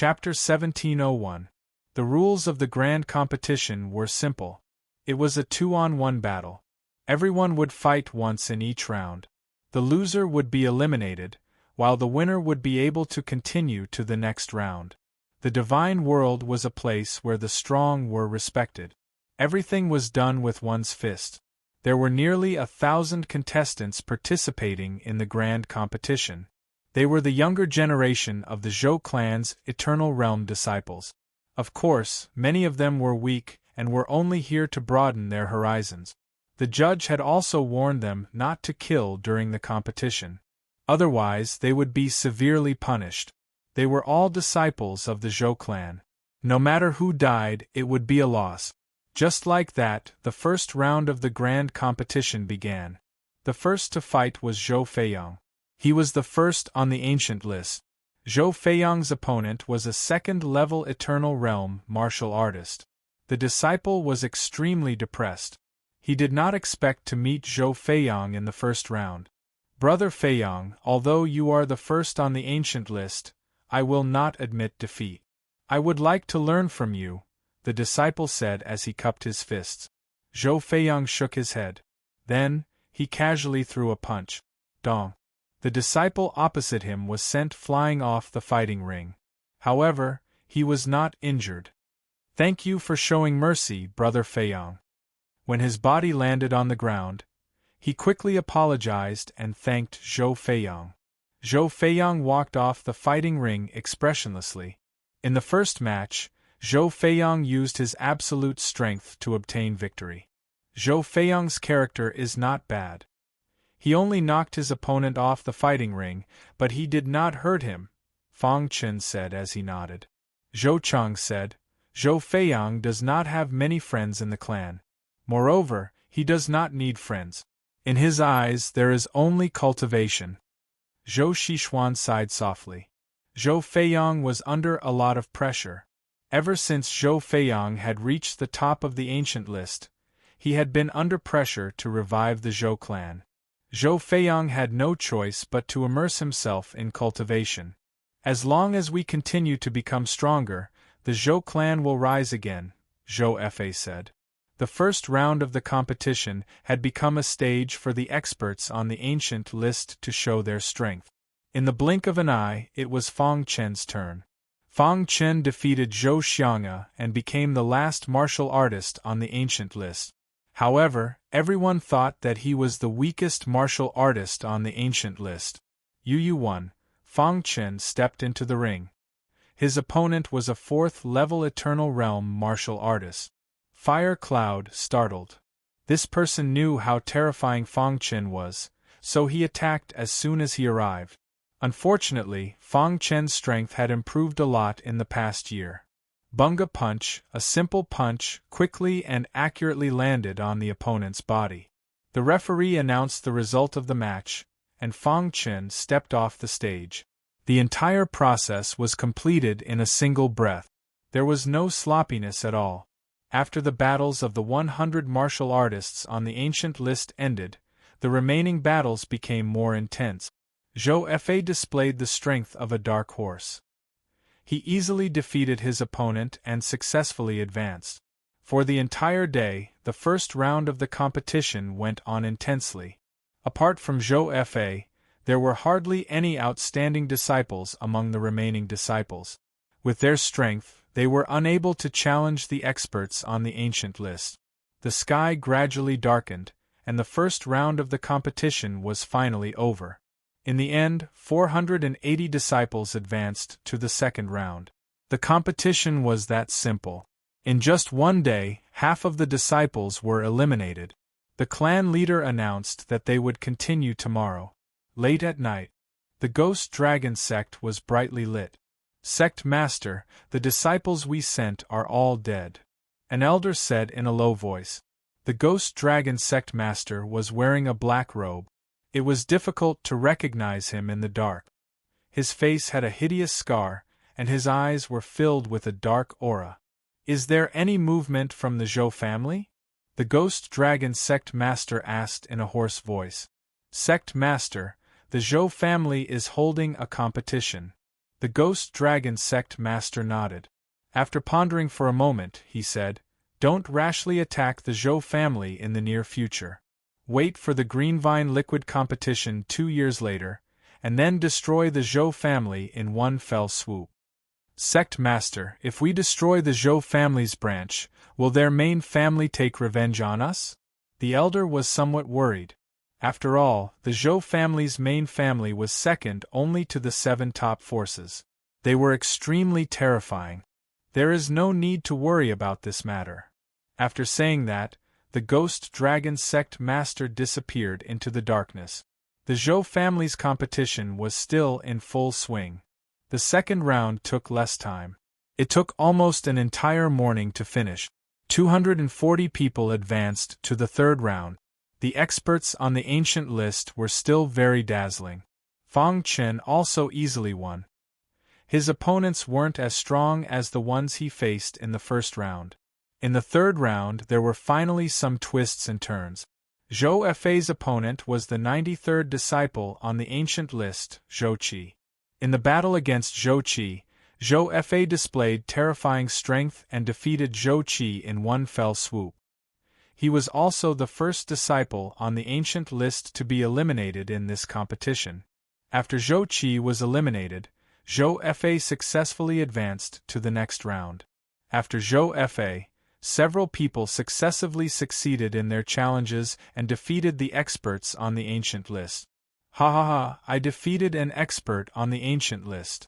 Chapter 1701. The rules of the grand competition were simple. It was a 2-on-1 battle. Everyone would fight once in each round. The loser would be eliminated, while the winner would be able to continue to the next round. The divine world was a place where the strong were respected. Everything was done with one's fist. There were nearly 1,000 contestants participating in the grand competition. They were the younger generation of the Zhou clan's Eternal Realm disciples. Of course, many of them were weak and were only here to broaden their horizons. The judge had also warned them not to kill during the competition. Otherwise, they would be severely punished. They were all disciples of the Zhou clan. No matter who died, it would be a loss. Just like that, the first round of the grand competition began. The first to fight was Zhou Feiyang. He was the first on the ancient list. Zhou Feiyang's opponent was a second-level Eternal Realm martial artist. The disciple was extremely depressed. He did not expect to meet Zhou Feiyang in the first round. "Brother Feiyang, although you are the first on the ancient list, I will not admit defeat. I would like to learn from you," the disciple said as he cupped his fists. Zhou Feiyang shook his head. Then, he casually threw a punch. Dong! The disciple opposite him was sent flying off the fighting ring. However, he was not injured. "Thank you for showing mercy, Brother Feiyang." When his body landed on the ground, he quickly apologized and thanked Zhou Feiyang. Zhou Feiyang walked off the fighting ring expressionlessly. In the first match, Zhou Feiyang used his absolute strength to obtain victory. Zhou Feiyang's character is not bad. He only knocked his opponent off the fighting ring, but he did not hurt him, Fang Chen said as he nodded. Zhou Cheng said, "Zhou Feiyang does not have many friends in the clan. Moreover, he does not need friends. In his eyes there is only cultivation." Zhou Xishuan sighed softly. Zhou Feiyang was under a lot of pressure. Ever since Zhou Feiyang had reached the top of the ancient list, he had been under pressure to revive the Zhou clan. Zhou Feiyang had no choice but to immerse himself in cultivation. "As long as we continue to become stronger, the Zhou clan will rise again," Zhou Fa said. The first round of the competition had become a stage for the experts on the ancient list to show their strength. In the blink of an eye, it was Fang Chen's turn. Fang Chen defeated Zhou Xiang'e and became the last martial artist on the ancient list. However, everyone thought that he was the weakest martial artist on the ancient list. Yu won. Fang Chen stepped into the ring. His opponent was a 4th-level Eternal Realm martial artist. Fire Cloud startled. This person knew how terrifying Fang Chen was, so he attacked as soon as he arrived. Unfortunately, Fang Chen's strength had improved a lot in the past year. Bunga Punch, a simple punch, quickly and accurately landed on the opponent's body. The referee announced the result of the match, and Fang Chen stepped off the stage. The entire process was completed in a single breath. There was no sloppiness at all. After the battles of the 100 martial artists on the ancient list ended, the remaining battles became more intense. Zhou Fa displayed the strength of a dark horse. He easily defeated his opponent and successfully advanced. For the entire day, the first round of the competition went on intensely. Apart from Zhou Fa, there were hardly any outstanding disciples among the remaining disciples. With their strength, they were unable to challenge the experts on the ancient list. The sky gradually darkened, and the first round of the competition was finally over. In the end, 480 disciples advanced to the second round. The competition was that simple. In just one day, half of the disciples were eliminated. The clan leader announced that they would continue tomorrow. Late at night, the Ghost Dragon sect was brightly lit. "Sect Master, the disciples we sent are all dead," an elder said in a low voice. The Ghost Dragon sect master was wearing a black robe. It was difficult to recognize him in the dark. His face had a hideous scar, and his eyes were filled with a dark aura. "Is there any movement from the Zhou family?" the Ghost Dragon sect master asked in a hoarse voice. "Sect Master, the Zhou family is holding a competition. The Ghost Dragon Sect Master nodded. After pondering for a moment, he said, "Don't rashly attack the Zhou family in the near future. Wait for the Green Vine Liquid competition 2 years later, and then destroy the Zhou family in one fell swoop." Sect Master, if we destroy the Zhou family's branch, will their main family take revenge on us? The elder was somewhat worried. After all, the Zhou family's main family was second only to the 7 top forces. They were extremely terrifying. There is no need to worry about this matter. After saying that, the Ghost Dragon Sect Master disappeared into the darkness. The Zhou family's competition was still in full swing. The second round took less time. It took almost an entire morning to finish. 240 people advanced to the third round. The experts on the ancient list were still very dazzling. Fang Chen also easily won. His opponents weren't as strong as the ones he faced in the first round. In the third round there were finally some twists and turns. Zhou Fei's opponent was the 93rd disciple on the ancient list, Zhou Qi. In the battle against Zhou Qi, Zhou Fei displayed terrifying strength and defeated Zhou Qi in one fell swoop. He was also the first disciple on the ancient list to be eliminated in this competition. After Zhou Qi was eliminated, Zhou Fei successfully advanced to the next round. After Zhou Fei, several people successively succeeded in their challenges and defeated the experts on the ancient list. Ha ha ha, I defeated an expert on the ancient list.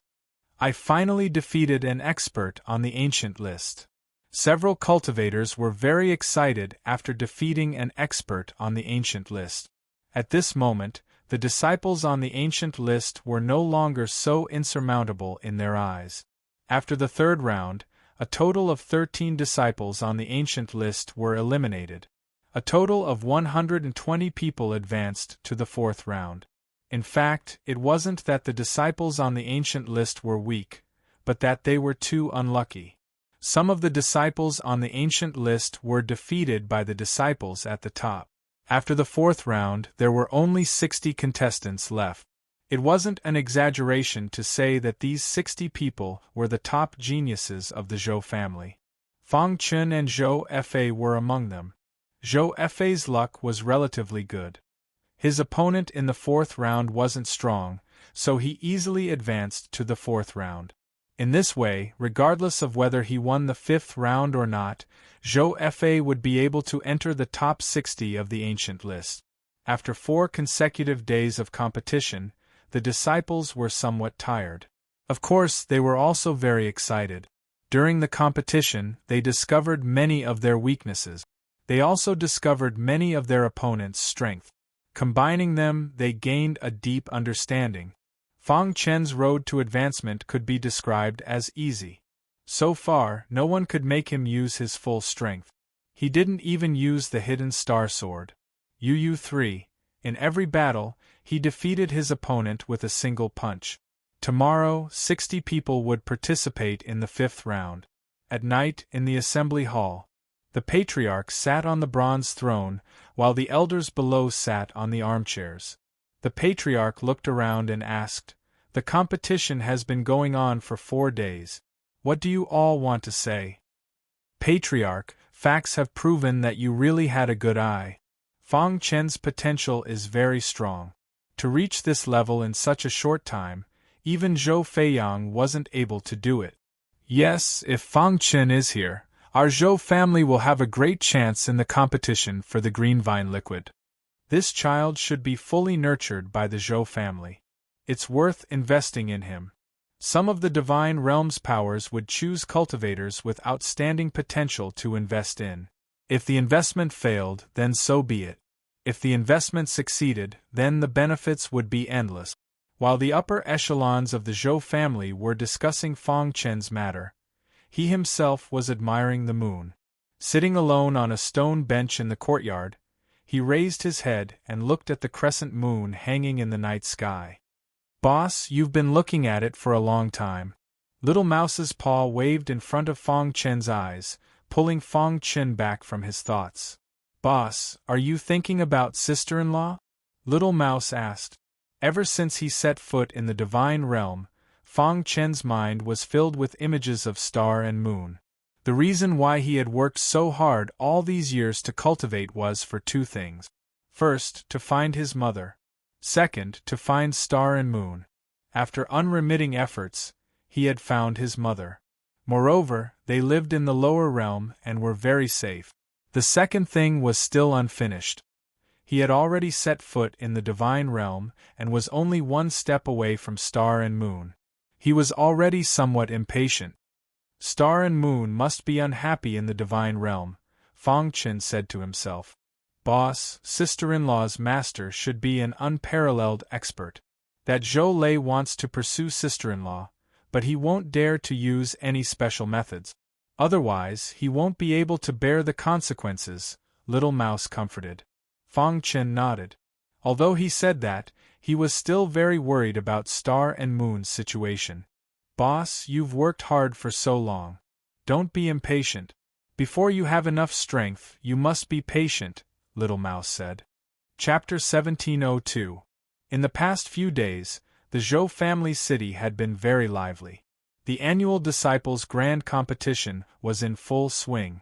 I finally defeated an expert on the ancient list. Several cultivators were very excited after defeating an expert on the ancient list. At this moment, the disciples on the ancient list were no longer so insurmountable in their eyes. After the third round, a total of 13 disciples on the ancient list were eliminated. A total of 120 people advanced to the fourth round. In fact, it wasn't that the disciples on the ancient list were weak, but that they were too unlucky. Some of the disciples on the ancient list were defeated by the disciples at the top. After the fourth round, there were only 60 contestants left. It wasn't an exaggeration to say that these 60 people were the top geniuses of the Zhou family. Fang Chen and Zhou Fei were among them. Zhou Fei's luck was relatively good. His opponent in the fourth round wasn't strong, so he easily advanced to the fourth round. In this way, regardless of whether he won the fifth round or not, Zhou Fei would be able to enter the top 60 of the ancient list. After 4 consecutive days of competition, the disciples were somewhat tired. Of course, they were also very excited. During the competition, they discovered many of their weaknesses. They also discovered many of their opponent's strength. Combining them, they gained a deep understanding. Fang Chen's road to advancement could be described as easy. So far, no one could make him use his full strength. He didn't even use the hidden star sword. Yu-3. In every battle, he defeated his opponent with a single punch. Tomorrow, 60 people would participate in the fifth round. At night, in the assembly hall, the patriarch sat on the bronze throne, while the elders below sat on the armchairs. The patriarch looked around and asked, "The competition has been going on for 4 days. What do you all want to say?" Patriarch, facts have proven that you really had a good eye. Fang Chen's potential is very strong. To reach this level in such a short time, even Zhou Feiyang wasn't able to do it. Yes, if Fang Chen is here, our Zhou family will have a great chance in the competition for the Green Vine Liquid. This child should be fully nurtured by the Zhou family. It's worth investing in him. Some of the Divine Realm's powers would choose cultivators with outstanding potential to invest in. If the investment failed, then so be it. If the investment succeeded, then the benefits would be endless. While the upper echelons of the Zhou family were discussing Fang Chen's matter, he himself was admiring the moon. Sitting alone on a stone bench in the courtyard, he raised his head and looked at the crescent moon hanging in the night sky. "Boss, you've been looking at it for a long time." Little Mouse's paw waved in front of Fang Chen's eyes, pulling Fang Chen back from his thoughts. "Boss, are you thinking about sister-in-law?" Little Mouse asked. Ever since he set foot in the Divine Realm, Fang Chen's mind was filled with images of star and moon. The reason why he had worked so hard all these years to cultivate was for two things. First, to find his mother. Second, to find star and moon. After unremitting efforts, he had found his mother. Moreover, they lived in the lower realm and were very safe. The second thing was still unfinished. He had already set foot in the divine realm and was only one step away from star and moon. He was already somewhat impatient. Star and moon must be unhappy in the divine realm, Fang Chen said to himself. Boss, sister-in-law's master should be an unparalleled expert. That Zhou Lei wants to pursue sister-in-law, but he won't dare to use any special methods. Otherwise, he won't be able to bear the consequences, Little Mouse comforted. Fang Chen nodded. Although he said that, he was still very worried about Star and Moon's situation. Boss, you've worked hard for so long. Don't be impatient. Before you have enough strength, you must be patient, Little Mouse said. Chapter 1702. In the past few days, the Zhou family city had been very lively. The annual Disciples' Grand Competition was in full swing.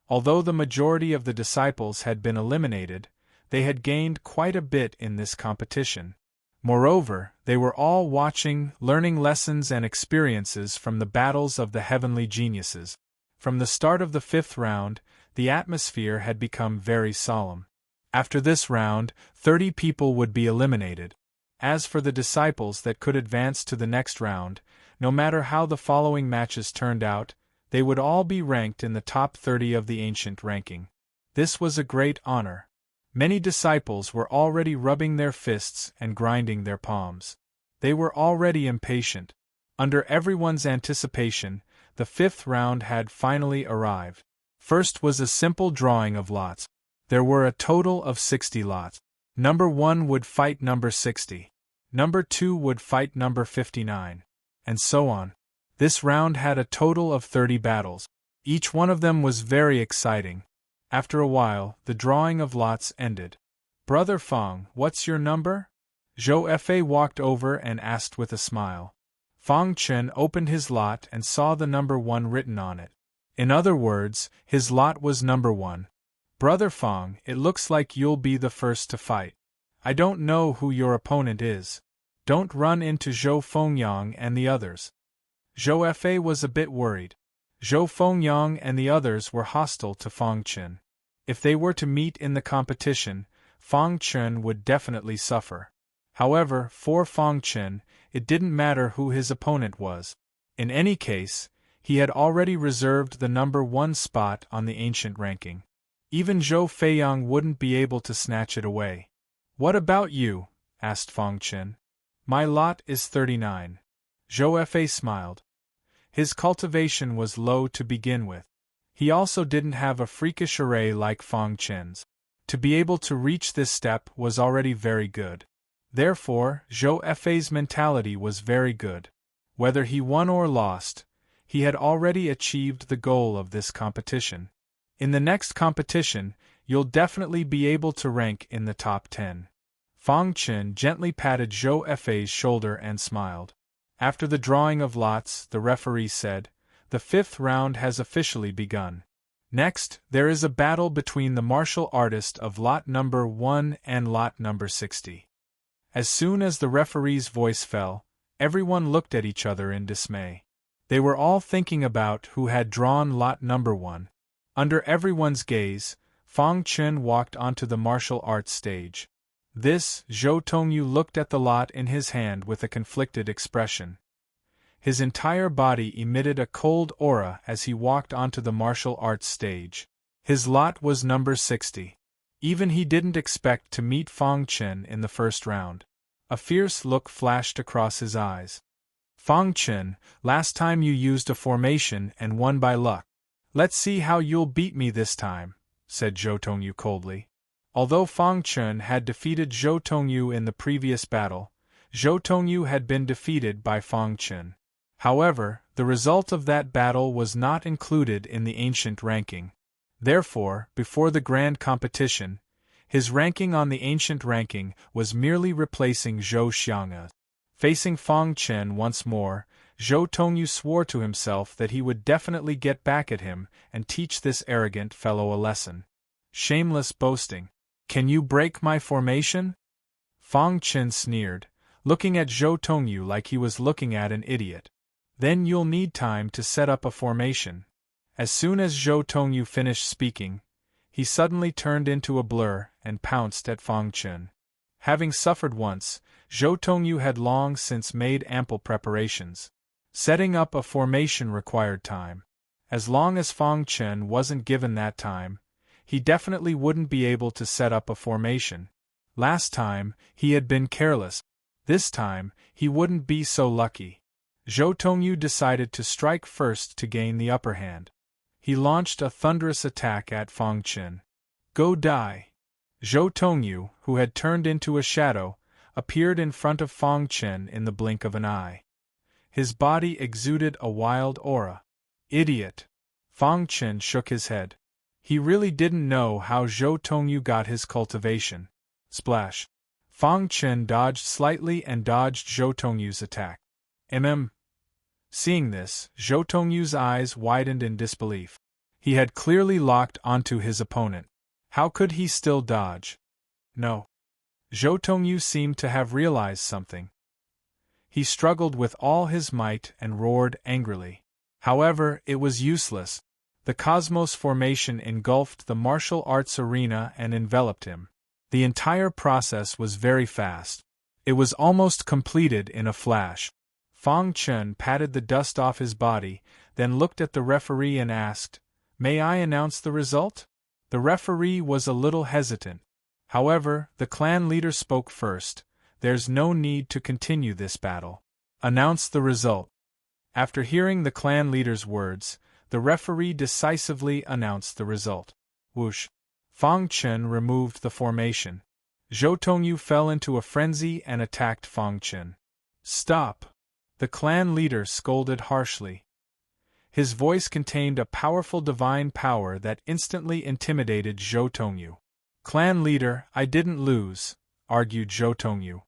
Although the majority of the disciples had been eliminated, they had gained quite a bit in this competition. Moreover, they were all watching, learning lessons and experiences from the battles of the heavenly geniuses. From the start of the 5th round, the atmosphere had become very solemn. After this round, 30 people would be eliminated. As for the disciples that could advance to the next round, no matter how the following matches turned out, they would all be ranked in the top 30 of the ancient ranking. This was a great honor. Many disciples were already rubbing their fists and grinding their palms. They were already impatient. Under everyone's anticipation, the 5th round had finally arrived. First was a simple drawing of lots. There were a total of 60 lots. Number 1 would fight number 60. Number 2 would fight number 59. And so on. This round had a total of 30 battles. Each one of them was very exciting. After a while, the drawing of lots ended. Brother Fang, what's your number? Zhou Fa walked over and asked with a smile. Fang Chen opened his lot and saw the number 1 written on it. In other words, his lot was number 1. Brother Fang, it looks like you'll be the first to fight. I don't know who your opponent is. Don't run into Zhou Fengyang and the others. Zhou Fa was a bit worried. Zhou Fengyang and the others were hostile to Fang Chen. If they were to meet in the competition, Fang Chen would definitely suffer. However, for Fang Chen, it didn't matter who his opponent was. In any case, he had already reserved the number 1 spot on the ancient ranking. Even Zhou Feiyang wouldn't be able to snatch it away. What about you? Asked Fang Chen. My lot is 39. Zhou Fa smiled. His cultivation was low to begin with. He also didn't have a freakish array like Fang Chen's. To be able to reach this step was already very good. Therefore, Zhou Fa's mentality was very good. Whether he won or lost, he had already achieved the goal of this competition. In the next competition, you'll definitely be able to rank in the top 10. Fang Chen gently patted Zhou Fa's shoulder and smiled. After the drawing of lots, the referee said, "The 5th round has officially begun. Next, there is a battle between the martial artist of lot number 1 and lot number 60. As soon as the referee's voice fell, everyone looked at each other in dismay. They were all thinking about who had drawn lot number 1. Under everyone's gaze, Fang Chen walked onto the martial arts stage. Zhou Tongyu looked at the lot in his hand with a conflicted expression. His entire body emitted a cold aura as he walked onto the martial arts stage. His lot was number 60. Even he didn't expect to meet Fang Chen in the first round. A fierce look flashed across his eyes. Fang Chen, last time you used a formation and won by luck. Let's see how you'll beat me this time, said Zhou Tongyu coldly. Although Fang Chen had defeated Zhou Tongyu in the previous battle, Zhou Tongyu had been defeated by Fang Chen. However, the result of that battle was not included in the ancient ranking. Therefore, before the grand competition, his ranking on the ancient ranking was merely replacing Zhou Xiang's. Facing Fang Chen once more, Zhou Tongyu swore to himself that he would definitely get back at him and teach this arrogant fellow a lesson. Shameless boasting. Can you break my formation? Fang Chen sneered, looking at Zhou Tongyu like he was looking at an idiot. Then you'll need time to set up a formation. As soon as Zhou Tongyu finished speaking, he suddenly turned into a blur and pounced at Fang Chen. Having suffered once, Zhou Tongyu had long since made ample preparations. Setting up a formation required time. As long as Fang Chen wasn't given that time, he definitely wouldn't be able to set up a formation. Last time, he had been careless. This time, he wouldn't be so lucky. Zhou Tongyu decided to strike first to gain the upper hand. He launched a thunderous attack at Fang Chen. Go die! Zhou Tongyu, who had turned into a shadow, appeared in front of Fang Chen in the blink of an eye. His body exuded a wild aura. Idiot! Fang Chen shook his head. He really didn't know how Zhou Tongyu got his cultivation. Splash! Fang Chen dodged slightly and dodged Zhou Tongyu's attack. Seeing this, Zhou Tongyu's eyes widened in disbelief. He had clearly locked onto his opponent. How could he still dodge? No. Zhou Tongyu seemed to have realized something. He struggled with all his might and roared angrily. However, it was useless. The cosmos formation engulfed the martial arts arena and enveloped him. The entire process was very fast. It was almost completed in a flash. Fang Chen patted the dust off his body, then looked at the referee and asked, "May I announce the result?" The referee was a little hesitant. However, the clan leader spoke first. "There's no need to continue this battle. Announce the result." After hearing the clan leader's words, the referee decisively announced the result. Whoosh! Fang Chen removed the formation. Zhou Tongyu fell into a frenzy and attacked Fang Chen. "Stop!" The clan leader scolded harshly. His voice contained a powerful divine power that instantly intimidated Zhou Tongyu. "Clan leader, I didn't lose," argued Zhou Tongyu.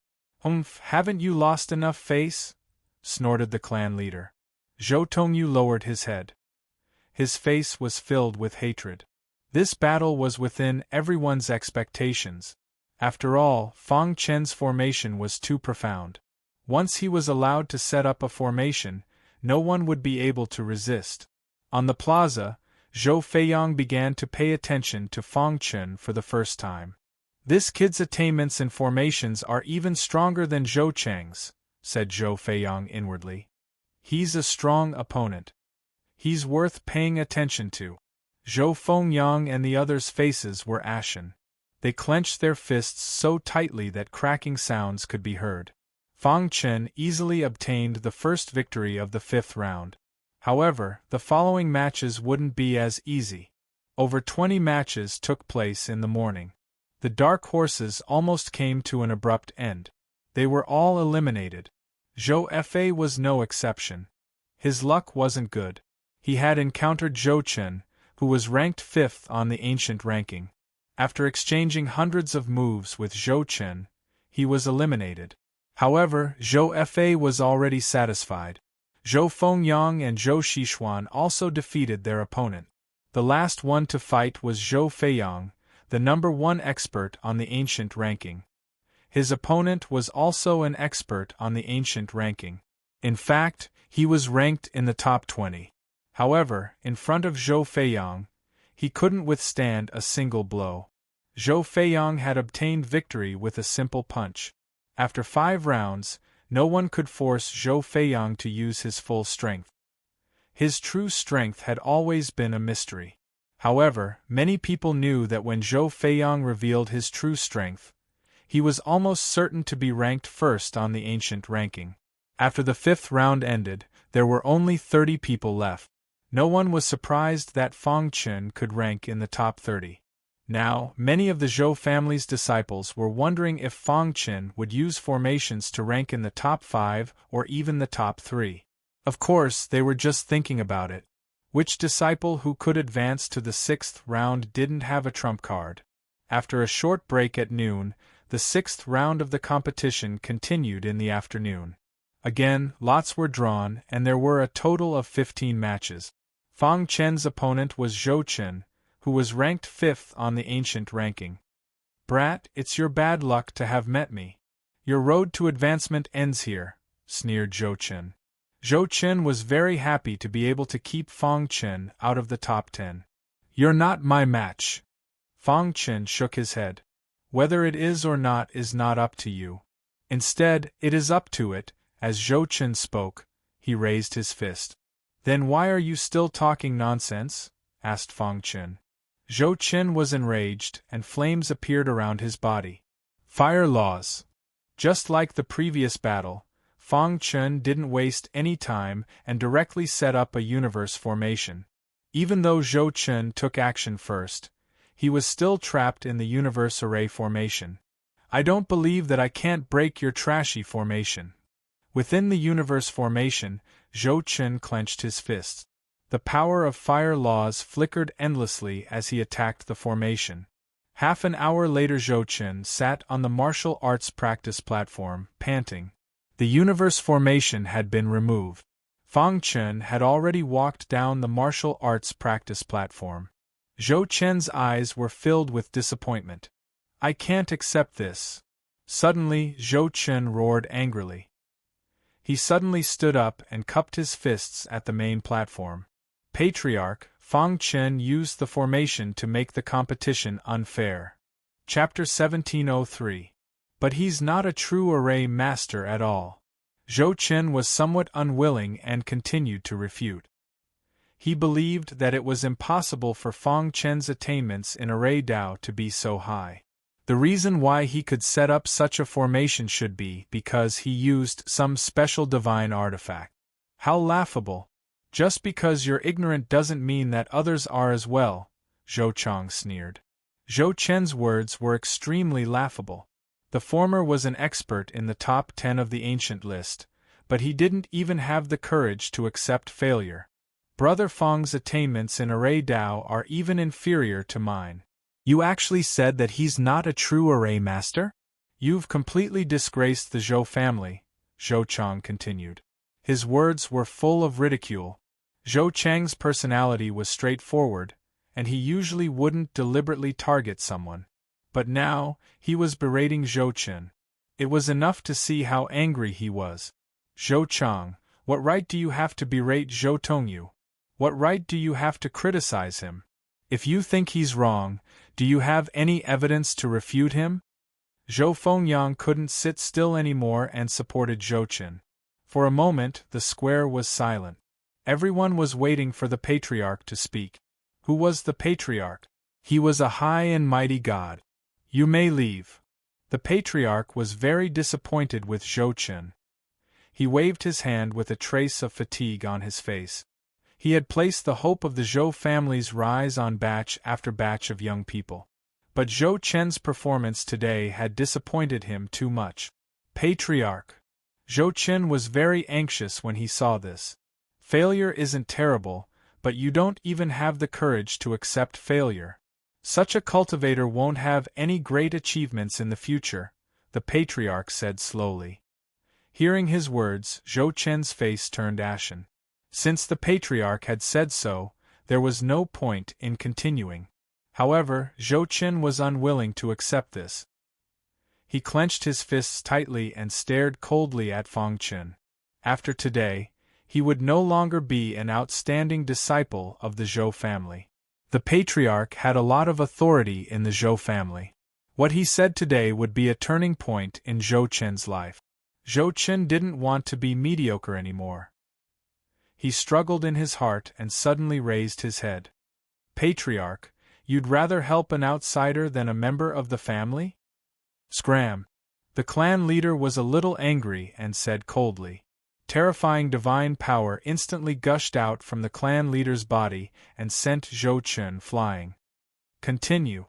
Haven't you lost enough face?" snorted the clan leader. Zhou Tongyu lowered his head. His face was filled with hatred. This battle was within everyone's expectations. After all, Fang Chen's formation was too profound. Once he was allowed to set up a formation, no one would be able to resist. On the plaza, Zhou Feiyang began to pay attention to Fang Chen for the first time. "This kid's attainments and formations are even stronger than Zhou Cheng's," said Zhou Feiyang inwardly. "He's a strong opponent. He's worth paying attention to." Zhou Fengyang and the others' faces were ashen. They clenched their fists so tightly that cracking sounds could be heard. Fang Chen easily obtained the first victory of the 5th round. However, the following matches wouldn't be as easy. Over 20 matches took place in the morning. The dark horses almost came to an abrupt end. They were all eliminated. Zhou Fa was no exception. His luck wasn't good. He had encountered Zhou Chen, who was ranked 5th on the ancient ranking. After exchanging hundreds of moves with Zhou Chen, he was eliminated. However, Zhou Fa was already satisfied. Zhou Fengyang and Zhou Xishuan also defeated their opponent. The last one to fight was Zhou Feiyang, the number 1 expert on the ancient ranking. His opponent was also an expert on the ancient ranking. In fact, he was ranked in the top 20. However, in front of Zhou Feiyang, he couldn't withstand a single blow. Zhou Feiyang had obtained victory with a simple punch. After 5 rounds, no one could force Zhou Feiyang to use his full strength. His true strength had always been a mystery. However, many people knew that when Zhou Feiyang revealed his true strength, he was almost certain to be ranked 1st on the ancient ranking. After the 5th round ended, there were only 30 people left. No one was surprised that Fang Chen could rank in the top 30. Now, many of the Zhou family's disciples were wondering if Fang Chen would use formations to rank in the top 5 or even the top 3. Of course, they were just thinking about it. Which disciple who could advance to the 6th round didn't have a trump card? After a short break at noon, the 6th round of the competition continued in the afternoon. Again, lots were drawn, and there were a total of 15 matches. Fang Chen's opponent was Zhou Chen, who was ranked 5th on the ancient ranking. "Brat, it's your bad luck to have met me. Your road to advancement ends here," sneered Zhou Chen. Zhou Chen was very happy to be able to keep Fang Chen out of the top 10. "You're not my match." Fang Chen shook his head. "Whether it is or not is not up to you. Instead, it is up to it." As Zhou Chen spoke, he raised his fist. "Then why are you still talking nonsense?" asked Fang Chen. Zhou Chen was enraged, and flames appeared around his body. Fire laws. Just like the previous battle, Fang Chen didn't waste any time and directly set up a universe formation. Even though Zhou Chen took action first, he was still trapped in the universe array formation. "I don't believe that I can't break your trashy formation." Within the universe formation, Zhou Chen clenched his fists. The power of fire laws flickered endlessly as he attacked the formation. Half an hour later, Zhou Chen sat on the martial arts practice platform, panting. The universe formation had been removed. Fang Chen had already walked down the martial arts practice platform. Zhou Chen's eyes were filled with disappointment. "I can't accept this." Suddenly, Zhou Chen roared angrily. He suddenly stood up and cupped his fists at the main platform. "Patriarch, Fang Chen used the formation to make the competition unfair." Chapter 1703. "But he's not a true array master at all." Zhou Chen was somewhat unwilling and continued to refute. He believed that it was impossible for Fang Chen's attainments in array Dao to be so high. The reason why he could set up such a formation should be because he used some special divine artifact. How laughable! "Just because you're ignorant doesn't mean that others are as well," Zhou Chang sneered. Zhou Chen's words were extremely laughable. The former was an expert in the top 10 of the ancient list, but he didn't even have the courage to accept failure. "Brother Fang's attainments in array Dao are even inferior to mine." "You actually said that he's not a true array master? You've completely disgraced the Zhou family," Zhou Chang continued. His words were full of ridicule. Zhou Chang's personality was straightforward, and he usually wouldn't deliberately target someone. But now, he was berating Zhou Chen. It was enough to see how angry he was. "Zhou Chang, what right do you have to berate Zhou Tongyu? What right do you have to criticize him? If you think he's wrong, do you have any evidence to refute him?" Zhou Fengyang couldn't sit still anymore and supported Zhou Chen. For a moment, the square was silent. Everyone was waiting for the patriarch to speak. Who was the patriarch? He was a high and mighty god. "You may leave." The patriarch was very disappointed with Zhou Chen. He waved his hand with a trace of fatigue on his face. He had placed the hope of the Zhou family's rise on batch after batch of young people. But Zhou Chen's performance today had disappointed him too much. "Patriarch." Zhou Chen was very anxious when he saw this. "Failure isn't terrible, but you don't even have the courage to accept failure. Such a cultivator won't have any great achievements in the future," the patriarch said slowly. Hearing his words, Zhou Chen's face turned ashen. Since the patriarch had said so, there was no point in continuing. However, Zhou Chen was unwilling to accept this. He clenched his fists tightly and stared coldly at Fang Chen. After today, he would no longer be an outstanding disciple of the Zhou family. The patriarch had a lot of authority in the Zhou family. What he said today would be a turning point in Zhou Chen's life. Zhou Chen didn't want to be mediocre anymore. He struggled in his heart and suddenly raised his head. "Patriarch, you'd rather help an outsider than a member of the family?" Scram! The clan leader was a little angry and said coldly. Terrifying divine power instantly gushed out from the clan leader's body and sent Zhou Chen flying. "Continue,"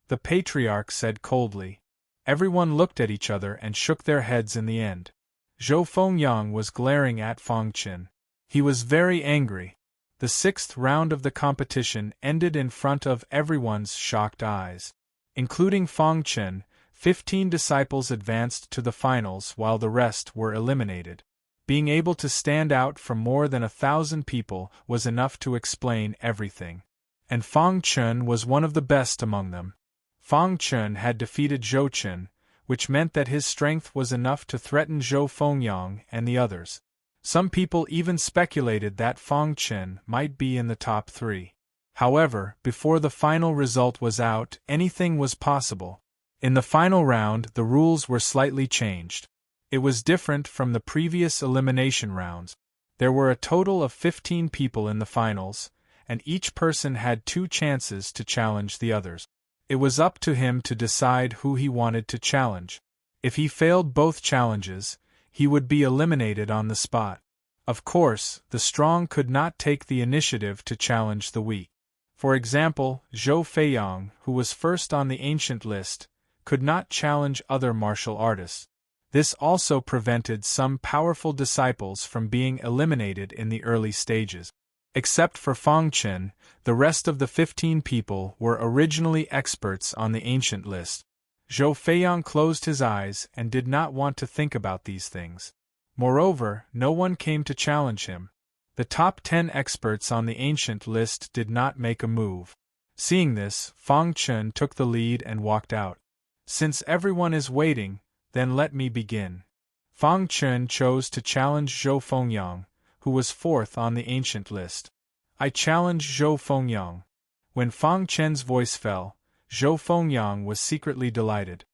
the patriarch said coldly. Everyone looked at each other and shook their heads in the end. Zhou Fengyang was glaring at Fang Chen. He was very angry. The 6th round of the competition ended in front of everyone's shocked eyes. Including Fang Chen, 15 disciples advanced to the finals while the rest were eliminated. Being able to stand out from more than 1,000 people was enough to explain everything. And Fang Chun was one of the best among them. Fang Chun had defeated Zhou Chun, which meant that his strength was enough to threaten Zhou Fengyang and the others. Some people even speculated that Fang Chun might be in the top 3. However, before the final result was out, anything was possible. In the final round, the rules were slightly changed. It was different from the previous elimination rounds. There were a total of 15 people in the finals, and each person had 2 chances to challenge the others. It was up to him to decide who he wanted to challenge. If he failed both challenges, he would be eliminated on the spot. Of course, the strong could not take the initiative to challenge the weak. For example, Zhou Feiyang, who was first on the ancient list, could not challenge other martial artists. This also prevented some powerful disciples from being eliminated in the early stages. Except for Fang Chun, the rest of the 15 people were originally experts on the ancient list. Zhou Feiyang closed his eyes and did not want to think about these things. Moreover, no one came to challenge him. The top 10 experts on the ancient list did not make a move. Seeing this, Fang Chun took the lead and walked out. Since everyone is waiting, then let me begin. Fang Chun chose to challenge Zhou Fengyang, who was 4th on the ancient list. I challenge Zhou Fengyang. When Fang Chun's voice fell, Zhou Fengyang was secretly delighted.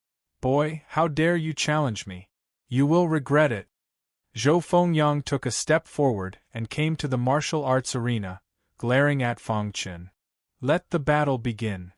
Boy, how dare you challenge me? You will regret it. Zhou Fengyang took a step forward and came to the martial arts arena, glaring at Fang Chun. Let the battle begin.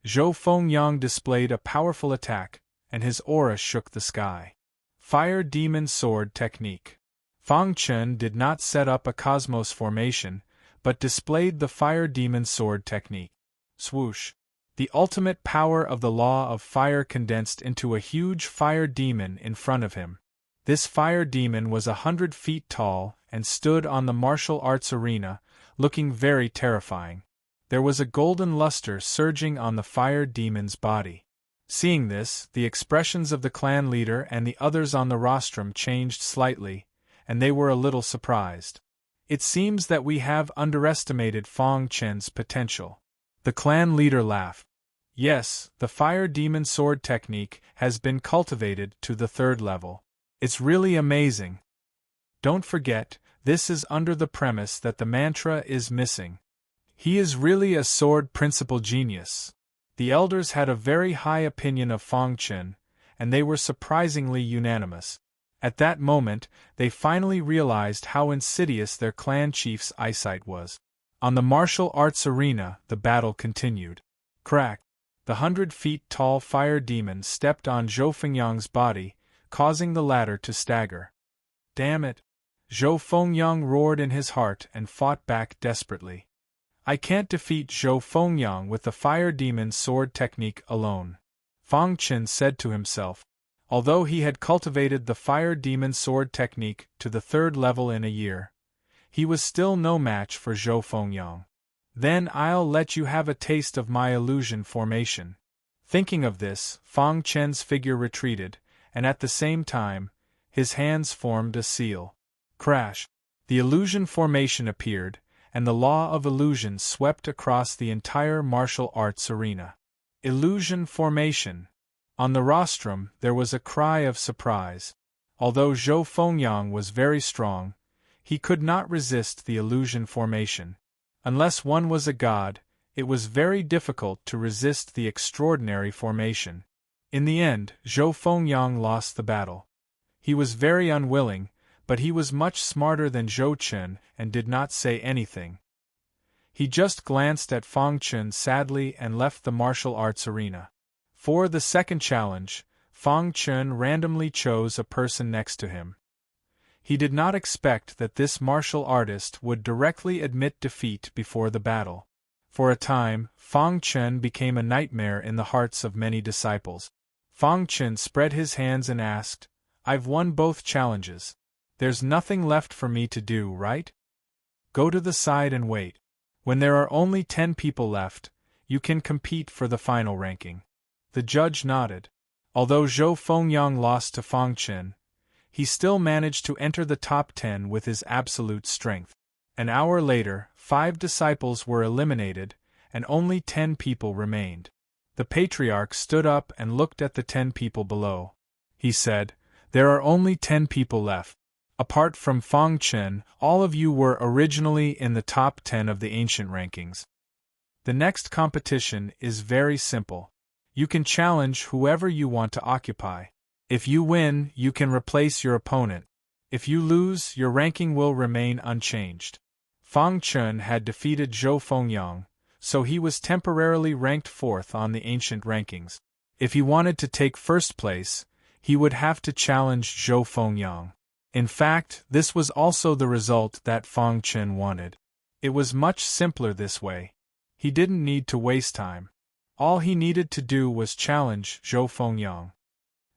Zhou Fengyang displayed a powerful attack, and his aura shook the sky. Fire Demon Sword Technique. Fang Chun did not set up a cosmos formation, but displayed the Fire Demon Sword Technique. Swoosh! The ultimate power of the law of fire condensed into a huge fire demon in front of him. This fire demon was 100 feet tall and stood on the martial arts arena, looking very terrifying. There was a golden luster surging on the fire demon's body. Seeing this, the expressions of the clan leader and the others on the rostrum changed slightly, and they were a little surprised. It seems that we have underestimated Fang Chun's potential. The clan leader laughed. Yes, the fire demon sword technique has been cultivated to the 3rd level. It's really amazing. Don't forget, this is under the premise that the mantra is missing. He is really a sword principle genius. The elders had a very high opinion of Fang Chun, and they were surprisingly unanimous. At that moment, they finally realized how insidious their clan chief's eyesight was. On the martial arts arena, the battle continued. Crack! The 100 feet tall fire demon stepped on Zhou Fengyang's body, causing the latter to stagger. Damn it! Zhou Fengyang roared in his heart and fought back desperately. I can't defeat Zhou Fengyang with the fire demon sword technique alone, Fang Chun said to himself. Although he had cultivated the fire demon sword technique to the 3rd level in a year, he was still no match for Zhou Fengyang. Then I'll let you have a taste of my illusion formation. Thinking of this, Fang Chun's figure retreated, and at the same time, his hands formed a seal. Crash! The illusion formation appeared, and the law of illusion swept across the entire martial arts arena. Illusion formation! On the rostrum, there was a cry of surprise. Although Zhou Fengyang was very strong, he could not resist the illusion formation. Unless one was a god, it was very difficult to resist the extraordinary formation. In the end, Zhou Fengyang lost the battle. He was very unwilling, but he was much smarter than Zhou Chun and did not say anything. He just glanced at Fang Chun sadly and left the martial arts arena. For the second challenge, Fang Chun randomly chose a person next to him. He did not expect that this martial artist would directly admit defeat before the battle. For a time, Fang Chun became a nightmare in the hearts of many disciples. Fang Chun spread his hands and asked, I've won both challenges. There's nothing left for me to do, right? Go to the side and wait. When there are only 10 people left, you can compete for the final ranking. The judge nodded. Although Zhou Fengyang lost to Fang Chun, he still managed to enter the top 10 with his absolute strength. An hour later, 5 disciples were eliminated, and only 10 people remained. The patriarch stood up and looked at the 10 people below. He said, "There are only 10 people left. Apart from Fang Chen, all of you were originally in the top 10 of the ancient rankings. The next competition is very simple. You can challenge whoever you want to occupy. If you win, you can replace your opponent. If you lose, your ranking will remain unchanged." Fang Chen had defeated Zhou Fengyang, so he was temporarily ranked 4th on the ancient rankings. If he wanted to take first place, he would have to challenge Zhou Fengyang. In fact, this was also the result that Fang Chen wanted. It was much simpler this way. He didn't need to waste time. All he needed to do was challenge Zhou Fengyang.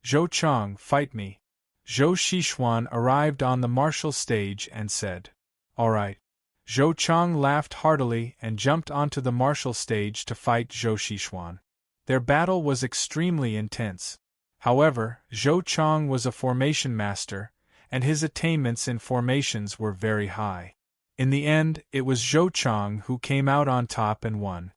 "Zhou Chang, fight me." Zhou Xishuan arrived on the martial stage and said, "All right." Zhou Chang laughed heartily and jumped onto the martial stage to fight Zhou Xishuan. Their battle was extremely intense. However, Zhou Chang was a formation master, and his attainments in formations were very high. In the end, it was Zhou Chang who came out on top and won.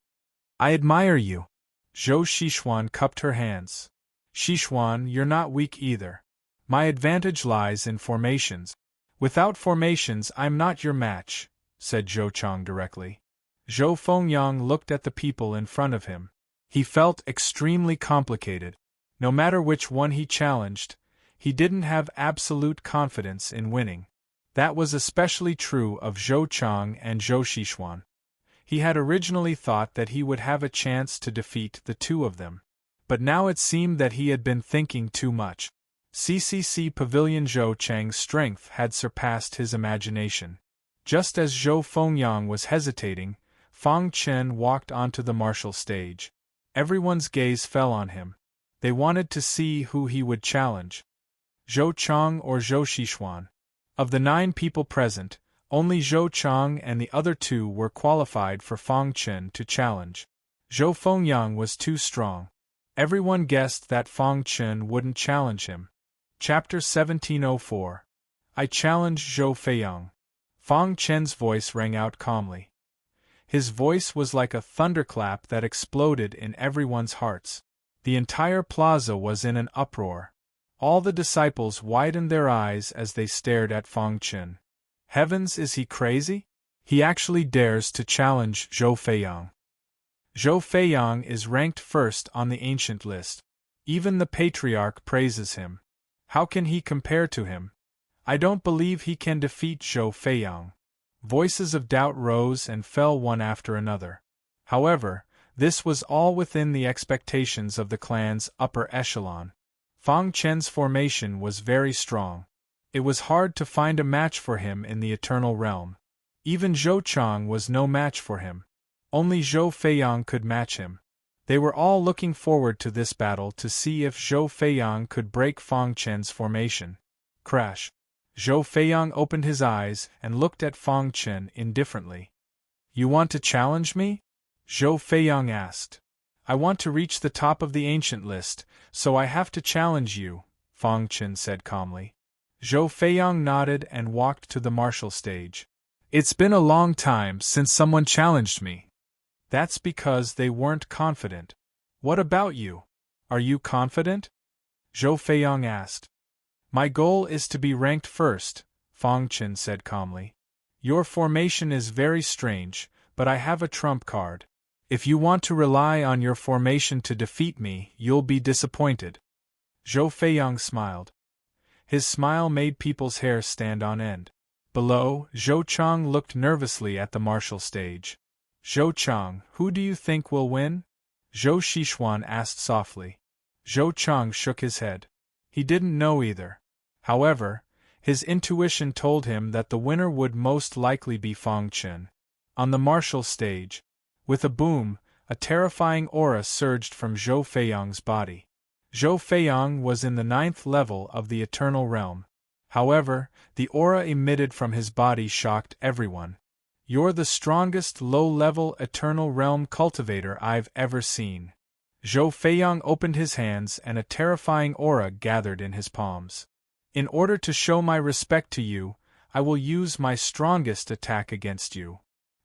"I admire you." Zhou Xishuan cupped her hands. "Xishuan, you're not weak either. My advantage lies in formations. Without formations, I'm not your match," said Zhou Chang directly. Zhou Fengyang looked at the people in front of him. He felt extremely complicated. No matter which one he challenged, he didn't have absolute confidence in winning. That was especially true of Zhou Chang and Zhou Xishuan. He had originally thought that he would have a chance to defeat the two of them. But now it seemed that he had been thinking too much. CCC Pavilion Zhou Chang's strength had surpassed his imagination. Just as Zhou Fengyang was hesitating, Fang Chen walked onto the martial stage. Everyone's gaze fell on him. They wanted to see who he would challenge. Zhou Chang or Zhou Xishuan. Of the 9 people present, only Zhou Chang and the other 2 were qualified for Fang Chen to challenge. Zhou Fengyang was too strong. Everyone guessed that Fang Chen wouldn't challenge him. Chapter 1704. I challenge Zhou Feiyang. Fang Chen's voice rang out calmly. His voice was like a thunderclap that exploded in everyone's hearts. The entire plaza was in an uproar. All the disciples widened their eyes as they stared at Fang Chen. Heavens, is he crazy? He actually dares to challenge Zhou Feiyang. Zhou Feiyang is ranked 1st on the ancient list. Even the patriarch praises him. How can he compare to him? I don't believe he can defeat Zhou Feiyang. Voices of doubt rose and fell one after another. However, this was all within the expectations of the clan's upper echelon. Fang Chen's formation was very strong. It was hard to find a match for him in the eternal realm. Even Zhou Chang was no match for him. Only Zhou Feiyang could match him. They were all looking forward to this battle to see if Zhou Feiyang could break Fang Chen's formation. Crash. Zhou Feiyang opened his eyes and looked at Fang Chen indifferently. "You want to challenge me?" Zhou Feiyang asked. "I want to reach the top of the ancient list, so I have to challenge you," Fang Chen said calmly. Zhou Feiyang nodded and walked to the martial stage. "It's been a long time since someone challenged me." "That's because they weren't confident. What about you? Are you confident?" Zhou Feiyang asked. "My goal is to be ranked 1st, Fang Chen said calmly. "Your formation is very strange, but I have a trump card. If you want to rely on your formation to defeat me, you'll be disappointed." Zhou Feiyang smiled. His smile made people's hair stand on end. Below, Zhou Chang looked nervously at the martial stage. "Zhou Chang, who do you think will win?" Zhou Xishuan asked softly. Zhou Chang shook his head. He didn't know either. However, his intuition told him that the winner would most likely be Fang Chen. On the martial stage, with a boom, a terrifying aura surged from Zhou Feiyang's body. Zhou Feiyang was in the 9th level of the Eternal Realm. However, the aura emitted from his body shocked everyone. "You're the strongest low-level Eternal Realm cultivator I've ever seen." Zhou Feiyang opened his hands and a terrifying aura gathered in his palms. In order to show my respect to you, I will use my strongest attack against you.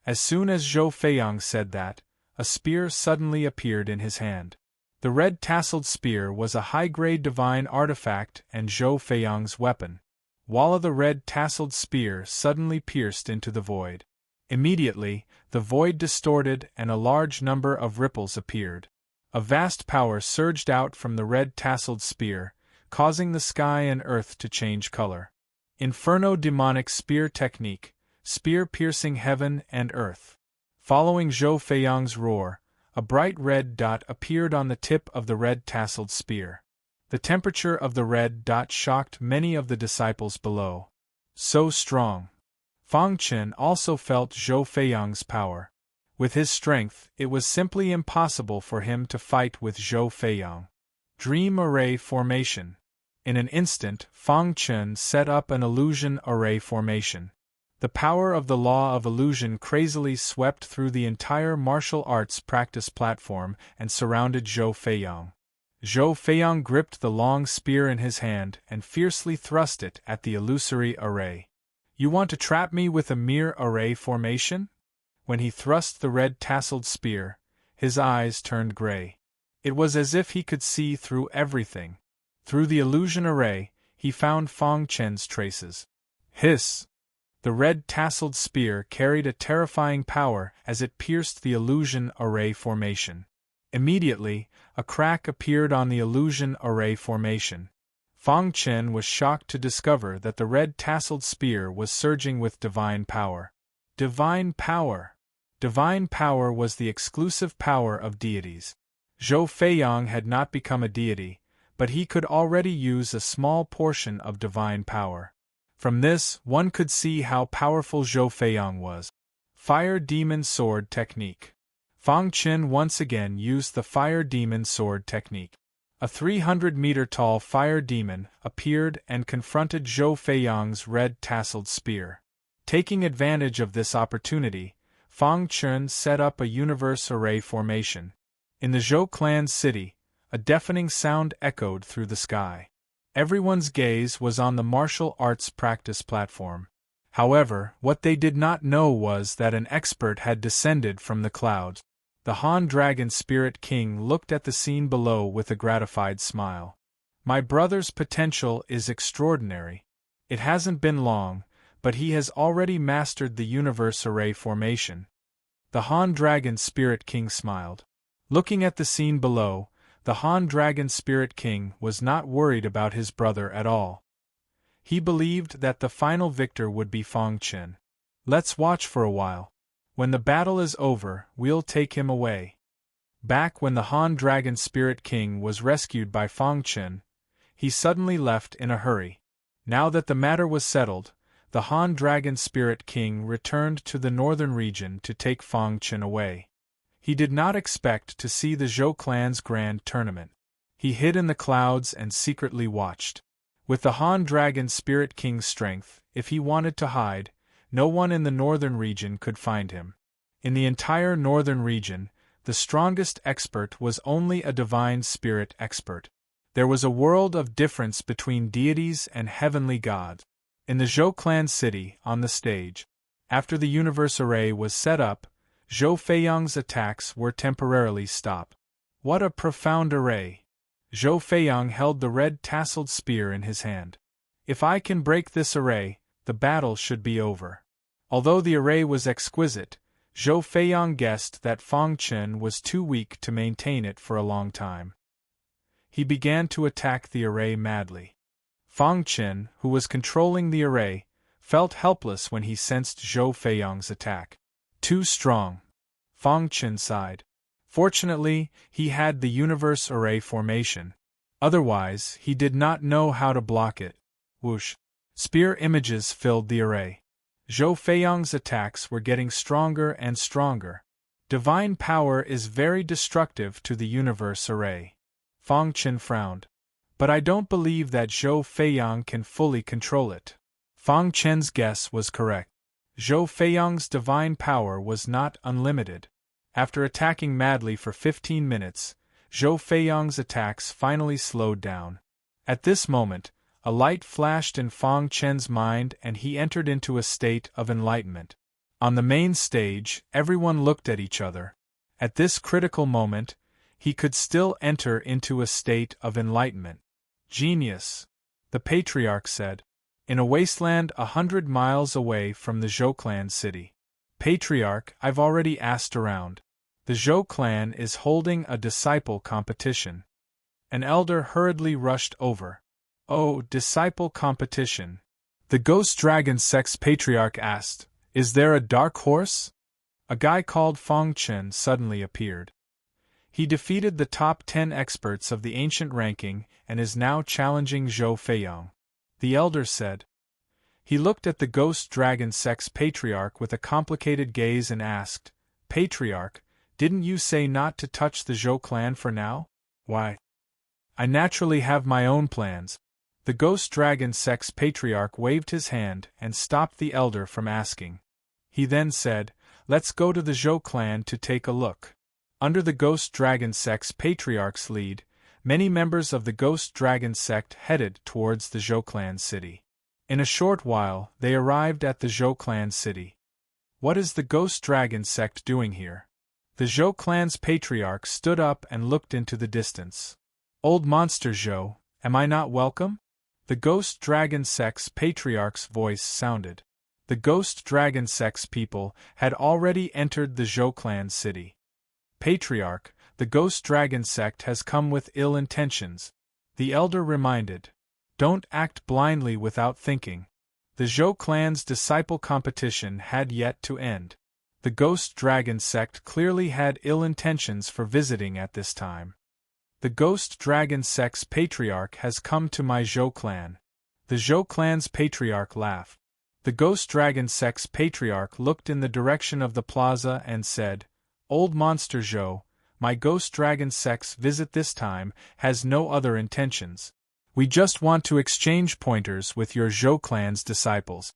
As soon as Zhou Feiyang said that, a spear suddenly appeared in his hand. The red-tasseled spear was a high-grade divine artifact and Zhou Feiyang's weapon. While the red-tasseled spear suddenly pierced into the void. Immediately, the void distorted and a large number of ripples appeared. A vast power surged out from the red-tasseled spear, causing the sky and earth to change color. Inferno demonic spear technique, spear piercing heaven and earth. Following Zhou Feiyang's roar, a bright red dot appeared on the tip of the red-tasseled spear. The temperature of the red dot shocked many of the disciples below. So strong. Fang Chen also felt Zhou Feiyang's power. With his strength, it was simply impossible for him to fight with Zhou Feiyang. Dream Array Formation. In an instant, Fang Chen set up an illusion array formation. The power of the law of illusion crazily swept through the entire martial arts practice platform and surrounded Zhou Feiyang. Zhou Feiyang gripped the long spear in his hand and fiercely thrust it at the illusory array. You want to trap me with a mere array formation? When he thrust the red-tasseled spear, his eyes turned gray. It was as if he could see through everything. Through the illusion array, he found Fang Chen's traces. Hiss! The red-tasseled spear carried a terrifying power as it pierced the illusion array formation. Immediately, a crack appeared on the illusion array formation. Fang Chen was shocked to discover that the red-tasseled spear was surging with divine power. Divine power! Divine power was the exclusive power of deities. Zhou Feiyang had not become a deity, but he could already use a small portion of divine power. From this, one could see how powerful Zhou Feiyang was. Fire Demon Sword Technique. Fang Chen once again used the Fire Demon Sword Technique. A 300-meter-tall fire demon appeared and confronted Zhou Feiyang's red-tasseled spear. Taking advantage of this opportunity, Fang Chen set up a universe array formation. In the Zhou clan's city, a deafening sound echoed through the sky. Everyone's gaze was on the martial arts practice platform. However, what they did not know was that an expert had descended from the clouds. The Han Dragon Spirit King looked at the scene below with a gratified smile. My brother's potential is extraordinary. It hasn't been long, but he has already mastered the universe array formation. The Han Dragon Spirit King smiled. Looking at the scene below, the Han Dragon Spirit King was not worried about his brother at all. He believed that the final victor would be Fang Chen. Let's watch for a while. When the battle is over, we'll take him away. Back when the Han Dragon Spirit King was rescued by Fang Chen, he suddenly left in a hurry. Now that the matter was settled, the Han Dragon Spirit King returned to the northern region to take Fang Chen away. He did not expect to see the Zhou clan's grand tournament. He hid in the clouds and secretly watched. With the Han Dragon Spirit King's strength, if he wanted to hide, no one in the northern region could find him. In the entire northern region, the strongest expert was only a divine spirit expert. There was a world of difference between deities and heavenly gods. In the Zhou clan city, on the stage, after the universe array was set up, Zhou Feiyang's attacks were temporarily stopped. What a profound array! Zhou Feiyang held the red-tasseled spear in his hand. If I can break this array, the battle should be over. Although the array was exquisite, Zhou Feiyang guessed that Fang Chen was too weak to maintain it for a long time. He began to attack the array madly. Fang Chen, who was controlling the array, felt helpless when he sensed Zhou Feiyang's attack. Too strong. Fang Chen sighed. Fortunately, he had the universe array formation. Otherwise, he did not know how to block it. Whoosh! Spear images filled the array. Zhou Feiyang's attacks were getting stronger and stronger. Divine power is very destructive to the universe array. Fang Chen frowned. But I don't believe that Zhou Feiyang can fully control it. Fang Chen's guess was correct. Zhou Feiyang's divine power was not unlimited. After attacking madly for 15 minutes, Zhou Feiyang's attacks finally slowed down. At this moment, A light flashed in Fong Chen's mind and he entered into a state of enlightenment. On the main stage, everyone looked at each other. At this critical moment, he could still enter into a state of enlightenment. Genius, the patriarch said. In a wasteland 100 miles away from the Zhou clan city. Patriarch, I've already asked around. The Zhou clan is holding a disciple competition. An elder hurriedly rushed over. Oh, disciple competition. The Ghost Dragon Sex patriarch asked, Is there a dark horse? A guy called Fong Chen suddenly appeared. He defeated the top 10 experts of the ancient ranking and is now challenging Zhou Feiyang. The elder said. He looked at the Ghost Dragon Sex patriarch with a complicated gaze and asked, Patriarch, didn't you say not to touch the Zhou clan for now? Why? I naturally have my own plans. The Ghost Dragon Sex patriarch waved his hand and stopped the elder from asking. He then said, Let's go to the Zhou clan to take a look. Under the Ghost Dragon Sex patriarch's lead, many members of the Ghost Dragon sect headed towards the Zhou clan city. In a short while, they arrived at the Zhou clan city. What is the Ghost Dragon sect doing here? The Zhou clan's patriarch stood up and looked into the distance. Old monster Zhou, am I not welcome? The Ghost Dragon Sex patriarch's voice sounded. The Ghost Dragon Sex people had already entered the Zhou clan city. Patriarch, the Ghost Dragon sect has come with ill intentions. The elder reminded. Don't act blindly without thinking. The Zhou clan's disciple competition had yet to end. The Ghost Dragon sect clearly had ill intentions for visiting at this time. The Ghost Dragon Sex patriarch has come to my Zhou clan. The Zhou clan's patriarch laughed. The Ghost Dragon Sex patriarch looked in the direction of the plaza and said, Old monster Zhou, my Ghost Dragon Sex visit this time has no other intentions. We just want to exchange pointers with your Zhou clan's disciples.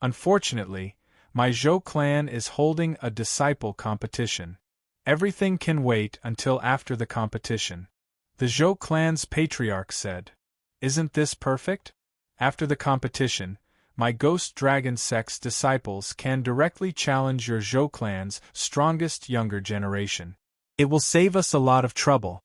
Unfortunately, my Zhou clan is holding a disciple competition. Everything can wait until after the competition. The Zhou clan's patriarch said. Isn't this perfect? After the competition, my Ghost Dragon Sex disciples can directly challenge your Zhou clan's strongest younger generation. It will save us a lot of trouble.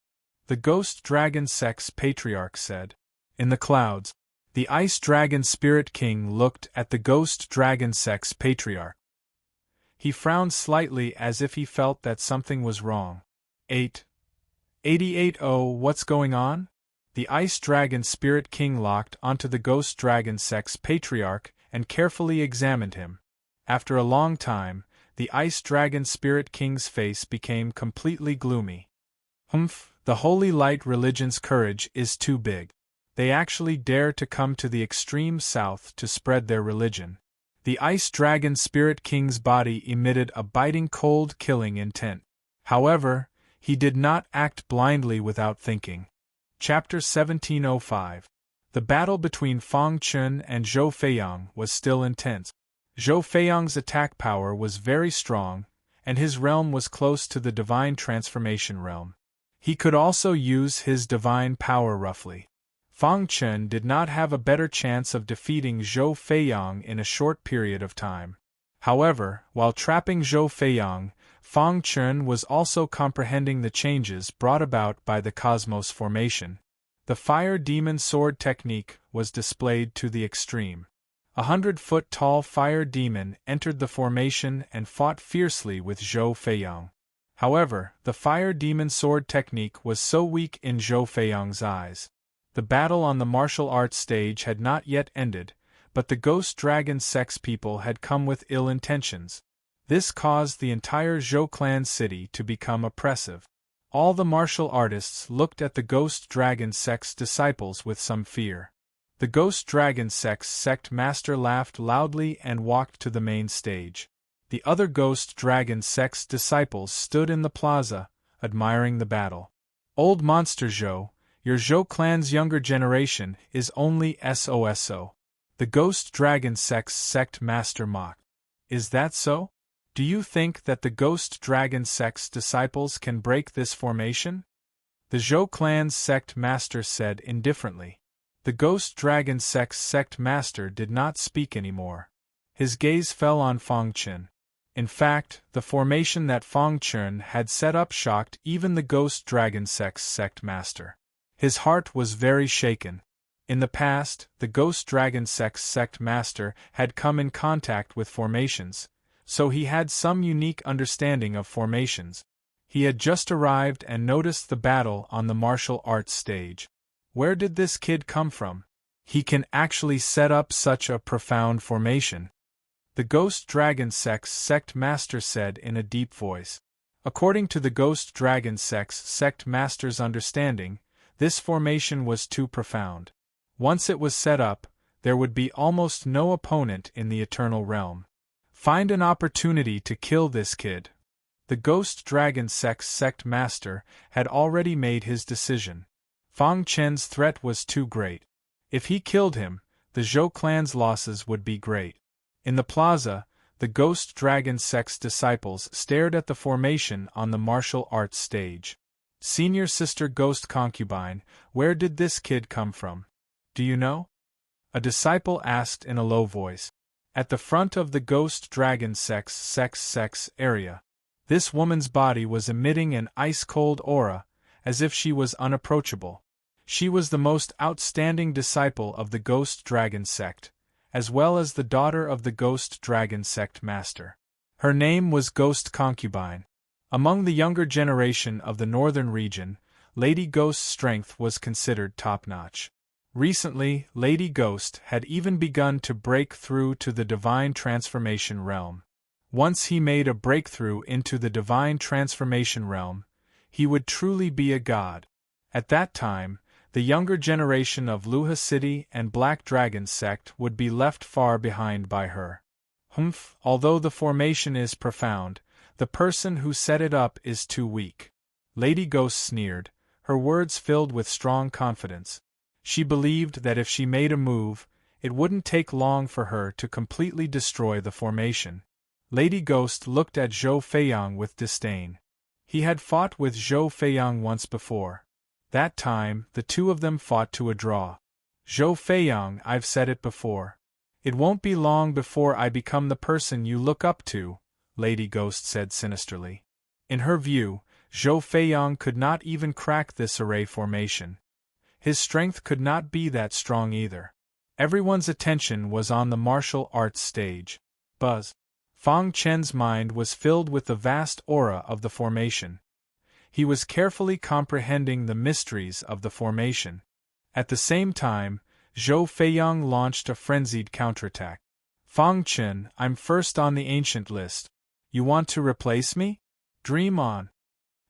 The Ghost Dragon Sex patriarch said. In the clouds, the Ice Dragon Spirit King looked at the Ghost Dragon Sex patriarch. He frowned slightly as if he felt that something was wrong. 88 what's going on? The Ice Dragon Spirit King locked onto the Ghost Dragon Sex patriarch and carefully examined him. After a long time, the Ice Dragon Spirit King's face became completely gloomy. The Holy Light religion's courage is too big. They actually dare to come to the extreme south to spread their religion. The Ice Dragon Spirit King's body emitted a biting cold killing intent. However, he did not act blindly without thinking. Chapter 1705. The battle between Fong Chen and Zhou Feiyang was still intense. Zhou Feiyang's attack power was very strong, and his realm was close to the divine transformation realm. He could also use his divine power roughly. Fong Chen did not have a better chance of defeating Zhou Feiyang in a short period of time. However, while trapping Zhou Feiyang, Fong Chen was also comprehending the changes brought about by the cosmos formation. The Fire Demon Sword technique was displayed to the extreme. 100-foot-tall Fire Demon entered the formation and fought fiercely with Zhou Feiyang. However, the Fire Demon Sword technique was so weak in Zhou Feiyang's eyes. The battle on the martial arts stage had not yet ended, but the Ghost Dragon Sex people had come with ill intentions. This caused the entire Zhou clan city to become oppressive. All the martial artists looked at the Ghost Dragon Sex disciples with some fear. The Ghost Dragon Sex sect master laughed loudly and walked to the main stage. The other Ghost Dragon Sex disciples stood in the plaza, admiring the battle. Old monster Zhou, your Zhou clan's younger generation is only SOSO. The Ghost Dragon Sex sect master mocked. Is that so? Do you think that the Ghost Dragon Sex disciples can break this formation? The Zhou clan's sect master said indifferently. The ghost dragon sect master did not speak anymore. His gaze fell on Fang Chen. In fact, the formation that Fang Chen had set up shocked even the ghost dragon sect master. His heart was very shaken. In the past, the ghost dragon sect master had come in contact with formations, so he had some unique understanding of formations. He had just arrived and noticed the battle on the martial arts stage. Where did this kid come from? He can actually set up such a profound formation. The ghost dragon sect master said in a deep voice. According to the ghost dragon sect master's understanding, this formation was too profound. Once it was set up, there would be almost no opponent in the eternal realm. Find an opportunity to kill this kid. The ghost dragon sect master had already made his decision. Fang Chen's threat was too great. If he killed him, the Zhou clan's losses would be great. In the plaza, the ghost dragon sect's disciples stared at the formation on the martial arts stage. Senior sister ghost concubine, where did this kid come from? Do you know? A disciple asked in a low voice. At the front of the ghost dragon sect's area. This woman's body was emitting an ice-cold aura, as if she was unapproachable. She was the most outstanding disciple of the ghost dragon sect, as well as the daughter of the ghost dragon sect master. Her name was Ghost Concubine. Among the younger generation of the northern region, Lady Ghost's strength was considered top-notch. Recently, Lady Ghost had even begun to break through to the divine transformation realm. Once he made a breakthrough into the divine transformation realm, he would truly be a god. At that time, the younger generation of Luha City and Black Dragon sect would be left far behind by her. Although the formation is profound, the person who set it up is too weak. Lady Ghost sneered, her words filled with strong confidence. She believed that if she made a move, it wouldn't take long for her to completely destroy the formation. Lady Ghost looked at Zhou Feiyang with disdain. He had fought with Zhou Feiyang once before. That time, the two of them fought to a draw. Zhou Feiyang, I've said it before. It won't be long before I become the person you look up to, Lady Ghost said sinisterly. In her view, Zhou Feiyang could not even crack this array formation. His strength could not be that strong either. Everyone's attention was on the martial arts stage. Buzz. Fang Chen's mind was filled with the vast aura of the formation. He was carefully comprehending the mysteries of the formation. At the same time, Zhou Feiyang launched a frenzied counterattack. Fang Chen, I'm first on the ancient list. You want to replace me? Dream on.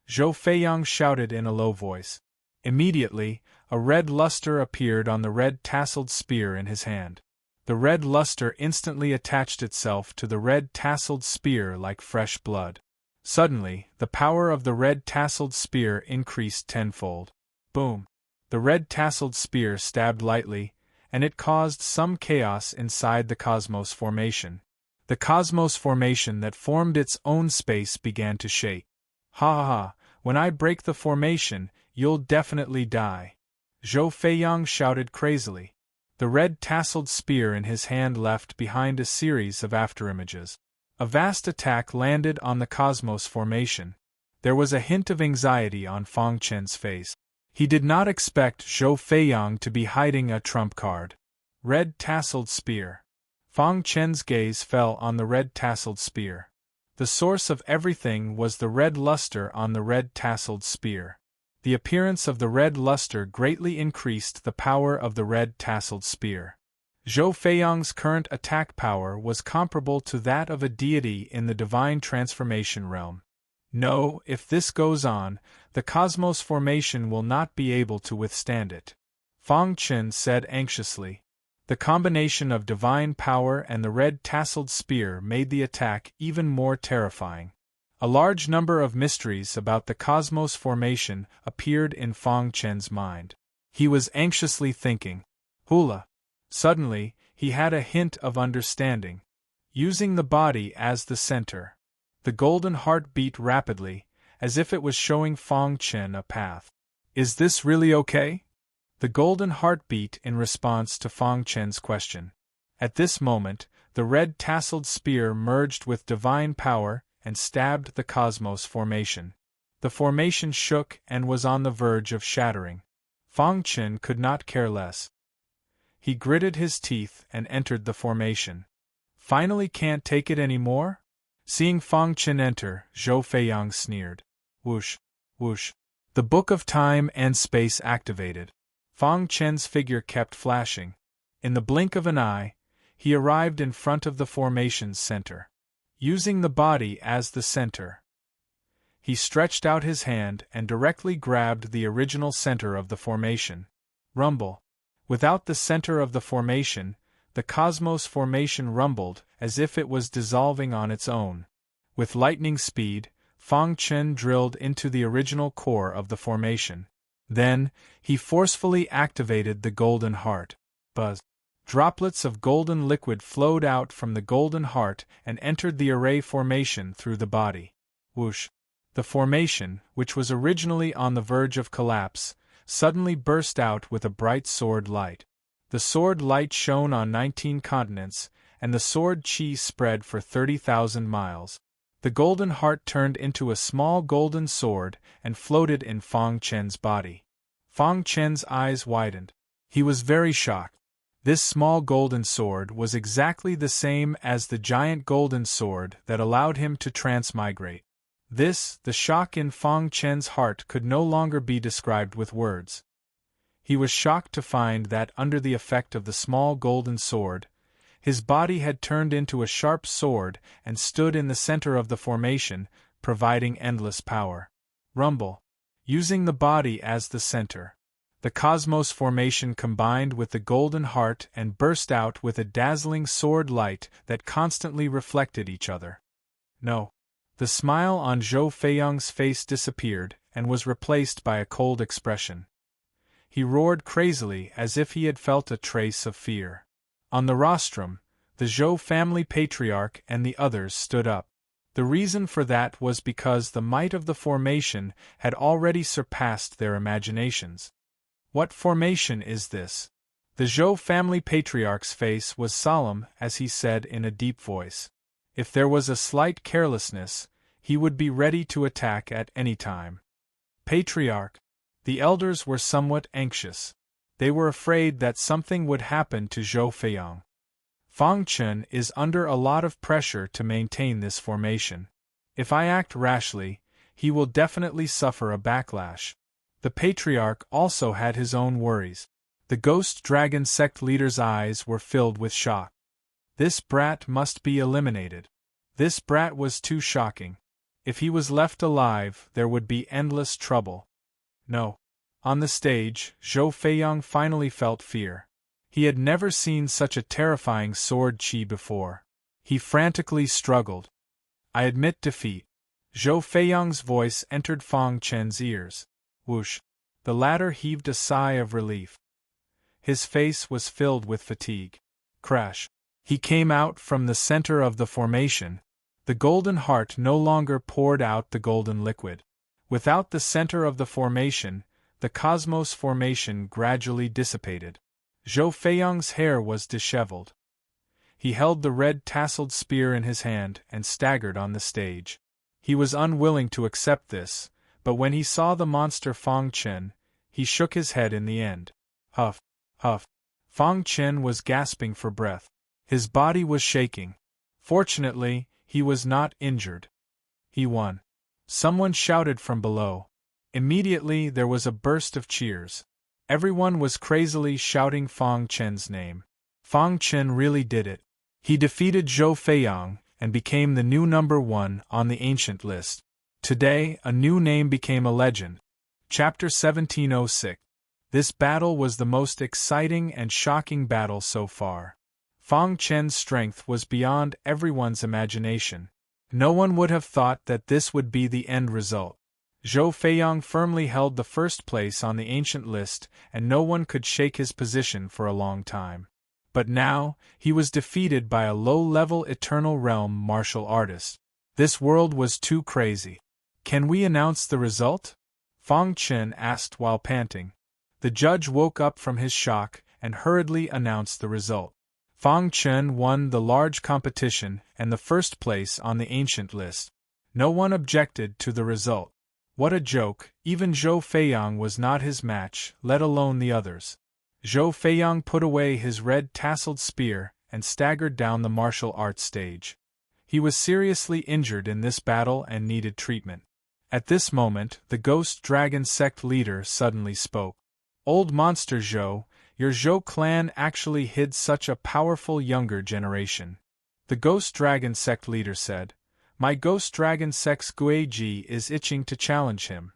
Zhou Feiyang shouted in a low voice. Immediately, a red luster appeared on the red tasseled spear in his hand. The red luster instantly attached itself to the red tasseled spear like fresh blood. Suddenly, the power of the red tasseled spear increased tenfold. Boom! The red tasseled spear stabbed lightly, and it caused some chaos inside the cosmos formation. The cosmos formation that formed its own space began to shake. Ha ha ha, when I break the formation, you'll definitely die. Zhou Feiyang shouted crazily. The red tasseled spear in his hand left behind a series of afterimages. A vast attack landed on the cosmos formation. There was a hint of anxiety on Fang Chen's face. He did not expect Zhou Feiyang to be hiding a trump card. Red tasseled spear. Fang Chen's gaze fell on the red tasseled spear. The source of everything was the red luster on the red tasseled spear. The appearance of the red luster greatly increased the power of the red tasseled spear. Zhou Feiyang's current attack power was comparable to that of a deity in the divine transformation realm. No, if this goes on, the cosmos formation will not be able to withstand it. Fang Chen said anxiously. The combination of divine power and the red tasseled spear made the attack even more terrifying. A large number of mysteries about the cosmos formation appeared in Fang Chen's mind. He was anxiously thinking. Hula. Suddenly, he had a hint of understanding. Using the body as the center. The golden heart beat rapidly, as if it was showing Fang Chen a path. Is this really okay? The golden heart beat in response to Fang Chen's question. At this moment, the red tasseled spear merged with divine power and stabbed the cosmos formation. The formation shook and was on the verge of shattering. Fang Chen could not care less. He gritted his teeth and entered the formation. Finally, can't take it anymore? Seeing Fang Chen enter, Zhou Feiyang sneered. Whoosh, whoosh. The Book of Time and Space activated. Fang Chen's figure kept flashing. In the blink of an eye, he arrived in front of the formation's center. Using the body as the center, he stretched out his hand and directly grabbed the original center of the formation. Rumble. Without the center of the formation, the cosmos formation rumbled as if it was dissolving on its own. With lightning speed, Fang Chen drilled into the original core of the formation. Then, he forcefully activated the golden heart. Buzz. Droplets of golden liquid flowed out from the golden heart and entered the array formation through the body. Whoosh. The formation, which was originally on the verge of collapse, suddenly burst out with a bright sword light. The sword light shone on 19 continents, and the sword chi spread for 30,000 miles. The golden heart turned into a small golden sword and floated in Fang Chen's body. Fang Chen's eyes widened. He was very shocked. This small golden sword was exactly the same as the giant golden sword that allowed him to transmigrate. The shock in Fang Chen's heart could no longer be described with words. He was shocked to find that under the effect of the small golden sword, his body had turned into a sharp sword and stood in the center of the formation, providing endless power. Rumble. Using the body as the center, the cosmos formation combined with the golden heart and burst out with a dazzling sword light that constantly reflected each other. No. The smile on Zhou Feiyang's face disappeared and was replaced by a cold expression. He roared crazily as if he had felt a trace of fear. On the rostrum, the Zhou family patriarch and the others stood up. The reason for that was because the might of the formation had already surpassed their imaginations. What formation is this? The Zhou family patriarch's face was solemn as he said in a deep voice. If there was a slight carelessness, he would be ready to attack at any time. Patriarch. The elders were somewhat anxious. They were afraid that something would happen to Zhou Feiyang. Fang Chen is under a lot of pressure to maintain this formation. If I act rashly, he will definitely suffer a backlash. The patriarch also had his own worries. The ghost dragon sect leader's eyes were filled with shock. This brat must be eliminated. This brat was too shocking. If he was left alive, there would be endless trouble. No. On the stage, Zhou Feiyang finally felt fear. He had never seen such a terrifying sword chi before. He frantically struggled. I admit defeat. Zhou Feiyang's voice entered Fang Chen's ears. Whoosh. The latter heaved a sigh of relief. His face was filled with fatigue. Crash. He came out from the center of the formation. The golden heart no longer poured out the golden liquid. Without the center of the formation, the cosmos formation gradually dissipated. Zhou Feiyang's hair was disheveled. He held the red tasseled spear in his hand and staggered on the stage. He was unwilling to accept this, but when he saw the monster Fang Chen, he shook his head in the end. Huff, huff. Fang Chen was gasping for breath. His body was shaking. Fortunately, he was not injured. He won. Someone shouted from below. Immediately there was a burst of cheers. Everyone was crazily shouting Fang Chen's name. Fang Chen really did it. He defeated Zhou Feiyang and became the new number 1 on the ancient list. Today, a new name became a legend. Chapter 1706. This battle was the most exciting and shocking battle so far. Fang Chen's strength was beyond everyone's imagination. No one would have thought that this would be the end result. Zhou Feiyang firmly held the first place on the ancient list, and no one could shake his position for a long time. But now, he was defeated by a low-level Eternal Realm martial artist. This world was too crazy. Can we announce the result? Fang Chen asked while panting. The judge woke up from his shock and hurriedly announced the result. Fang Chen won the large competition and the first place on the ancient list. No one objected to the result. What a joke, even Zhou Feiyang was not his match, let alone the others. Zhou Feiyang put away his red tasseled spear and staggered down the martial arts stage. He was seriously injured in this battle and needed treatment. At this moment, the Ghost Dragon sect leader suddenly spoke. Old monster Zhou, your Zhou clan actually hid such a powerful younger generation. The Ghost Dragon sect leader said, My Ghost Dragon sect's Guiji is itching to challenge him.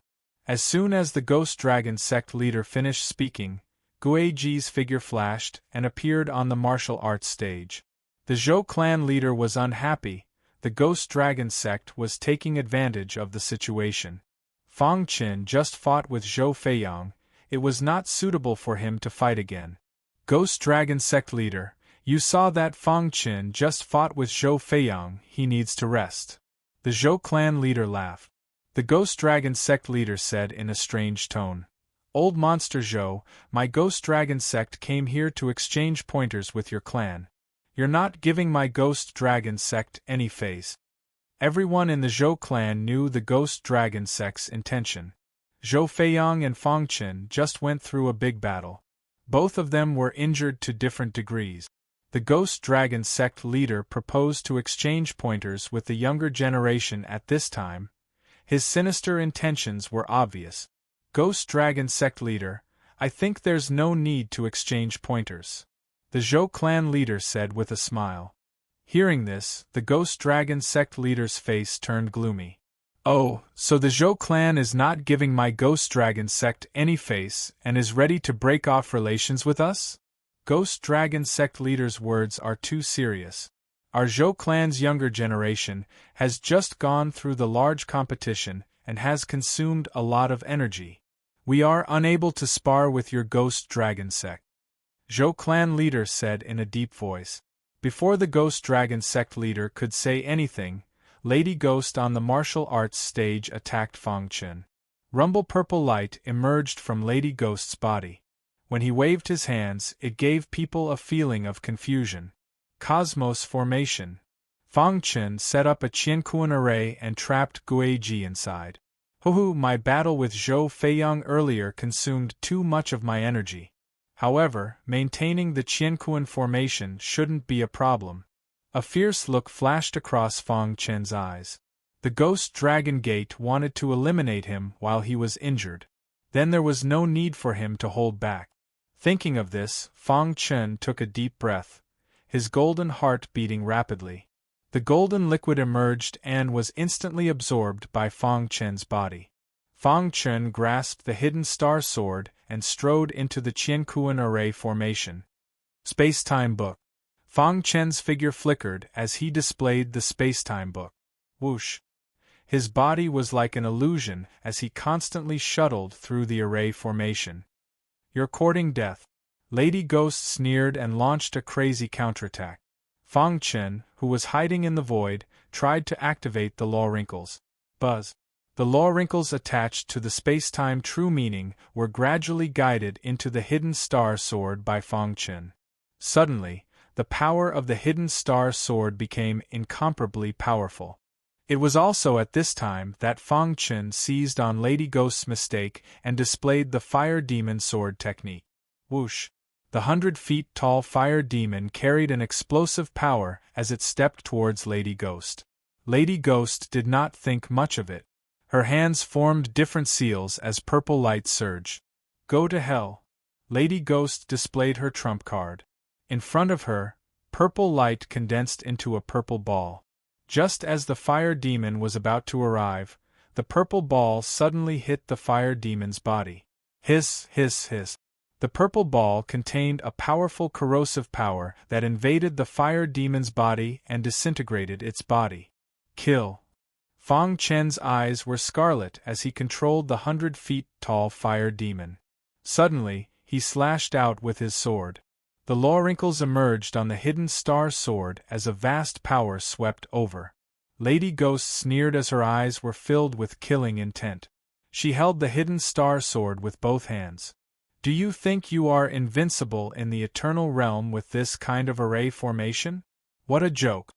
As soon as the Ghost Dragon sect leader finished speaking, Guiji's figure flashed and appeared on the martial arts stage. The Zhou clan leader was unhappy. The Ghost Dragon sect was taking advantage of the situation. Fang Qin just fought with Zhou Feiyang. It was not suitable for him to fight again. Ghost Dragon sect leader, you saw that Fang Qin just fought with Zhou Feiyang, he needs to rest. The Zhou clan leader laughed. The Ghost Dragon sect leader said in a strange tone, Old monster Zhou, my Ghost Dragon sect came here to exchange pointers with your clan. You're not giving my Ghost Dragon sect any face. Everyone in the Zhou clan knew the Ghost Dragon sect's intention. Zhou Feiyang and Fang Qin just went through a big battle. Both of them were injured to different degrees. The Ghost Dragon sect leader proposed to exchange pointers with the younger generation at this time. His sinister intentions were obvious. Ghost Dragon sect leader, I think there's no need to exchange pointers. The Zhou clan leader said with a smile. Hearing this, the Ghost Dragon sect leader's face turned gloomy. Oh, so the Zhou clan is not giving my Ghost Dragon sect any face and is ready to break off relations with us? Ghost Dragon sect leader's words are too serious. Our Zhou clan's younger generation has just gone through the large competition and has consumed a lot of energy. We are unable to spar with your Ghost Dragon sect. Zhou clan leader said in a deep voice. Before the Ghost Dragon sect leader could say anything, Lady Ghost on the martial arts stage attacked Fang Qin. Rumble purple light emerged from Lady Ghost's body. When he waved his hands, it gave people a feeling of confusion. Cosmos formation. Fang Qin set up a Qiankuan array and trapped Guiji inside. Hoo-hoo, my battle with Zhou Feiyang earlier consumed too much of my energy. However, maintaining the Qiankuan formation shouldn't be a problem. A fierce look flashed across Fang Qin's eyes. The Ghost Dragon Gate wanted to eliminate him while he was injured. Then there was no need for him to hold back. Thinking of this, Fang Qin took a deep breath, his golden heart beating rapidly. The golden liquid emerged and was instantly absorbed by Fang Qin's body. Fang Qin grasped the hidden star sword and strode into the Qiankuan array formation. Space-time book. Fang Qin's figure flickered as he displayed the space-time book. Whoosh! His body was like an illusion as he constantly shuttled through the array formation. You're courting death. Lady Ghost sneered and launched a crazy counterattack. Fang Qin, who was hiding in the void, tried to activate the law wrinkles. Buzz! The law wrinkles attached to the space-time true meaning were gradually guided into the hidden star sword by Fang Qin. Suddenly, the power of the hidden star sword became incomparably powerful. It was also at this time that Fang Qin seized on Lady Ghost's mistake and displayed the fire demon sword technique. Whoosh! The 100-feet-tall fire demon carried an explosive power as it stepped towards Lady Ghost. Lady Ghost did not think much of it. Her hands formed different seals as purple light surged. Go to hell! Lady Ghost displayed her trump card. In front of her, purple light condensed into a purple ball. Just as the fire demon was about to arrive, the purple ball suddenly hit the fire demon's body. Hiss, hiss, hiss. The purple ball contained a powerful corrosive power that invaded the fire demon's body and disintegrated its body. Kill. Fang Qin's eyes were scarlet as he controlled the 100-feet-tall fire demon. Suddenly, he slashed out with his sword. The law wrinkles emerged on the hidden star sword as a vast power swept over. Lady Ghost sneered as her eyes were filled with killing intent. She held the hidden star sword with both hands. Do you think you are invincible in the eternal realm with this kind of array formation? What a joke!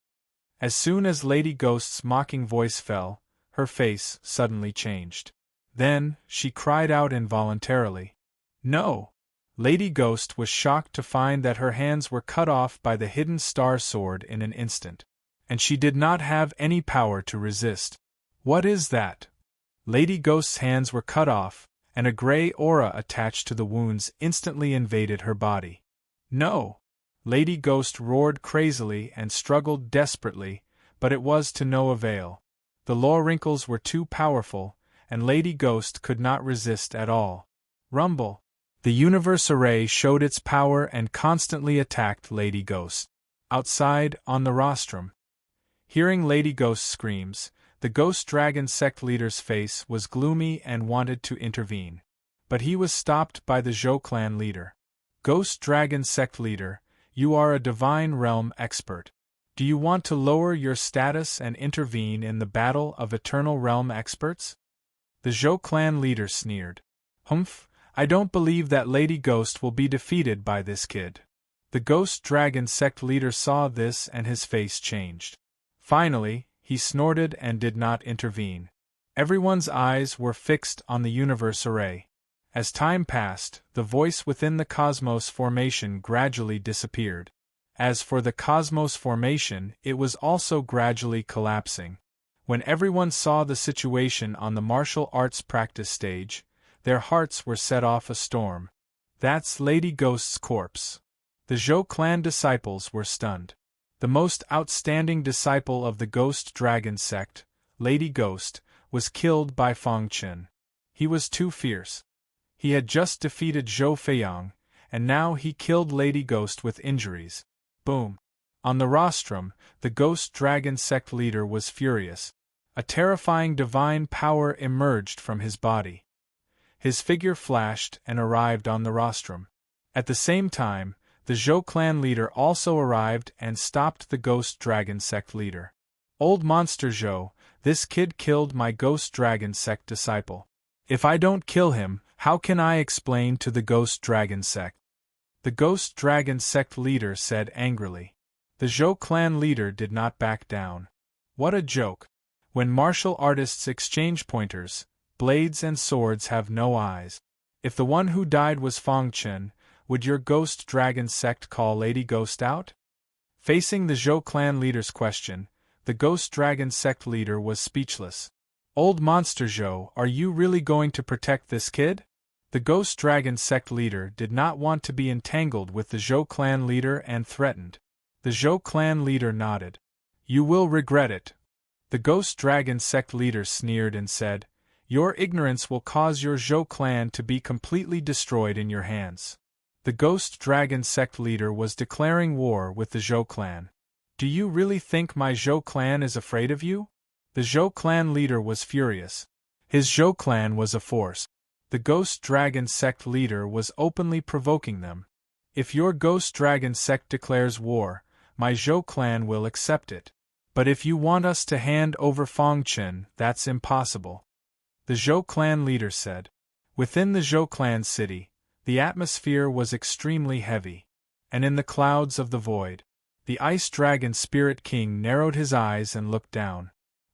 As soon as Lady Ghost's mocking voice fell, her face suddenly changed. Then, she cried out involuntarily. No! Lady Ghost was shocked to find that her hands were cut off by the hidden star sword in an instant, and she did not have any power to resist. What is that? Lady Ghost's hands were cut off, and a grey aura attached to the wounds instantly invaded her body. No! Lady Ghost roared crazily and struggled desperately, but it was to no avail. The law wrinkles were too powerful, and Lady Ghost could not resist at all. Rumble! The universe array showed its power and constantly attacked Lady Ghost. Outside, on the rostrum. Hearing Lady Ghost's screams, the Ghost Dragon sect leader's face was gloomy and wanted to intervene. But he was stopped by the Zhou clan leader. Ghost Dragon sect leader, you are a divine realm expert. Do you want to lower your status and intervene in the battle of eternal realm experts? The Zhou clan leader sneered. Humph, I don't believe that Lady Ghost will be defeated by this kid. The Ghost Dragon sect leader saw this and his face changed. Finally, he snorted and did not intervene. Everyone's eyes were fixed on the universe array. As time passed, the voice within the cosmos formation gradually disappeared. As for the cosmos formation, it was also gradually collapsing. When everyone saw the situation on the martial arts practice stage, their hearts were set off a storm. That's Lady Ghost's corpse. The Zhou clan disciples were stunned. The most outstanding disciple of the Ghost Dragon sect, Lady Ghost, was killed by Feng Chen. He was too fierce. He had just defeated Zhou Feiyang, and now he killed Lady Ghost with injuries. Boom! On the rostrum, the Ghost Dragon sect leader was furious. A terrifying divine power emerged from his body. His figure flashed and arrived on the rostrum. At the same time, the Zhou clan leader also arrived and stopped the Ghost Dragon sect leader. Old monster Zhou, this kid killed my Ghost Dragon sect disciple. If I don't kill him, how can I explain to the Ghost Dragon sect? The Ghost Dragon sect leader said angrily. The Zhou clan leader did not back down. What a joke! When martial artists exchange pointers, blades and swords have no eyes. If the one who died was Feng Chen, would your Ghost Dragon sect call Lady Ghost out? Facing the Zhou clan leader's question, the Ghost Dragon sect leader was speechless. Old monster Zhou, are you really going to protect this kid? The Ghost Dragon sect leader did not want to be entangled with the Zhou clan leader and threatened. The Zhou clan leader nodded. You will regret it. The Ghost Dragon sect leader sneered and said, Your ignorance will cause your Zhou clan to be completely destroyed in your hands. The Ghost Dragon sect leader was declaring war with the Zhou clan. Do you really think my Zhou clan is afraid of you? The Zhou clan leader was furious. His Zhou clan was a force. The Ghost Dragon sect leader was openly provoking them. If your Ghost Dragon sect declares war, my Zhou clan will accept it. But if you want us to hand over Feng Chen, that's impossible. The Zhou clan leader said. Within the Zhou clan city, the atmosphere was extremely heavy. And in the clouds of the void, the Ice Dragon Spirit King narrowed his eyes and looked down.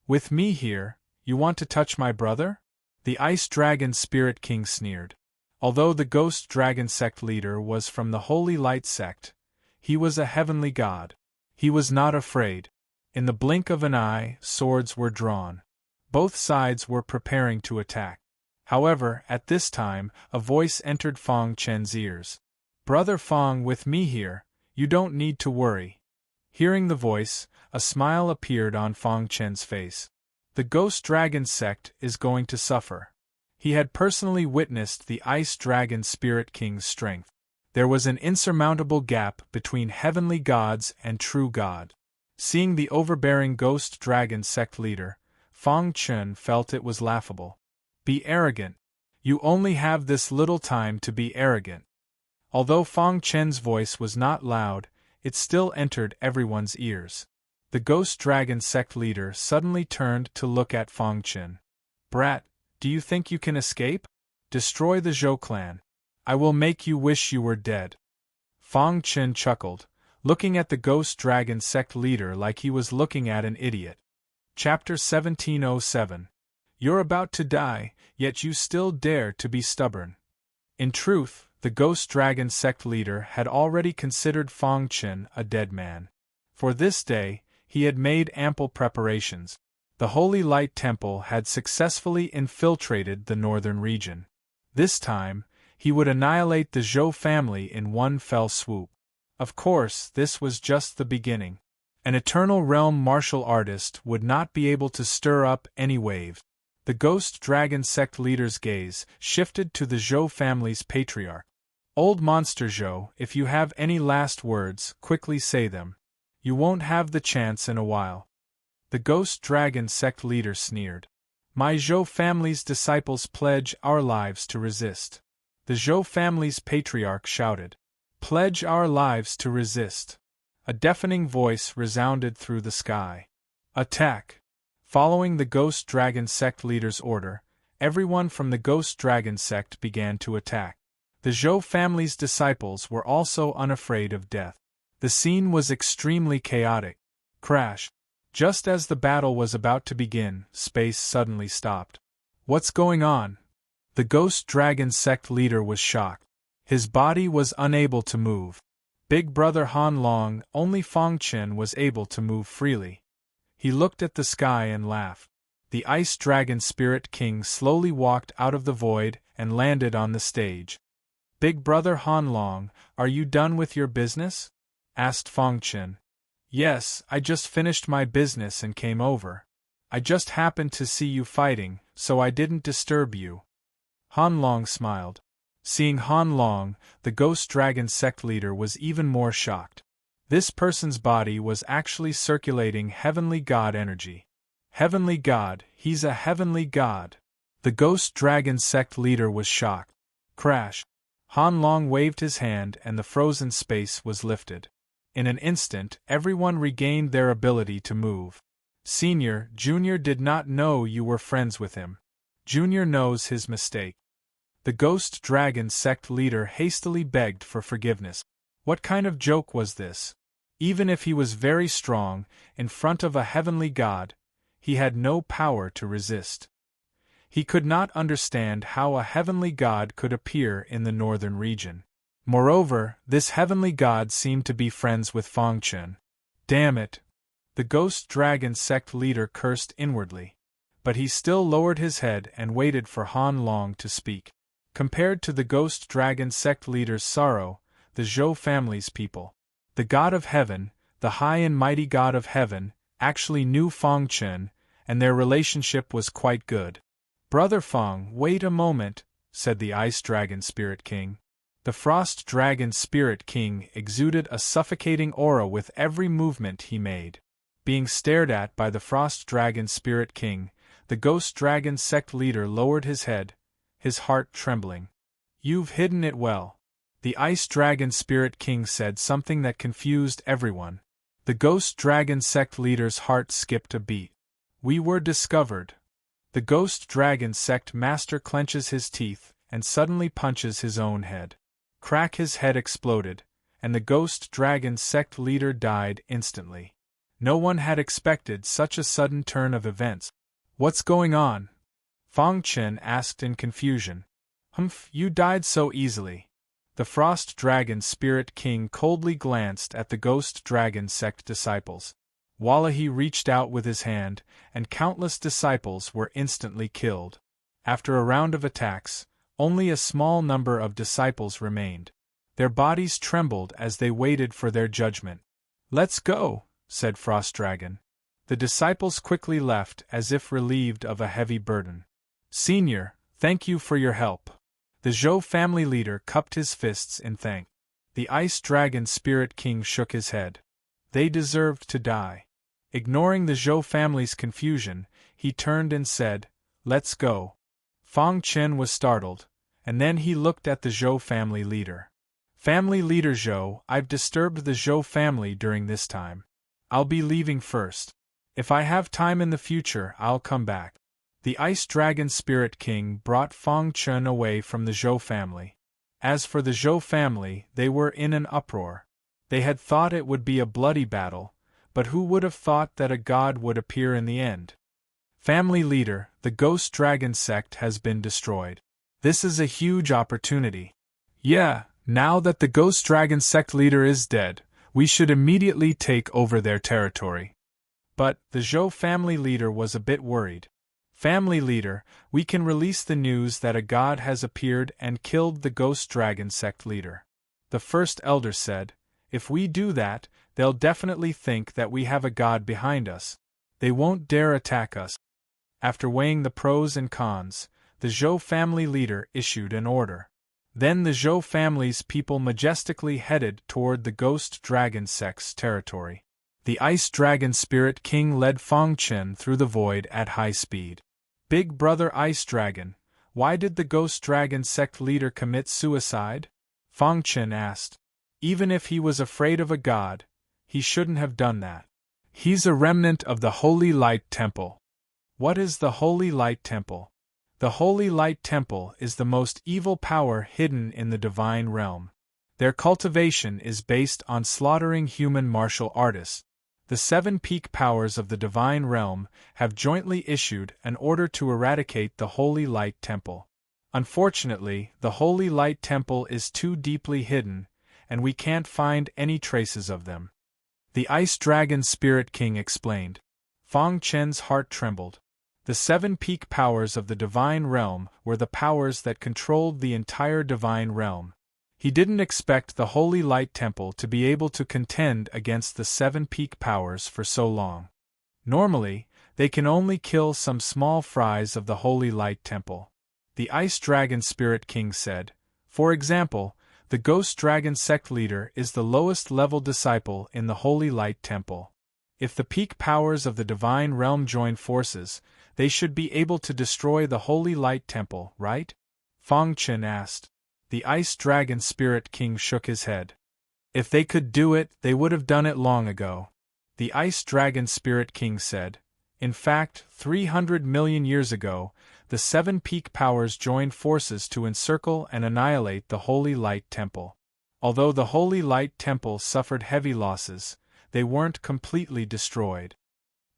With me here, you want to touch my brother? The Ice Dragon Spirit King sneered. Although the Ghost Dragon sect leader was from the Holy Light sect, he was a heavenly god. He was not afraid. In the blink of an eye, swords were drawn. Both sides were preparing to attack. However, at this time, a voice entered Feng Chen's ears. Brother Feng, with me here, you don't need to worry. Hearing the voice, a smile appeared on Feng Chen's face. The Ghost Dragon sect is going to suffer. He had personally witnessed the Ice Dragon Spirit King's strength. There was an insurmountable gap between heavenly gods and true God. Seeing the overbearing Ghost Dragon sect leader, Feng Chen felt it was laughable. Be arrogant. You only have this little time to be arrogant. Although Feng Chen's voice was not loud, it still entered everyone's ears. The Ghost Dragon sect leader suddenly turned to look at Feng Chen. Brat, do you think you can escape? Destroy the Zhou clan. I will make you wish you were dead. Fang Chen chuckled, looking at the Ghost Dragon sect leader like he was looking at an idiot. Chapter 1707. You're about to die, yet you still dare to be stubborn. In truth, the Ghost Dragon sect leader had already considered Fang Chen a dead man. For this day, he had made ample preparations. The Holy Light Temple had successfully infiltrated the northern region. This time, he would annihilate the Zhou family in one fell swoop. Of course, this was just the beginning. An Eternal Realm martial artist would not be able to stir up any waves. The Ghost Dragon sect leader's gaze shifted to the Zhou family's patriarch. Old Monster Zhou, if you have any last words, quickly say them. You won't have the chance in a while. The Ghost Dragon sect leader sneered. My Zhou family's disciples pledge our lives to resist. The Zhou family's patriarch shouted. Pledge our lives to resist. A deafening voice resounded through the sky. Attack! Following the Ghost Dragon sect leader's order, everyone from the Ghost Dragon sect began to attack. The Zhou family's disciples were also unafraid of death. The scene was extremely chaotic. Crash! Just as the battle was about to begin, space suddenly stopped. What's going on? The Ghost Dragon sect leader was shocked. His body was unable to move. Big Brother Han Long, only Fang Chen was able to move freely. He looked at the sky and laughed. The Ice Dragon Spirit King slowly walked out of the void and landed on the stage. Big Brother Han Long, are you done with your business? Asked Fang Chen. Yes, I just finished my business and came over. I just happened to see you fighting, so I didn't disturb you. Han Long smiled. Seeing Han Long, the Ghost Dragon sect leader was even more shocked. This person's body was actually circulating heavenly god energy. Heavenly god, he's a heavenly god. The Ghost Dragon sect leader was shocked. Crash! Han Long waved his hand and the frozen space was lifted. In an instant, everyone regained their ability to move. Senior, Junior did not know you were friends with him. Junior knows his mistake. The Ghost Dragon sect leader hastily begged for forgiveness. What kind of joke was this? Even if he was very strong, in front of a heavenly god, he had no power to resist. He could not understand how a heavenly god could appear in the northern region. Moreover, this heavenly god seemed to be friends with Fang Chen. Damn it! The Ghost Dragon sect leader cursed inwardly. But he still lowered his head and waited for Han Long to speak. Compared to the Ghost Dragon sect leader's sorrow, the Zhou family's people, the God of Heaven, the high and mighty God of Heaven, actually knew Fang Chen, and their relationship was quite good. Brother Fang, wait a moment, said the Ice Dragon Spirit King. The Frost Dragon Spirit King exuded a suffocating aura with every movement he made. Being stared at by the Frost Dragon Spirit King, the Ghost Dragon sect leader lowered his head, his heart trembling. You've hidden it well. The Ice Dragon Spirit King said something that confused everyone. The Ghost Dragon sect leader's heart skipped a beat. We were discovered. The Ghost Dragon sect master clenches his teeth and suddenly punches his own head. Crack, his head exploded, and the Ghost Dragon sect leader died instantly. No one had expected such a sudden turn of events. What's going on? Fang Chen asked in confusion. Humph, you died so easily. The Frost Dragon Spirit King coldly glanced at the Ghost Dragon sect disciples. Wallahi reached out with his hand, and countless disciples were instantly killed. After a round of attacks, only a small number of disciples remained. Their bodies trembled as they waited for their judgment. Let's go, said Frost Dragon. The disciples quickly left as if relieved of a heavy burden. Senior, thank you for your help. The Zhou family leader cupped his fists in thanks. The Ice Dragon Spirit King shook his head. They deserved to die. Ignoring the Zhou family's confusion, he turned and said, Let's go. Fang Chen was startled, and then he looked at the Zhou family leader. Family leader Zhou, I've disturbed the Zhou family during this time. I'll be leaving first. If I have time in the future, I'll come back. The Ice Dragon Spirit King brought Fang Chen away from the Zhou family. As for the Zhou family, they were in an uproar. They had thought it would be a bloody battle, but who would have thought that a god would appear in the end? Family leader, the ghost dragon sect has been destroyed. This is a huge opportunity. Yeah, now that the ghost dragon sect leader is dead, we should immediately take over their territory. But the Zhou family leader was a bit worried. Family leader, we can release the news that a god has appeared and killed the ghost dragon sect leader. The first elder said, if we do that, they'll definitely think that we have a god behind us. They won't dare attack us. After weighing the pros and cons, the Zhou family leader issued an order. Then the Zhou family's people majestically headed toward the ghost dragon sect's territory. The Ice Dragon Spirit King led Feng Chen through the void at high speed. Big Brother Ice Dragon, why did the Ghost Dragon sect leader commit suicide? Feng Chen asked. Even if he was afraid of a god, he shouldn't have done that. He's a remnant of the Holy Light Temple. What is the Holy Light Temple? The Holy Light Temple is the most evil power hidden in the divine realm. Their cultivation is based on slaughtering human martial artists. The 7 peak powers of the divine realm have jointly issued an order to eradicate the Holy Light Temple. Unfortunately, the Holy Light Temple is too deeply hidden, and we can't find any traces of them. The Ice Dragon Spirit King explained. Feng Chen's heart trembled. The 7 peak powers of the divine realm were the powers that controlled the entire divine realm. He didn't expect the Holy Light Temple to be able to contend against the 7 peak powers for so long. Normally, they can only kill some small fries of the Holy Light Temple. The Ice Dragon Spirit King said, for example, the Ghost Dragon sect leader is the lowest level disciple in the Holy Light Temple. If the peak powers of the divine realm join forces, they should be able to destroy the Holy Light Temple, right? Feng Chen asked. The Ice Dragon Spirit King shook his head. If they could do it, they would have done it long ago. The Ice Dragon Spirit King said. In fact, 300 million years ago, the 7 peak powers joined forces to encircle and annihilate the Holy Light Temple. Although the Holy Light Temple suffered heavy losses, they weren't completely destroyed.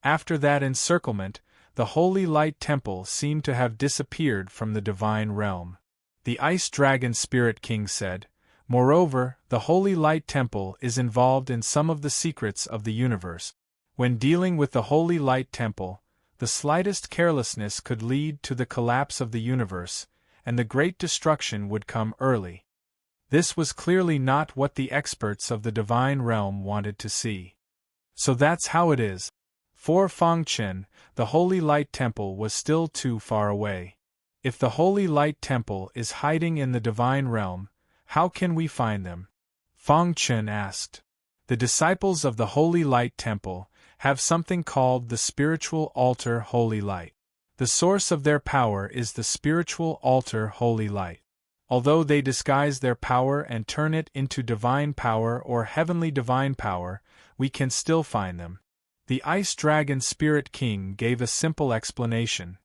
After that encirclement, the Holy Light Temple seemed to have disappeared from the divine realm. The Ice Dragon Spirit King said, moreover, the Holy Light Temple is involved in some of the secrets of the universe. When dealing with the Holy Light Temple, the slightest carelessness could lead to the collapse of the universe, and the great destruction would come early. This was clearly not what the experts of the divine realm wanted to see. So that's how it is. For Feng Chen, the Holy Light Temple was still too far away. If the Holy Light Temple is hiding in the divine realm, how can we find them? Feng Chen asked. The disciples of the Holy Light Temple have something called the spiritual altar Holy Light. The source of their power is the spiritual altar Holy Light. Although they disguise their power and turn it into divine power or heavenly divine power, we can still find them. The Ice Dragon Spirit King gave a simple explanation.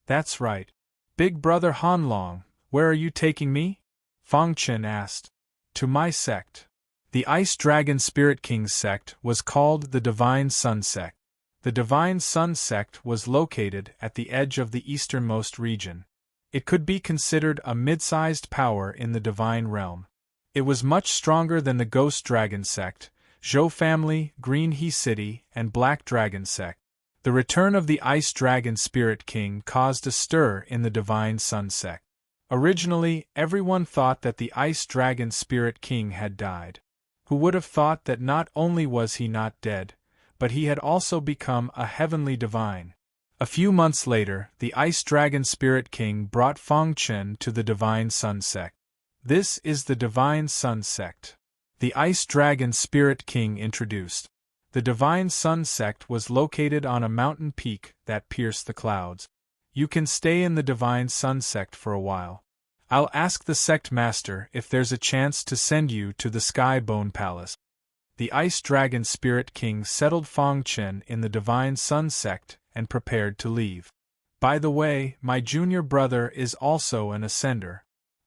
That's right. Big Brother Hanlong, where are you taking me? Feng Chen asked. To my sect. The Ice Dragon Spirit King's sect was called the Divine Sun Sect. The Divine Sun Sect was located at the edge of the easternmost region. It could be considered a mid-sized power in the divine realm. It was much stronger than the Ghost Dragon Sect, Zhou Family, Green He City, and Black Dragon Sect. The return of the Ice Dragon Spirit King caused a stir in the Divine Sun Sect. Originally, everyone thought that the Ice Dragon Spirit King had died. Who would have thought that not only was he not dead, but he had also become a heavenly divine. A few months later, the Ice Dragon Spirit King brought Feng Chen to the Divine Sun Sect. This is the Divine Sun Sect. The Ice Dragon Spirit King introduced. The Divine Sun Sect was located on a mountain peak that pierced the clouds. You can stay in the Divine Sun Sect for a while. I'll ask the sect master if there's a chance to send you to the Sky Bone Palace. The Ice Dragon Spirit King settled Feng Chen in the Divine Sun Sect and prepared to leave. By the way, my junior brother is also an ascender.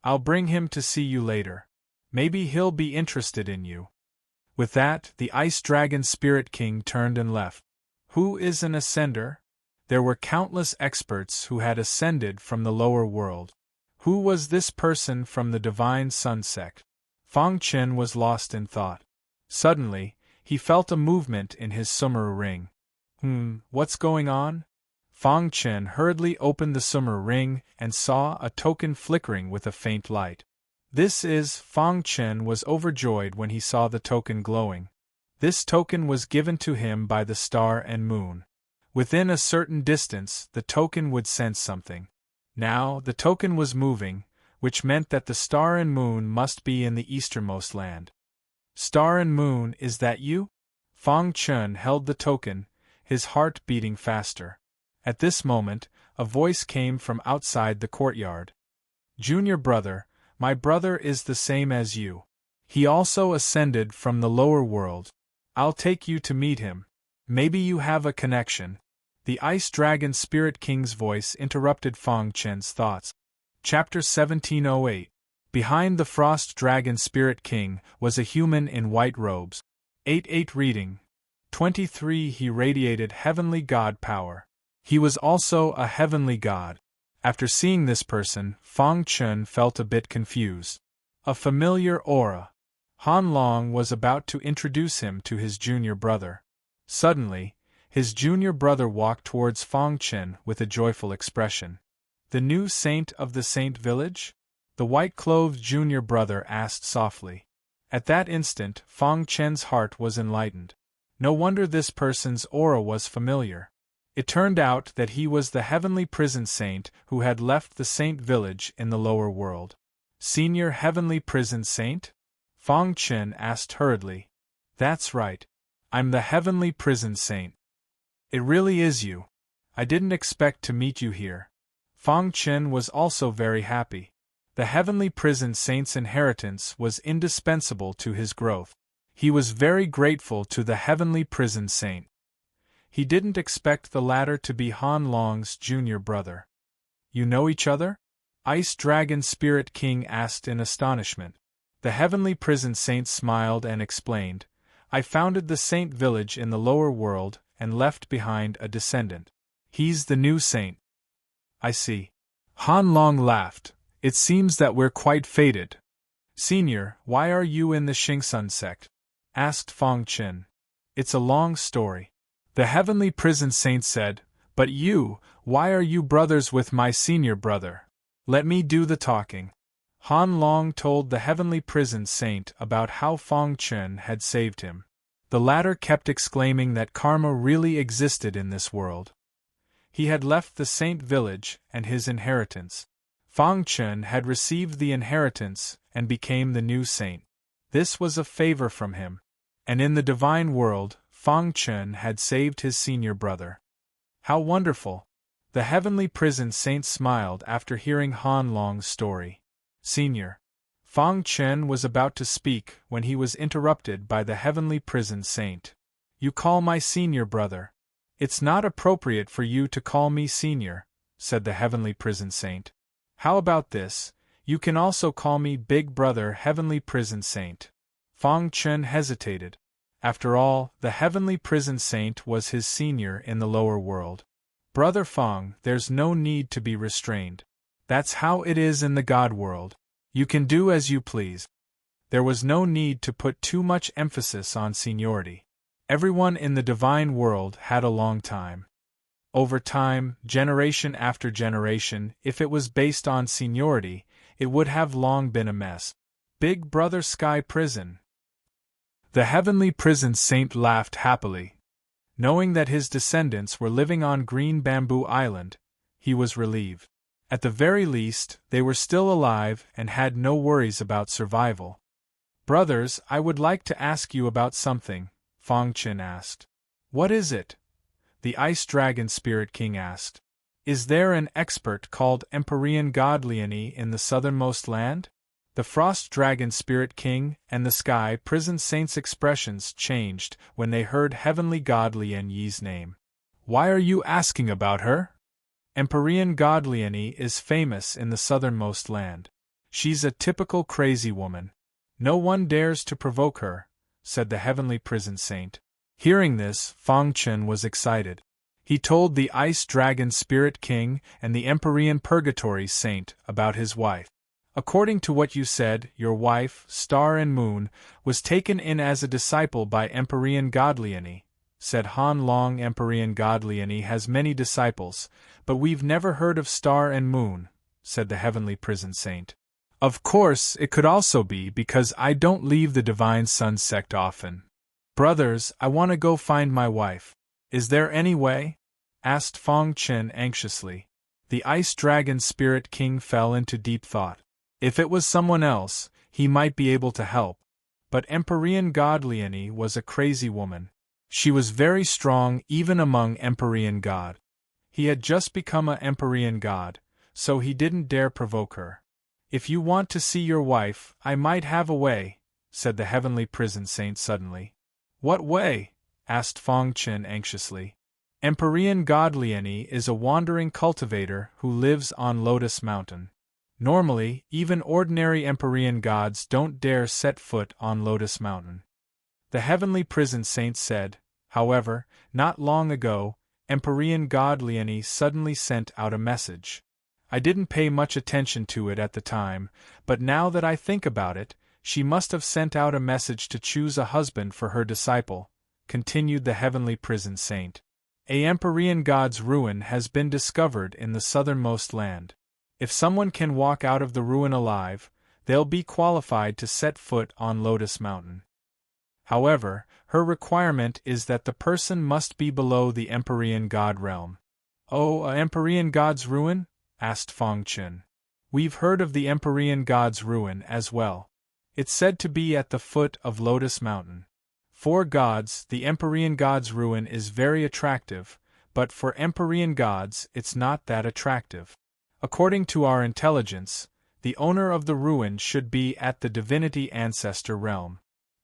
I'll bring him to see you later. Maybe he'll be interested in you." With that, the Ice Dragon Spirit King turned and left. Who is an ascender? There were countless experts who had ascended from the lower world. Who was this person from the Divine Sun sect? Fang Chen was lost in thought. Suddenly, he felt a movement in his Sumeru ring. What's going on? Fang Chen hurriedly opened the Sumeru ring and saw a token flickering with a faint light. Fang Chen was overjoyed when he saw the token glowing. This token was given to him by the star and moon. Within a certain distance, the token would sense something. Now, the token was moving, which meant that the star and moon must be in the easternmost land. Star and moon, is that you? Fang Chen held the token, his heart beating faster. At this moment, a voice came from outside the courtyard. "Junior brother, my brother is the same as you. He also ascended from the lower world. I'll take you to meet him. Maybe you have a connection." The Ice Dragon Spirit King's voice interrupted Fang Chen's thoughts. Chapter 1708. Behind the Frost Dragon Spirit King was a human in white robes. 8 reading. 23 He radiated heavenly god power. He was also a heavenly god. After seeing this person, Fang Chen felt a bit confused. A familiar aura. Han Long was about to introduce him to his junior brother. Suddenly, his junior brother walked towards Fang Chen with a joyful expression. "The new saint of the Saint Village?" the white-clothed junior brother asked softly. At that instant, Fang Chen's heart was enlightened. No wonder this person's aura was familiar. It turned out that he was the heavenly prison saint who had left the Saint Village in the lower world. "Senior heavenly prison saint?" Fang Chen asked hurriedly. "That's right. I'm the heavenly prison saint." "It really is you. I didn't expect to meet you here." Fang Chen was also very happy. The heavenly prison saint's inheritance was indispensable to his growth. He was very grateful to the heavenly prison saint. He didn't expect the latter to be Han Long's junior brother. "You know each other?" Ice Dragon Spirit King asked in astonishment. The heavenly prison saint smiled and explained, "I founded the Saint Village in the lower world and left behind a descendant. He's the new saint." "I see." Han Long laughed. "It seems that we're quite fated." "Senior, why are you in the Xingsun sect?" asked Fang Chen. "It's a long story." The heavenly prison saint said, "But you, why are you brothers with my senior brother? Let me do the talking." Han Long told the heavenly prison saint about how Fang Chen had saved him. The latter kept exclaiming that karma really existed in this world. He had left the Saint Village and his inheritance. Fang Chen had received the inheritance and became the new saint. This was a favor from him. And in the divine world, Fang Chen had saved his senior brother. How wonderful! The heavenly prison saint smiled after hearing Han Long's story. "Senior." Fang Chen was about to speak when he was interrupted by the heavenly prison saint. "You call my senior brother. It's not appropriate for you to call me senior," said the heavenly prison saint. "How about this? You can also call me big brother heavenly prison saint." Fang Chen hesitated. After all, the heavenly prison saint was his senior in the lower world. "Brother Fang, there's no need to be restrained. That's how it is in the God world. You can do as you please." There was no need to put too much emphasis on seniority. Everyone in the divine world had a long time. Over time, generation after generation, if it was based on seniority, it would have long been a mess. Big Brother Sky Prison. The heavenly prison saint laughed happily. Knowing that his descendants were living on Green Bamboo Island, he was relieved. At the very least, they were still alive and had no worries about survival. "Brothers, I would like to ask you about something," Fang Chen asked. "What is it?" the Ice Dragon Spirit King asked. "Is there an expert called Empyrean God Liani in the southernmost land?" The Frost Dragon Spirit King and the Sky Prison Saint's expressions changed when they heard Heavenly God Lian Yi's name. "Why are you asking about her?" "Empyrean God Liani is famous in the southernmost land. She's a typical crazy woman. No one dares to provoke her, said the heavenly prison saint. Hearing this, Fang Chen was excited. He told the Ice Dragon Spirit King and the Empyrean Purgatory Saint about his wife. According to what you said, your wife, Star and Moon, was taken in as a disciple by Empyrean Godliany, said Han Long. Empyrean Godliany has many disciples, but we've never heard of Star and Moon, said the heavenly prison saint. Of course, it could also be because I don't leave the Divine Sun sect often. Brothers, I want to go find my wife. Is there any way? Asked Fang Chen anxiously. The Ice Dragon Spirit King fell into deep thought. If it was someone else, he might be able to help. But Empyrean Godliany was a crazy woman. She was very strong even among Empyrean God. He had just become an Empyrean God, so he didn't dare provoke her. If you want to see your wife, I might have a way, said the heavenly prison saint suddenly. What way? Asked Fang Chen anxiously. Empyrean Godliany is a wandering cultivator who lives on Lotus Mountain. Normally, even ordinary Empyrean gods don't dare set foot on Lotus Mountain. The heavenly prison saint said. However, not long ago, Empyrean Godliany suddenly sent out a message. I didn't pay much attention to it at the time, but now that I think about it, she must have sent out a message to choose a husband for her disciple, continued the heavenly prison saint. A Empyrean god's ruin has been discovered in the southernmost land. If someone can walk out of the ruin alive, they'll be qualified to set foot on Lotus Mountain. However, her requirement is that the person must be below the Empyrean god realm. Oh, a Empyrean god's ruin? Asked Fang Chen. We've heard of the Empyrean god's ruin as well. It's said to be at the foot of Lotus Mountain. For gods, the Empyrean god's ruin is very attractive, but for Empyrean gods, it's not that attractive. According to our intelligence, the owner of the ruin should be at the divinity ancestor realm.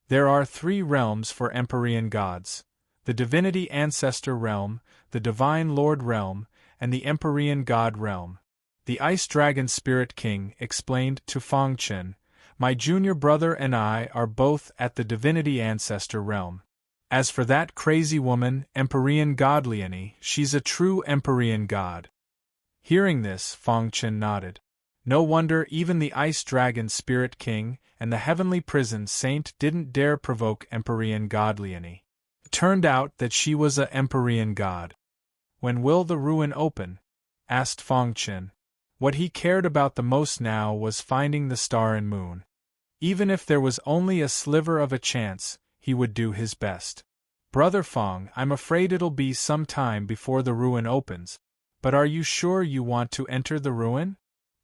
There are 3 realms for Empyrean gods: the divinity ancestor realm, the divine lord realm, and the Empyrean god realm. The Ice Dragon Spirit King explained to Fang Chen, my junior brother and I are both at the divinity ancestor realm. As for that crazy woman, Empyrean Godliany, she's a true Empyrean god. Hearing this, Fang Chen nodded. No wonder even the Ice Dragon Spirit King and the heavenly prison saint didn't dare provoke Empyrean Godliany. It turned out that she was a Empyrean god. When will the ruin open? Asked Fang Chen. What he cared about the most now was finding the Star and Moon. Even if there was only a sliver of a chance, he would do his best. Brother Fang, I'm afraid it'll be some time before the ruin opens. But are you sure you want to enter the ruin?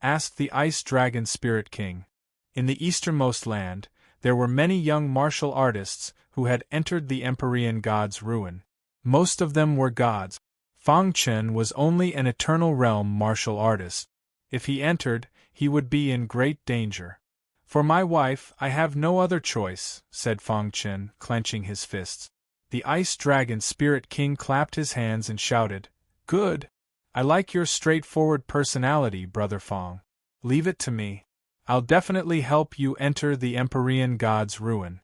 Asked the Ice Dragon Spirit King. In the easternmost land, there were many young martial artists who had entered the Empyrean god's ruin. Most of them were gods. Fang Chen was only an eternal realm martial artist. If he entered, he would be in great danger. For my wife, I have no other choice, said Fang Chen, clenching his fists. The Ice Dragon Spirit King clapped his hands and shouted, Good! I like your straightforward personality, Brother Fang. Leave it to me. I'll definitely help you enter the Empyrean god's ruin.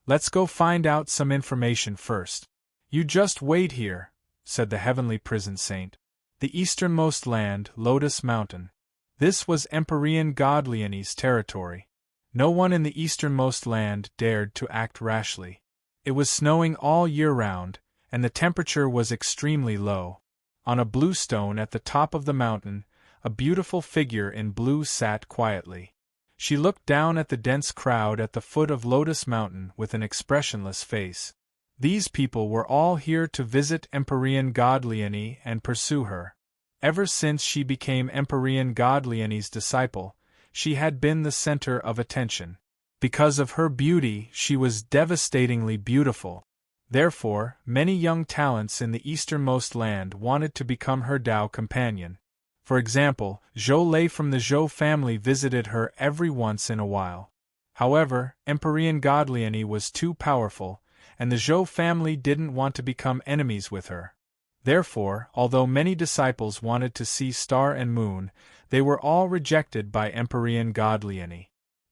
Let's go find out some information first. You just wait here, said the heavenly prison saint. The easternmost land, Lotus Mountain. This was Empyrean Godliany's territory. No one in the easternmost land dared to act rashly. It was snowing all year round, and the temperature was extremely low. On a blue stone at the top of the mountain, a beautiful figure in blue sat quietly. She looked down at the dense crowd at the foot of Lotus Mountain with an expressionless face. These people were all here to visit Empyrean Godliany and pursue her. Ever since she became Empyrean Godliany's disciple, she had been the center of attention. Because of her beauty, she was devastatingly beautiful. Therefore, many young talents in the easternmost land wanted to become her Dao companion. For example, Zhou Lei from the Zhou family visited her every once in a while. However, Empyrean Godliany was too powerful, and the Zhou family didn't want to become enemies with her. Therefore, although many disciples wanted to see Star and Moon, They were all rejected by Empyrean god Lieni.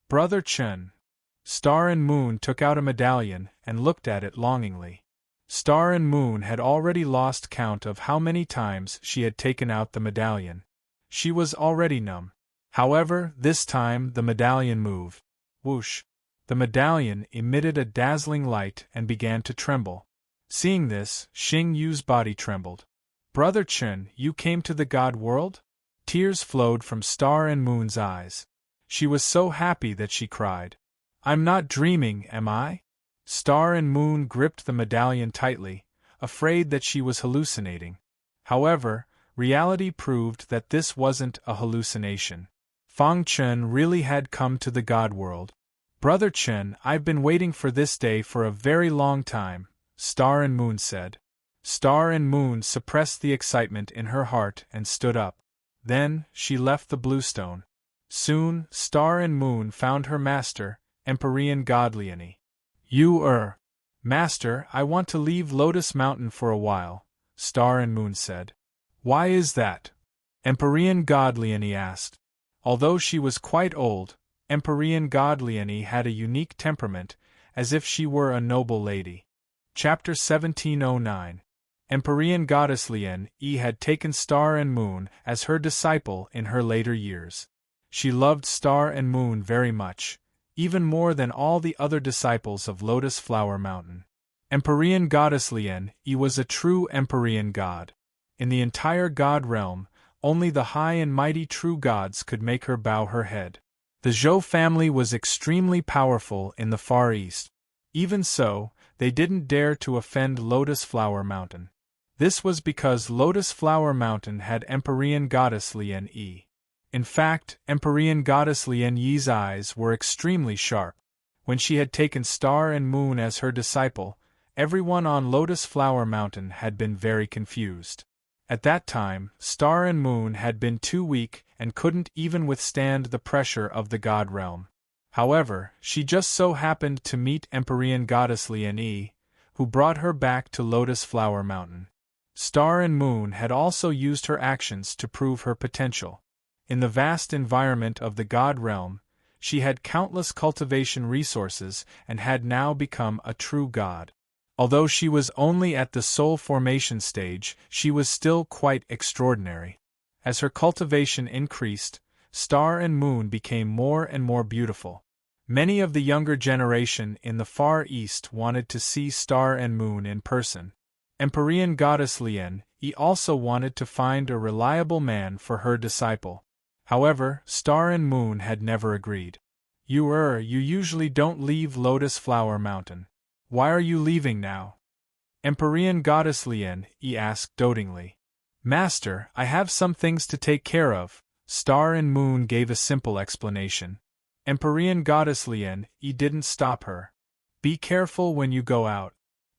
Brother Chen. Star and Moon took out a medallion and looked at it longingly. Star and Moon had already lost count of how many times she had taken out the medallion. She was already numb. However, this time the medallion moved. Whoosh! The medallion emitted a dazzling light and began to tremble. Seeing this, Xing Yu's body trembled. Brother Chen, you came to the god world? Tears flowed from Star and Moon's eyes. She was so happy that she cried. I'm not dreaming, am I? Star and Moon gripped the medallion tightly, afraid that she was hallucinating. However, reality proved that this wasn't a hallucination. Fang Chen really had come to the god world. Brother Chen, I've been waiting for this day for a very long time, Star and Moon said. Star and Moon suppressed the excitement in her heart and stood up. Then, she left the Bluestone. Soon, Star and Moon found her master, Empyrean god Lieni. Master, I want to leave Lotus Mountain for a while, Star and Moon said. Why is that? Empyrean god Lieni asked. Although she was quite old, Empyrean god Lieni had a unique temperament, as if she were a noble lady. Chapter 1709. Empyrean goddess Lieni had taken Star and Moon as her disciple in her later years. She loved Star and Moon very much, even more than all the other disciples of Lotus Flower Mountain. Empyrean goddess Lieni was a true Empyrean god. In the entire god realm, only the high and mighty true gods could make her bow her head. The Zhou family was extremely powerful in the Far East. Even so, they didn't dare to offend Lotus Flower Mountain. This was because Lotus Flower Mountain had Empyrean goddess Lieni. In fact, Empyrean goddess Lieni's eyes were extremely sharp. When she had taken Star and Moon as her disciple, everyone on Lotus Flower Mountain had been very confused. At that time, Star and Moon had been too weak and couldn't even withstand the pressure of the god realm. However, she just so happened to meet Empyrean goddess Lieni, who brought her back to Lotus Flower Mountain. Star and Moon had also used her actions to prove her potential. In the vast environment of the god realm, she had countless cultivation resources and had now become a true god. Although she was only at the soul formation stage, she was still quite extraordinary. As her cultivation increased, Star and Moon became more and more beautiful. Many of the younger generation in the Far East wanted to see Star and Moon in person. Empyrean goddess Lieni also wanted to find a reliable man for her disciple. However, Star and Moon had never agreed. You usually don't leave Lotus Flower Mountain. Why are you leaving now? Empyrean goddess Lieni asked dotingly. Master, I have some things to take care of. Star and Moon gave a simple explanation. Empyrean goddess Lieni didn't stop her. Be careful when you go out.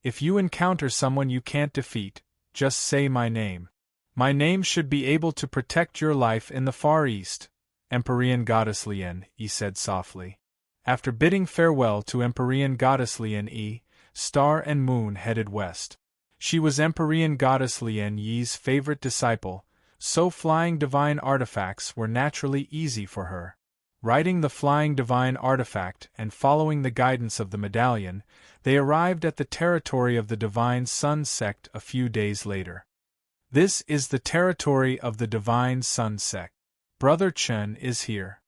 If you encounter someone you can't defeat, just say my name. My name should be able to protect your life in the Far East, Empyrean goddess Lieni said softly. After bidding farewell to Empyrean goddess Lieni, Star and Moon headed west. She was Empyrean goddess Lieni's favorite disciple, so flying divine artifacts were naturally easy for her. Riding the flying divine artifact and following the guidance of the medallion, they arrived at the territory of the Divine Sun sect a few days later. This is the territory of the Divine Sun sect. Brother Chen is here.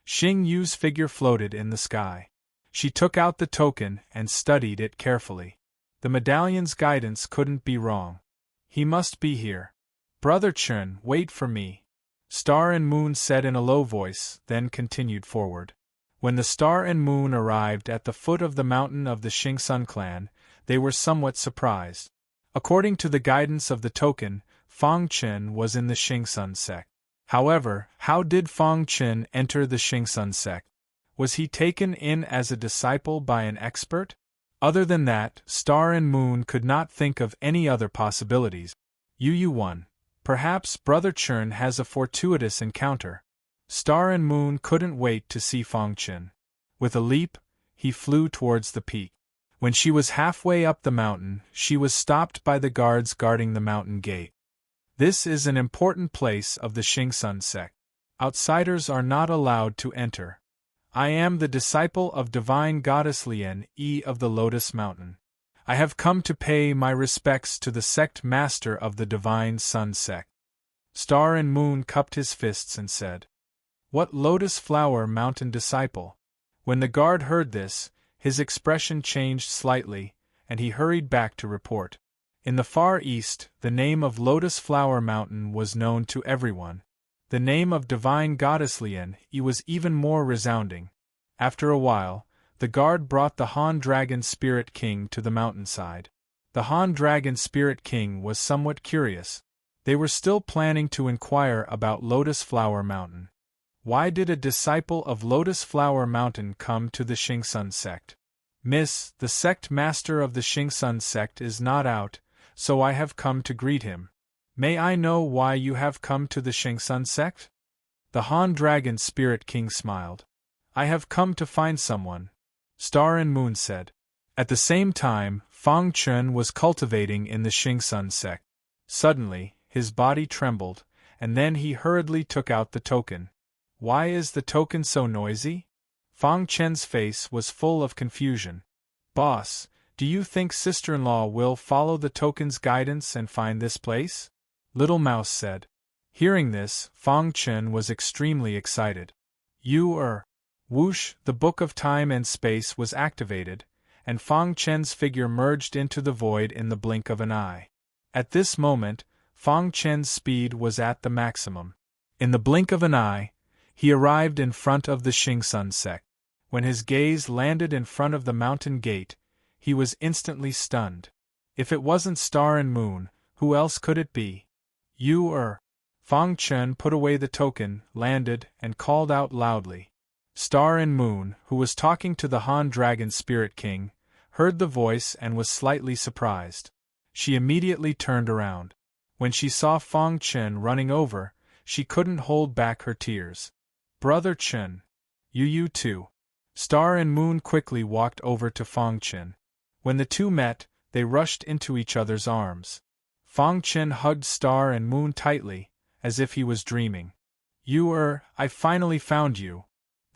Xing Yu's figure floated in the sky. She took out the token and studied it carefully. The medallion's guidance couldn't be wrong. He must be here. Brother Chen, wait for me. Star and Moon said in a low voice, then continued forward. When the Star and Moon arrived at the foot of the mountain of the Xing Sun clan, they were somewhat surprised. According to the guidance of the token, Fang Chen was in the Xing Sun sect. However, how did Fang Chen enter the Xing Sun sect? Was he taken in as a disciple by an expert? Other than that, Star and Moon could not think of any other possibilities. Yu. Perhaps Brother Chen has a fortuitous encounter. Star and Moon couldn't wait to see Fang Chen. With a leap, he flew towards the peak. When she was halfway up the mountain, she was stopped by the guards guarding the mountain gate. This is an important place of the Xing Sun sect. Outsiders are not allowed to enter. I am the disciple of divine goddess Lien of the Lotus Mountain. I have come to pay my respects to the sect master of the divine sun sect. Star and Moon cupped his fists and said, "What Lotus Flower Mountain disciple?" When the guard heard this, his expression changed slightly, and he hurried back to report. In the Far East, the name of Lotus Flower Mountain was known to everyone. The name of divine goddess Lien was even more resounding. After a while, the guard brought the Han Dragon Spirit King to the mountainside. The Han Dragon Spirit King was somewhat curious. They were still planning to inquire about Lotus Flower Mountain. Why did a disciple of Lotus Flower Mountain come to the Xingsun sect? "Miss, the sect master of the Xingsun sect is not out, so I have come to greet him. May I know why you have come to the Xingsun sect?" The Han Dragon Spirit King smiled. "I have come to find someone," Star and Moon said. At the same time, Fang Chun was cultivating in the Xingsun sect. Suddenly, his body trembled, and then he hurriedly took out the token. "Why is the token so noisy?" Fang Chen's face was full of confusion. "Boss, do you think sister-in-law will follow the token's guidance and find this place?" Little Mouse said. Hearing this, Fang Chen was extremely excited. Whoosh, the Book of Time and Space was activated, and Fang Chen's figure merged into the void in the blink of an eye. At this moment, Fang Chen's speed was at the maximum. In the blink of an eye, he arrived in front of the Xingsun sect. When his gaze landed in front of the mountain gate, he was instantly stunned. If it wasn't Star and Moon, who else could it be? Fang Chen put away the token, landed, and called out loudly. Star and Moon, who was talking to the Han Dragon Spirit King, heard the voice and was slightly surprised. She immediately turned around. When she saw Fang Chen running over, she couldn't hold back her tears. "Brother Chen. You too." Star and Moon quickly walked over to Fang Chen. When the two met, they rushed into each other's arms. Fang Chen hugged Star and Moon tightly, as if he was dreaming. I finally found you."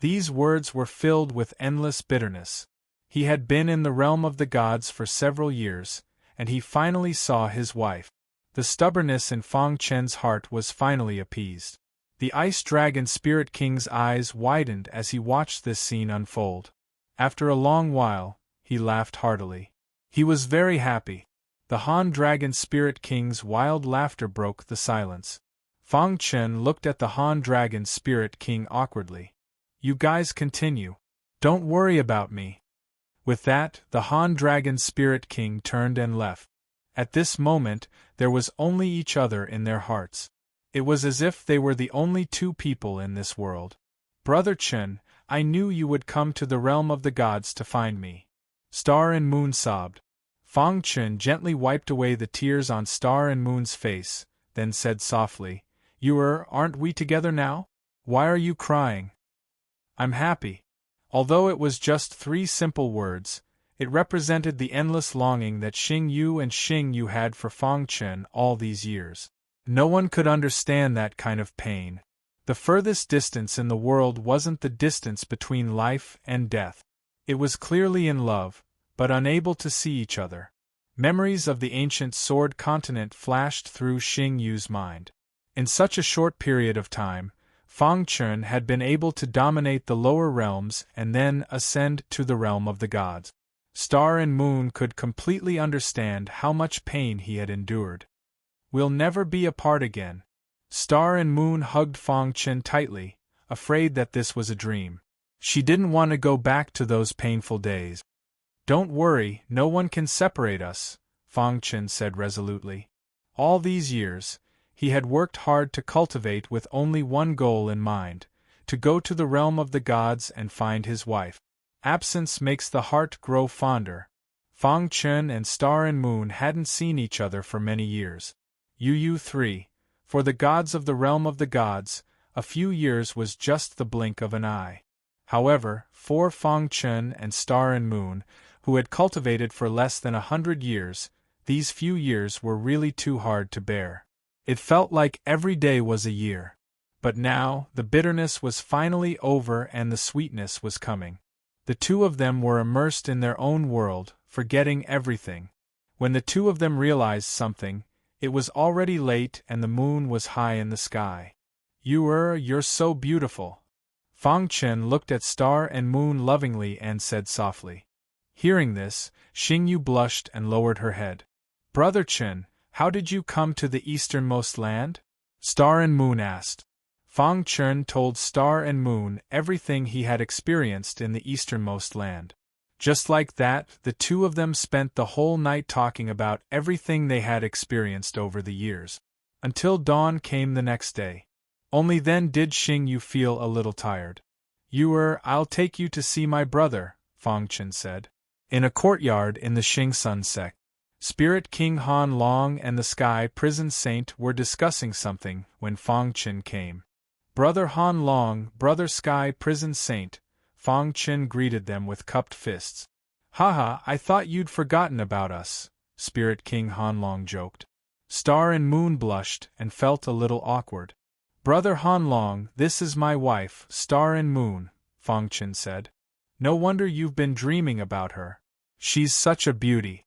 These words were filled with endless bitterness. He had been in the realm of the gods for several years, and he finally saw his wife. The stubbornness in Fang Chen's heart was finally appeased. The Ice Dragon Spirit King's eyes widened as he watched this scene unfold. After a long while, he laughed heartily. He was very happy. The Han Dragon Spirit King's wild laughter broke the silence. Fang Chen looked at the Han Dragon Spirit King awkwardly. "You guys continue. Don't worry about me." With that, the Han Dragon Spirit King turned and left. At this moment, there was only each other in their hearts. It was as if they were the only two people in this world. "Brother Chen, I knew you would come to the realm of the gods to find me." Star and Moon sobbed. Fang Chen gently wiped away the tears on Star and Moon's face, then said softly, Aren't we together now? Why are you crying?" "I'm happy." Although it was just 3 simple words, it represented the endless longing that Xing Yu and Xing Yu had for Fang Chen all these years. No one could understand that kind of pain. The furthest distance in the world wasn't the distance between life and death. It was clearly in love, but unable to see each other. Memories of the ancient Sword Continent flashed through Xing Yu's mind. In such a short period of time, Fang Chen had been able to dominate the lower realms and then ascend to the realm of the gods. Star and Moon could completely understand how much pain he had endured. "We'll never be apart again." Star and Moon hugged Fang Chen tightly, afraid that this was a dream. She didn't want to go back to those painful days. "Don't worry, no one can separate us," Fang Chen said resolutely. All these years, he had worked hard to cultivate with only one goal in mind, to go to the realm of the gods and find his wife. Absence makes the heart grow fonder. Fang Chen and Star and Moon hadn't seen each other for many years. For the gods of the realm of the gods, a few years was just the blink of an eye. However, for Fang Chen and Star and Moon, who had cultivated for less than 100 years, these few years were really too hard to bear. It felt like every day was a year. But now, the bitterness was finally over and the sweetness was coming. The two of them were immersed in their own world, forgetting everything. When the two of them realized something, it was already late and the moon was high in the sky. You're so beautiful. Fang Chen looked at Star and Moon lovingly and said softly. Hearing this, Xingyu blushed and lowered her head. Brother Chen, how did you come to the easternmost land? Star and Moon asked. Fang Chen told Star and Moon everything he had experienced in the easternmost land. Just like that, the two of them spent the whole night talking about everything they had experienced over the years. Until dawn came the next day. Only then did Xingyu feel a little tired. I'll take you to see my brother, Fang Chen said. In a courtyard in the Xingsun sect, Spirit King Han Long and the Sky Prison Saint were discussing something when Fang Chen came. Brother Han Long, Brother Sky Prison Saint, Fang Chen greeted them with cupped fists. Haha, I thought you'd forgotten about us, Spirit King Han Long joked. Star and Moon blushed and felt a little awkward. Brother Han Long, this is my wife, Star and Moon, Fang Chen said. No wonder you've been dreaming about her. She's such a beauty.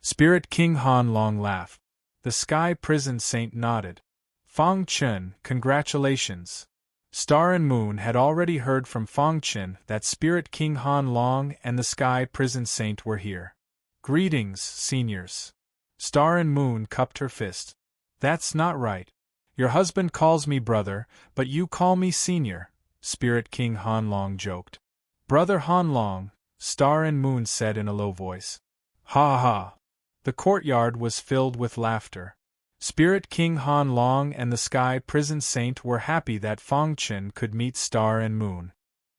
Spirit King Han Long laughed. The Sky Prison Saint nodded. Fang Chen, congratulations. Star and Moon had already heard from Fang Chen that Spirit King Han Long and the Sky Prison Saint were here. Greetings, seniors. Star and Moon cupped her fist. That's not right. Your husband calls me brother, but you call me senior, Spirit King Han Long joked. Brother Han Long, Star and Moon said in a low voice. Ha ha. The courtyard was filled with laughter. Spirit King Han Long and the Sky Prison Saint were happy that Fang Chen could meet Star and Moon.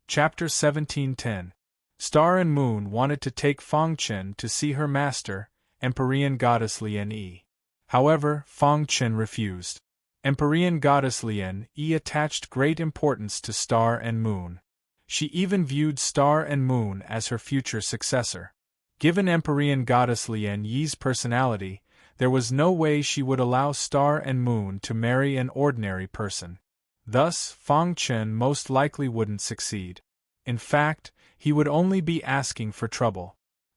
Chapter 1710. Star and Moon wanted to take Fang Chen to see her master, Empyrean Goddess Lian Yi. However, Fang Chen refused. Empyrean Goddess Lian Yi attached great importance to Star and Moon. She even viewed Star and Moon as her future successor. Given Empyrean Goddess Lian Yi's personality, there was no way she would allow Star and Moon to marry an ordinary person. Thus, Fang Chen most likely wouldn't succeed. In fact, he would only be asking for trouble.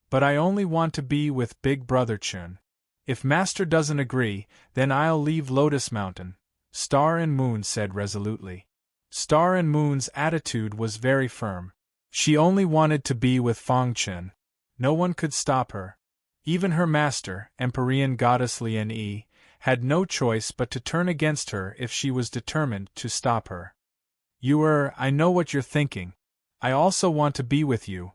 But I only want to be with Big Brother Chen. If Master doesn't agree, then I'll leave Lotus Mountain, Star and Moon said resolutely. Star and Moon's attitude was very firm. She only wanted to be with Fang Chen. No one could stop her. Even her master, Empyrean Goddess Lian Yi, had no choice but to turn against her if she was determined to stop her. I know what you're thinking. I also want to be with you.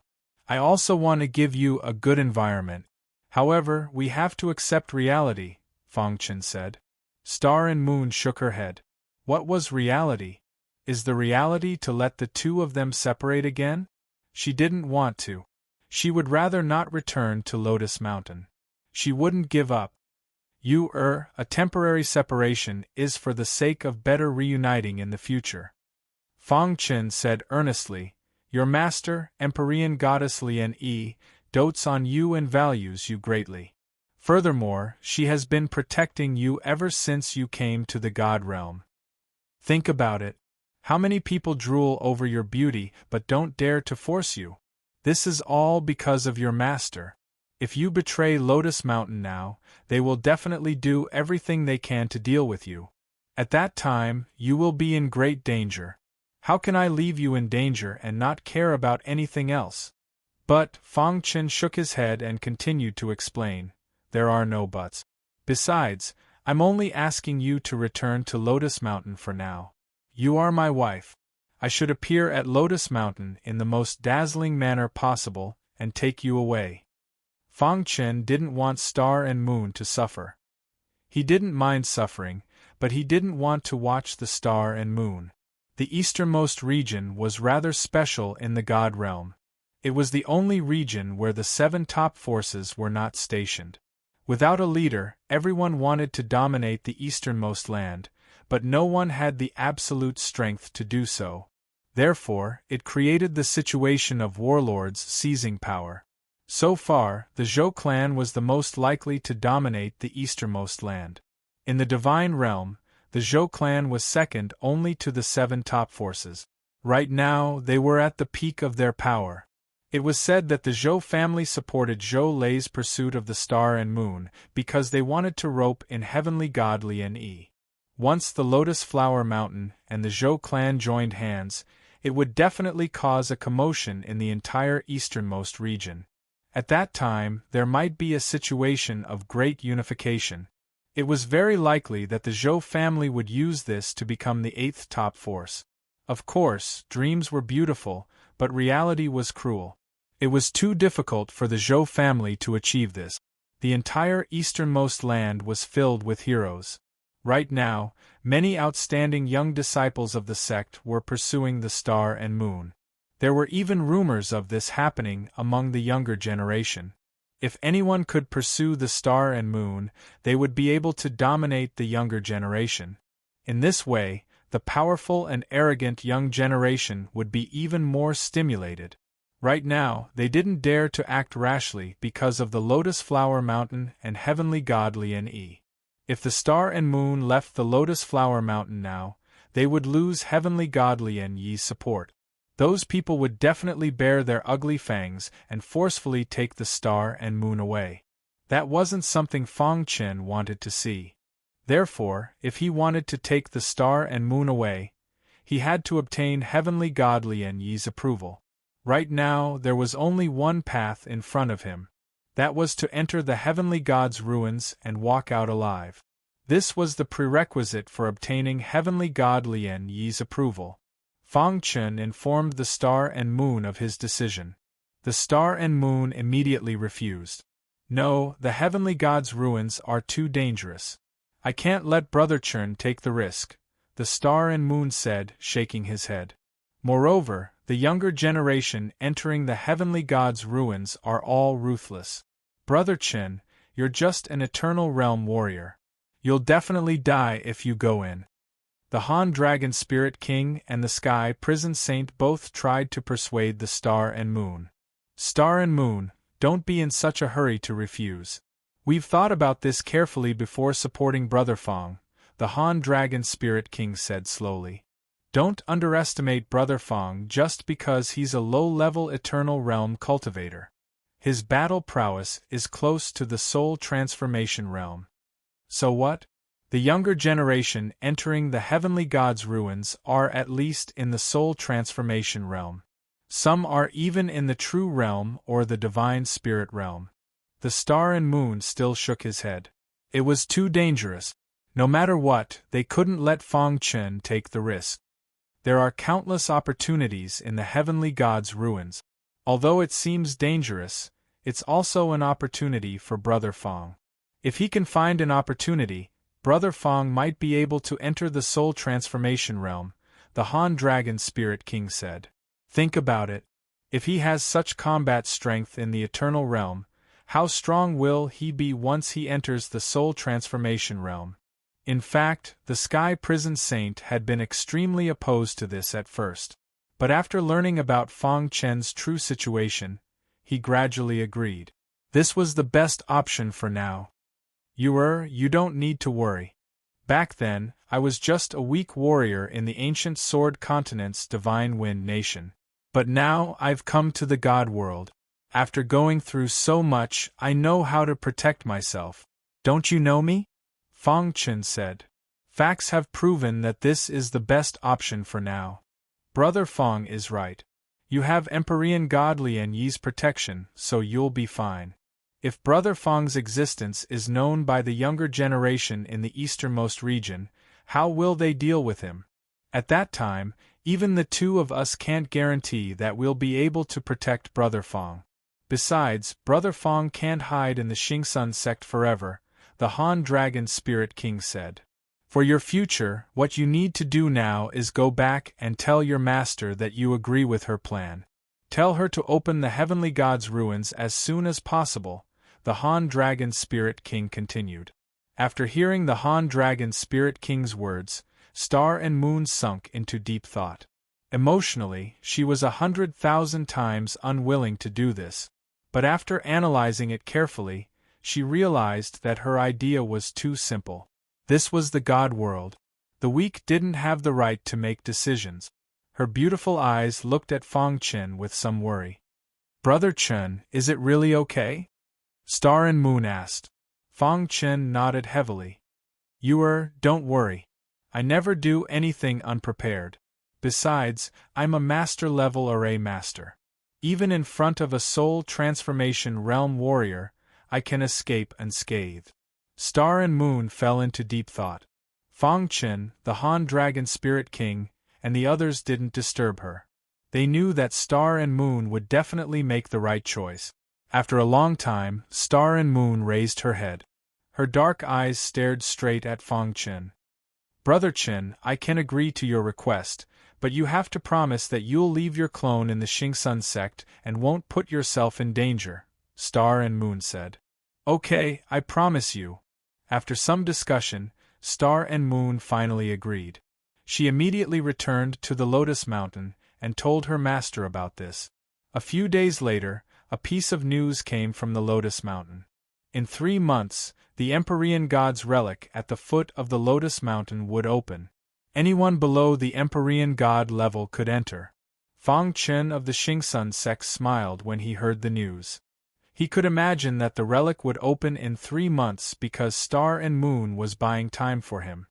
I also want to give you a good environment. However, we have to accept reality, Fang Chen said. Star and Moon shook her head. What was reality? Is the reality to let the two of them separate again? She didn't want to. She would rather not return to Lotus Mountain. She wouldn't give up. A temporary separation is for the sake of better reuniting in the future. Fang Chen said earnestly, Your master, Empyrean Goddess Lian Yi, dotes on you and values you greatly. Furthermore, she has been protecting you ever since you came to the God realm. Think about it. How many people drool over your beauty but don't dare to force you? This is all because of your master. If you betray Lotus Mountain now, they will definitely do everything they can to deal with you. At that time, you will be in great danger. How can I leave you in danger and not care about anything else? But, Fang Chen shook his head and continued to explain, there are no buts. Besides, I'm only asking you to return to Lotus Mountain for now. You are my wife. I should appear at Lotus Mountain in the most dazzling manner possible and take you away. Fang Chen didn't want Star and Moon to suffer. He didn't mind suffering, but he didn't want to watch the Star and Moon. The easternmost region was rather special in the God realm. It was the only region where the 7 top forces were not stationed. Without a leader, everyone wanted to dominate the easternmost land, but no one had the absolute strength to do so. Therefore, it created the situation of warlords seizing power. So far, the Zhou clan was the most likely to dominate the easternmost land. In the divine realm, The Zhou clan was second only to the 7 top forces. Right now, they were at the peak of their power. It was said that the Zhou family supported Zhou Lei's pursuit of the star and moon because they wanted to rope in heavenly god Lian. Once the Lotus Flower Mountain and the Zhou clan joined hands, it would definitely cause a commotion in the entire easternmost region. At that time, there might be a situation of great unification. It was very likely that the Zhou family would use this to become the 8th top force. Of course, dreams were beautiful, but reality was cruel. It was too difficult for the Zhou family to achieve this. The entire easternmost land was filled with heroes. Right now, many outstanding young disciples of the sect were pursuing the star and moon. There were even rumors of this happening among the younger generation. If anyone could pursue the star and moon, they would be able to dominate the younger generation. In this way, the powerful and arrogant young generation would be even more stimulated. Right now, they didn't dare to act rashly because of the Lotus Flower Mountain and heavenly god Lian. If the star and moon left the Lotus Flower Mountain now, they would lose heavenly god Lian's support. Those people would definitely bare their ugly fangs and forcefully take the star and moon away. That wasn't something Fang Chen wanted to see. Therefore, if he wanted to take the star and moon away, he had to obtain heavenly god Lian's approval. Right now, there was only one path in front of him. That was to enter the heavenly god's ruins and walk out alive. This was the prerequisite for obtaining heavenly god Lian's approval. Fang Chen informed the star and moon of his decision. The star and moon immediately refused. No, the heavenly god's ruins are too dangerous. I can't let Brother Chen take the risk, the star and moon said, shaking his head. Moreover, the younger generation entering the heavenly god's ruins are all ruthless. Brother Chen, you're just an eternal realm warrior. You'll definitely die if you go in. The Han Dragon Spirit King and the Sky Prison Saint both tried to persuade the star and moon. Star and moon, don't be in such a hurry to refuse. We've thought about this carefully before supporting Brother Fang, the Han Dragon Spirit King said slowly. Don't underestimate Brother Fang just because he's a low-level eternal realm cultivator. His battle prowess is close to the soul transformation realm. So what? The younger generation entering the heavenly god's ruins are at least in the soul transformation realm. Some are even in the true realm or the divine spirit realm. The star and moon still shook his head. It was too dangerous. No matter what, they couldn't let Fang Chen take the risk. There are countless opportunities in the heavenly god's ruins. Although it seems dangerous, it's also an opportunity for Brother Fang. If he can find an opportunity, Brother Fang might be able to enter the soul transformation realm, the Han Dragon Spirit King said. Think about it. If he has such combat strength in the eternal realm, how strong will he be once he enters the soul transformation realm? In fact, the Sky Prison Saint had been extremely opposed to this at first. But after learning about Fang Chen's true situation, he gradually agreed. This was the best option for now. You don't need to worry. Back then, I was just a weak warrior in the ancient Sword Continent's Divine Wind Nation. But now I've come to the God world. After going through so much, I know how to protect myself. Don't you know me? Fang Chen said. Facts have proven that this is the best option for now. Brother Fang is right. You have Empyrean God Lian's protection, so you'll be fine. If Brother Fang's existence is known by the younger generation in the easternmost region, how will they deal with him? At that time, even the two of us can't guarantee that we'll be able to protect Brother Fang. Besides, Brother Fang can't hide in the Xingsun sect forever, the Han Dragon Spirit King said. For your future, what you need to do now is go back and tell your master that you agree with her plan. Tell her to open the heavenly god's ruins as soon as possible, the Han Dragon Spirit King continued. After hearing the Han Dragon Spirit King's words, Star and Moon sunk into deep thought. Emotionally, she was 100,000 times unwilling to do this. But after analyzing it carefully, she realized that her idea was too simple. This was the God world. The weak didn't have the right to make decisions. Her beautiful eyes looked at Fang Chen with some worry. Brother Chen, is it really okay? Star and Moon asked. Fang Chen nodded heavily. Don't worry. I never do anything unprepared. Besides, I'm a master-level array master. Even in front of a soul transformation realm warrior, I can escape unscathed. Star and Moon fell into deep thought. Fang Chen, the Han Dragon Spirit King, and the others didn't disturb her. They knew that Star and Moon would definitely make the right choice. After a long time, Star and Moon raised her head. Her dark eyes stared straight at Fang Chen. Brother Chen, I can agree to your request, but you have to promise that you'll leave your clone in the Xingsun sect and won't put yourself in danger, Star and Moon said. Okay, I promise you. After some discussion, Star and Moon finally agreed. She immediately returned to the Lotus Mountain and told her master about this. A few days later, a piece of news came from the Lotus Mountain. In 3 months, the Empyrean God's relic at the foot of the Lotus Mountain would open. Anyone below the Empyrean God level could enter. Fang Chen of the Xingsun sect smiled when he heard the news. He could imagine that the relic would open in 3 months because Star and Moon was buying time for him.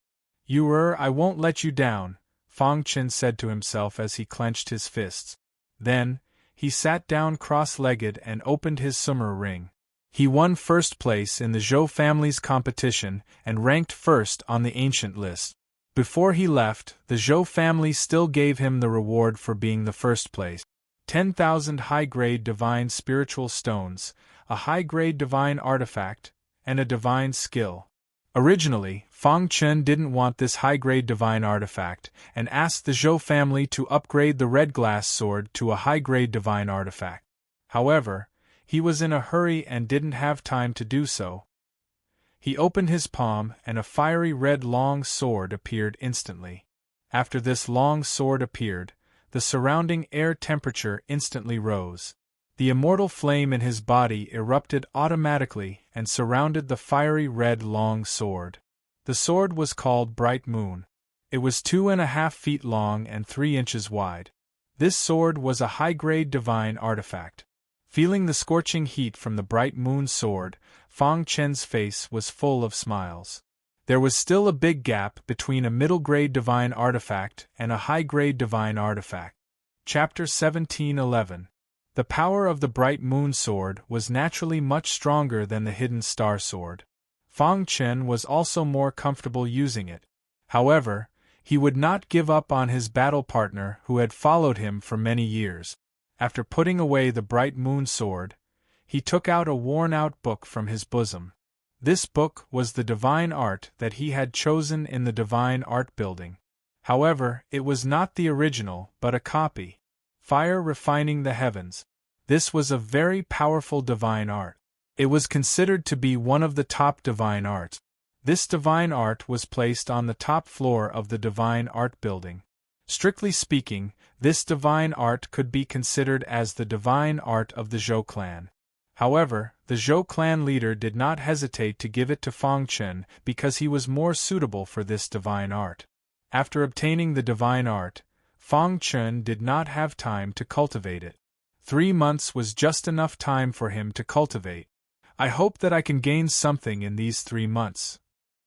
I won't let you down, Fang Chen said to himself as he clenched his fists. Then, he sat down cross-legged and opened his sumer ring. He won first place in the Zhou family's competition and ranked first on the ancient list. Before he left, the Zhou family still gave him the reward for being the first place. 10,000 high-grade divine spiritual stones, a high-grade divine artifact, and a divine skill. Originally, Fang Chen didn't want this high-grade divine artifact and asked the Zhou family to upgrade the red glass sword to a high-grade divine artifact. However, he was in a hurry and didn't have time to do so. He opened his palm and a fiery red long sword appeared instantly. After this long sword appeared, the surrounding air temperature instantly rose. The immortal flame in his body erupted automatically and surrounded the fiery red long sword. The sword was called Bright Moon. It was 2.5 feet long and 3 inches wide. This sword was a high-grade divine artifact. Feeling the scorching heat from the Bright Moon sword, Fang Chen's face was full of smiles. There was still a big gap between a middle-grade divine artifact and a high-grade divine artifact. Chapter 1711. The power of the Bright Moon sword was naturally much stronger than the Hidden Star sword. Fang Chen was also more comfortable using it. However, he would not give up on his battle partner who had followed him for many years. After putting away the Bright Moon sword, he took out a worn-out book from his bosom. This book was the divine art that he had chosen in the divine art building. However, it was not the original, but a copy. Fire Refining the Heavens. This was a very powerful divine art. It was considered to be one of the top divine arts. This divine art was placed on the top floor of the divine art building. Strictly speaking, this divine art could be considered as the divine art of the Zhou clan. However, the Zhou clan leader did not hesitate to give it to Fang Chen because he was more suitable for this divine art. After obtaining the divine art, Fang Chen did not have time to cultivate it. 3 months was just enough time for him to cultivate. I hope that I can gain something in these 3 months.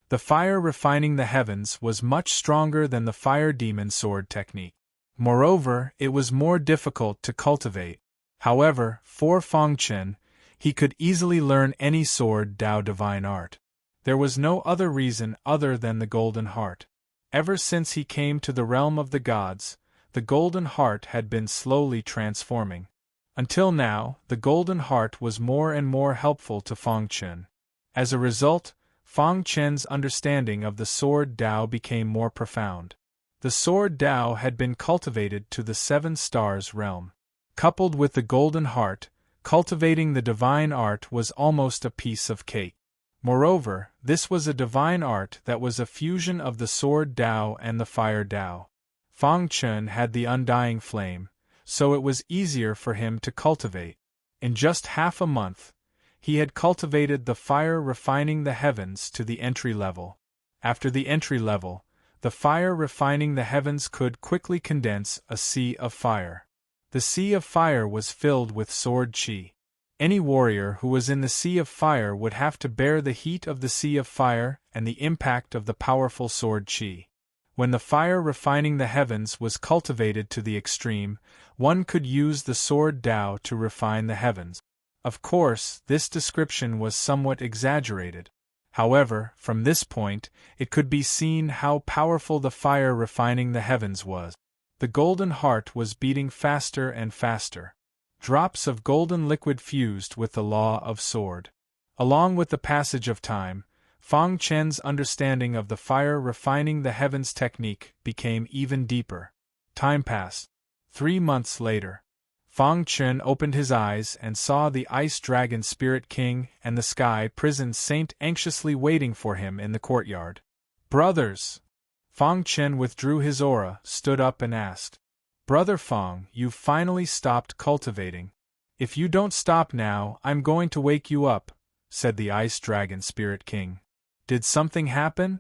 The Fire Refining the Heavens was much stronger than the Fire Demon Sword technique. Moreover, it was more difficult to cultivate. However, for Fang Chen, he could easily learn any sword Dao divine art. There was no other reason other than the Golden Heart. Ever since he came to the realm of the gods, the Golden Heart had been slowly transforming. Until now, the Golden Heart was more and more helpful to Fang Chen. As a result, Fang Chen's understanding of the Sword Dao became more profound. The Sword Dao had been cultivated to the 7 stars realm. Coupled with the Golden Heart, cultivating the divine art was almost a piece of cake. Moreover, this was a divine art that was a fusion of the Sword Dao and the Fire Dao. Fang Chen had the undying flame, so it was easier for him to cultivate. In just half a month, he had cultivated the Fire Refining the Heavens to the entry level. After the entry level, the fire refining the heavens could quickly condense a sea of fire. The sea of fire was filled with sword chi. Any warrior who was in the sea of fire would have to bear the heat of the sea of fire and the impact of the powerful sword chi. When the fire refining the heavens was cultivated to the extreme, one could use the sword Tao to refine the heavens. Of course, this description was somewhat exaggerated. However, from this point, it could be seen how powerful the fire refining the heavens was. The golden heart was beating faster and faster. Drops of golden liquid fused with the law of sword. Along with the passage of time, Fang Chen's understanding of the fire refining the heavens technique became even deeper. Time passed. 3 months later, Fang Chen opened his eyes and saw the Ice Dragon Spirit King and the Sky Prison Saint anxiously waiting for him in the courtyard. "Brothers!" Fang Chen withdrew his aura, stood up and asked. "Brother Fang, you've finally stopped cultivating. If you don't stop now, I'm going to wake you up," said the Ice Dragon Spirit King. "Did something happen?"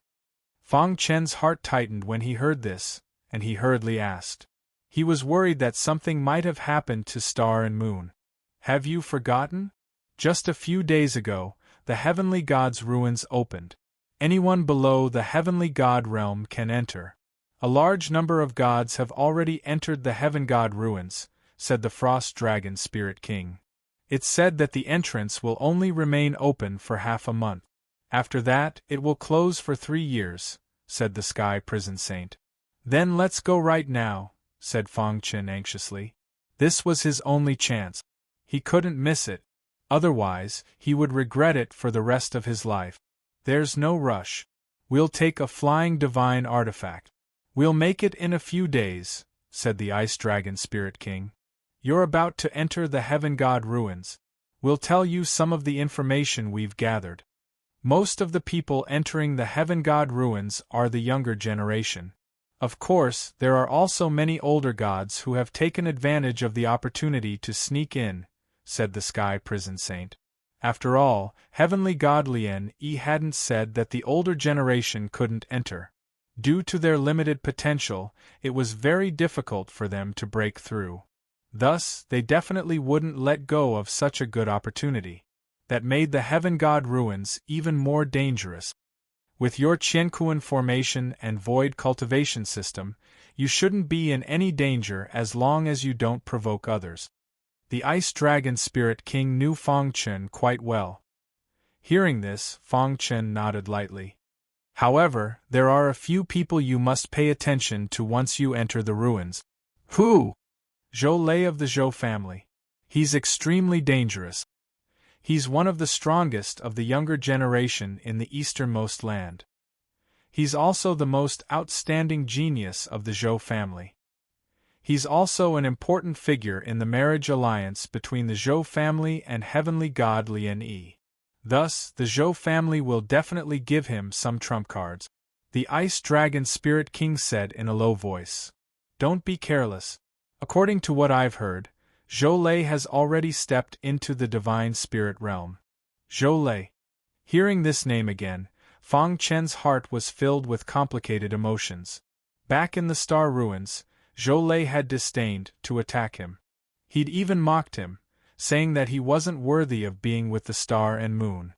Fang Chen's heart tightened when he heard this, and he hurriedly asked. He was worried that something might have happened to Star and Moon. "Have you forgotten? Just a few days ago, the Heavenly God's ruins opened. Anyone below the Heavenly God realm can enter. A large number of gods have already entered the Heaven God ruins," said the Frost Dragon Spirit King. "It's said that the entrance will only remain open for half a month. After that, it will close for 3 years," said the Sky Prison Saint. "Then let's go right now," said Fang Chen anxiously. This was his only chance. He couldn't miss it. Otherwise, he would regret it for the rest of his life. "There's no rush. We'll take a flying divine artifact. We'll make it in a few days," said the Ice Dragon Spirit King. "You're about to enter the Heaven God ruins. We'll tell you some of the information we've gathered. Most of the people entering the Heaven God ruins are the younger generation. Of course, there are also many older gods who have taken advantage of the opportunity to sneak in," said the Sky Prison Saint. After all, Heavenly God Lien Yi hadn't said that the older generation couldn't enter. Due to their limited potential, it was very difficult for them to break through. Thus, they definitely wouldn't let go of such a good opportunity. That made the Heaven God ruins even more dangerous. With your Qiankuan formation and void cultivation system, you shouldn't be in any danger as long as you don't provoke others. The Ice Dragon Spirit King knew Fang Chen quite well. Hearing this, Fang Chen nodded lightly. "However, there are a few people you must pay attention to once you enter the ruins." "Who?" "Zhou Lei of the Zhou family. He's extremely dangerous. He's one of the strongest of the younger generation in the easternmost land. He's also the most outstanding genius of the Zhou family. He's also an important figure in the marriage alliance between the Zhou family and Heavenly God Lien Yi. Thus, the Zhou family will definitely give him some trump cards," the Ice Dragon Spirit King said in a low voice. "Don't be careless. According to what I've heard, Zhou Lei has already stepped into the Divine Spirit realm." Zhou Lei. Hearing this name again, Fang Chen's heart was filled with complicated emotions. Back in the Star Ruins, Zhou Lei had disdained to attack him. He'd even mocked him, saying that he wasn't worthy of being with the Star and Moon.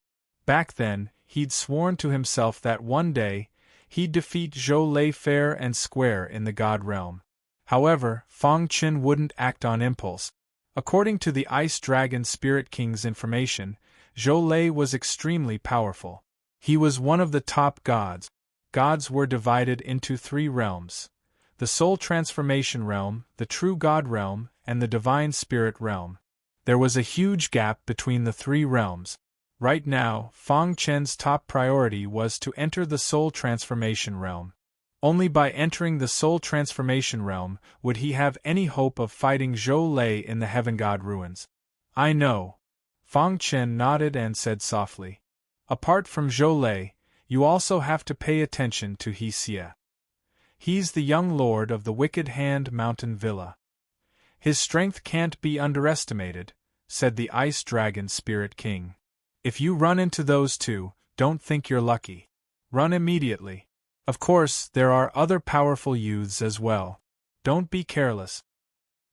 Back then, he'd sworn to himself that one day, he'd defeat Zhou Lei fair and square in the God realm. However, Fang Chen wouldn't act on impulse. According to the Ice Dragon Spirit King's information, Zhou Lei was extremely powerful. He was one of the top gods. Gods were divided into 3 realms: the Soul Transformation Realm, the True God Realm, and the Divine Spirit Realm. There was a huge gap between the 3 realms. Right now, Fang Chen's top priority was to enter the Soul Transformation Realm. Only by entering the Soul Transformation Realm would he have any hope of fighting Zhou Lei in the Heaven God ruins. "I know." Fang Chen nodded and said softly. "Apart from Zhou Lei, you also have to pay attention to He Xie. He's the young lord of the Wicked Hand Mountain Villa. His strength can't be underestimated," said the Ice Dragon Spirit King. "If you run into those 2, don't think you're lucky. Run immediately. Of course, there are other powerful youths as well. Don't be careless.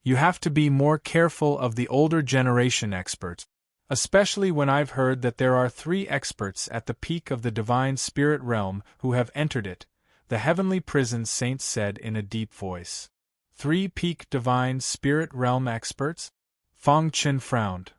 You have to be more careful of the older generation experts, especially when I've heard that there are 3 experts at the peak of the divine spirit realm who have entered it, the heavenly prison saint said in a deep voice. 3 peak divine spirit realm experts? Fang Chen frowned.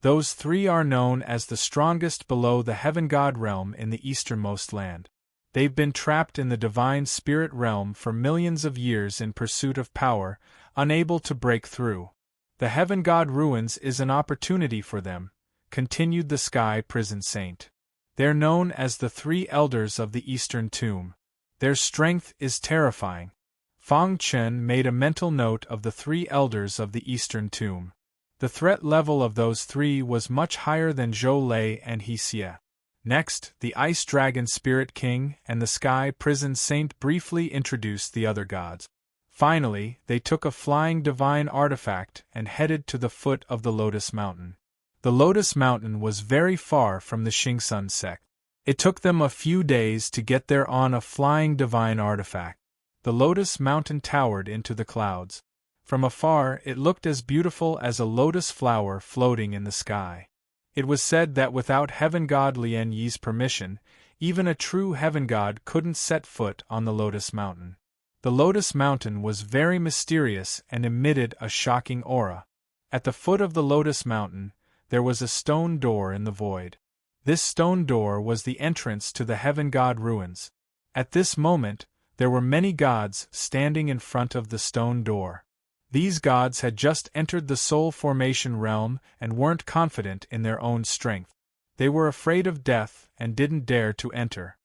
Those 3 are known as the strongest below the heaven god realm in the easternmost land. They've been trapped in the divine spirit realm for millions of years in pursuit of power, unable to break through. The heaven god ruins is an opportunity for them, continued the sky prison saint. They're known as the 3 elders of the eastern tomb. Their strength is terrifying. Fang Chen made a mental note of the 3 elders of the eastern tomb. The threat level of those 3 was much higher than Zhou Lei and He Xie. Next, the Ice Dragon Spirit King and the Sky Prison Saint briefly introduced the other gods. Finally, they took a flying divine artifact and headed to the foot of the Lotus Mountain. The Lotus Mountain was very far from the Xingsun sect. It took them a few days to get there on a flying divine artifact. The Lotus Mountain towered into the clouds. From afar, it looked as beautiful as a lotus flower floating in the sky. It was said that without heaven god Lian Yi's permission, even a true heaven god couldn't set foot on the Lotus Mountain. The Lotus Mountain was very mysterious and emitted a shocking aura. At the foot of the Lotus Mountain, there was a stone door in the void. This stone door was the entrance to the heaven god ruins. At this moment, there were many gods standing in front of the stone door. These gods had just entered the soul formation realm and weren't confident in their own strength. They were afraid of death and didn't dare to enter.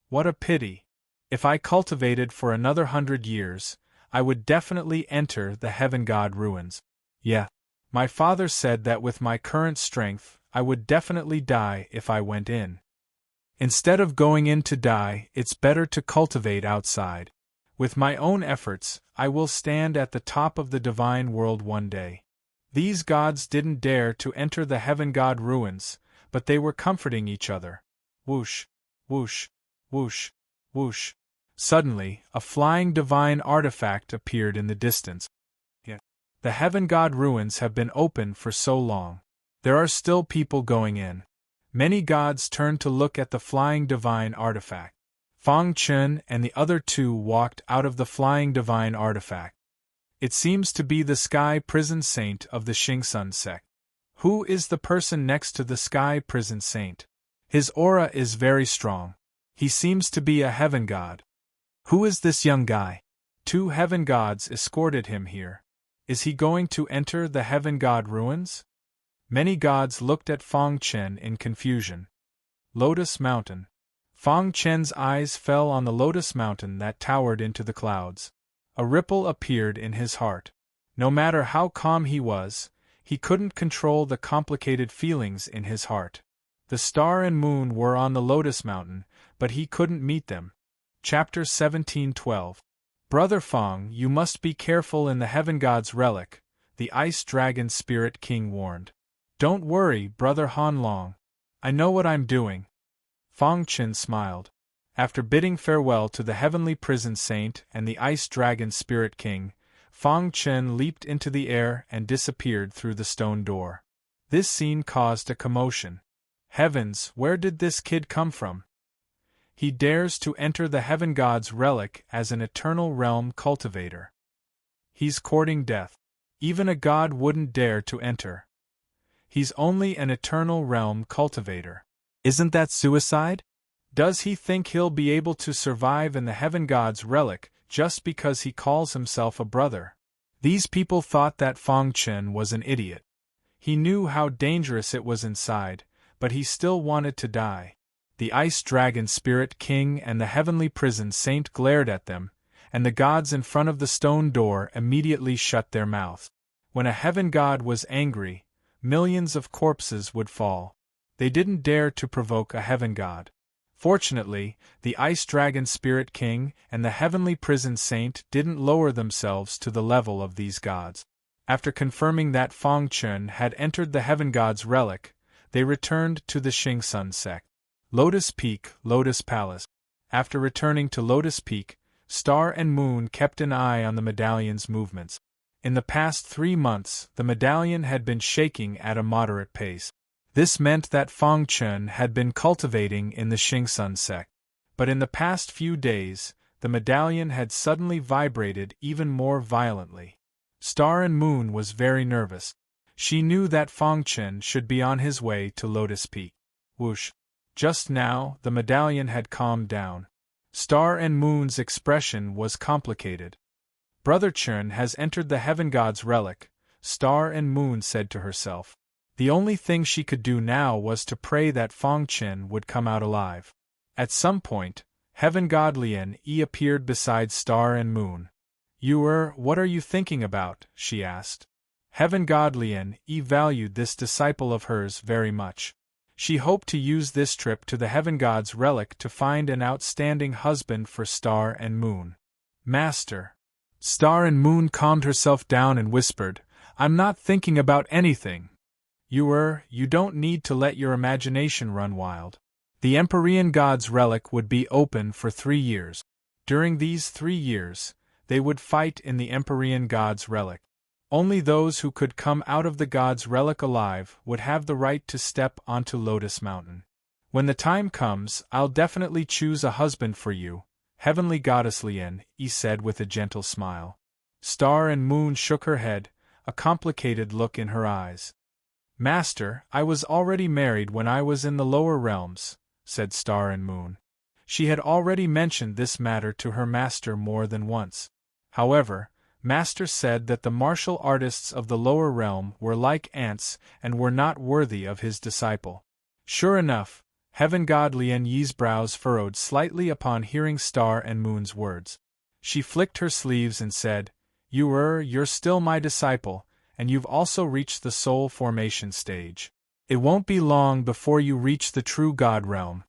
What a pity! If I cultivated for another 100 years, I would definitely enter the heaven god ruins. Yeah. My father said that with my current strength, I would definitely die if I went in. Instead of going in to die, it's better to cultivate outside. With my own efforts, I will stand at the top of the divine world one day. These gods didn't dare to enter the heaven god ruins, but they were comforting each other. Whoosh, whoosh, whoosh, whoosh. Suddenly, a flying divine artifact appeared in the distance. The heaven god ruins have been open for so long. There are still people going in. Many gods turned to look at the flying divine artifact. Fang Chen and the other 2 walked out of the flying divine artifact. It seems to be the Sky Prison Saint of the Xingsun sect. Who is the person next to the Sky Prison Saint? His aura is very strong. He seems to be a heaven god. Who is this young guy? 2 heaven gods escorted him here. Is he going to enter the heaven god ruins? Many gods looked at Fang Chen in confusion. Lotus Mountain. Fang Chen's eyes fell on the Lotus Mountain that towered into the clouds. A ripple appeared in his heart. No matter how calm he was, he couldn't control the complicated feelings in his heart. The star and moon were on the Lotus Mountain, but he couldn't meet them. Chapter 17:12. Brother Fang, you must be careful in the heaven god's relic, the Ice Dragon Spirit King warned. Don't worry, Brother Han Long. I know what I'm doing. Fang Chen smiled. After bidding farewell to the heavenly prison saint and the Ice Dragon Spirit King, Fang Chen leaped into the air and disappeared through the stone door. This scene caused a commotion. Heavens, where did this kid come from? He dares to enter the heaven god's relic as an eternal realm cultivator. He's courting death. Even a god wouldn't dare to enter. He's only an eternal realm cultivator. Isn't that suicide? Does he think he'll be able to survive in the heaven god's relic just because he calls himself a brother? These people thought that Fang Chen was an idiot. He knew how dangerous it was inside, but he still wanted to die. The Ice Dragon Spirit King and the heavenly prison saint glared at them, and the gods in front of the stone door immediately shut their mouths. When a heaven god was angry, millions of corpses would fall. They didn't dare to provoke a heaven god. Fortunately, the Ice Dragon Spirit King and the heavenly prison saint didn't lower themselves to the level of these gods. After confirming that Fang Chen had entered the heaven god's relic, they returned to the Xingsun sect. Lotus Peak, Lotus Palace. After returning to Lotus Peak, Star and Moon kept an eye on the medallion's movements. In the past 3 months, the medallion had been shaking at a moderate pace. This meant that Feng Chen had been cultivating in the Xingsun sect. But in the past few days, the medallion had suddenly vibrated even more violently. Star and Moon was very nervous. She knew that Feng Chen should be on his way to Lotus Peak. Whoosh! Just now, the medallion had calmed down. Star and Moon's expression was complicated. Brother Chen has entered the Heaven God's relic, Star and Moon said to herself. The only thing she could do now was to pray that Feng Chen would come out alive. At some point, Heaven God Lien Yi appeared beside Star and Moon. What are you thinking about? She asked. Heaven God Lien Yi valued this disciple of hers very much. She hoped to use this trip to the Heaven God's relic to find an outstanding husband for Star and Moon. Master. Star and Moon calmed herself down and whispered, I'm not thinking about anything. You don't need to let your imagination run wild. The Empyrean God's relic would be open for 3 years. During these 3 years, they would fight in the Empyrean God's relic. Only those who could come out of the God's relic alive would have the right to step onto Lotus Mountain. When the time comes, I'll definitely choose a husband for you, Heavenly Goddess Lien Yi said with a gentle smile. Star and Moon shook her head, a complicated look in her eyes. Master, I was already married when I was in the lower realms, said Star and Moon. She had already mentioned this matter to her master more than once. However, Master said that the martial artists of the lower realm were like ants and were not worthy of his disciple. Sure enough, Heaven God Lien Yi's brows furrowed slightly upon hearing Star and Moon's words. She flicked her sleeves and said, You're still my disciple, and you've also reached the soul formation stage. It won't be long before you reach the true God realm.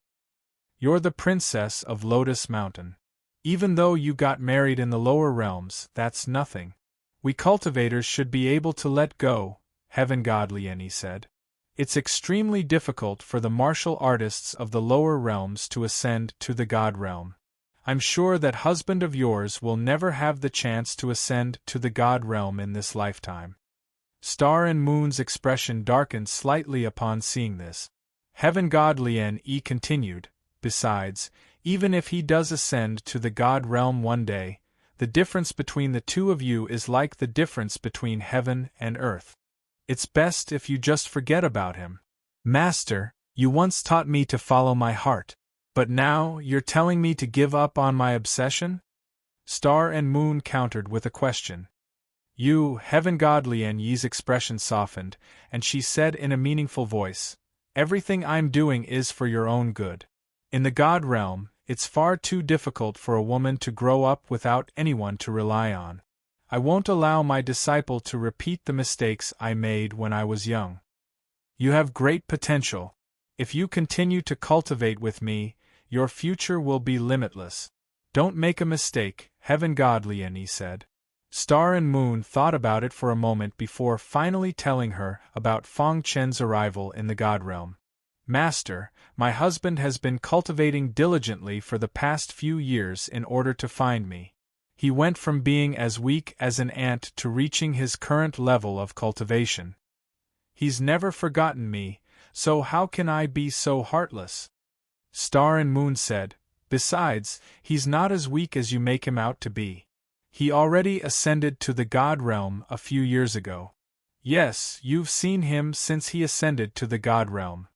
You're the princess of Lotus Mountain. Even though you got married in the lower realms, that's nothing. We cultivators should be able to let go, Heaven God Lien Yi said. It's extremely difficult for the martial artists of the lower realms to ascend to the God realm. I'm sure that husband of yours will never have the chance to ascend to the God realm in this lifetime. Star and Moon's expression darkened slightly upon seeing this. Heaven God Lien Yi continued, Besides, even if he does ascend to the God realm one day, the difference between the two of you is like the difference between heaven and earth. It's best if you just forget about him. Master, you once taught me to follow my heart, but now you're telling me to give up on my obsession? Star and Moon countered with a question. Heaven God Lien Yi's expression softened, and she said in a meaningful voice, Everything I'm doing is for your own good. In the God realm, it's far too difficult for a woman to grow up without anyone to rely on. I won't allow my disciple to repeat the mistakes I made when I was young. You have great potential. If you continue to cultivate with me, your future will be limitless. Don't make a mistake, Heaven God Lien Yi said. Star and Moon thought about it for a moment before finally telling her about Feng Chen's arrival in the God realm. Master, my husband has been cultivating diligently for the past few years in order to find me. He went from being as weak as an ant to reaching his current level of cultivation. He's never forgotten me, so how can I be so heartless? Star and Moon said, Besides, he's not as weak as you make him out to be. He already ascended to the God realm a few years ago. Yes, you've seen him since he ascended to the God realm.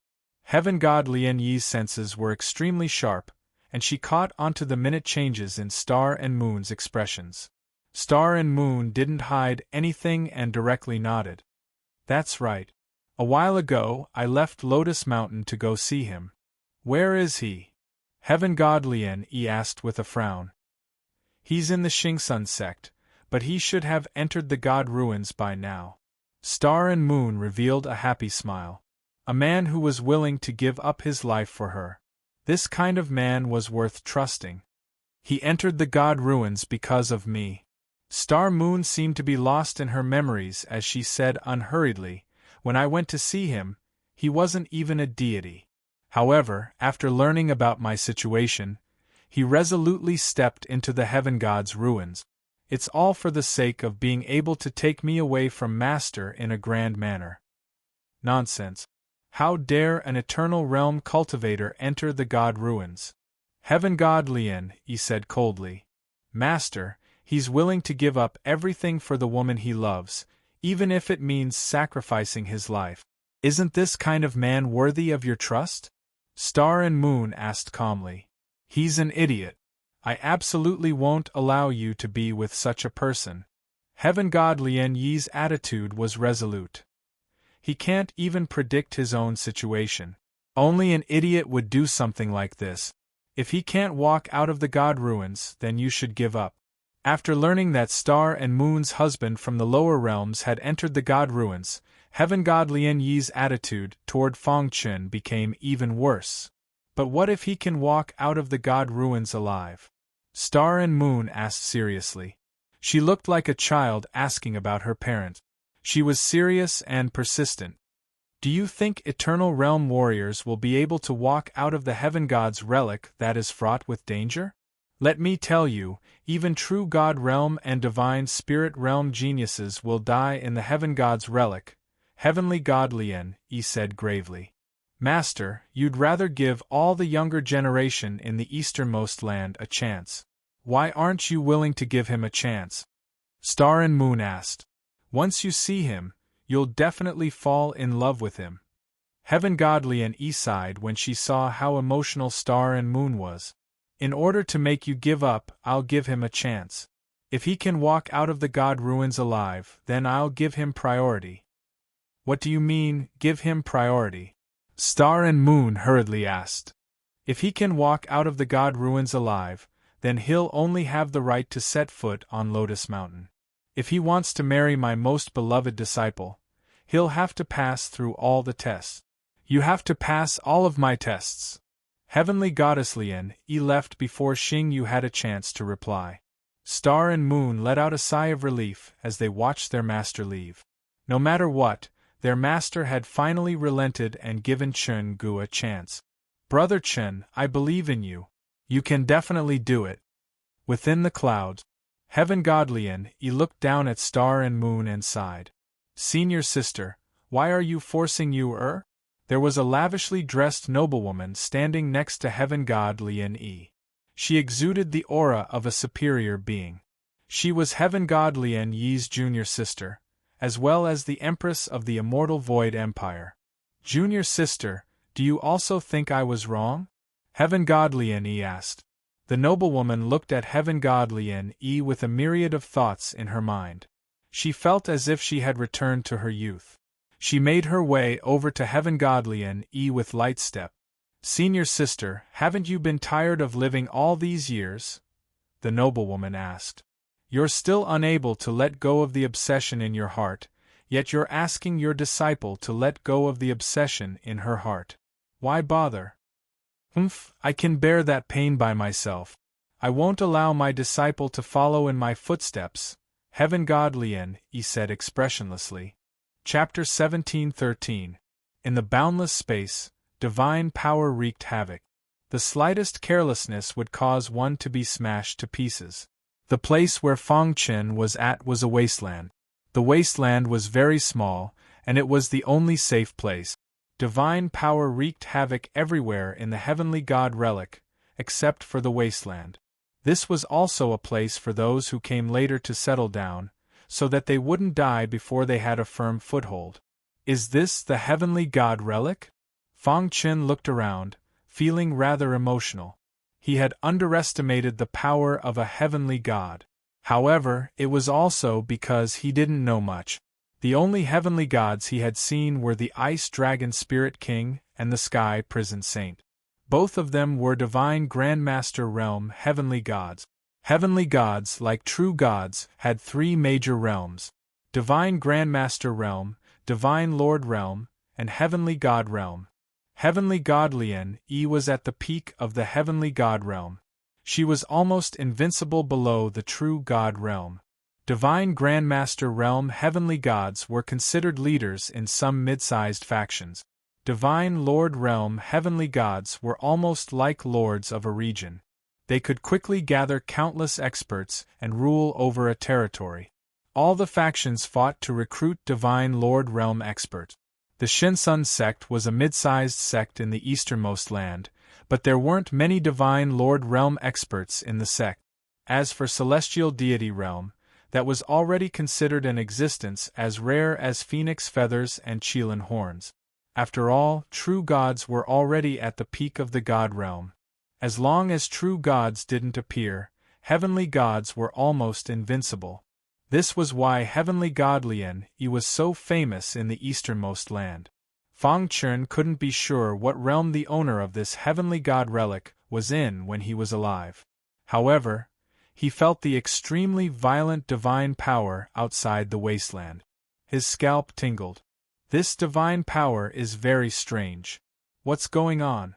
Heaven God Lien Yi's senses were extremely sharp, and she caught onto the minute changes in Star and Moon's expressions. Star and Moon didn't hide anything and directly nodded. That's right. A while ago, I left Lotus Mountain to go see him. Where is he? Heaven God Lien Yi asked with a frown. He's in the Xingsun sect, but he should have entered the God ruins by now. Star and Moon revealed a happy smile. A man who was willing to give up his life for her. This kind of man was worth trusting. He entered the God ruins because of me. Star Moon seemed to be lost in her memories as she said unhurriedly, When I went to see him, he wasn't even a deity. However, after learning about my situation, He resolutely stepped into the heaven god's ruins. It's all for the sake of being able to take me away from Master in a grand manner. Nonsense. How dare an eternal realm cultivator enter the god ruins? Heaven god Lien, he said coldly. Master, he's willing to give up everything for the woman he loves, even if it means sacrificing his life. Isn't this kind of man worthy of your trust? Star and Moon asked calmly. He's an idiot. I absolutely won't allow you to be with such a person. Heaven god Lien Yi's attitude was resolute. He can't even predict his own situation. Only an idiot would do something like this. If he can't walk out of the god ruins, then you should give up. After learning that Star and Moon's husband from the lower realms had entered the god ruins, Heaven god Lien Yi's attitude toward Fang Chen became even worse. But what if he can walk out of the god ruins alive? Star and Moon asked seriously. She looked like a child asking about her parent. She was serious and persistent. Do you think eternal realm warriors will be able to walk out of the heaven god's relic that is fraught with danger? Let me tell you, even true god realm and divine spirit realm geniuses will die in the heaven god's relic. Heavenly god Lien, he said gravely. Master, you'd rather give all the younger generation in the easternmost land a chance. Why aren't you willing to give him a chance? Star and Moon asked. Once you see him, you'll definitely fall in love with him. Heaven god Lien sighed when she saw how emotional Star and Moon was. In order to make you give up, I'll give him a chance. If he can walk out of the god ruins alive, then I'll give him priority. What do you mean, give him priority? Star and Moon hurriedly asked. If he can walk out of the god ruins alive, then he'll only have the right to set foot on Lotus Mountain. If he wants to marry my most beloved disciple, he'll have to pass through all the tests. You have to pass all of my tests. Heavenly Goddess Lien, left before Xing Yu had a chance to reply. Star and Moon let out a sigh of relief as they watched their master leave. No matter what, their master had finally relented and given Chen Gu a chance. Brother Chen, I believe in you. You can definitely do it. Within the clouds, Heaven god Lien, looked down at Star and Moon and sighed. Senior sister, why are you forcing you? There was a lavishly dressed noblewoman standing next to Heaven god Lien. She exuded the aura of a superior being. She was Heaven god Lien Yi's junior sister, as well as the Empress of the Immortal Void Empire. Junior sister, do you also think I was wrong? Heaven god Lien asked. The noblewoman looked at Heaven god Lien with a myriad of thoughts in her mind. She felt as if she had returned to her youth. She made her way over to Heaven god Lien with light step. Senior sister, haven't you been tired of living all these years? The noblewoman asked. You're still unable to let go of the obsession in your heart, yet you're asking your disciple to let go of the obsession in her heart. Why bother? I can bear that pain by myself. I won't allow my disciple to follow in my footsteps. Heaven god Lien, said expressionlessly. Chapter 17:13. In the boundless space, divine power wreaked havoc. The slightest carelessness would cause one to be smashed to pieces. The place where Fang Chen was at was a wasteland. The wasteland was very small, and it was the only safe place. Divine power wreaked havoc everywhere in the heavenly god relic, except for the wasteland. This was also a place for those who came later to settle down, so that they wouldn't die before they had a firm foothold. Is this the heavenly god relic? Fang Chen looked around, feeling rather emotional. He had underestimated the power of a heavenly god. However, it was also because he didn't know much. The only heavenly gods he had seen were the Ice Dragon Spirit King and the Sky Prison Saint. Both of them were divine Grandmaster Realm heavenly gods. Heavenly gods, like true gods, had three major realms: Divine Grandmaster Realm, Divine Lord Realm, and Heavenly God Realm. Heavenly God Lien was at the peak of the Heavenly God Realm. She was almost invincible below the true God Realm. Divine Grandmaster Realm heavenly gods were considered leaders in some mid-sized factions. Divine Lord Realm heavenly gods were almost like lords of a region. They could quickly gather countless experts and rule over a territory. All the factions fought to recruit Divine Lord Realm experts. The Shinsun sect was a mid-sized sect in the easternmost land, but there weren't many Divine Lord Realm experts in the sect. As for Celestial Deity Realm, that was already considered an existence as rare as phoenix feathers and Qilin horns. After all, true gods were already at the peak of the god realm. As long as true gods didn't appear, heavenly gods were almost invincible. This was why heavenly god Lian Yi was so famous in the easternmost land. Fang Chun couldn't be sure what realm the owner of this heavenly god relic was in when he was alive. However, he felt the extremely violent divine power outside the wasteland. His scalp tingled. This divine power is very strange. What's going on?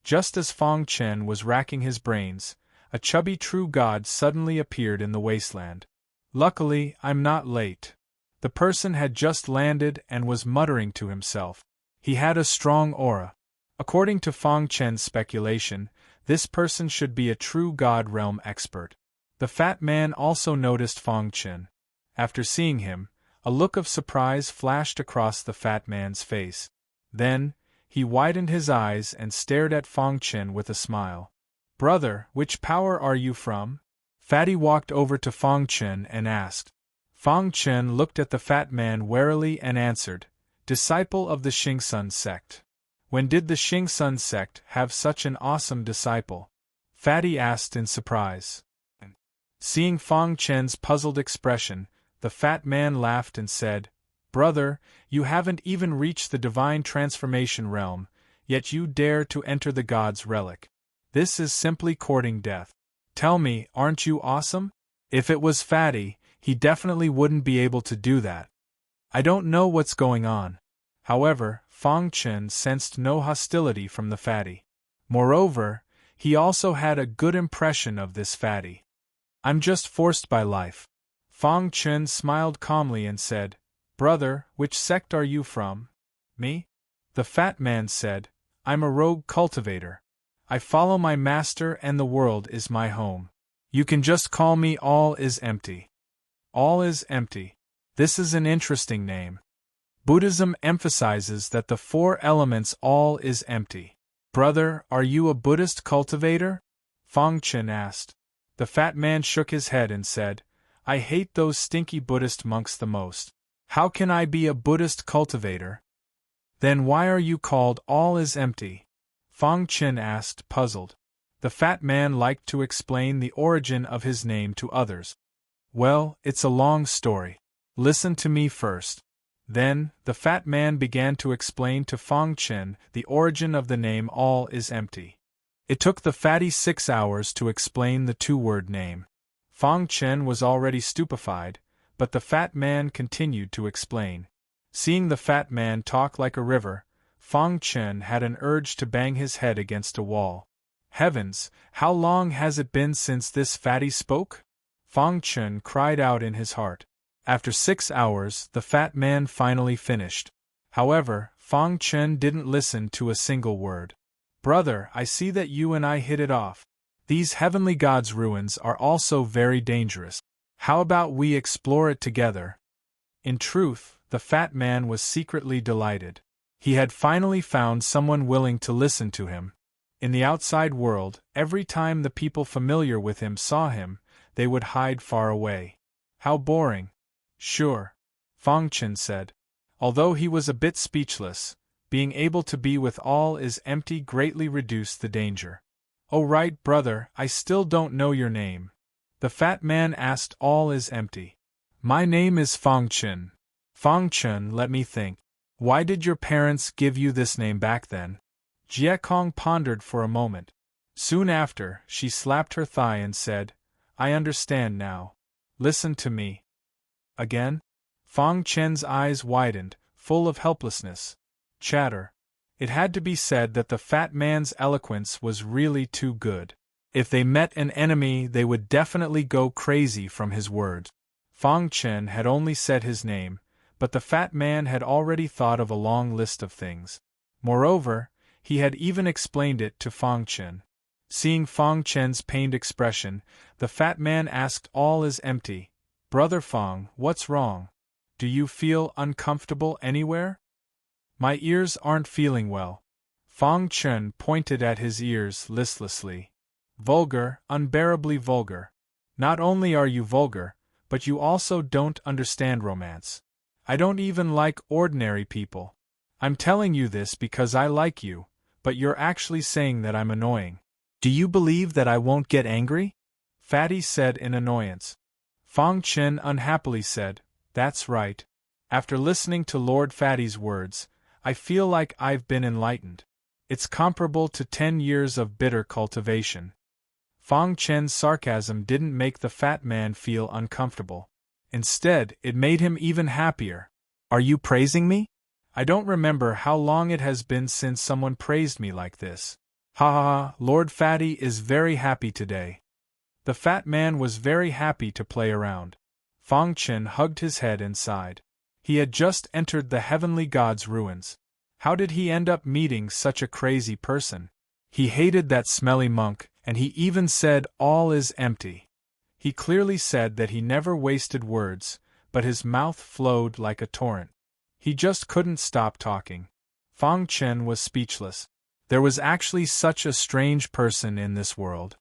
Just as Fang Chen was racking his brains, a chubby true god suddenly appeared in the wasteland. Luckily, I'm not late. The person had just landed and was muttering to himself. He had a strong aura. According to Fang Chen's speculation, this person should be a true god realm expert. The fat man also noticed Fang Chen. After seeing him, a look of surprise flashed across the fat man's face. Then, he widened his eyes and stared at Fang Chen with a smile. "Brother, which power are you from?" Fatty walked over to Fang Chen and asked. Fang Chen looked at the fat man warily and answered, "Disciple of the Xingsun sect." "When did the Xingsun sect have such an awesome disciple?" Fatty asked in surprise. Seeing Fang Chen's puzzled expression, the fat man laughed and said, "Brother, you haven't even reached the divine transformation realm, yet you dare to enter the god's relic. This is simply courting death. Tell me, aren't you awesome?" If it was Fatty, he definitely wouldn't be able to do that. I don't know what's going on. However, Fang Chen sensed no hostility from the Fatty. Moreover, he also had a good impression of this Fatty. "I'm just forced by life." Fang Chen smiled calmly and said, "Brother, which sect are you from?" "Me?" The fat man said, "I'm a rogue cultivator. I follow my master and the world is my home. You can just call me All is Empty." All is Empty. This is an interesting name. Buddhism emphasizes that the four elements all is empty. "Brother, are you a Buddhist cultivator?" Fang Chen asked. The fat man shook his head and said, "I hate those stinky Buddhist monks the most. How can I be a Buddhist cultivator?" "Then why are you called All is Empty?" Fang Chen asked, puzzled. The fat man liked to explain the origin of his name to others. "Well, it's a long story. Listen to me first." Then, the fat man began to explain to Fang Chen the origin of the name All is Empty. It took the fatty 6 hours to explain the two-word name. Fang Chen was already stupefied, but the fat man continued to explain. Seeing the fat man talk like a river, Fang Chen had an urge to bang his head against a wall. Heavens, how long has it been since this fatty spoke? Fang Chen cried out in his heart. After 6 hours, the fat man finally finished. However, Fang Chen didn't listen to a single word. "Brother, I see that you and I hit it off. These heavenly gods' ruins are also very dangerous. How about we explore it together?" In truth, the fat man was secretly delighted. He had finally found someone willing to listen to him. In the outside world, every time the people familiar with him saw him, they would hide far away. How boring. "Sure," Fang Chen said. Although he was a bit speechless, being able to be with All is Empty greatly reduced the danger. "Oh right, brother, I still don't know your name." The fat man asked All is Empty. "My name is Fang Chen." "Fang Chen, let me think. Why did your parents give you this name back then?" Jie Kong pondered for a moment. Soon after, she slapped her thigh and said, "I understand now. Listen to me." "Again?" Fang Chen's eyes widened, full of helplessness. Chatter. It had to be said that the fat man's eloquence was really too good. If they met an enemy, they would definitely go crazy from his words. Fang Chen had only said his name, but the fat man had already thought of a long list of things. Moreover, he had even explained it to Fang Chen. Seeing Fong Chen's pained expression, the fat man asked, "All is empty. Brother Fong, what's wrong? Do you feel uncomfortable anywhere?" "My ears aren't feeling well." Fong Chen pointed at his ears listlessly. "Vulgar, unbearably vulgar. Not only are you vulgar, but you also don't understand romance. I don't even like ordinary people. I'm telling you this because I like you, but you're actually saying that I'm annoying. Do you believe that I won't get angry?" Fatty said in annoyance. Fong Chen unhappily said, "That's right. After listening to Lord Fatty's words, I feel like I've been enlightened. It's comparable to 10 years of bitter cultivation." Fong Chen's sarcasm didn't make the fat man feel uncomfortable. Instead, it made him even happier. "Are you praising me? I don't remember how long it has been since someone praised me like this. Ha ha ha, Lord Fatty is very happy today." The fat man was very happy to play around. Fong Chen hugged his head and sighed. He had just entered the heavenly god's ruins. How did he end up meeting such a crazy person? He hated that smelly monk, and he even said, "All is empty." He clearly said that he never wasted words, but his mouth flowed like a torrent. He just couldn't stop talking. Fong Chen was speechless. There was actually such a strange person in this world.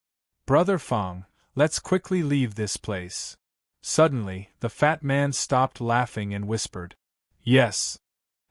"Brother Fong, let's quickly leave this place." Suddenly, the fat man stopped laughing and whispered, "Yes.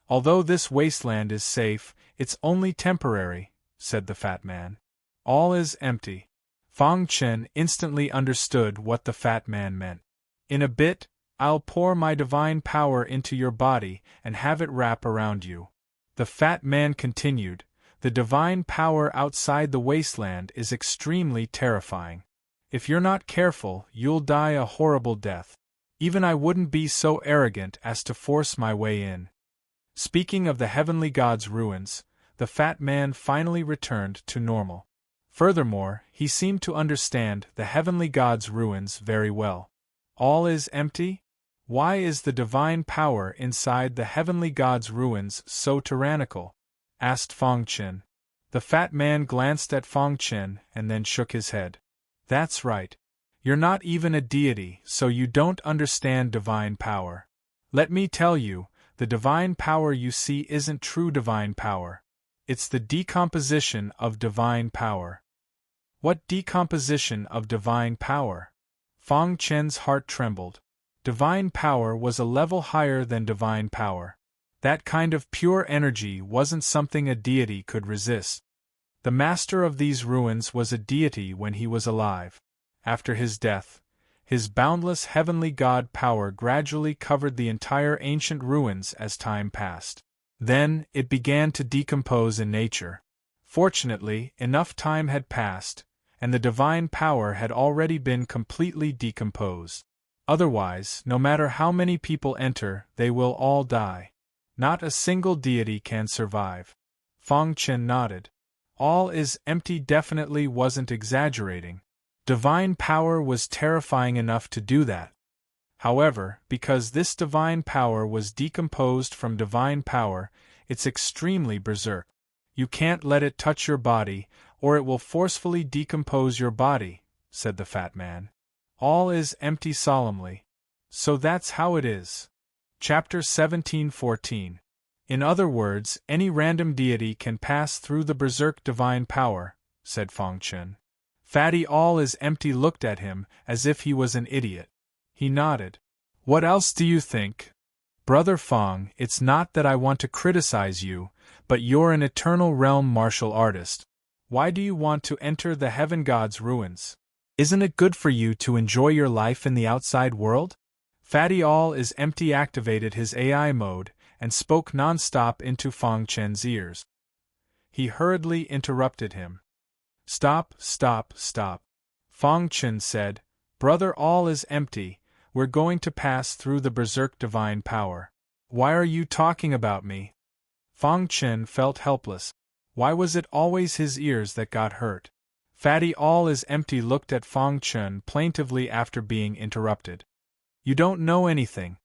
Although this wasteland is safe, it's only temporary," said the fat man. "All is empty." Fong Chen instantly understood what the fat man meant. "In a bit, I'll pour my divine power into your body and have it wrap around you." The fat man continued, "The divine power outside the wasteland is extremely terrifying. If you're not careful, you'll die a horrible death. Even I wouldn't be so arrogant as to force my way in." Speaking of the heavenly god's ruins, the fat man finally returned to normal. Furthermore, he seemed to understand the heavenly god's ruins very well. "All is empty? Why is the divine power inside the heavenly god's ruins so tyrannical?" asked Fong Chen. The fat man glanced at Fong Chen and then shook his head. "That's right. You're not even a deity, so you don't understand divine power. Let me tell you, the divine power you see isn't true divine power. It's the decomposition of divine power." "What decomposition of divine power?" Fong Chen's heart trembled. Divine power was a level higher than divine power. That kind of pure energy wasn't something a deity could resist. The master of these ruins was a deity when he was alive. After his death, his boundless heavenly god power gradually covered the entire ancient ruins as time passed. Then, it began to decompose in nature. Fortunately, enough time had passed, and the divine power had already been completely decomposed. Otherwise, no matter how many people enter, they will all die. Not a single deity can survive. Fong Chen nodded. "All is empty" definitely wasn't exaggerating. Divine power was terrifying enough to do that. However, because this divine power was decomposed from divine power, it's extremely berserk. You can't let it touch your body, or it will forcefully decompose your body, said the fat man. All is empty solemnly. So that's how it is. Chapter 1714. In other words, any random deity can pass through the berserk divine power, said Fong Chen. Fatty All is Empty looked at him as if he was an idiot. He nodded. What else do you think? Brother Fong, it's not that I want to criticize you, but you're an eternal realm martial artist. Why do you want to enter the heaven god's ruins? Isn't it good for you to enjoy your life in the outside world? Fatty All is Empty activated his AI mode and spoke non-stop into Fong Chen's ears. He hurriedly interrupted him. Stop, stop, stop. Fong Chen said, Brother All is Empty, we're going to pass through the berserk divine power. Why are you talking about me? Fong Chen felt helpless. Why was it always his ears that got hurt? Fatty All is Empty looked at Fong Chen plaintively after being interrupted. You don't know anything.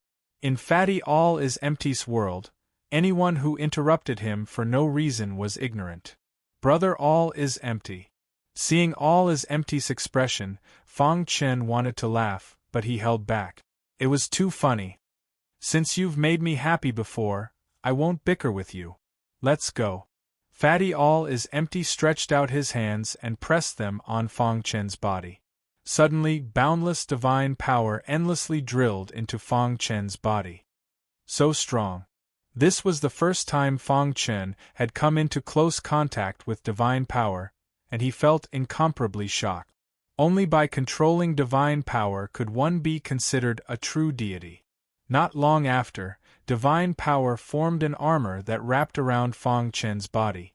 In Fatty All is Empty's world, anyone who interrupted him for no reason was ignorant. Brother All is Empty. Seeing all is empty's expression, Fang Chen wanted to laugh, but he held back. It was too funny. Since you've made me happy before, I won't bicker with you. Let's go. Fatty All is Empty stretched out his hands and pressed them on Fang Chen's body. Suddenly, boundless divine power endlessly drilled into Fang Chen's body. So strong. This was the first time Fang Chen had come into close contact with divine power, and he felt incomparably shocked. Only by controlling divine power could one be considered a true deity. Not long after, divine power formed an armor that wrapped around Fang Chen's body.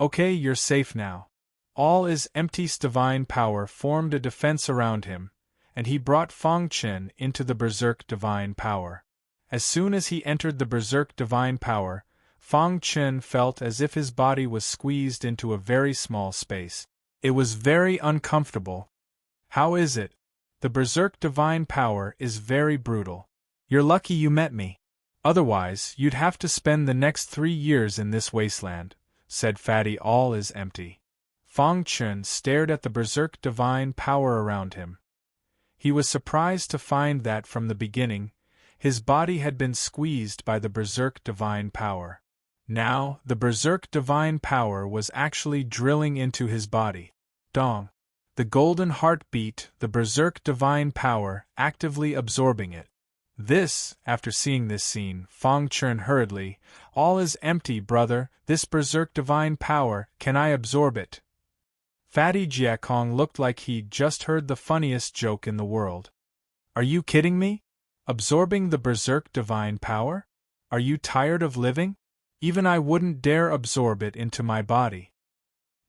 Okay, you're safe now. All is Empty's divine power formed a defense around him, and he brought Fang Chen into the berserk divine power. As soon as he entered the berserk divine power, Fang Chen felt as if his body was squeezed into a very small space. It was very uncomfortable. How is it? The berserk divine power is very brutal. You're lucky you met me. Otherwise, you'd have to spend the next 3 years in this wasteland, said Fatty All is Empty. Fang Chen stared at the berserk divine power around him. He was surprised to find that from the beginning, his body had been squeezed by the berserk divine power. Now, the berserk divine power was actually drilling into his body. Dong. The golden heart beat, the berserk divine power actively absorbing it. This, after seeing this scene, Fang Chen hurriedly, All is empty, brother, this berserk divine power, can I absorb it? Fatty Jiakong looked like he'd just heard the funniest joke in the world. Are you kidding me? Absorbing the berserk divine power? Are you tired of living? Even I wouldn't dare absorb it into my body.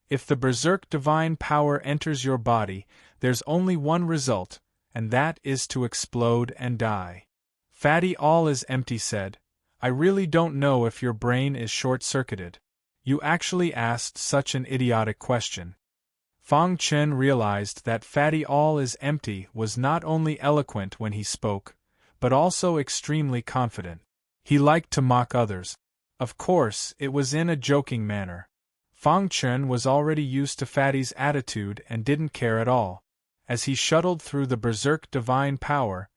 If the berserk divine power enters your body, there's only one result, and that is to explode and die. Fatty All is Empty said, I really don't know if your brain is short-circuited. You actually asked such an idiotic question. Fang Chen realized that Fatty All is Empty was not only eloquent when he spoke, but also extremely confident. He liked to mock others. Of course, it was in a joking manner. Fang Chen was already used to Fatty's attitude and didn't care at all. As he shuttled through the berserk divine power,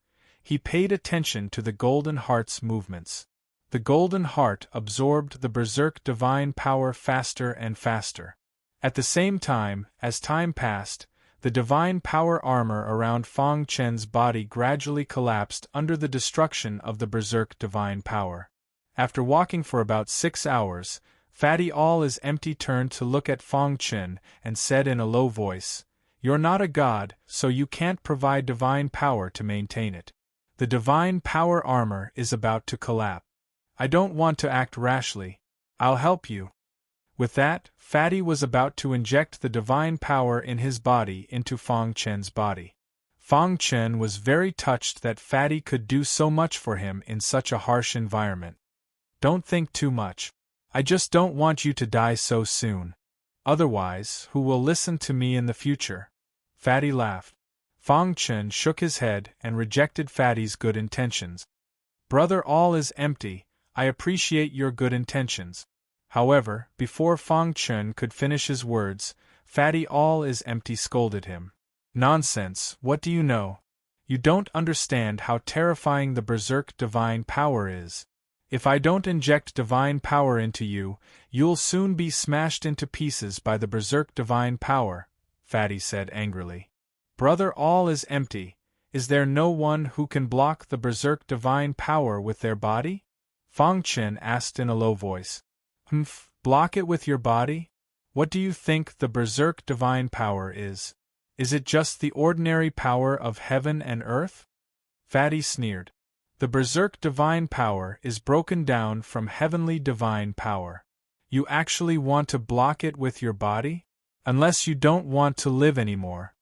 he paid attention to the golden heart's movements. The golden heart absorbed the berserk divine power faster and faster. At the same time, as time passed, the divine power armor around Fang Chen's body gradually collapsed under the destruction of the berserk divine power. After walking for about 6 hours, Fatty All is Empty turned to look at Fang Chen and said in a low voice, You're not a god, so you can't provide divine power to maintain it. The divine power armor is about to collapse. I don't want to act rashly. I'll help you. With that, Fatty was about to inject the divine power in his body into Fang Chen's body. Fang Chen was very touched that Fatty could do so much for him in such a harsh environment. Don't think too much. I just don't want you to die so soon. Otherwise, who will listen to me in the future? Fatty laughed. Fang Chen shook his head and rejected Fatty's good intentions. Brother All is Empty, I appreciate your good intentions. However, before Fang Chen could finish his words, Fatty All is Empty scolded him. Nonsense, what do you know? You don't understand how terrifying the berserk divine power is. If I don't inject divine power into you, you'll soon be smashed into pieces by the berserk divine power, Fatty said angrily. Brother All is Empty, is there no one who can block the berserk divine power with their body? Fang Chen asked in a low voice. Block it with your body? What do you think the berserk divine power is? Is it just the ordinary power of heaven and earth? Fatty sneered. The berserk divine power is broken down from heavenly divine power. You actually want to block it with your body? Unless you don't want to live anymore.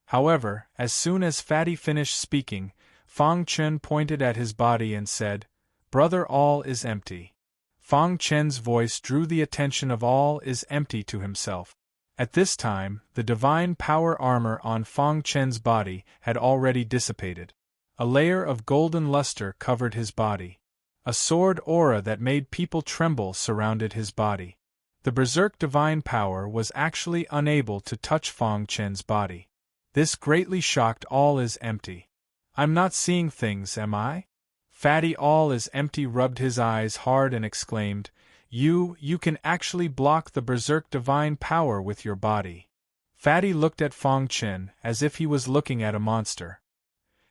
However, as soon as Fatty finished speaking, Fang Chen pointed at his body and said, Brother All is Empty. Fang Chen's voice drew the attention of All is Empty to himself. At this time, the divine power armor on Fang Chen's body had already dissipated. A layer of golden luster covered his body. A sword aura that made people tremble surrounded his body. The berserk divine power was actually unable to touch Fang Chen's body. This greatly shocked All is Empty. I'm not seeing things, am I? Fatty All is Empty rubbed his eyes hard and exclaimed, You can actually block the berserk divine power with your body. Fatty looked at Fang Chen as if he was looking at a monster.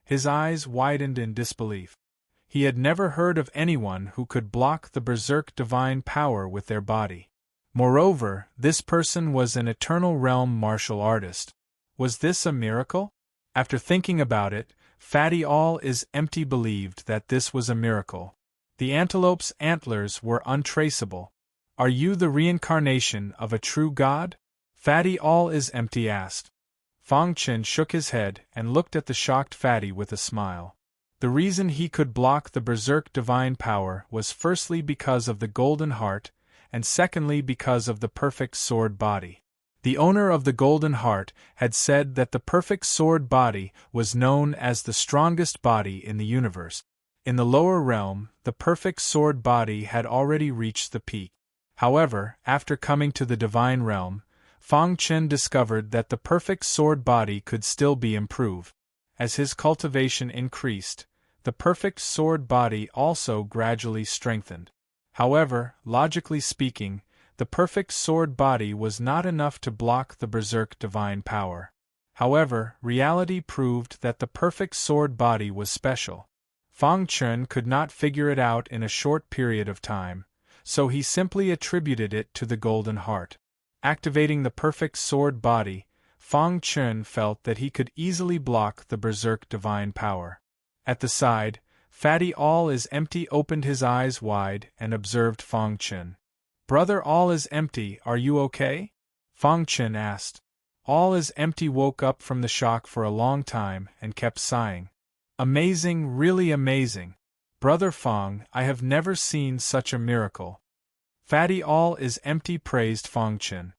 His eyes widened in disbelief. He had never heard of anyone who could block the berserk divine power with their body. Moreover, this person was an eternal realm martial artist. Was this a miracle? After thinking about it, Fatty All is Empty believed that this was a miracle. The antelope's antlers were untraceable. Are you the reincarnation of a true god? Fatty All is Empty asked. Fang Chen shook his head and looked at the shocked Fatty with a smile. The reason he could block the berserk divine power was firstly because of the golden heart, and secondly because of the perfect sword body. The owner of the golden heart had said that the perfect sword body was known as the strongest body in the universe. In the lower realm, the perfect sword body had already reached the peak. However, after coming to the divine realm, Fang Chen discovered that the perfect sword body could still be improved. As his cultivation increased, the perfect sword body also gradually strengthened. However, logically speaking, the perfect sword body was not enough to block the berserk divine power. However, reality proved that the perfect sword body was special. Fang Chen could not figure it out in a short period of time, so he simply attributed it to the golden heart. Activating the perfect sword body, Fang Chen felt that he could easily block the berserk divine power. At the side, Fatty All is Empty opened his eyes wide and observed Fang Chen. Brother All is Empty, are you okay? Fang Chen asked. All is Empty woke up from the shock for a long time and kept sighing. Amazing, really amazing. Brother Fang, I have never seen such a miracle. Fatty All is Empty praised Fang Chen.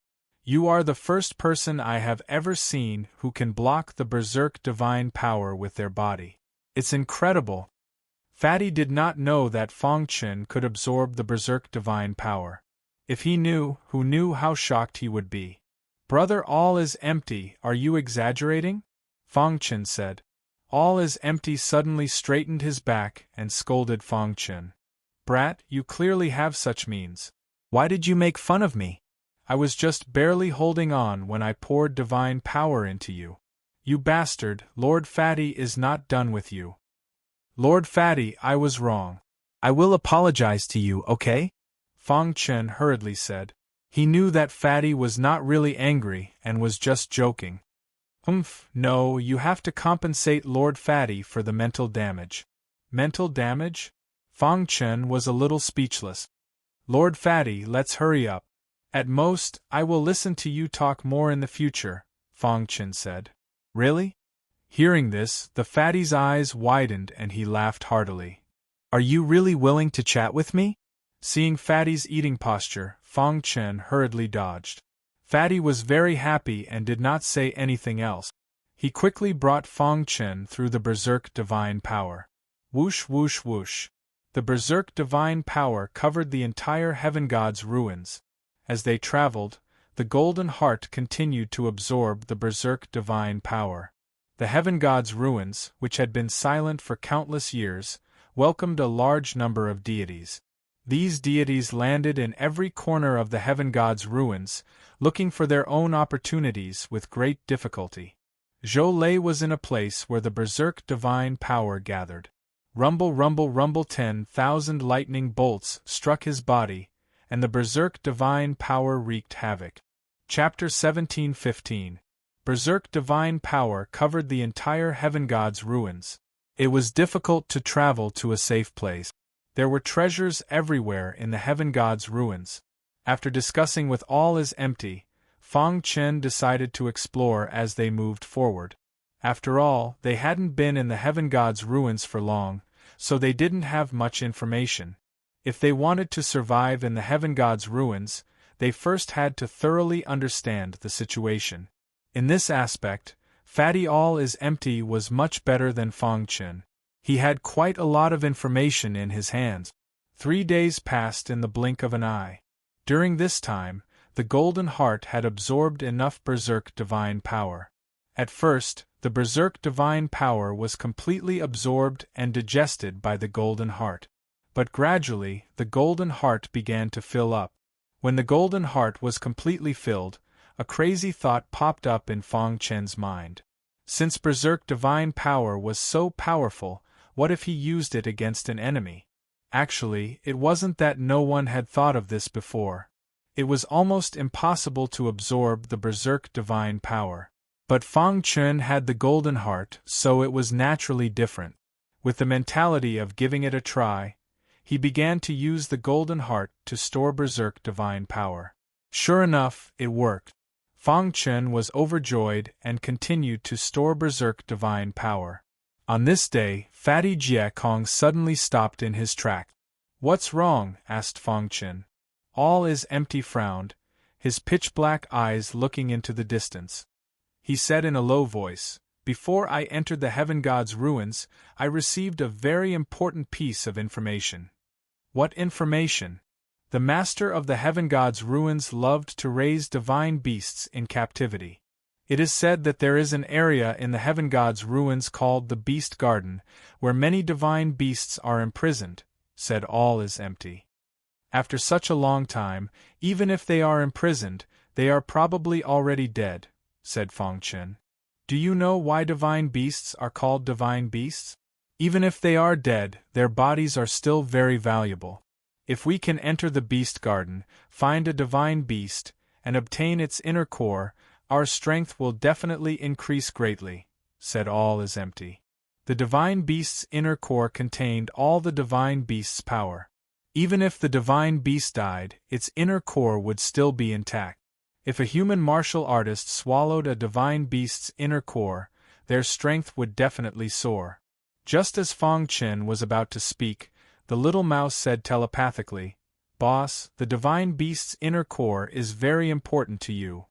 You are the first person I have ever seen who can block the berserk divine power with their body. It's incredible. Fatty did not know that Fang Chen could absorb the berserk divine power. If he knew, who knew how shocked he would be. Brother All is Empty, are you exaggerating? Fang Chen said. All is Empty suddenly straightened his back and scolded Fang Chen. Brat, you clearly have such means. Why did you make fun of me? I was just barely holding on when I poured divine power into you. You bastard, Lord Fatty is not done with you. Lord Fatty, I was wrong. I will apologize to you, okay? Fang Chen hurriedly said. He knew that Fatty was not really angry and was just joking. No, you have to compensate Lord Fatty for the mental damage. Mental damage? Fang Chen was a little speechless. Lord Fatty, let's hurry up. At most, I will listen to you talk more in the future, Fang Chen said. Really? Hearing this, the Fatty's eyes widened and he laughed heartily. Are you really willing to chat with me? Seeing Fatty's eating posture, Fang Chen hurriedly dodged. Fatty was very happy and did not say anything else. He quickly brought Fang Chen through the berserk divine power. Whoosh whoosh whoosh. The berserk divine power covered the entire heaven god's ruins. As they traveled, the golden heart continued to absorb the berserk divine power. The heaven god's ruins, which had been silent for countless years, welcomed a large number of deities. These deities landed in every corner of the heaven god's ruins, looking for their own opportunities with great difficulty. Zhou Lei was in a place where the berserk divine power gathered. Rumble, rumble, rumble, 10,000 lightning bolts struck his body, and the berserk divine power wreaked havoc. Chapter 17:15. Berserk divine power covered the entire heaven god's ruins. It was difficult to travel to a safe place. There were treasures everywhere in the heaven god's ruins. After discussing with All is Empty, Fang Chen decided to explore as they moved forward. After all, they hadn't been in the heaven god's ruins for long, so they didn't have much information. If they wanted to survive in the heaven god's ruins, they first had to thoroughly understand the situation. In this aspect, Fatty All is Empty was much better than Fang Chen. He had quite a lot of information in his hands. 3 days passed in the blink of an eye. During this time, the Golden Heart had absorbed enough Berserk Divine Power. At first, the Berserk Divine Power was completely absorbed and digested by the Golden Heart. But gradually, the Golden Heart began to fill up. When the Golden Heart was completely filled, a crazy thought popped up in Fang Chen's mind. Since Berserk Divine Power was so powerful, what if he used it against an enemy? Actually, it wasn't that no one had thought of this before. It was almost impossible to absorb the Berserk Divine Power. But Fang Chen had the Golden Heart, so it was naturally different. With the mentality of giving it a try, he began to use the Golden Heart to store Berserk Divine Power. Sure enough, it worked. Fang Chen was overjoyed and continued to store Berserk Divine Power. On this day, Fatty Jie Kong suddenly stopped in his track. "What's wrong?" asked Fang Chen. "All is empty," frowned, his pitch-black eyes looking into the distance. He said in a low voice, "Before I entered the Heaven God's ruins, I received a very important piece of information." "What information?" "The Master of the Heaven God's ruins loved to raise divine beasts in captivity. It is said that there is an area in the Heaven God's ruins called the Beast Garden, where many divine beasts are imprisoned," said All is Empty. "After such a long time, even if they are imprisoned, they are probably already dead," said Fang Chen. "Do you know why divine beasts are called divine beasts? Even if they are dead, their bodies are still very valuable. If we can enter the Beast Garden, find a divine beast, and obtain its inner core, our strength will definitely increase greatly," said All is Empty. The divine beast's inner core contained all the divine beast's power. Even if the divine beast died, its inner core would still be intact. If a human martial artist swallowed a divine beast's inner core, their strength would definitely soar. Just as Fang Chen was about to speak, the little mouse said telepathically, "Boss, the divine beast's inner core is very important to you."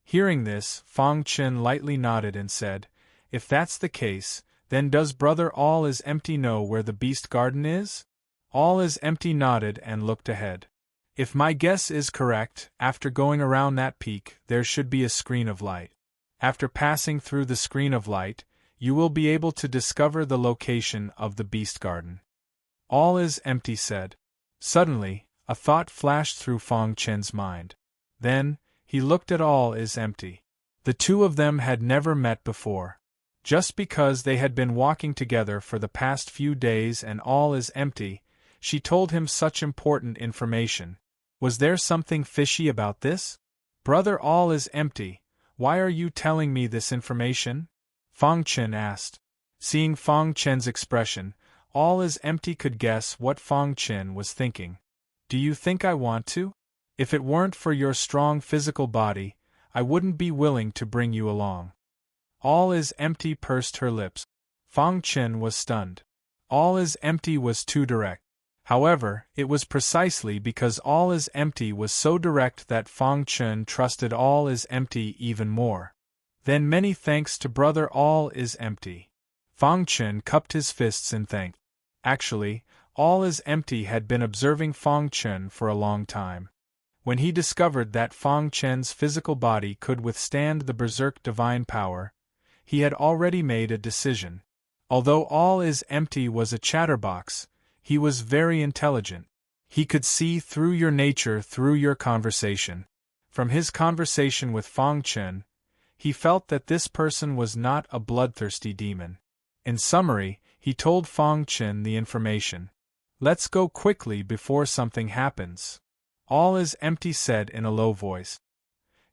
Hearing this, Fang Chen lightly nodded and said, "If that's the case, then does Brother All is Empty know where the Beast Garden is?" All is Empty nodded and looked ahead. "If my guess is correct, after going around that peak, there should be a screen of light. After passing through the screen of light, you will be able to discover the location of the Beast Garden." All is Empty said. Suddenly, a thought flashed through Fang Chen's mind. Then, he looked at All is Empty. The two of them had never met before. Just because they had been walking together for the past few days and All is Empty, she told him such important information. Was there something fishy about this? "Brother All is Empty, why are you telling me this information?" Fang Chen asked. Seeing Fang Chen's expression, All is Empty could guess what Fang Chen was thinking. "Do you think I want to? If it weren't for your strong physical body, I wouldn't be willing to bring you along." All is Empty pursed her lips. Fang Chen was stunned. All is Empty was too direct. However, it was precisely because All is Empty was so direct that Fang Chen trusted All is Empty even more. "Then many thanks to Brother All is Empty." Fang Chen cupped his fists in thanks. Actually, All is Empty had been observing Fang Chen for a long time. When he discovered that Fang Chen's physical body could withstand the Berserk Divine Power, he had already made a decision. Although All is Empty was a chatterbox, he was very intelligent. He could see through your nature through your conversation. From his conversation with Fang Chen, he felt that this person was not a bloodthirsty demon. In summary, he told Fang Chen the information. "Let's go quickly before something happens," All is Empty said in a low voice.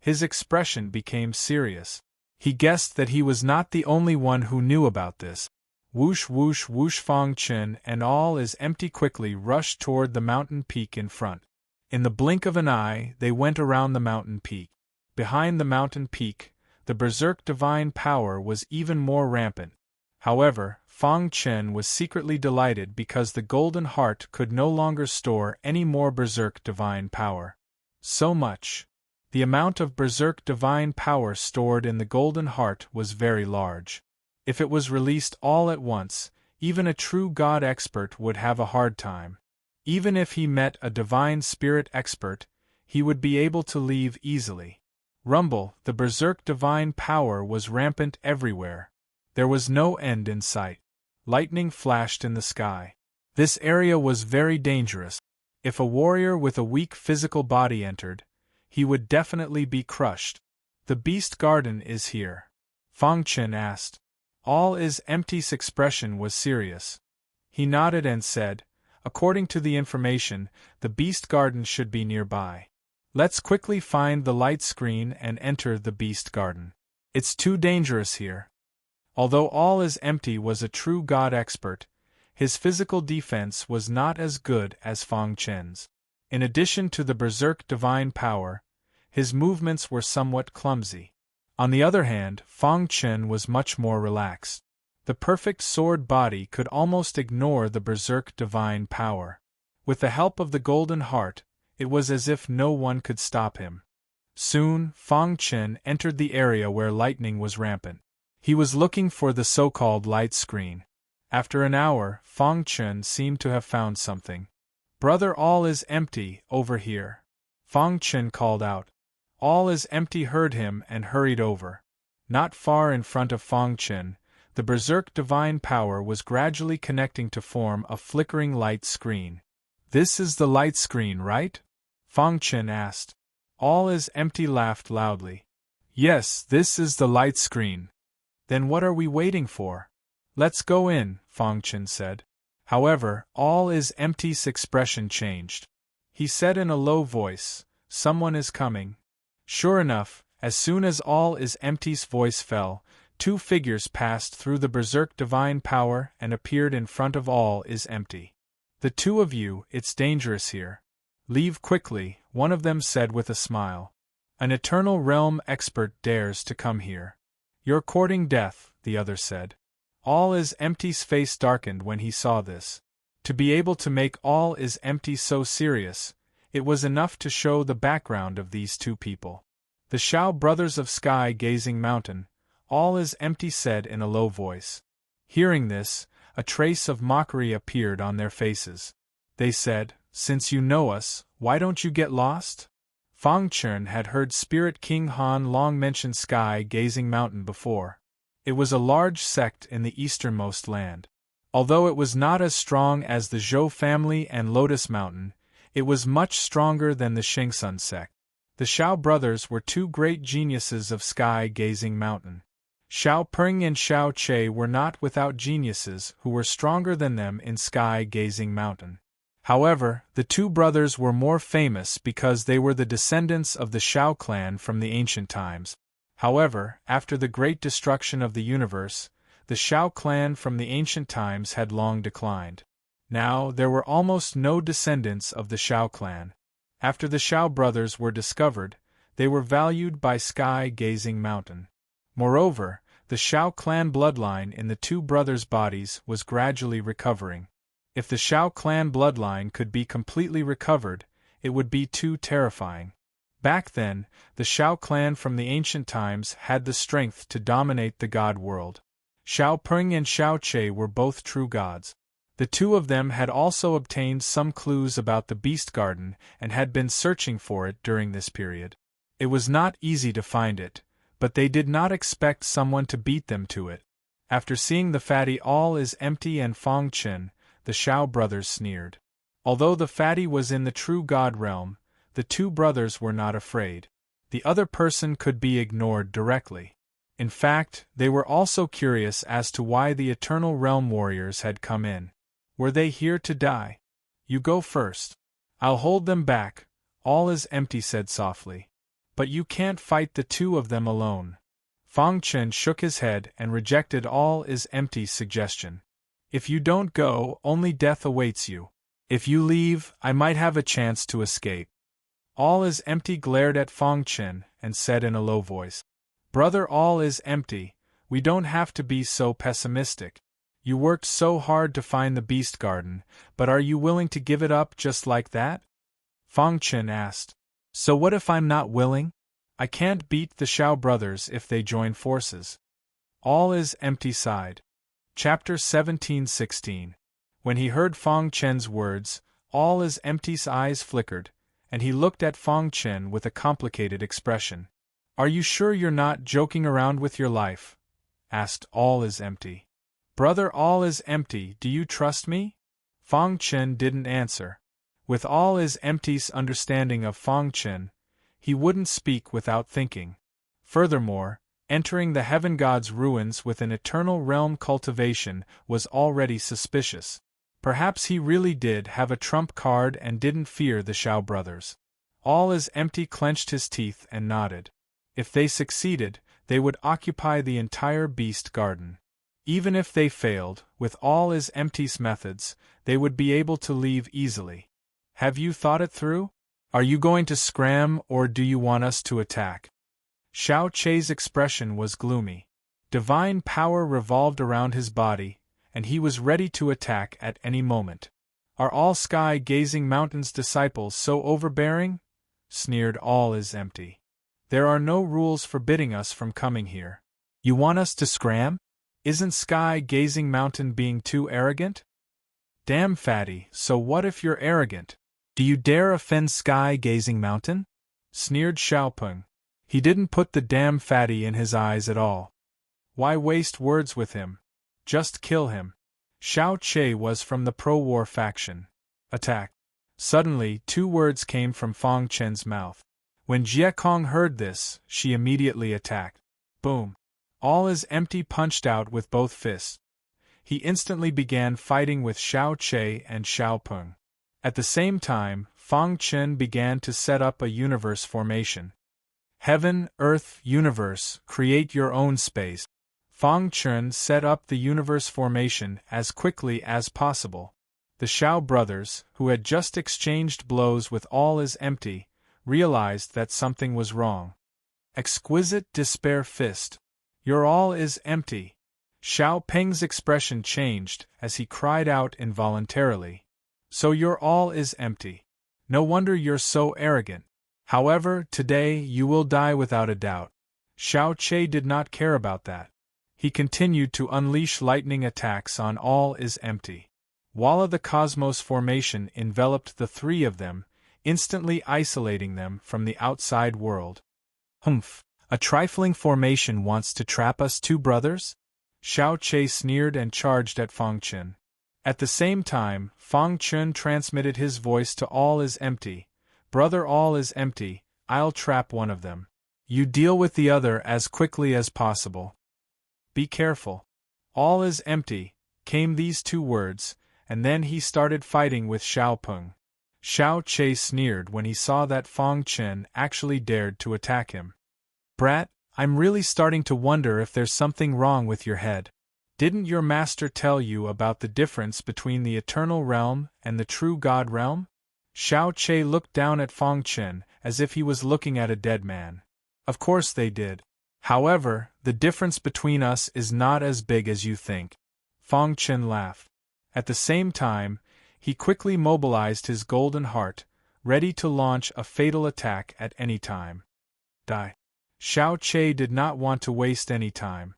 His expression became serious. He guessed that he was not the only one who knew about this. Whoosh whoosh whoosh Fang Chen and All is Empty quickly rushed toward the mountain peak in front. In the blink of an eye, they went around the mountain peak. Behind the mountain peak, the Berserk Divine Power was even more rampant. However, Fang Chen was secretly delighted because the Golden Heart could no longer store any more Berserk Divine Power. So much. The amount of Berserk Divine Power stored in the Golden Heart was very large. If it was released all at once, even a true God expert would have a hard time. Even if he met a Divine Spirit expert, he would be able to leave easily. Rumble, the berserk divine power was rampant everywhere. There was no end in sight. Lightning flashed in the sky. This area was very dangerous. If a warrior with a weak physical body entered, he would definitely be crushed. The beast garden is here? Fang Chen asked. All is empty's expression was serious. He nodded and said, according to the information, the beast garden should be nearby. Let's quickly find the light screen and enter the beast garden. It's too dangerous here. Although All is Empty was a true god expert, his physical defense was not as good as Fang Chen's. In addition to the berserk divine power, his movements were somewhat clumsy. On the other hand, Fang Chen was much more relaxed. The perfect sword body could almost ignore the berserk divine power. With the help of the golden heart, it was as if no one could stop him. Soon, Fang Chen entered the area where lightning was rampant. He was looking for the so-called light screen. After an hour, Fang Chen seemed to have found something. Brother, all is empty, over here. Fang Chen called out. All is Empty heard him and hurried over. Not far in front of Fang Chen, the berserk divine power was gradually connecting to form a flickering light screen. This is the light screen, right? Fang Chen asked. All is Empty laughed loudly. Yes, this is the light screen. Then what are we waiting for? Let's go in, Fang Chen said. However, All is Empty's expression changed. He said in a low voice, someone is coming. Sure enough, as soon as All is Empty's voice fell, two figures passed through the berserk divine power and appeared in front of All is Empty. The two of you, it's dangerous here. Leave quickly, one of them said with a smile. An eternal realm expert dares to come here. You're courting death, the other said. All is Empty's face darkened when he saw this. To be able to make All is Empty so serious, it was enough to show the background of these two people. The Shao brothers of Sky Gazing Mountain, All is Empty said in a low voice. Hearing this, a trace of mockery appeared on their faces. They said, since you know us, why don't you get lost? Fang Chen had heard Spirit King Han long mention Sky Gazing Mountain before. It was a large sect in the easternmost land. Although it was not as strong as the Zhou family and Lotus Mountain, it was much stronger than the Shengsun sect. The Shao brothers were two great geniuses of Sky Gazing Mountain. Shao Peng and Shao Che were not without geniuses who were stronger than them in Sky Gazing Mountain. However, the two brothers were more famous because they were the descendants of the Shao clan from the ancient times. However, after the great destruction of the universe, the Shao clan from the ancient times had long declined. Now, there were almost no descendants of the Shao clan. After the Shao brothers were discovered, they were valued by Sky Gazing Mountain. Moreover, the Shao clan bloodline in the two brothers' bodies was gradually recovering. If the Shao clan bloodline could be completely recovered, it would be too terrifying. Back then, the Shao clan from the ancient times had the strength to dominate the god world. Shao Peng and Shao Che were both true gods. The two of them had also obtained some clues about the Beast Garden and had been searching for it during this period. It was not easy to find it, but they did not expect someone to beat them to it. After seeing the fatty All is Empty and Fang Chen, the Shao brothers sneered. Although the fatty was in the true god realm, the two brothers were not afraid. The other person could be ignored directly. In fact, they were also curious as to why the Eternal Realm warriors had come in. Were they here to die? You go first. I'll hold them back, All is Empty said softly. But you can't fight the two of them alone. Fang Chen shook his head and rejected All is Empty's suggestion. If you don't go, only death awaits you. If you leave, I might have a chance to escape. All is Empty glared at Fang Chen and said in a low voice, Brother All is Empty, we don't have to be so pessimistic. You worked so hard to find the Beast Garden, but are you willing to give it up just like that? Fang Chen asked. So what if I'm not willing? I can't beat the Shao brothers if they join forces. All is Empty sighed. Chapter 17:16. When he heard Fang Chen's words, All is Empty's eyes flickered, and he looked at Fang Chen with a complicated expression. "Are you sure you're not joking around with your life?" asked All is Empty. "Brother, all is empty, do you trust me?" Fang Chen didn't answer. With All is Empty's understanding of Fang Chen, he wouldn't speak without thinking. Furthermore, entering the heaven god's ruins with an eternal realm cultivation was already suspicious. Perhaps he really did have a trump card and didn't fear the Shao brothers. All is Empty clenched his teeth and nodded. If they succeeded, they would occupy the entire beast garden. Even if they failed, with All is Empty's methods, they would be able to leave easily. "Have you thought it through? Are you going to scram or do you want us to attack?" Xiao Chei's expression was gloomy. Divine power revolved around his body, and he was ready to attack at any moment. "Are all sky-gazing mountains disciples so overbearing?" sneered All is Empty. "There are no rules forbidding us from coming here. You want us to scram? Isn't sky-gazing mountain being too arrogant?" "Damn fatty, so what if you're arrogant? Do you dare offend sky-gazing mountain?" sneered Xiaopeng. He didn't put the damn fatty in his eyes at all. Why waste words with him? Just kill him. Xiao Chei was from the pro-war faction. "Attack." Suddenly, two words came from Fang Chen's mouth. When Jie Kong heard this, she immediately attacked. Boom. All is Empty punched out with both fists. He instantly began fighting with Xiao Chei and Xiaopeng. At the same time, Fang Chen began to set up a universe formation. Heaven, Earth, Universe, create your own space. Fang Chen set up the universe formation as quickly as possible. The Shao brothers, who had just exchanged blows with All is Empty, realized that something was wrong. Exquisite despair fist. Your all is empty. Xiao Peng's expression changed as he cried out involuntarily. So your all is empty. No wonder you're so arrogant. However, today you will die without a doubt. Xiao Chei did not care about that. He continued to unleash lightning attacks on All is Empty. Walla the Cosmos formation enveloped the three of them, instantly isolating them from the outside world. Humph, a trifling formation wants to trap us two brothers? Xiao Chei sneered and charged at Fang Chen. At the same time, Fang Chen transmitted his voice to All is Empty. Brother All is Empty, I'll trap one of them. You deal with the other as quickly as possible. Be careful. All is empty, came these two words, and then he started fighting with Xiaopeng. Xiao Chei sneered when he saw that Fang Chen actually dared to attack him. Brat, I'm really starting to wonder if there's something wrong with your head. Didn't your master tell you about the difference between the eternal realm and the true God realm? Xiao Chei looked down at Fang Chen as if he was looking at a dead man. Of course they did. However, the difference between us is not as big as you think. Fang Chen laughed. At the same time, he quickly mobilized his golden heart, ready to launch a fatal attack at any time. Die. Xiao Chei did not want to waste any time.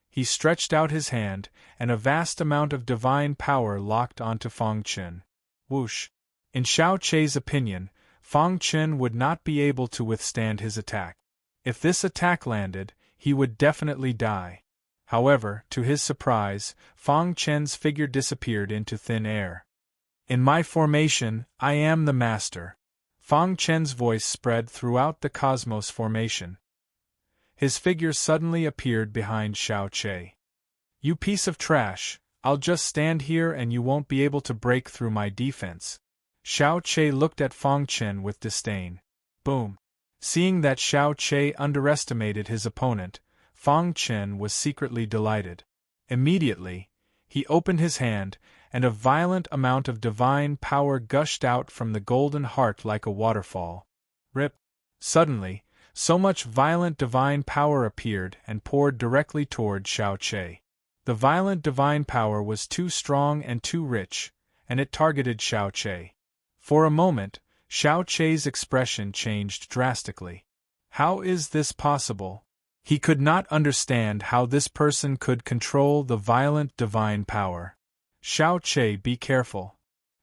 He stretched out his hand, and a vast amount of divine power locked onto Fang Chen. Whoosh. In Xiao Chei's opinion, Fang Chen would not be able to withstand his attack. If this attack landed, he would definitely die. However, to his surprise, Fang Chen's figure disappeared into thin air. In my formation, I am the master. Fang Chen's voice spread throughout the cosmos formation. His figure suddenly appeared behind Xiao Chei. You piece of trash, I'll just stand here and you won't be able to break through my defense. Xiao Chei looked at Fang Chen with disdain. Boom. Seeing that Xiao Chei underestimated his opponent, Fang Chen was secretly delighted. Immediately, he opened his hand, and a violent amount of divine power gushed out from the golden heart like a waterfall. Rip! Suddenly, so much violent divine power appeared and poured directly toward Xiao Chei. The violent divine power was too strong and too rich, and it targeted Xiao Chei. For a moment, Xiao Chei's expression changed drastically. How is this possible? He could not understand how this person could control the violent divine power. Xiao Chei, be careful.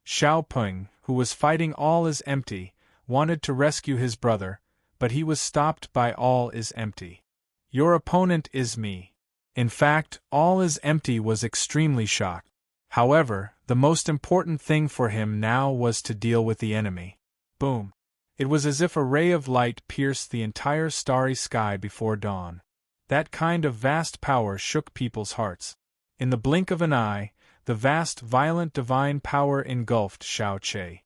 Xiaopeng, who was fighting All is Empty, wanted to rescue his brother, but he was stopped by All is Empty. Your opponent is me. In fact, All is Empty was extremely shocked. However, the most important thing for him now was to deal with the enemy. Boom! It was as if a ray of light pierced the entire starry sky before dawn. That kind of vast power shook people's hearts. In the blink of an eye, the vast violent divine power engulfed Xiao Qi.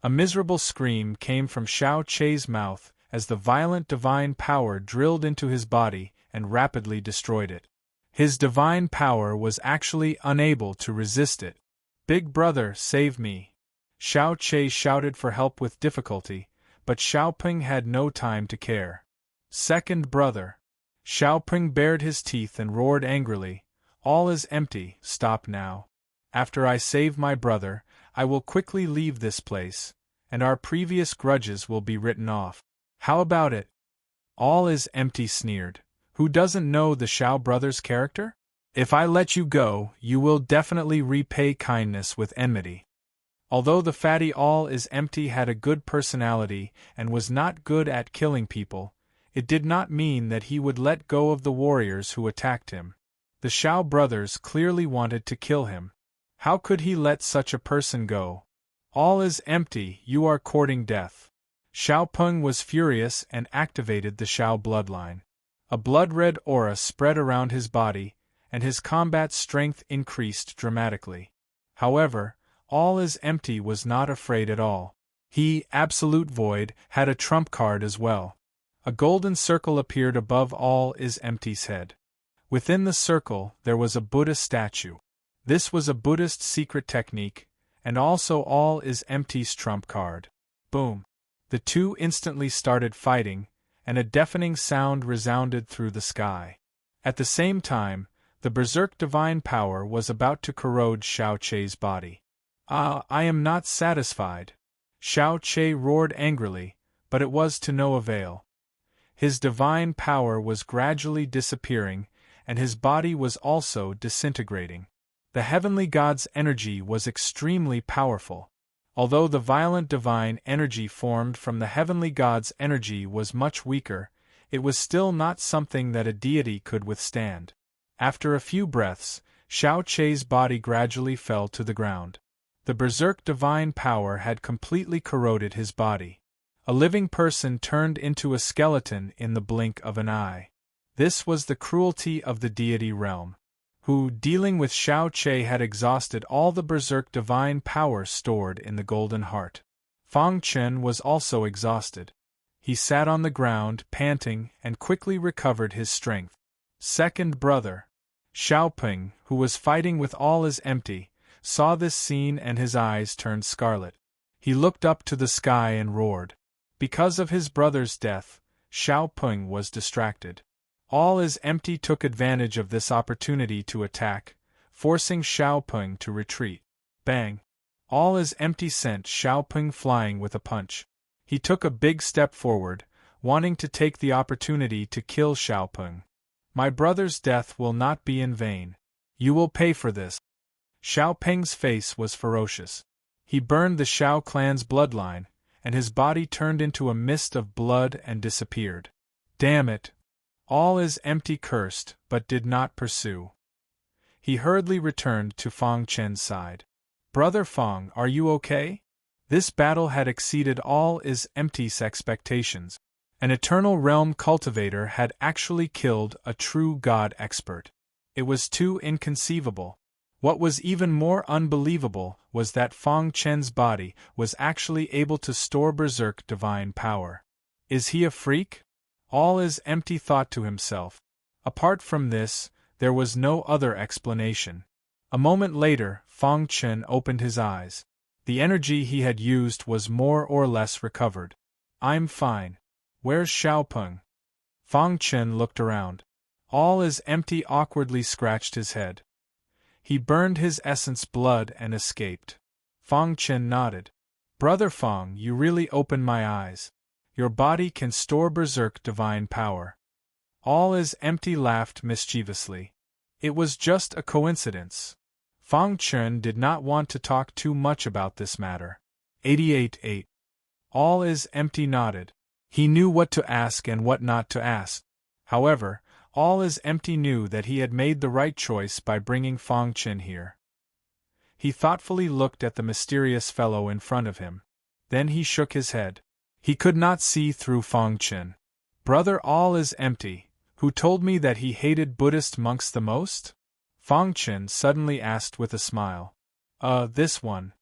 A miserable scream came from Xiao Qi's mouth as the violent divine power drilled into his body and rapidly destroyed it. His divine power was actually unable to resist it. Big brother, save me! Xiao Qi shouted for help with difficulty, but Xiaoping had no time to care. Second brother! Xiaoping bared his teeth and roared angrily, All is empty, stop now. After I save my brother, I will quickly leave this place, and our previous grudges will be written off. How about it? All is Empty sneered. Who doesn't know the Xiao brothers' character? If I let you go, you will definitely repay kindness with enmity. Although the fatty All is Empty had a good personality and was not good at killing people, it did not mean that he would let go of the warriors who attacked him. The Xiao brothers clearly wanted to kill him. How could he let such a person go? All is empty, you are courting death. Xiaopeng was furious and activated the Xiao bloodline. A blood-red aura spread around his body, and his combat strength increased dramatically. However, All is Empty was not afraid at all. He, Absolute Void, had a trump card as well. A golden circle appeared above All is Empty's head. Within the circle, there was a Buddha statue. This was a Buddhist secret technique, and also All is Empty's trump card. Boom! The two instantly started fighting, and a deafening sound resounded through the sky. At the same time, the berserk divine power was about to corrode Xiao Qi's body. Ah, I am not satisfied. Xiao Qi roared angrily, but it was to no avail. His divine power was gradually disappearing, and his body was also disintegrating. The heavenly god's energy was extremely powerful. Although the violent divine energy formed from the heavenly god's energy was much weaker, it was still not something that a deity could withstand. After a few breaths, Xiao Qi's body gradually fell to the ground. The berserk divine power had completely corroded his body. A living person turned into a skeleton in the blink of an eye. This was the cruelty of the deity realm, who, dealing with Xiao Qi, had exhausted all the berserk divine power stored in the golden heart. Fang Chen was also exhausted. He sat on the ground, panting, and quickly recovered his strength. Second brother, Xiaoping, who was fighting with All is Empty, saw this scene and his eyes turned scarlet. He looked up to the sky and roared. Because of his brother's death, Xiaoping was distracted. All is Empty took advantage of this opportunity to attack, forcing Xiaopeng to retreat. Bang! All is Empty sent Xiaopeng flying with a punch. He took a big step forward, wanting to take the opportunity to kill Xiaopeng. My brother's death will not be in vain. You will pay for this. Xiaopeng's face was ferocious. He burned the Xiao clan's bloodline, and his body turned into a mist of blood and disappeared. Damn it! All is Empty cursed, but did not pursue. He hurriedly returned to Fang Chen's side. Brother Fang, are you okay? This battle had exceeded All is Empty's expectations. An eternal realm cultivator had actually killed a true god expert. It was too inconceivable. What was even more unbelievable was that Fang Chen's body was actually able to store berserk divine power. Is he a freak? All is Empty thought to himself. Apart from this, there was no other explanation. A moment later, Fang Chen opened his eyes. The energy he had used was more or less recovered. I'm fine. Where's Xiaopeng? Fang Chen looked around. All is Empty awkwardly scratched his head. He burned his essence blood and escaped. Fang Chen nodded. Brother Fang, you really opened my eyes. Your body can store berserk divine power. All is Empty laughed mischievously. It was just a coincidence. Fang Chen did not want to talk too much about this matter. 88-8. All is empty nodded. He knew what to ask and what not to ask. However, all is empty knew that he had made the right choice by bringing Fang Chen here. He thoughtfully looked at the mysterious fellow in front of him. Then he shook his head. He could not see through Fang Chen. Brother, all is empty. Who told me that he hated Buddhist monks the most? Fang Chen suddenly asked with a smile. This one.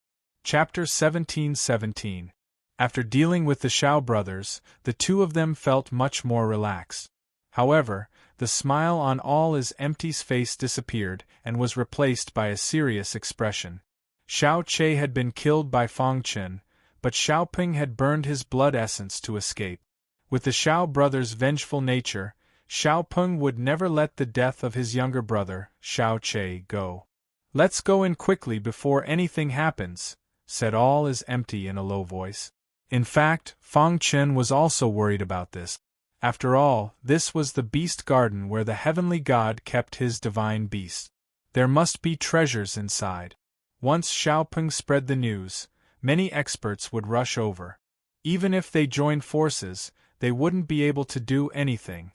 Chapter 1717. After dealing with the Shao brothers, the two of them felt much more relaxed. However, the smile on All is Empty's face disappeared and was replaced by a serious expression. Xiao Che had been killed by Fang Chen, but Xiaoping had burned his blood essence to escape. With the Shao brothers' vengeful nature, Xiaopeng would never let the death of his younger brother, Xiao Che, go. Let's go in quickly before anything happens, said All is Empty in a low voice. In fact, Fang Chen was also worried about this. After all, this was the beast garden where the heavenly god kept his divine beasts. There must be treasures inside. Once Xiaopeng spread the news, many experts would rush over. Even if they joined forces, they wouldn't be able to do anything.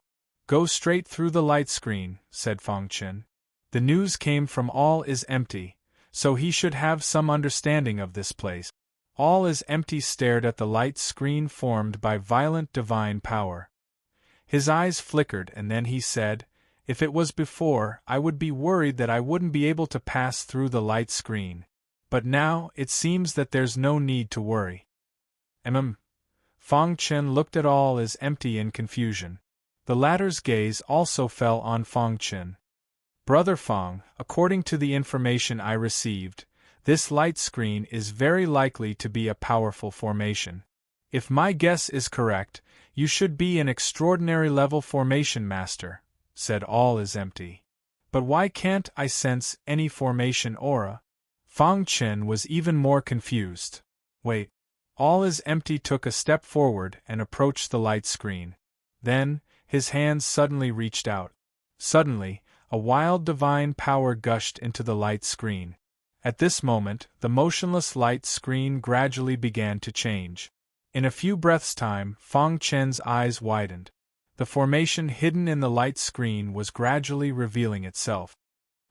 Go straight through the light screen, said Fang Chen. The news came from All is Empty, so he should have some understanding of this place. All is Empty stared at the light screen formed by violent divine power. His eyes flickered and then he said, if it was before, I would be worried that I wouldn't be able to pass through the light screen. But now, it seems that there's no need to worry. Fang Chen looked at All is Empty in confusion. The latter's gaze also fell on Fang Chen. Brother Fang, according to the information I received, this light screen is very likely to be a powerful formation. If my guess is correct, you should be an extraordinary level formation master, said All is Empty. But why can't I sense any formation aura? Fang Chen was even more confused. Wait. All is Empty took a step forward and approached the light screen. Then, his hands suddenly reached out. Suddenly, a wild divine power gushed into the light screen. At this moment, the motionless light screen gradually began to change. In a few breaths' time, Fang Chen's eyes widened. The formation hidden in the light screen was gradually revealing itself.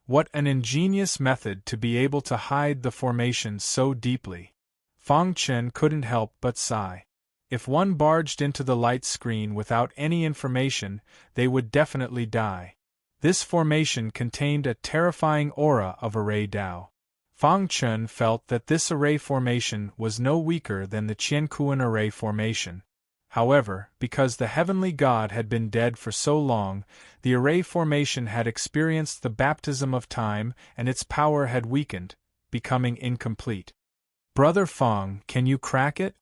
What an ingenious method to be able to hide the formation so deeply. Fang Chen couldn't help but sigh. If one barged into the light screen without any information, they would definitely die. This formation contained a terrifying aura of array Dao. Fang Chen felt that this array formation was no weaker than the Qiankuan array formation. However, because the heavenly god had been dead for so long, the array formation had experienced the baptism of time and its power had weakened, becoming incomplete. Brother Fang, can you crack it?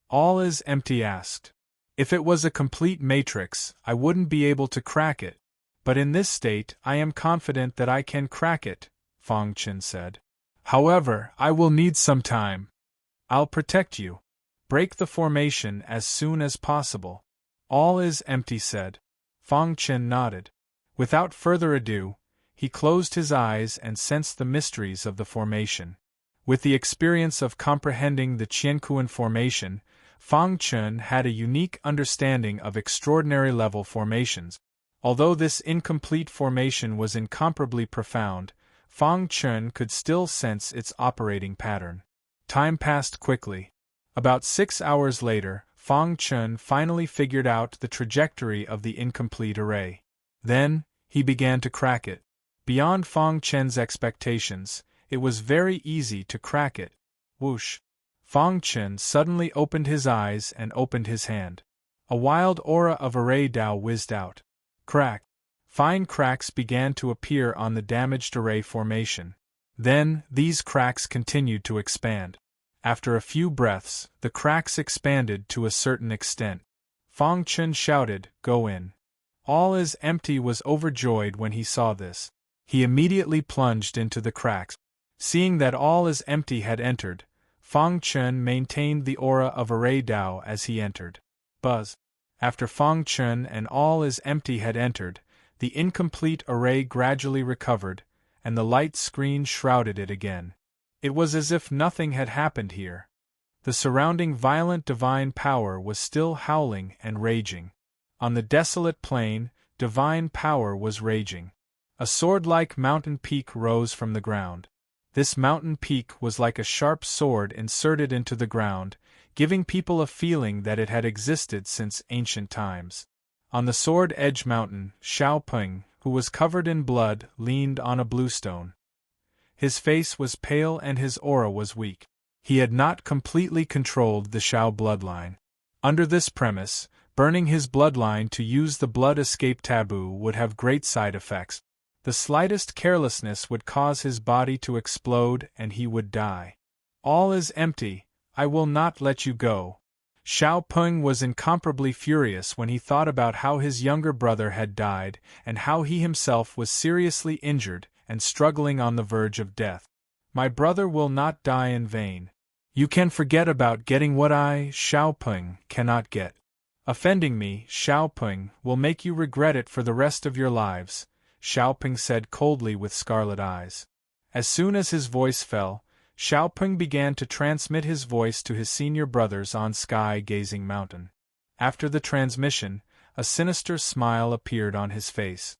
All is Empty asked. If it was a complete matrix, I wouldn't be able to crack it. But in this state, I am confident that I can crack it, Fang Chen said. However, I will need some time. I'll protect you. Break the formation as soon as possible. All is Empty said. Fang Chen nodded. Without further ado, he closed his eyes and sensed the mysteries of the formation. With the experience of comprehending the Qiankuan formation, Fang Chen had a unique understanding of extraordinary level formations. Although this incomplete formation was incomparably profound, Fang Chen could still sense its operating pattern. Time passed quickly. About 6 hours later, Fang Chen finally figured out the trajectory of the incomplete array. Then, he began to crack it. Beyond Fang Chen's expectations, it was very easy to crack it. Whoosh! Fang Chen suddenly opened his eyes and opened his hand. A wild aura of array Dao whizzed out. Crack! Fine cracks began to appear on the damaged array formation. Then, these cracks continued to expand. After a few breaths, the cracks expanded to a certain extent. Fang Chen shouted, "Go in." All is Empty was overjoyed when he saw this. He immediately plunged into the cracks. Seeing that All is Empty had entered, Fang Chen maintained the aura of array Dao as he entered. Buzz! After Fang Chen and All is Empty had entered, the incomplete array gradually recovered, and the light screen shrouded it again. It was as if nothing had happened here. The surrounding violent divine power was still howling and raging. On the desolate plain, divine power was raging. A sword-like mountain peak rose from the ground. This mountain peak was like a sharp sword inserted into the ground, giving people a feeling that it had existed since ancient times. On the sword-edge mountain, Xiaopeng, who was covered in blood, leaned on a bluestone. His face was pale and his aura was weak. He had not completely controlled the Xiao bloodline. Under this premise, burning his bloodline to use the blood escape taboo would have great side effects. The slightest carelessness would cause his body to explode and he would die. All is empty, I will not let you go. Xiaopeng was incomparably furious when he thought about how his younger brother had died and how he himself was seriously injured and struggling on the verge of death. My brother will not die in vain. You can forget about getting what I, Xiaopeng, cannot get. Offending me, Xiaopeng, will make you regret it for the rest of your lives, Xiaopeng said coldly with scarlet eyes. As soon as his voice fell, Xiaopeng began to transmit his voice to his senior brothers on Sky-Gazing Mountain. After the transmission, a sinister smile appeared on his face.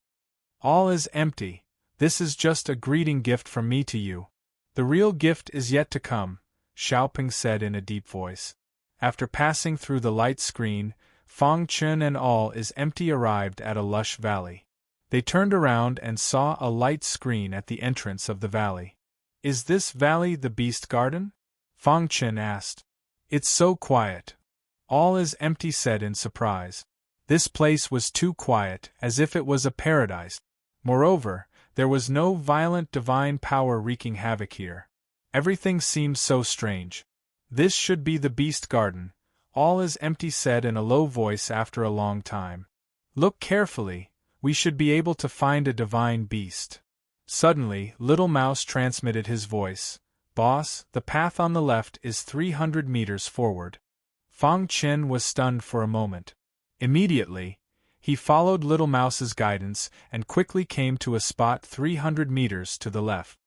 All is empty. This is just a greeting gift from me to you. The real gift is yet to come, Xiaopeng said in a deep voice. After passing through the light screen, Fang Chun and all is empty arrived at a lush valley. They turned around and saw a light screen at the entrance of the valley. Is this valley the Beast Garden? Fang Chun asked. It's so quiet. All is empty said in surprise. This place was too quiet, as if it was a paradise. Moreover, there was no violent divine power wreaking havoc here. Everything seemed so strange. This should be the Beast Garden, all is empty said in a low voice after a long time. Look carefully, we should be able to find a divine beast. Suddenly, Little Mouse transmitted his voice. Boss, the path on the left is 300 meters forward. Fang Chen was stunned for a moment. Immediately, he followed Little Mouse's guidance and quickly came to a spot 300 meters to the left.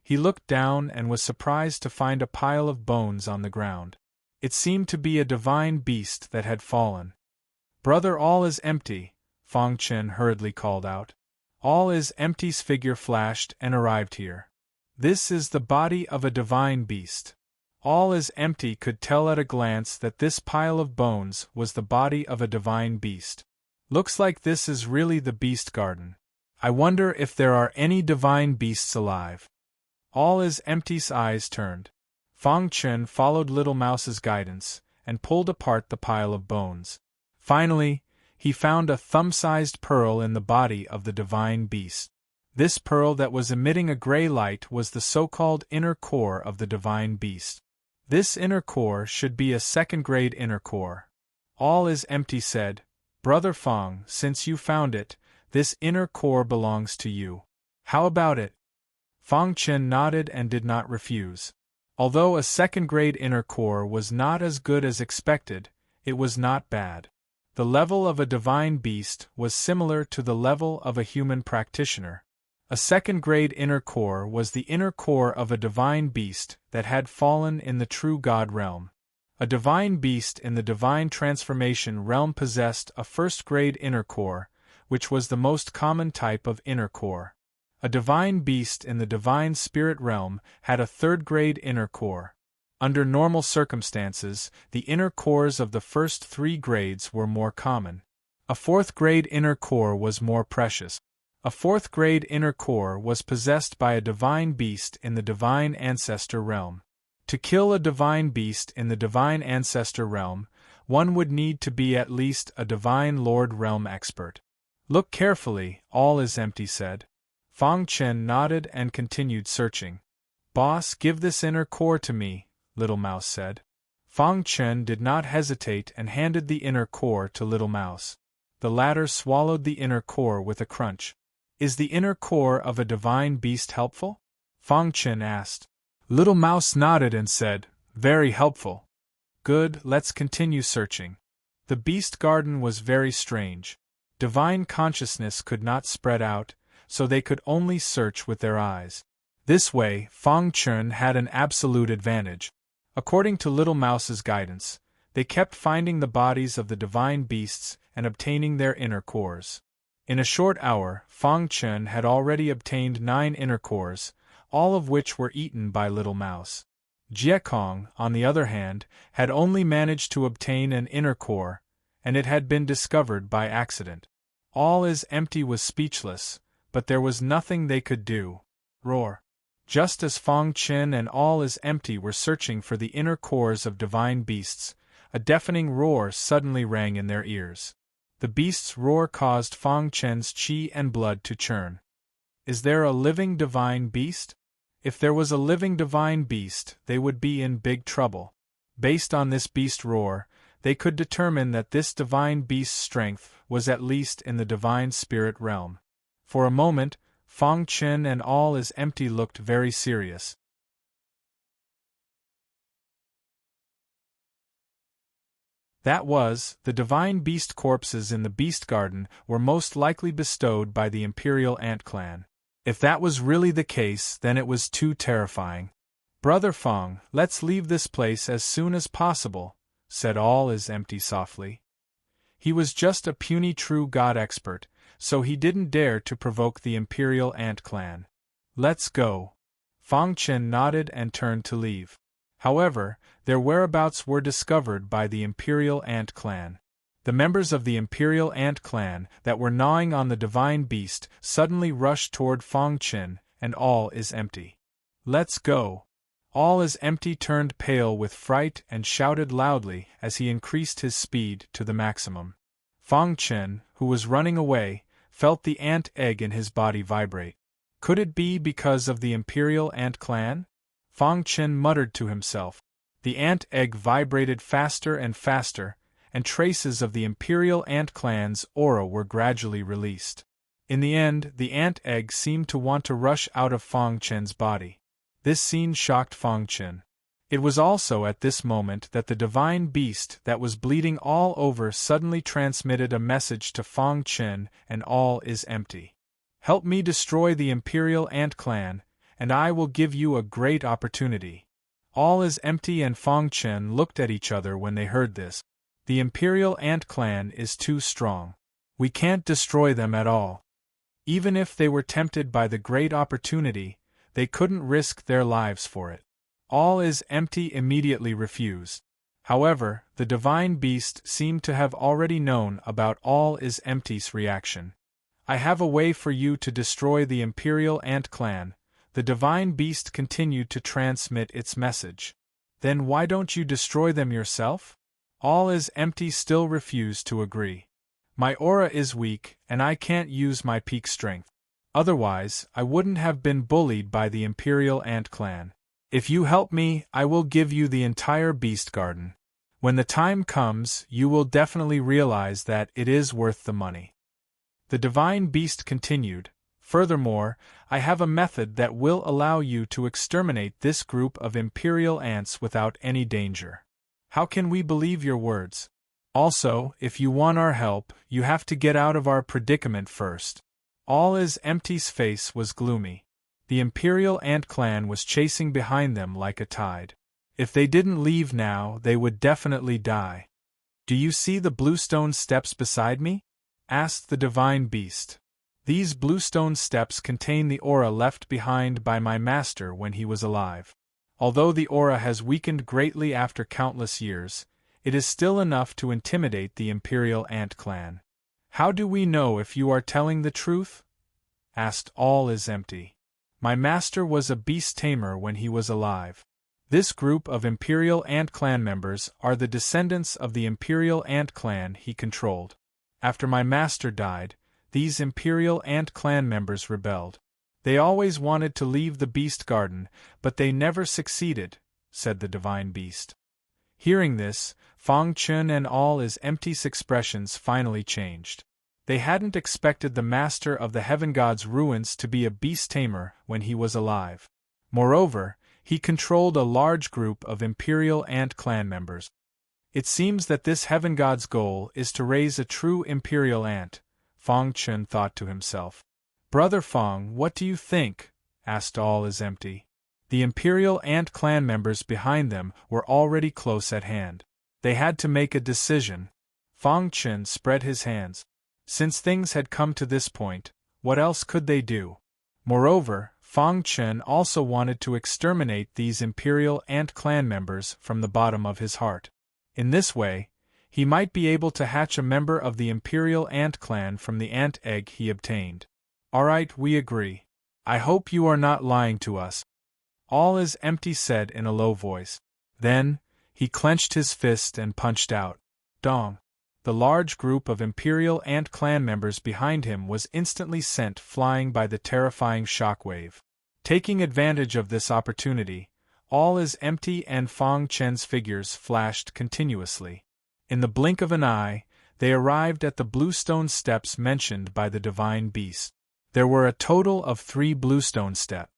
He looked down and was surprised to find a pile of bones on the ground. It seemed to be a divine beast that had fallen. Brother, all is empty, Fang Chen hurriedly called out. All is empty's figure flashed and arrived here. This is the body of a divine beast. All is empty could tell at a glance that this pile of bones was the body of a divine beast. Looks like this is really the Beast Garden. I wonder if there are any divine beasts alive. All is empty's eyes turned. Fang Chen followed Little Mouse's guidance and pulled apart the pile of bones. Finally, he found a thumb-sized pearl in the body of the divine beast. This pearl that was emitting a gray light was the so-called inner core of the divine beast. This inner core should be a second-grade inner core. All is empty said, Brother Fang, since you found it, this inner core belongs to you. How about it? Fang Chen nodded and did not refuse. Although a second-grade inner core was not as good as expected, it was not bad. The level of a divine beast was similar to the level of a human practitioner. A second-grade inner core was the inner core of a divine beast that had fallen in the true God realm. A divine beast in the divine transformation realm possessed a first-grade inner core, which was the most common type of inner core. A divine beast in the divine spirit realm had a third-grade inner core. Under normal circumstances, the inner cores of the first 3 grades were more common. A fourth-grade inner core was more precious. A fourth-grade inner core was possessed by a divine beast in the divine ancestor realm. To kill a divine beast in the divine ancestor realm, one would need to be at least a divine lord realm expert. Look carefully, all is empty said. Fang Chen nodded and continued searching. Boss, give this inner core to me, Little Mouse said. Fang Chen did not hesitate and handed the inner core to Little Mouse. The latter swallowed the inner core with a crunch. Is the inner core of a divine beast helpful? Fang Chen asked. Little Mouse nodded and said, very helpful. Good, let's continue searching. The Beast Garden was very strange. Divine consciousness could not spread out, so they could only search with their eyes. This way, Fang Chen had an absolute advantage. According to Little Mouse's guidance, they kept finding the bodies of the divine beasts and obtaining their inner cores. In a short hour, Fang Chen had already obtained 9 inner cores, all of which were eaten by Little Mouse. Jie Kong, on the other hand, had only managed to obtain an inner core, and it had been discovered by accident. All is Empty was speechless, but there was nothing they could do. Roar. Just as Fang Chen and All is Empty were searching for the inner cores of divine beasts, a deafening roar suddenly rang in their ears. The beast's roar caused Fang Chen's qi and blood to churn. Is there a living divine beast? If there was a living divine beast, they would be in big trouble. Based on this beast roar, they could determine that this divine beast's strength was at least in the divine spirit realm. For a moment, Fang Chen and All is Empty looked very serious. That was, the divine beast corpses in the beast garden were most likely bestowed by the Imperial Ant Clan. If that was really the case, then it was too terrifying. Brother Fang, let's leave this place as soon as possible, said All is Empty softly. He was just a puny true god expert, so he didn't dare to provoke the Imperial Ant Clan. Let's go. Fang Chen nodded and turned to leave. However, their whereabouts were discovered by the Imperial Ant Clan. The members of the Imperial Ant Clan that were gnawing on the divine beast suddenly rushed toward Fang Chen, and All is Empty. Let's go. All is Empty turned pale with fright and shouted loudly as he increased his speed to the maximum. Fang Chen, who was running away, felt the ant egg in his body vibrate. Could it be because of the Imperial Ant Clan? Fang Chen muttered to himself. The ant egg vibrated faster and faster, and traces of the Imperial Ant Clan's aura were gradually released. In the end, the ant egg seemed to want to rush out of Fang Chen's body. This scene shocked Fang Chen. It was also at this moment that the divine beast that was bleeding all over suddenly transmitted a message to Fang Chen, and All is Empty. Help me destroy the Imperial Ant Clan, and I will give you a great opportunity. All is Empty and Fang Chen looked at each other when they heard this. The Imperial Ant Clan is too strong. We can't destroy them at all. Even if they were tempted by the great opportunity, they couldn't risk their lives for it. All is Empty immediately refused. However, the divine beast seemed to have already known about All is Empty's reaction. I have a way for you to destroy the Imperial Ant Clan. The divine beast continued to transmit its message. Then why don't you destroy them yourself? All is Empty still refused to agree. My aura is weak, and I can't use my peak strength. Otherwise, I wouldn't have been bullied by the Imperial Ant Clan. If you help me, I will give you the entire beast garden. When the time comes, you will definitely realize that it is worth the money. The divine beast continued. Furthermore, I have a method that will allow you to exterminate this group of Imperial ants without any danger. How can we believe your words? Also, if you want our help, you have to get out of our predicament first. All is Empty's face was gloomy. The Imperial Ant Clan was chasing behind them like a tide. If they didn't leave now, they would definitely die. Do you see the bluestone steps beside me? Asked the divine beast. These bluestone steps contain the aura left behind by my master when he was alive. Although the aura has weakened greatly after countless years, it is still enough to intimidate the Imperial Ant Clan. How do we know if you are telling the truth? Asked All is Empty. My master was a beast tamer when he was alive. This group of Imperial Ant Clan members are the descendants of the Imperial Ant Clan he controlled. After my master died, these Imperial Ant Clan members rebelled. They always wanted to leave the beast garden, but they never succeeded, said the divine beast. Hearing this, Fang Chen and All is Empty's expressions finally changed. They hadn't expected the master of the heaven god's ruins to be a beast tamer when he was alive. Moreover, he controlled a large group of Imperial Ant Clan members. It seems that this heaven god's goal is to raise a true Imperial Ant, Fang Chen thought to himself. Brother Fang, what do you think? Asked All is Empty. The Imperial Ant clan members behind them were already close at hand. They had to make a decision. Fang Chen spread his hands. Since things had come to this point, what else could they do? Moreover, Fang Chen also wanted to exterminate these Imperial Ant clan members from the bottom of his heart. In this way, he might be able to hatch a member of the Imperial Ant clan from the ant egg he obtained. Alright, we agree. I hope you are not lying to us. All is empty, said in a low voice. Then, he clenched his fist and punched out. Dong! The large group of Imperial Ant clan members behind him was instantly sent flying by the terrifying shockwave. Taking advantage of this opportunity, All is Empty and Fang Chen's figures flashed continuously. In the blink of an eye, they arrived at the bluestone steps mentioned by the divine beast. There were a total of 3 bluestone steps.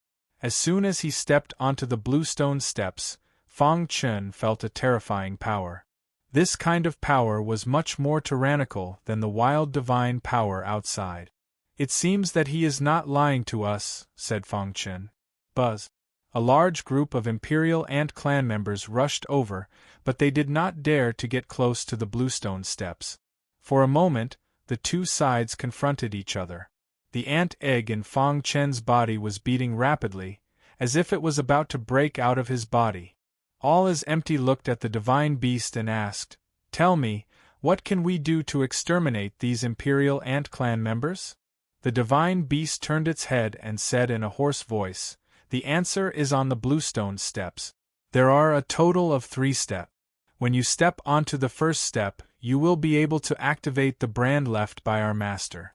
As soon as he stepped onto the bluestone steps, Fang Chen felt a terrifying power. This kind of power was much more tyrannical than the wild divine power outside. It seems that he is not lying to us, said Fang Chen. Buzz. A large group of Imperial Ant clan members rushed over, but they did not dare to get close to the bluestone steps. For a moment, the two sides confronted each other. The ant egg in Fang Chen's body was beating rapidly, as if it was about to break out of his body. All is Empty looked at the divine beast and asked, "Tell me, what can we do to exterminate these Imperial Ant clan members?" The divine beast turned its head and said in a hoarse voice, "The answer is on the bluestone steps. There are a total of 3 steps. When you step onto the first step, you will be able to activate the brand left by our master.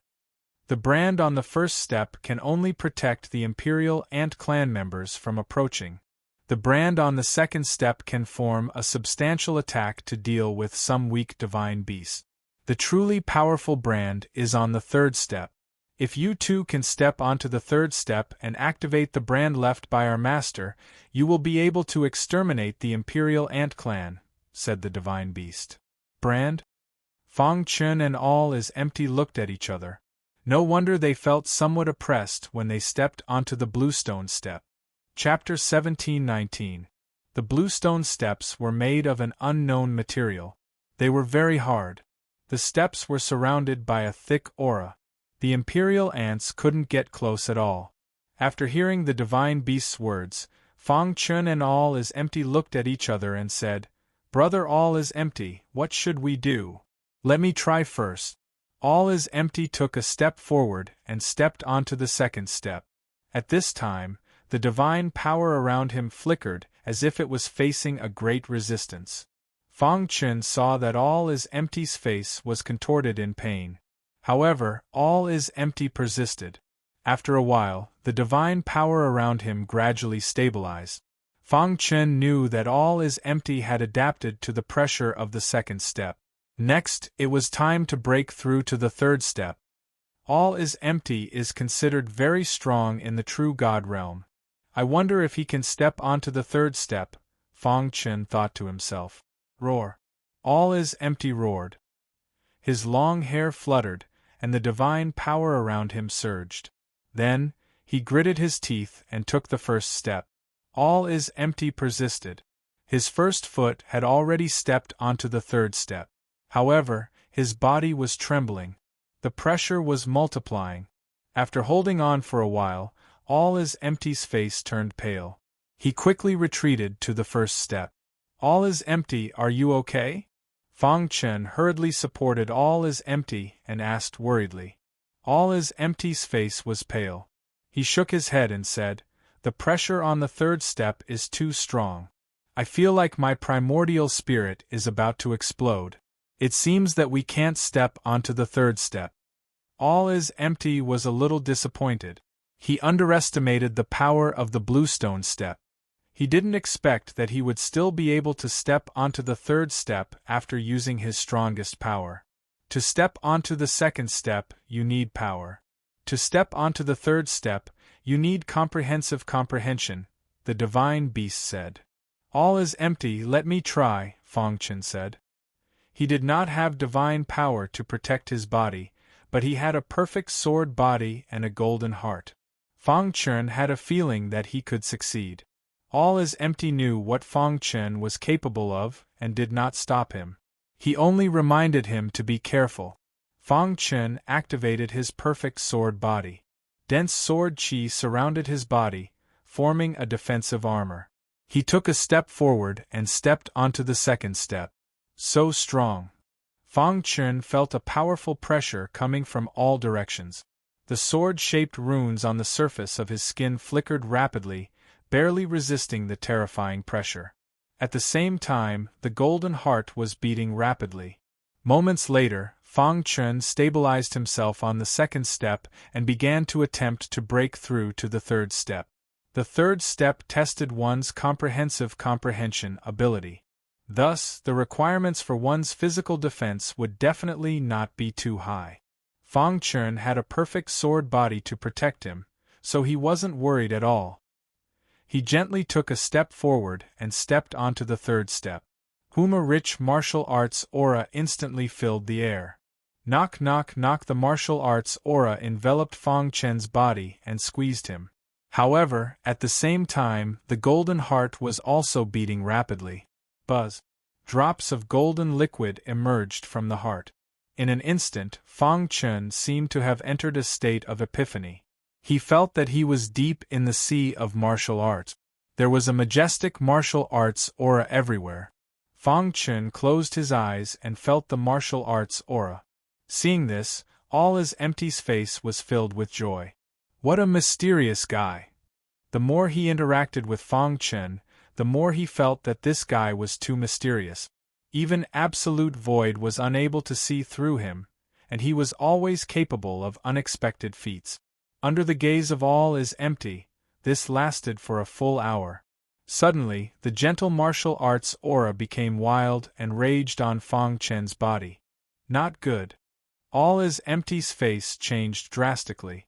The brand on the first step can only protect the Imperial Ant clan members from approaching. The brand on the second step can form a substantial attack to deal with some weak divine beast. The truly powerful brand is on the third step. If you two can step onto the third step and activate the brand left by our master, you will be able to exterminate the Imperial Ant clan," said the divine beast. Brand? Fang Chen and All is Empty looked at each other. No wonder they felt somewhat oppressed when they stepped onto the bluestone step. Chapter 17-19. The bluestone steps were made of an unknown material. They were very hard. The steps were surrounded by a thick aura. The Imperial Ants couldn't get close at all. After hearing the divine beast's words, Fang Chen and All is Empty looked at each other and said, "Brother All is Empty, what should we do? Let me try first." All is Empty took a step forward and stepped onto the second step. At this time, the divine power around him flickered as if it was facing a great resistance. Fang Chen saw that All is Empty's face was contorted in pain. However, All is Empty persisted. After a while, the divine power around him gradually stabilized. Fang Chen knew that All is Empty had adapted to the pressure of the second step. Next, it was time to break through to the third step. All is Empty is considered very strong in the true God realm. I wonder if he can step onto the third step, Fang Chen thought to himself. Roar! All is Empty roared. His long hair fluttered, and the divine power around him surged. Then, he gritted his teeth and took the first step. All is Empty persisted. His first foot had already stepped onto the third step. However, his body was trembling. The pressure was multiplying. After holding on for a while, All is Empty's face turned pale. He quickly retreated to the first step. All is Empty, are you okay? Fang Chen hurriedly supported All is Empty and asked worriedly. All is Empty's face was pale. He shook his head and said, "The pressure on the third step is too strong. I feel like my primordial spirit is about to explode. It seems that we can't step onto the third step." All is Empty was a little disappointed. He underestimated the power of the bluestone step. He didn't expect that he would still be able to step onto the third step after using his strongest power. To step onto the second step, you need power. To step onto the third step, you need comprehensive comprehension, the divine beast said. All is Empty, let me try, Fang Chen said. He did not have divine power to protect his body, but he had a perfect sword body and a golden heart. Fang Chen had a feeling that he could succeed. All is empty knew what Fang Chen was capable of and did not stop him. He only reminded him to be careful. Fang Chen activated his perfect sword body. Dense sword qi surrounded his body, forming a defensive armor. He took a step forward and stepped onto the second step. So strong. Fang Chen felt a powerful pressure coming from all directions. The sword-shaped runes on the surface of his skin flickered rapidly, barely resisting the terrifying pressure. At the same time, the golden heart was beating rapidly. Moments later, Fang Chen stabilized himself on the second step and began to attempt to break through to the third step. The third step tested one's comprehensive comprehension ability. Thus, the requirements for one's physical defense would definitely not be too high. Fang Chen had a perfect sword body to protect him, so he wasn't worried at all. He gently took a step forward and stepped onto the third step. A rich martial arts aura instantly filled the air. Knock knock knock. The martial arts aura enveloped Fang Chen's body and squeezed him. However, at the same time, the golden heart was also beating rapidly. Buzz. Drops of golden liquid emerged from the heart. In an instant, Fang Chen seemed to have entered a state of epiphany. He felt that he was deep in the sea of martial arts. There was a majestic martial arts aura everywhere. Fang Chen closed his eyes and felt the martial arts aura. Seeing this, all his empty's face was filled with joy. What a mysterious guy! The more he interacted with Fang Chen, the more he felt that this guy was too mysterious. Even absolute void was unable to see through him, and he was always capable of unexpected feats. Under the gaze of all is empty, this lasted for a full hour. Suddenly, the gentle martial arts aura became wild and raged on Fang Chen's body. Not good. All is empty's face changed drastically.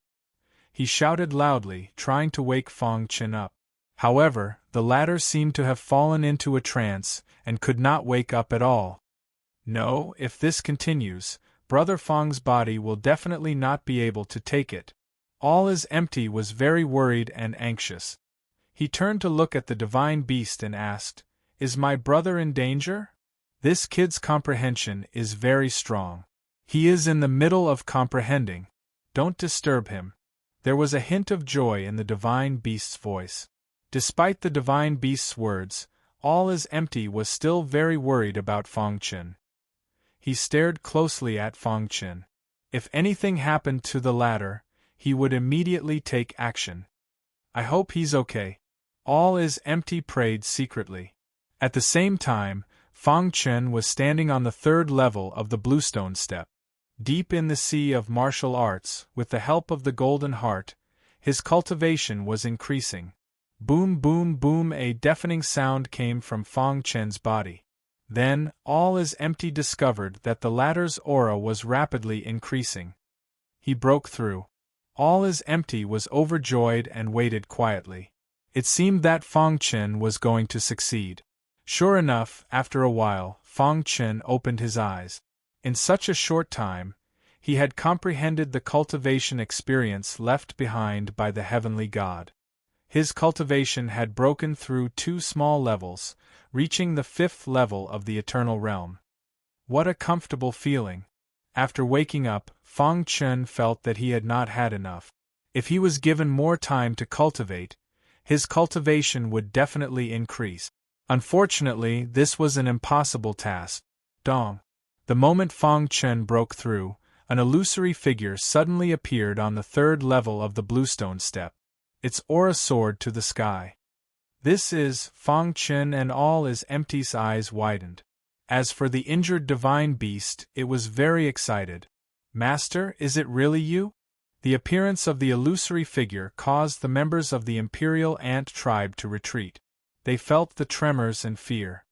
He shouted loudly, trying to wake Fang Chen up. However, the latter seemed to have fallen into a trance and could not wake up at all. No, if this continues, Brother Fang's body will definitely not be able to take it. All is empty was very worried and anxious. He turned to look at the divine beast and asked, "Is my brother in danger?" This kid's comprehension is very strong. He is in the middle of comprehending. Don't disturb him. There was a hint of joy in the divine beast's voice. Despite the divine beast's words, all is empty was still very worried about Fang Chen. He stared closely at Fang Chen. If anything happened to the latter, he would immediately take action. I hope he's okay. All is empty prayed secretly. At the same time, Fang Chen was standing on the third level of the bluestone step. Deep in the sea of martial arts, with the help of the golden heart, his cultivation was increasing. Boom boom boom, a deafening sound came from Fang Chen's body. Then, all is empty discovered that the latter's aura was rapidly increasing. He broke through. All is empty was overjoyed and waited quietly. It seemed that Fang Chen was going to succeed. Sure enough, after a while, Fang Chen opened his eyes. In such a short time, he had comprehended the cultivation experience left behind by the heavenly God. His cultivation had broken through 2 small levels, reaching the 5th level of the eternal realm. What a comfortable feeling! After waking up, Fang Chen felt that he had not had enough. If he was given more time to cultivate, his cultivation would definitely increase. Unfortunately, this was an impossible task. Dong. The moment Fang Chen broke through, an illusory figure suddenly appeared on the 3rd level of the bluestone step. Its aura soared to the sky. This is Fang Chen, and all is empty's eyes widened. As for the injured divine beast, it was very excited. Master, is it really you? The appearance of the illusory figure caused the members of the imperial ant tribe to retreat. They felt the tremors and fear.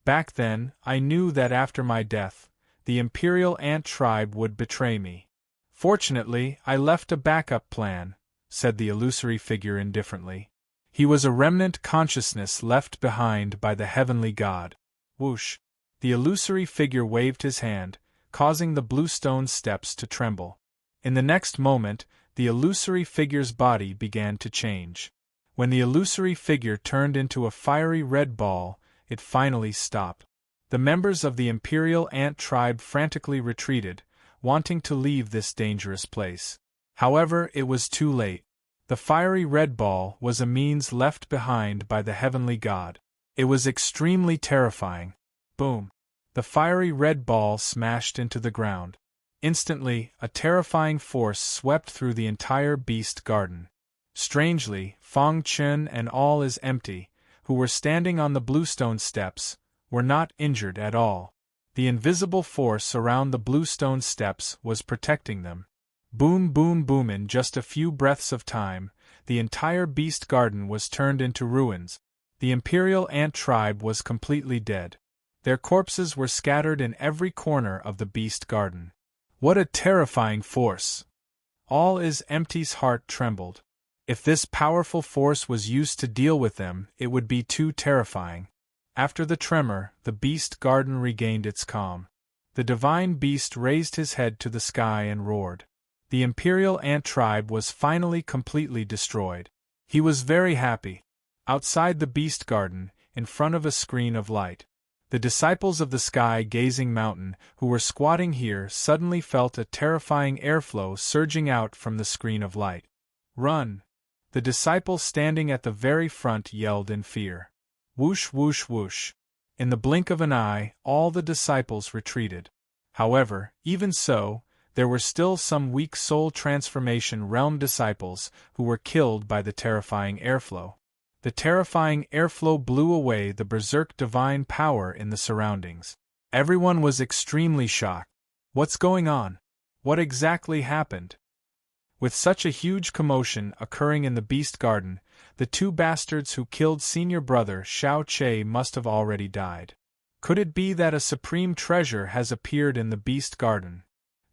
Back then, I knew that after my death, the imperial ant tribe would betray me. Fortunately, I left a backup plan, said the illusory figure indifferently. He was a remnant consciousness left behind by the heavenly God. Whoosh! The illusory figure waved his hand, causing the bluestone steps to tremble. In the next moment, the illusory figure's body began to change. When the illusory figure turned into a fiery red ball, it finally stopped. The members of the Imperial Ant tribe frantically retreated, wanting to leave this dangerous place. However, it was too late. The fiery red ball was a means left behind by the heavenly god. It was extremely terrifying. Boom! The fiery red ball smashed into the ground. Instantly, a terrifying force swept through the entire beast garden. Strangely, Fang Chen and all is empty, who were standing on the bluestone steps, were not injured at all. The invisible force around the bluestone steps was protecting them. Boom, boom, boom! In just a few breaths of time, the entire beast garden was turned into ruins. The Imperial Ant tribe was completely dead. Their corpses were scattered in every corner of the beast garden. What a terrifying force! All is empty's heart trembled. If this powerful force was used to deal with them, it would be too terrifying. After the tremor, the beast garden regained its calm. The divine beast raised his head to the sky and roared. The Imperial Ant tribe was finally completely destroyed. He was very happy. Outside the beast garden, in front of a screen of light, the disciples of the sky-gazing mountain, who were squatting here, suddenly felt a terrifying airflow surging out from the screen of light. "Run!" The disciple standing at the very front yelled in fear. Whoosh, whoosh, whoosh. In the blink of an eye, all the disciples retreated. However, even so, there were still some weak soul transformation realm disciples who were killed by the terrifying airflow. The terrifying airflow blew away the berserk divine power in the surroundings. Everyone was extremely shocked. What's going on? What exactly happened? With such a huge commotion occurring in the beast garden, the two bastards who killed senior brother Xiao Che must have already died. Could it be that a supreme treasure has appeared in the beast garden?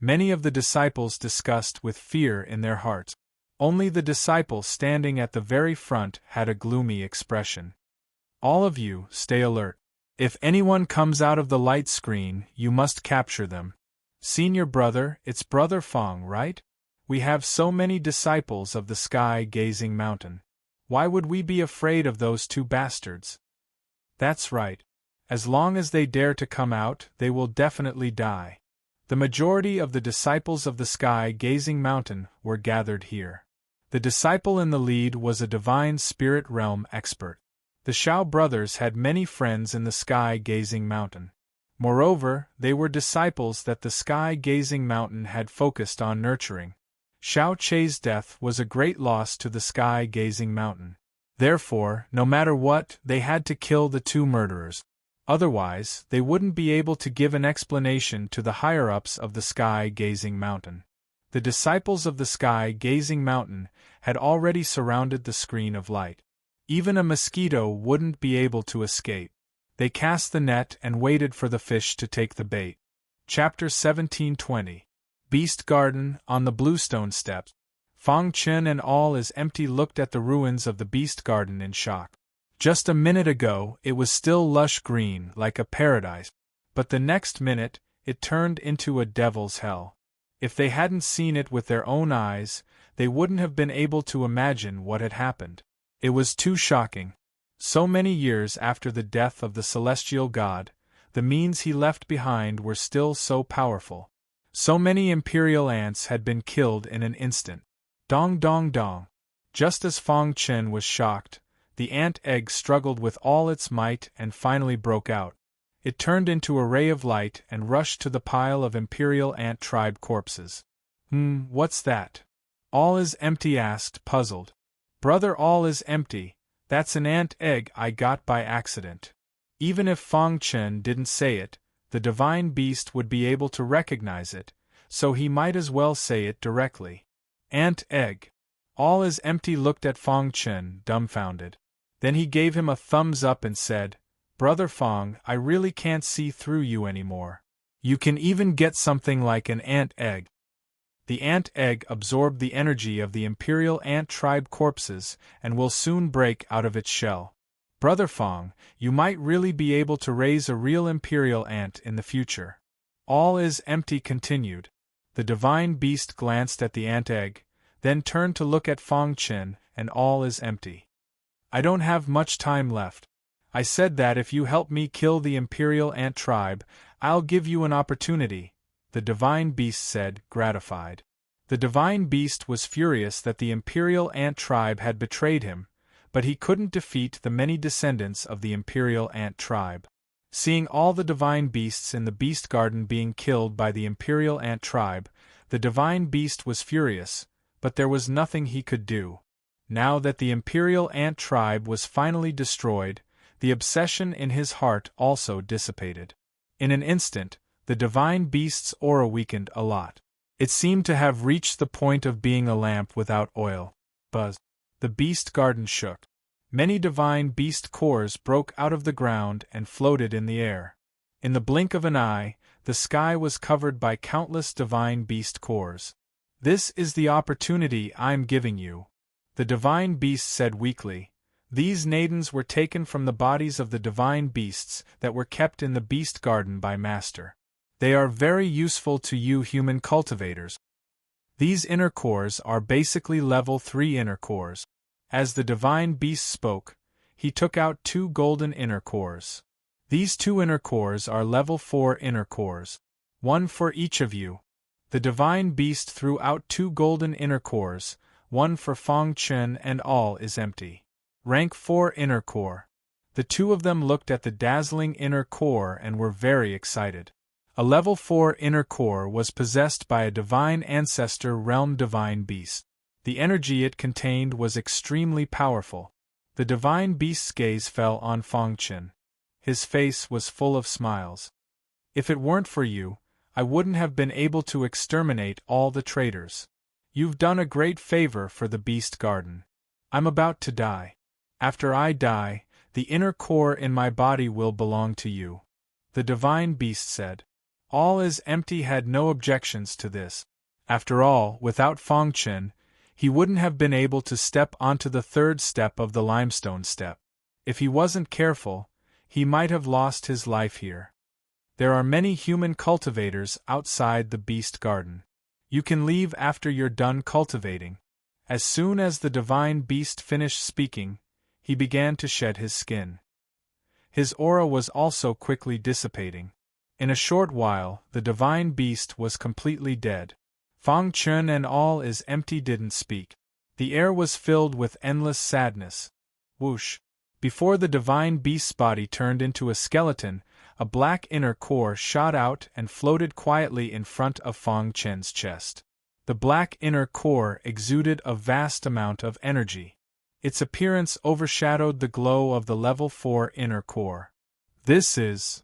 Many of the disciples discussed with fear in their hearts. Only the disciple standing at the very front had a gloomy expression. "All of you, stay alert. If anyone comes out of the light screen, you must capture them. Senior brother, it's Brother Fang, right? We have so many disciples of the sky-gazing mountain. Why would we be afraid of those two bastards?" "That's right. As long as they dare to come out, they will definitely die." The majority of the disciples of the sky-gazing mountain were gathered here. The disciple in the lead was a divine spirit realm expert. The Xiao brothers had many friends in the sky-gazing mountain. Moreover, they were disciples that the sky-gazing mountain had focused on nurturing. Xiao Che's death was a great loss to the sky-gazing mountain. Therefore, no matter what, they had to kill the two murderers. Otherwise, they wouldn't be able to give an explanation to the higher-ups of the sky-gazing mountain. The disciples of the sky-gazing mountain had already surrounded the screen of light. Even a mosquito wouldn't be able to escape. They cast the net and waited for the fish to take the bait. Chapter 17:20. Beast Garden, on the Bluestone Steps. Fang Chen and all is empty looked at the ruins of the Beast Garden in shock. Just a minute ago, it was still lush green, like a paradise. But the next minute, it turned into a devil's hell. If they hadn't seen it with their own eyes, they wouldn't have been able to imagine what had happened. It was too shocking. So many years after the death of the celestial god, the means he left behind were still so powerful. So many imperial ants had been killed in an instant. Dong dong dong. Just as Fang Chen was shocked, the ant egg struggled with all its might and finally broke out. It turned into a ray of light and rushed to the pile of imperial ant tribe corpses. What's that?" All is empty asked, puzzled. "Brother, all is empty. That's an ant egg I got by accident." Even if Fang Chen didn't say it, the divine beast would be able to recognize it, so he might as well say it directly. "Ant egg." All is empty looked at Fang Chen, dumbfounded. Then he gave him a thumbs up and said, "Brother Fang, I really can't see through you anymore. You can even get something like an ant egg." The ant egg absorbed the energy of the imperial ant tribe corpses and will soon break out of its shell. "Brother Fang, you might really be able to raise a real imperial ant in the future." All is empty continued. The divine beast glanced at the ant egg, then turned to look at Fang Chen, and all is empty. I don't have much time left. I said that if you help me kill the Imperial Ant tribe, I'll give you an opportunity, the Divine Beast said, gratified. The Divine Beast was furious that the Imperial Ant tribe had betrayed him, but he couldn't defeat the many descendants of the Imperial Ant tribe. Seeing all the Divine Beasts in the Beast Garden being killed by the Imperial Ant tribe, the Divine Beast was furious, but there was nothing he could do. Now that the Imperial Ant tribe was finally destroyed, the obsession in his heart also dissipated. In an instant, the Divine Beast's aura weakened a lot. It seemed to have reached the point of being a lamp without oil. Buzz. The Beast Garden shook. Many Divine Beast cores broke out of the ground and floated in the air. In the blink of an eye, the sky was covered by countless Divine Beast cores. This is the opportunity I'm giving you, the Divine Beast said weakly. These Nadens were taken from the bodies of the Divine Beasts that were kept in the Beast Garden by Master. They are very useful to you human cultivators. These inner cores are basically level 3 inner cores. As the Divine Beast spoke, he took out 2 golden inner cores. These 2 inner cores are level 4 inner cores. 1 for each of you. The Divine Beast threw out 2 golden inner cores, 1 for Fang Chen, and all is empty. Rank 4 inner core. The 2 of them looked at the dazzling inner core and were very excited. A level 4 inner core was possessed by a divine ancestor realm Divine Beast. The energy it contained was extremely powerful. The Divine Beast's gaze fell on Fang Chen. His face was full of smiles. If it weren't for you, I wouldn't have been able to exterminate all the traitors. You've done a great favor for the Beast Garden. I'm about to die. After I die, the inner core in my body will belong to you, the Divine Beast said. All is Empty had no objections to this. After all, without Fang Chen, he wouldn't have been able to step onto the 3rd step of the limestone step. If he wasn't careful, he might have lost his life here. There are many human cultivators outside the Beast Garden. You can leave after you're done cultivating. As soon as the Divine Beast finished speaking, he began to shed his skin. His aura was also quickly dissipating. In a short while, the Divine Beast was completely dead. Fang Chen and all is empty didn't speak. The air was filled with endless sadness. Whoosh! Before the Divine Beast's body turned into a skeleton, a black inner core shot out and floated quietly in front of Fang Chen's chest. The black inner core exuded a vast amount of energy. Its appearance overshadowed the glow of the level 4 inner core. This is...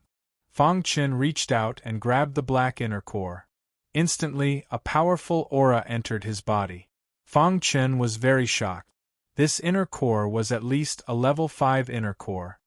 Fang Chen reached out and grabbed the black inner core. Instantly, a powerful aura entered his body. Fang Chen was very shocked. This inner core was at least a level 5 inner core.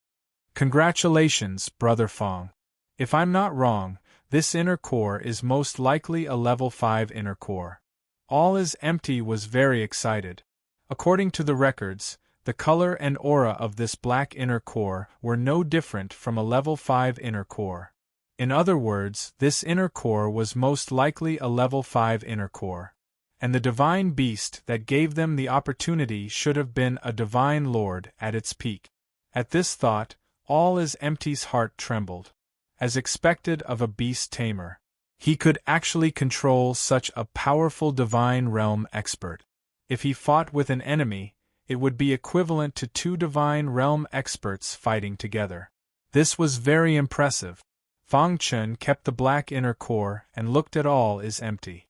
Congratulations, Brother Fang. If I'm not wrong, this inner core is most likely a level 5 inner core. All is Empty was very excited. According to the records, the color and aura of this black inner core were no different from a level 5 inner core. In other words, this inner core was most likely a level 5 inner core. And the Divine Beast that gave them the opportunity should have been a Divine Lord at its peak. At this thought, All is Empty's heart trembled. As expected of a beast tamer, he could actually control such a powerful divine realm expert. If he fought with an enemy, it would be equivalent to 2 divine realm experts fighting together. This was very impressive. Fang Chen kept the black inner core and looked at All is Empty.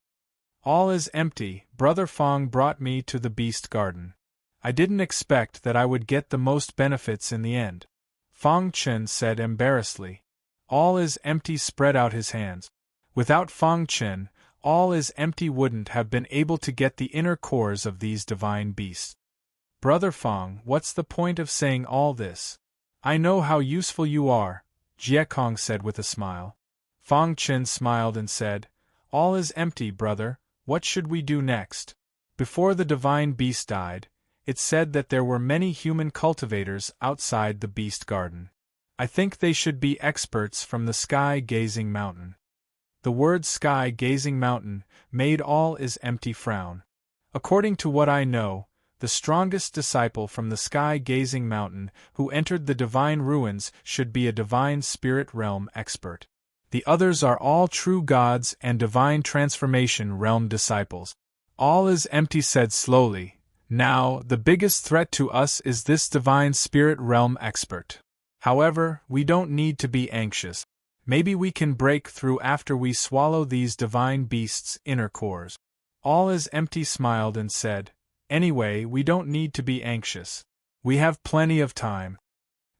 All is Empty, Brother Fang brought me to the Beast Garden. I didn't expect that I would get the most benefits in the end, Fang Chen said embarrassedly. All is Empty spread out his hands. Without Fang Chen, All is Empty wouldn't have been able to get the inner cores of these divine beasts. Brother Fang, what's the point of saying all this? I know how useful you are, Jie Kong said with a smile. Fang Chen smiled and said, All is Empty, brother, what should we do next? Before the divine beast died, it said that there were many human cultivators outside the Beast Garden. I think they should be experts from the sky-gazing mountain. The word sky-gazing mountain made All is Empty frown. According to what I know, the strongest disciple from the sky-gazing mountain who entered the divine ruins should be a divine spirit realm expert. The others are all true gods and divine transformation realm disciples. All is empty, said slowly. Now, the biggest threat to us is this divine spirit realm expert. However, we don't need to be anxious. Maybe we can break through after we swallow these divine beasts' inner cores. All is empty smiled and said, Anyway, we don't need to be anxious. We have plenty of time.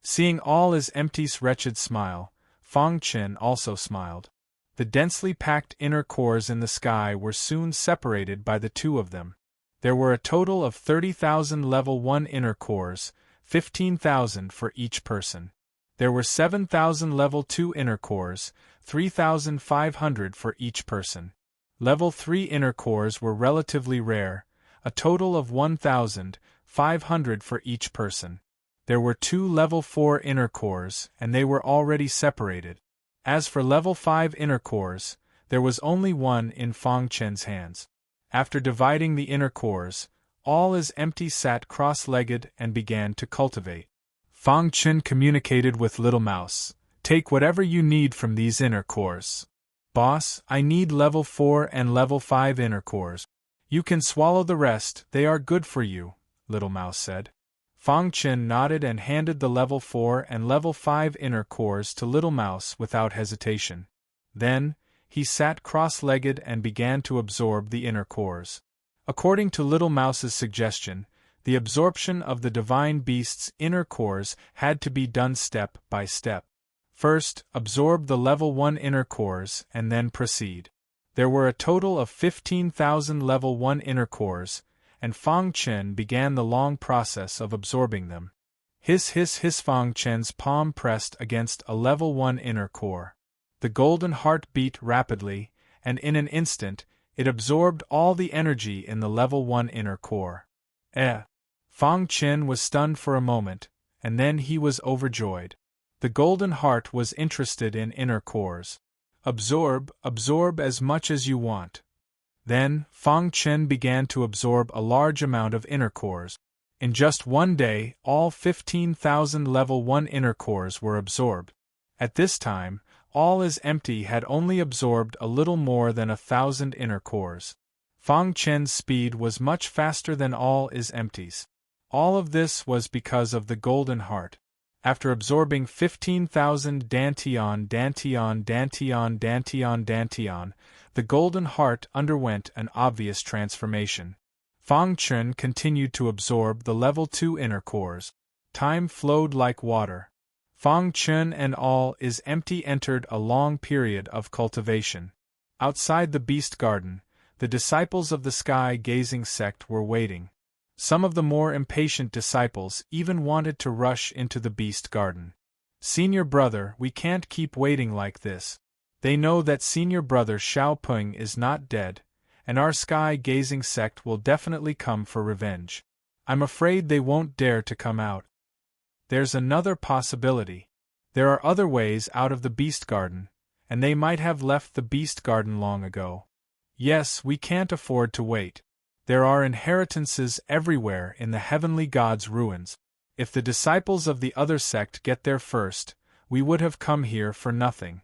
Seeing All is empty's wretched smile, Fang Chen also smiled. The densely packed inner cores in the sky were soon separated by the two of them. There were a total of 30,000 level 1 inner cores, 15,000 for each person. There were 7,000 level 2 inner cores, 3,500 for each person. Level 3 inner cores were relatively rare, a total of 1,500 for each person. There were 2 level 4 inner cores, and they were already separated. As for level 5 inner cores, there was only one in Fang Chen's hands. After dividing the inner cores, All is empty sat cross-legged and began to cultivate. Fang Chen communicated with Little Mouse, Take whatever you need from these inner cores. Boss, I need level 4 and level 5 inner cores. You can swallow the rest, they are good for you, Little Mouse said. Fang Chen nodded and handed the level 4 and level 5 inner cores to Little Mouse without hesitation. Then, he sat cross-legged and began to absorb the inner cores. According to Little Mouse's suggestion, the absorption of the divine beast's inner cores had to be done step by step. First, absorb the level 1 inner cores and then proceed. There were a total of 15,000 level 1 inner cores, and Fang Chen began the long process of absorbing them. Hiss hiss hiss. Fang Chen's palm pressed against a level 1 inner core. The golden heart beat rapidly, and in an instant, it absorbed all the energy in the level 1 inner core. Fang Chen was stunned for a moment, and then he was overjoyed. The golden heart was interested in inner cores. Absorb as much as you want. Then, Fang Chen began to absorb a large amount of inner cores. In just one day, all 15,000 level 1 inner cores were absorbed. At this time, All is empty had only absorbed a little more than 1,000 inner cores. Fang Chen's speed was much faster than All is empty's. All of this was because of the golden heart. After absorbing 15,000 dantian, the golden heart underwent an obvious transformation. Fang Chen continued to absorb the level 2 inner cores. Time flowed like water. Fang Chen and All is empty entered a long period of cultivation. Outside the beast garden, the disciples of the sky-gazing sect were waiting. Some of the more impatient disciples even wanted to rush into the beast garden. Senior brother, we can't keep waiting like this. They know that senior brother Xiaopeng is not dead, and our sky-gazing sect will definitely come for revenge. I'm afraid they won't dare to come out. There's another possibility. There are other ways out of the beast garden, and they might have left the beast garden long ago. Yes, we can't afford to wait. There are inheritances everywhere in the heavenly gods' ruins. If the disciples of the other sect get there first, we would have come here for nothing.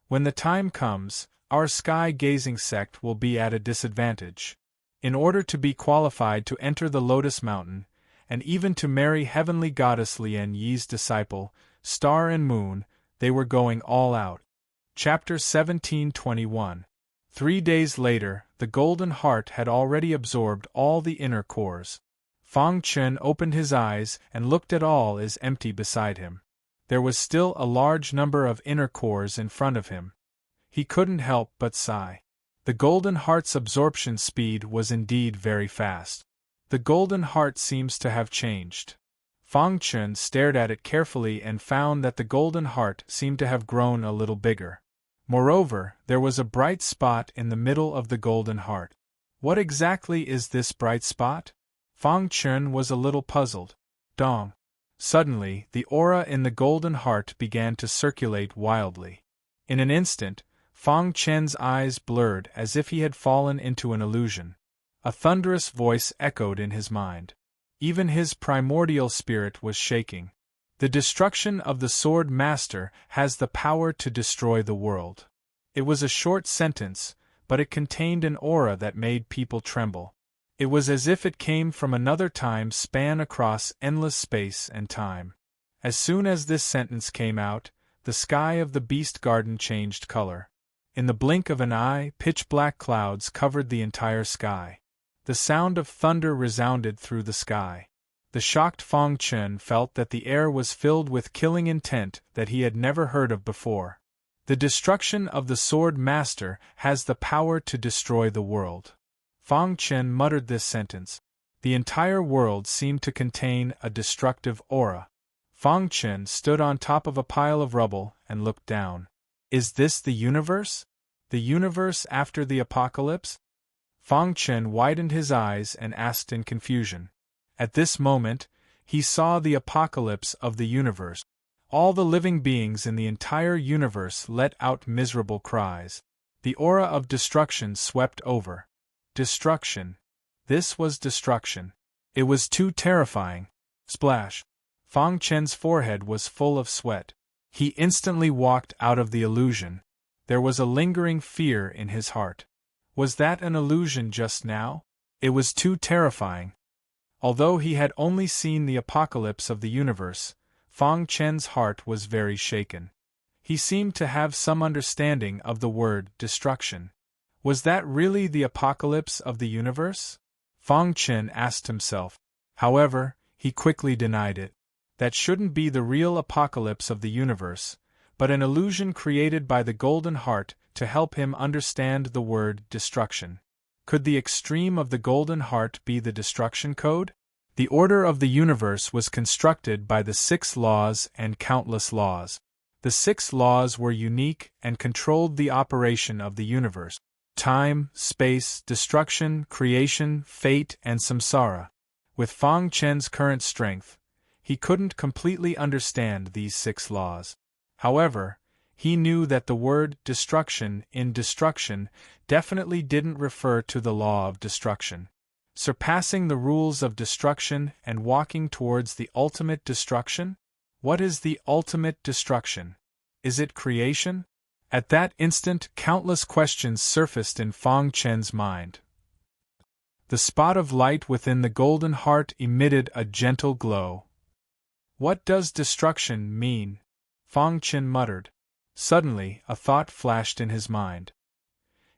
When the time comes, our sky-gazing sect will be at a disadvantage. In order to be qualified to enter the Lotus Mountain, and even to marry heavenly goddess Lian Yi's disciple, Star and Moon, they were going all out. Chapter 1721. 3 days later, the golden heart had already absorbed all the inner cores. Fang Chen opened his eyes and looked at All is empty beside him. There was still a large number of inner cores in front of him. He couldn't help but sigh. The golden heart's absorption speed was indeed very fast. The golden heart seems to have changed. Fang Chen stared at it carefully and found that the golden heart seemed to have grown a little bigger. Moreover, there was a bright spot in the middle of the golden heart. What exactly is this bright spot? Fang Chen was a little puzzled. Dong. Suddenly, the aura in the golden heart began to circulate wildly. In an instant, Fang Chen's eyes blurred as if he had fallen into an illusion. A thunderous voice echoed in his mind. Even his primordial spirit was shaking. The destruction of the Sword Master has the power to destroy the world. It was a short sentence, but it contained an aura that made people tremble. It was as if it came from another time span across endless space and time. As soon as this sentence came out, the sky of the Beast Garden changed color. In the blink of an eye, pitch-black clouds covered the entire sky. The sound of thunder resounded through the sky. The shocked Fang Chen felt that the air was filled with killing intent that he had never heard of before. The destruction of the Sword Master has the power to destroy the world. Fang Chen muttered this sentence. The entire world seemed to contain a destructive aura. Fang Chen stood on top of a pile of rubble and looked down. Is this the universe? The universe after the apocalypse? Fang Chen widened his eyes and asked in confusion. At this moment, he saw the apocalypse of the universe. All the living beings in the entire universe let out miserable cries. The aura of destruction swept over. Destruction. This was destruction. It was too terrifying. Splash. Fang Chen's forehead was full of sweat. He instantly walked out of the illusion. There was a lingering fear in his heart. Was that an illusion just now? It was too terrifying. Although he had only seen the apocalypse of the universe, Fang Chen's heart was very shaken. He seemed to have some understanding of the word destruction. Was that really the apocalypse of the universe? Fang Chen asked himself. However, he quickly denied it. That shouldn't be the real apocalypse of the universe, but an illusion created by the Golden Heart to help him understand the word destruction. Could the extreme of the Golden Heart be the destruction code? The order of the universe was constructed by the 6 laws and countless laws. The 6 laws were unique and controlled the operation of the universe. Time, space, destruction, creation, fate, and samsara. With Fang Chen's current strength, he couldn't completely understand these 6 laws. However, he knew that the word destruction in destruction definitely didn't refer to the law of destruction. Surpassing the rules of destruction and walking towards the ultimate destruction? What is the ultimate destruction? Is it creation? At that instant, countless questions surfaced in Fang Chen's mind. The spot of light within the Golden Heart emitted a gentle glow. What does destruction mean? Fang Chen muttered. Suddenly, a thought flashed in his mind.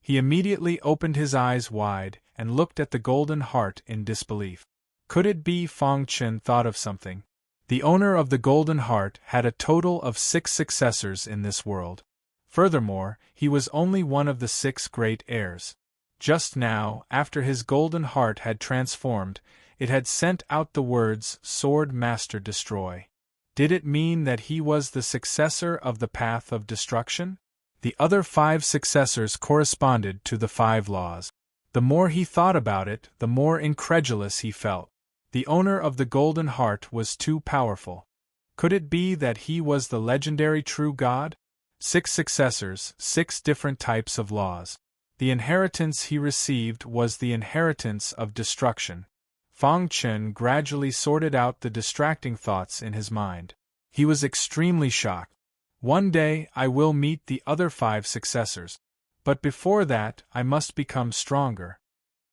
He immediately opened his eyes wide and looked at the Golden Heart in disbelief. Could it be Fang Chen thought of something? The owner of the Golden Heart had a total of 6 successors in this world. Furthermore, he was only one of the 6 great heirs. Just now, after his Golden Heart had transformed, it had sent out the words, Sword Master Destroy. Did it mean that he was the successor of the path of destruction? The other 5 successors corresponded to the 5 laws. The more he thought about it, the more incredulous he felt. The owner of the Golden Heart was too powerful. Could it be that he was the legendary true god? 6 successors, 6 different types of laws. The inheritance he received was the inheritance of destruction. Fang Chen gradually sorted out the distracting thoughts in his mind. He was extremely shocked. One day I will meet the other 5 successors. But before that, I must become stronger.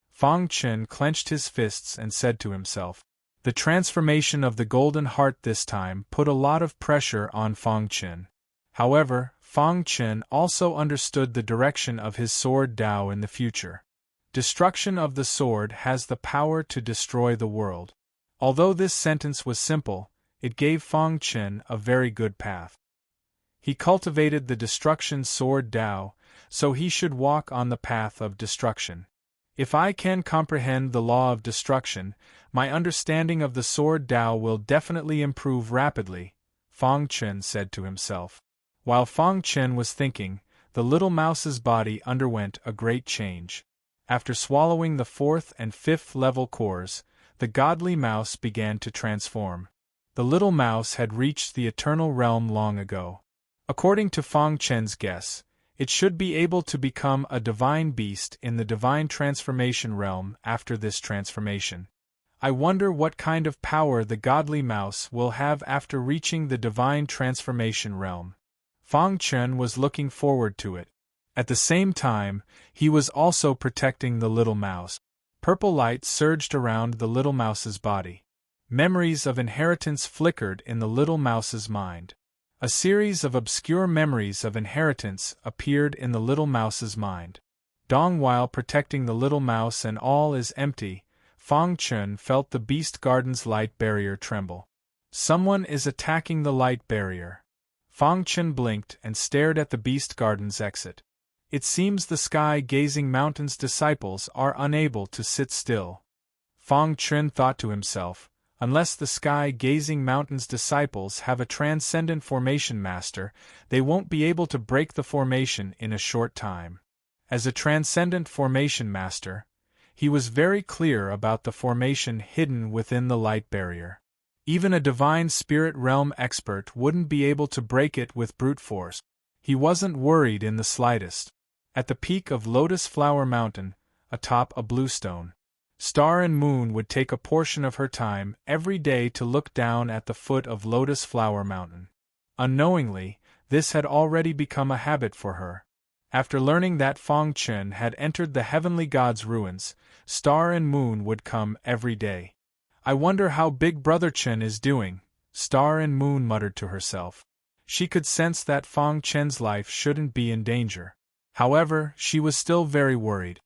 Fang Chen clenched his fists and said to himself. The transformation of the Golden Heart this time put a lot of pressure on Fang Chen. However, Fang Chen also understood the direction of his sword Dao in the future. Destruction of the sword has the power to destroy the world. Although this sentence was simple, it gave Fang Chen a very good path. He cultivated the destruction sword Dao, so he should walk on the path of destruction. If I can comprehend the law of destruction, my understanding of the sword Dao will definitely improve rapidly, Fang Chen said to himself. While Fang Chen was thinking, the little mouse's body underwent a great change. After swallowing the 4th and 5th level cores, the godly mouse began to transform. The little mouse had reached the eternal realm long ago. According to Fang Chen's guess, it should be able to become a divine beast in the divine transformation realm after this transformation. I wonder what kind of power the godly mouse will have after reaching the divine transformation realm. Fang Chen was looking forward to it. At the same time, he was also protecting the little mouse. Purple light surged around the little mouse's body. Memories of inheritance flickered in the little mouse's mind. A series of obscure memories of inheritance appeared in the little mouse's mind. Dong, while protecting the little mouse and all is empty, Fang Chen felt the beast garden's light barrier tremble. Someone is attacking the light barrier. Fang Chen blinked and stared at the beast garden's exit. It seems the sky-gazing mountain's disciples are unable to sit still. Fang Chen thought to himself, unless the sky-gazing mountain's disciples have a transcendent formation master, they won't be able to break the formation in a short time. As a transcendent formation master, he was very clear about the formation hidden within the light barrier. Even a divine spirit realm expert wouldn't be able to break it with brute force. He wasn't worried in the slightest. At the peak of Lotus Flower Mountain, atop a bluestone, Star and Moon would take a portion of her time every day to look down at the foot of Lotus Flower Mountain. Unknowingly, this had already become a habit for her. After learning that Fang Chen had entered the heavenly god's ruins, Star and Moon would come every day. I wonder how Big Brother Chen is doing, Star and Moon muttered to herself. She could sense that Fang Chen's life shouldn't be in danger. However, she was still very worried.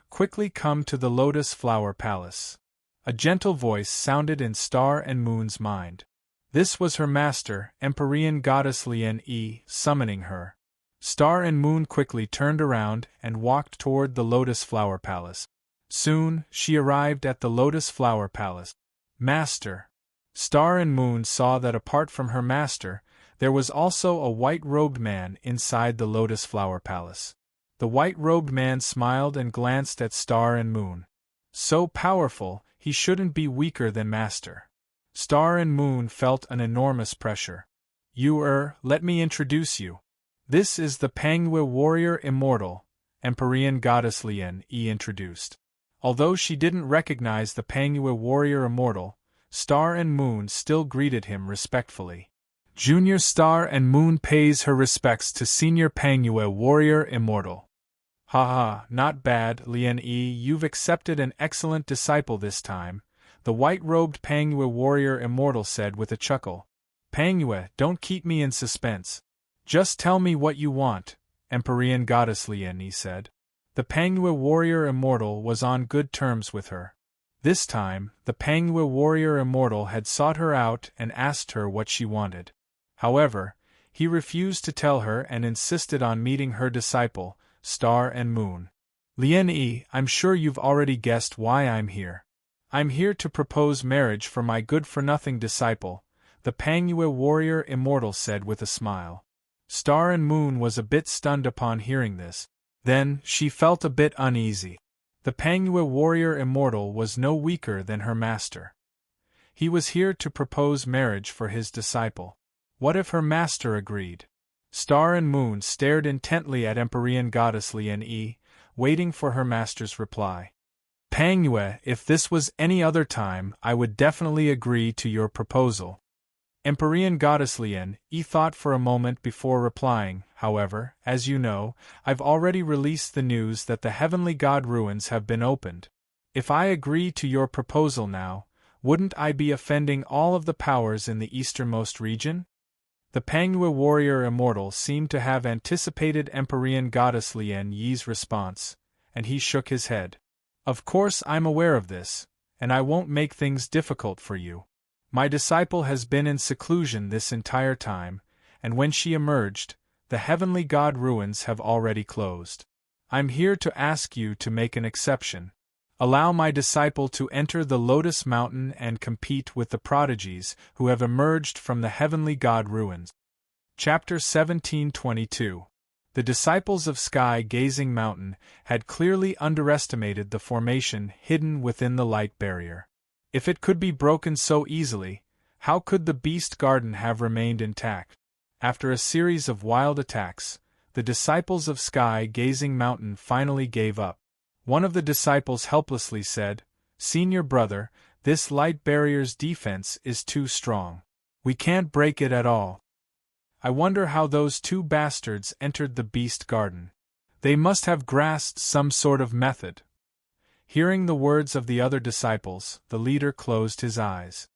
Quickly come to the Lotus Flower Palace. A gentle voice sounded in Star and Moon's mind. This was her master, Empyrean Goddess Lien Yi, summoning her. Star and Moon quickly turned around and walked toward the Lotus Flower Palace. Soon, she arrived at the Lotus Flower Palace. Master. Star and Moon saw that apart from her master, there was also a white-robed man inside the Lotus Flower Palace. The white-robed man smiled and glanced at Star and Moon. So powerful, he shouldn't be weaker than master. Star and Moon felt an enormous pressure. Let me introduce you. This is the Pangyue warrior Immortal, Empyrean Goddess Lien Yi introduced. Although she didn't recognize the Pangyue warrior Immortal, Star and Moon still greeted him respectfully. Junior Star and Moon pays her respects to Senior Pangyue warrior Immortal. Haha, not bad, Lien Yi, you've accepted an excellent disciple this time, the white-robed Pangyue warrior Immortal said with a chuckle. Pangyue, don't keep me in suspense. Just tell me what you want, Empyrean Goddess Lien Yi said. The Pangyue warrior Immortal was on good terms with her. This time, the Pangyue warrior Immortal had sought her out and asked her what she wanted. However, he refused to tell her and insisted on meeting her disciple, Star and Moon. Lien Yi, I'm sure you've already guessed why I'm here. I'm here to propose marriage for my good-for-nothing disciple, the Pangyue warrior Immortal said with a smile. Star and Moon was a bit stunned upon hearing this. Then, she felt a bit uneasy. The Pangyue warrior Immortal was no weaker than her master. He was here to propose marriage for his disciple. What if her master agreed? Star and Moon stared intently at Empyrean Goddess Lien Yi, waiting for her master's reply. Pangyue, if this was any other time, I would definitely agree to your proposal. Empyrean Goddess Lien Yi thought for a moment before replying. However, as you know, I've already released the news that the heavenly god ruins have been opened. If I agree to your proposal now, wouldn't I be offending all of the powers in the easternmost region? The Pangyue warrior Immortal seemed to have anticipated Empyrean Goddess Lien Yi's response, and he shook his head. Of course I'm aware of this, and I won't make things difficult for you. My disciple has been in seclusion this entire time, and when she emerged, the heavenly god ruins have already closed. I'm here to ask you to make an exception. Allow my disciple to enter the Lotus Mountain and compete with the prodigies who have emerged from the heavenly god ruins. Chapter 1722. The disciples of Sky-Gazing Mountain had clearly underestimated the formation hidden within the light barrier. If it could be broken so easily, how could the beast garden have remained intact? After a series of wild attacks, the disciples of Sky-Gazing Mountain finally gave up. One of the disciples helplessly said, "Senior brother, this light barrier's defense is too strong. We can't break it at all. I wonder how those two bastards entered the beast garden. They must have grasped some sort of method." Hearing the words of the other disciples, the leader closed his eyes.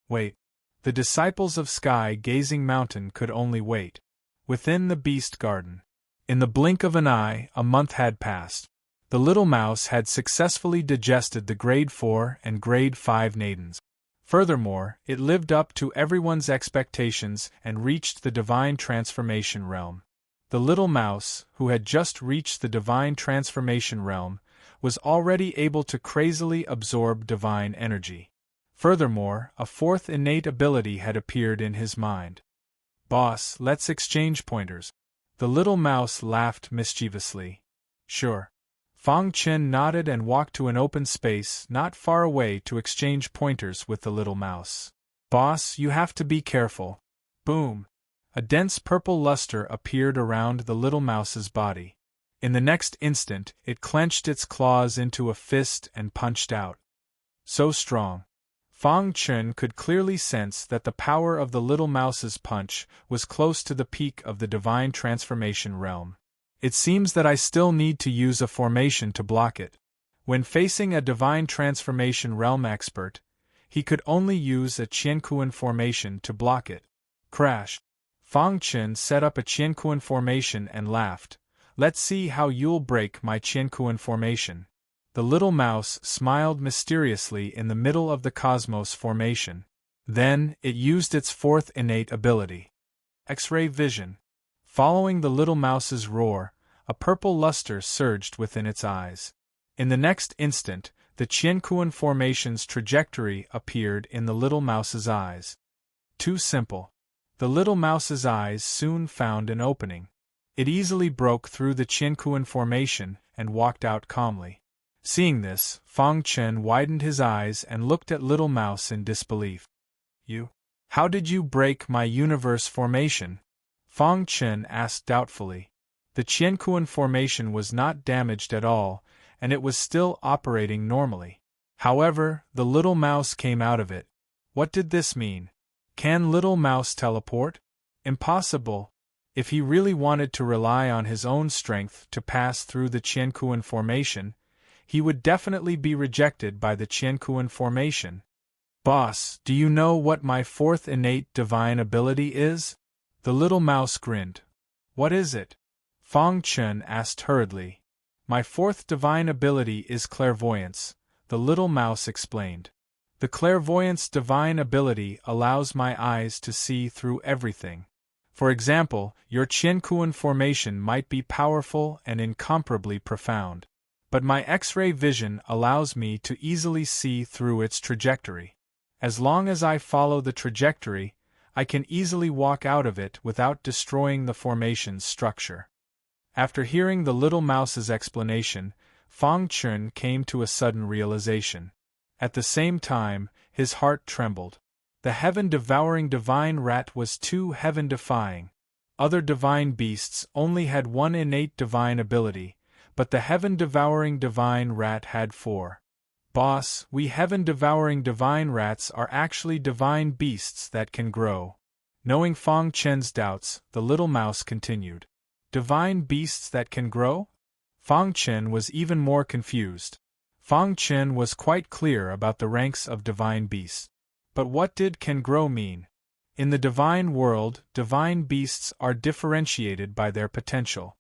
Wait. The disciples of Sky Gazing Mountain could only wait. Within the beast garden. In the blink of an eye, a month had passed. The little mouse had successfully digested the Grade 4 and Grade 5 Nadens. Furthermore, it lived up to everyone's expectations and reached the divine transformation realm. The little mouse, who had just reached the divine transformation realm, was already able to crazily absorb divine energy. Furthermore, a fourth innate ability had appeared in his mind. "Boss, let's exchange pointers." The little mouse laughed mischievously. "Sure." Fang Chen nodded and walked to an open space not far away to exchange pointers with the little mouse. "Boss, you have to be careful." Boom! A dense purple luster appeared around the little mouse's body. In the next instant, it clenched its claws into a fist and punched out. So strong. Fang Chen could clearly sense that the power of the little mouse's punch was close to the peak of the divine transformation realm. It seems that I still need to use a formation to block it. When facing a divine transformation realm expert, he could only use a Qiankuan formation to block it. Crash. Fang Chen set up a Qiankuan formation and laughed. "Let's see how you'll break my Qiankuan formation." The little mouse smiled mysteriously in the middle of the cosmos formation. Then, it used its fourth innate ability. X-ray vision. Following the little mouse's roar, a purple luster surged within its eyes. In the next instant, the Qiankuan formation's trajectory appeared in the little mouse's eyes. Too simple. The little mouse's eyes soon found an opening. It easily broke through the Qiankuan formation and walked out calmly. Seeing this, Fang Chen widened his eyes and looked at Little Mouse in disbelief. "You? How did you break my universe formation?" Fang Chen asked doubtfully. The Qiankuan formation was not damaged at all, and it was still operating normally. However, the Little Mouse came out of it. What did this mean? Can Little Mouse teleport? Impossible. If he really wanted to rely on his own strength to pass through the Qiankuan formation, he would definitely be rejected by the Qiankuan formation. "Boss, do you know what my fourth innate divine ability is?" The little mouse grinned. "What is it?" Fang Chen asked hurriedly. "My fourth divine ability is clairvoyance," the little mouse explained. "The clairvoyance divine ability allows my eyes to see through everything. For example, your Qiankuan formation might be powerful and incomparably profound. But my X-ray vision allows me to easily see through its trajectory. As long as I follow the trajectory, I can easily walk out of it without destroying the formation's structure." After hearing the little mouse's explanation, Fang Chen came to a sudden realization. At the same time, his heart trembled. The heaven-devouring divine rat was too heaven-defying. Other divine beasts only had one innate divine ability, but the heaven-devouring divine rat had 4. "Boss, we heaven-devouring divine rats are actually divine beasts that can grow." Knowing Fang Chen's doubts, the little mouse continued. "Divine beasts that can grow?" Fang Chen was even more confused. Fang Chen was quite clear about the ranks of divine beasts. But what did can grow mean? In the divine world, divine beasts are differentiated by their potential.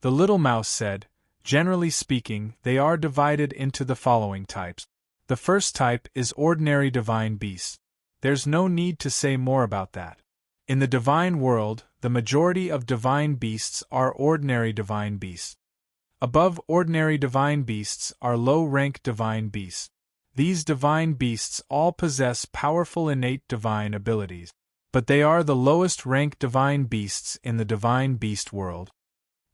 The little mouse said, "Generally speaking, they are divided into the following types. The first type is ordinary divine beasts. There's no need to say more about that. In the divine world, the majority of divine beasts are ordinary divine beasts. Above ordinary divine beasts are low-rank divine beasts. These divine beasts all possess powerful innate divine abilities, but they are the lowest-rank divine beasts in the divine beast world.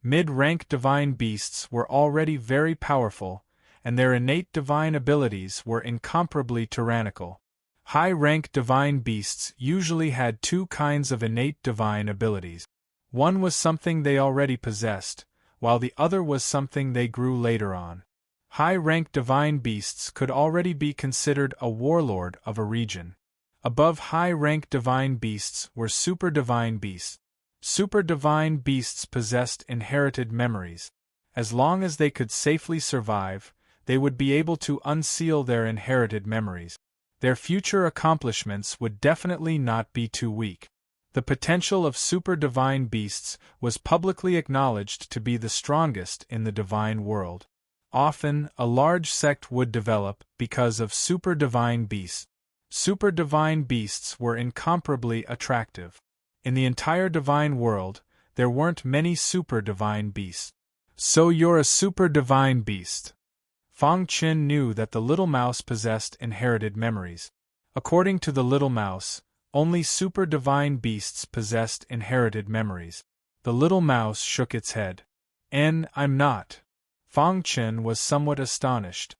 Mid-rank divine beasts were already very powerful, and their innate divine abilities were incomparably tyrannical. High-rank divine beasts usually had 2 kinds of innate divine abilities. One was something they already possessed, while the other was something they grew later on. High-rank divine beasts could already be considered a warlord of a region. Above high-rank divine beasts were super-divine beasts. Super-divine beasts possessed inherited memories. As long as they could safely survive, they would be able to unseal their inherited memories. Their future accomplishments would definitely not be too weak. The potential of super-divine beasts was publicly acknowledged to be the strongest in the divine world. Often, a large sect would develop because of super-divine beasts. Super-divine beasts were incomparably attractive. In the entire divine world, there weren't many super-divine beasts. So you're a super-divine beast. Fang Qin knew that the little mouse possessed inherited memories. According to the little mouse, only super-divine beasts possessed inherited memories. The little mouse shook its head. I'm not. Fang Qin was somewhat astonished.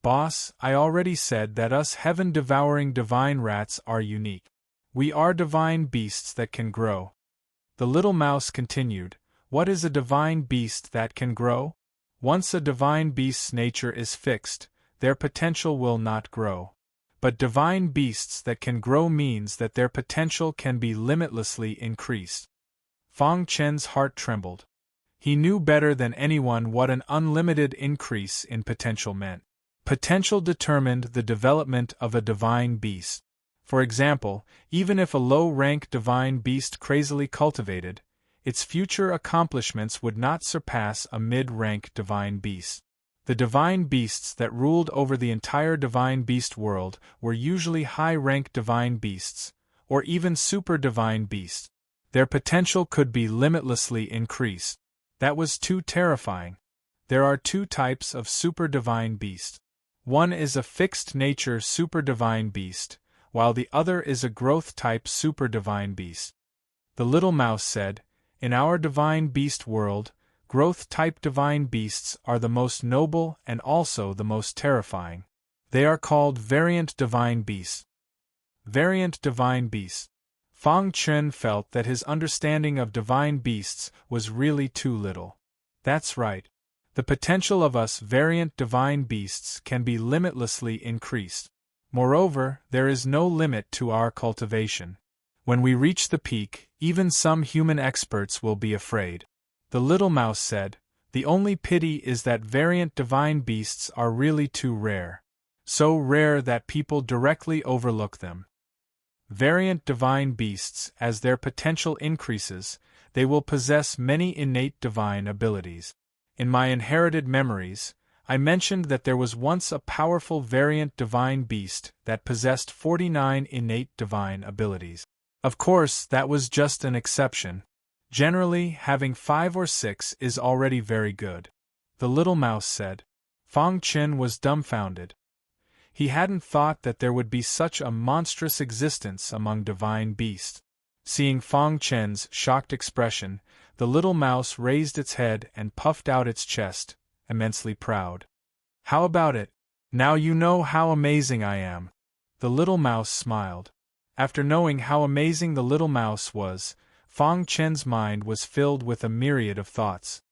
Boss, I already said that us heaven-devouring divine rats are unique. We are divine beasts that can grow. The little mouse continued, what is a divine beast that can grow? Once a divine beast's nature is fixed, their potential will not grow. But divine beasts that can grow means that their potential can be limitlessly increased. Fang Qin's heart trembled. He knew better than anyone what an unlimited increase in potential meant. Potential determined the development of a divine beast. For example, even if a low-rank divine beast crazily cultivated, its future accomplishments would not surpass a mid-rank divine beast. The divine beasts that ruled over the entire divine beast world were usually high-rank divine beasts, or even super-divine beasts. Their potential could be limitlessly increased. That was too terrifying. There are two types of super-divine beast. One is a fixed-nature super-divine beast, while the other is a growth-type super-divine beast. The little mouse said, in our divine beast world, growth-type divine beasts are the most noble and also the most terrifying. They are called variant divine beasts. Variant divine beasts. Fang Qin felt that his understanding of divine beasts was really too little. That's right. The potential of us variant divine beasts can be limitlessly increased. Moreover, there is no limit to our cultivation. When we reach the peak, even some human experts will be afraid. The little mouse said, the only pity is that variant divine beasts are really too rare. So rare that people directly overlook them. Variant divine beasts, as their potential increases, they will possess many innate divine abilities. In my inherited memories, I mentioned that there was once a powerful variant divine beast that possessed 49 innate divine abilities. Of course, that was just an exception. Generally, having 5 or 6 is already very good. The little mouse said. Fang Qin was dumbfounded. He hadn't thought that there would be such a monstrous existence among divine beasts. Seeing Fang Qin's shocked expression, the little mouse raised its head and puffed out its chest, immensely proud. How about it? Now you know how amazing I am. The little mouse smiled. After knowing how amazing the little mouse was, Fang Qin's mind was filled with a myriad of thoughts.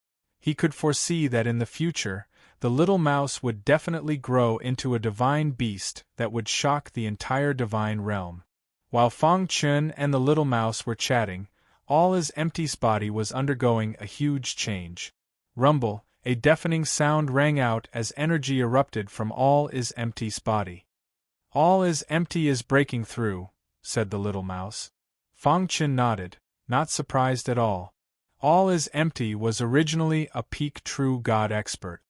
He could foresee that in the future, the little mouse would definitely grow into a divine beast that would shock the entire divine realm. While Fang Qin and the little mouse were chatting, All Is Empty's body was undergoing a huge change. Rumble, a deafening sound rang out as energy erupted from All Is Empty's body. All Is Empty is breaking through, said the little mouse. Fang Qin nodded, not surprised at all. All Is Empty was originally a peak true god expert.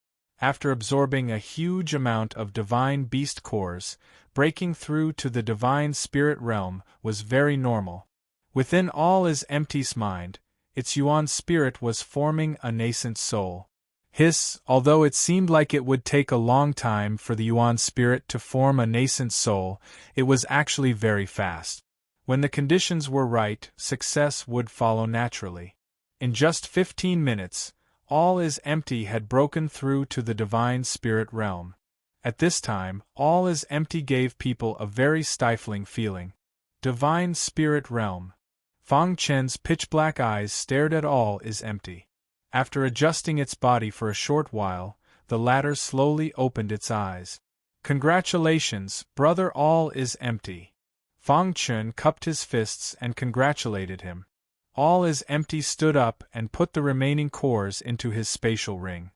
After absorbing a huge amount of divine beast cores, breaking through to the divine spirit realm was very normal. Within All Is Empty's mind, its Yuan spirit was forming a nascent soul. Although it seemed like it would take a long time for the Yuan spirit to form a nascent soul, it was actually very fast. When the conditions were right, success would follow naturally. In just 15 minutes, All Is Empty had broken through to the divine spirit realm. At this time, All Is Empty gave people a very stifling feeling. Divine spirit realm. Fang Qin's pitch-black eyes stared at All Is Empty. After adjusting its body for a short while, the latter slowly opened its eyes. "Congratulations, brother, all is empty." Fang Chun cupped his fists and congratulated him. All is empty stood up and put the remaining cores into his spatial ring.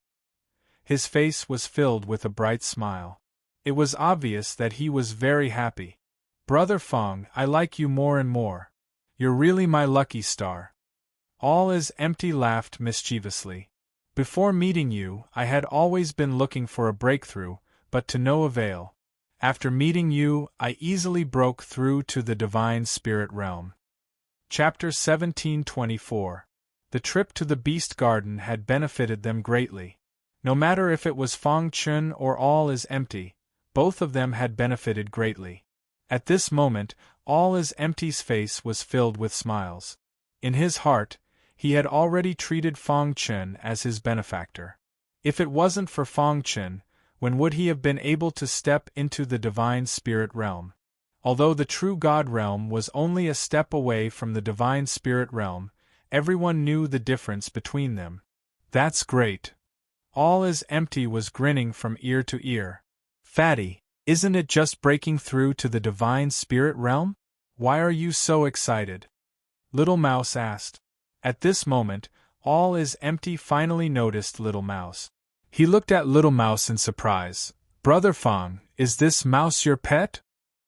His face was filled with a bright smile. It was obvious that he was very happy. "Brother Fang, I like you more and more. You're really my lucky star." All is empty laughed mischievously. "Before meeting you, I had always been looking for a breakthrough, but to no avail. After meeting you, I easily broke through to the divine spirit realm." Chapter 1724. The trip to the Beast Garden had benefited them greatly. No matter if it was Fang Chun or All is Empty, both of them had benefited greatly. At this moment, All is Empty's face was filled with smiles. In his heart, he had already treated Fang Chun as his benefactor. If it wasn't for Fang Chun, when would he have been able to step into the divine spirit realm? Although the true God realm was only a step away from the divine spirit realm, everyone knew the difference between them. "That's great." All is Empty was grinning from ear to ear. "Fatty, isn't it just breaking through to the divine spirit realm? Why are you so excited?" Little Mouse asked. At this moment, All is Empty finally noticed Little Mouse. He looked at Little Mouse in surprise. "Brother Fang, is this mouse your pet?"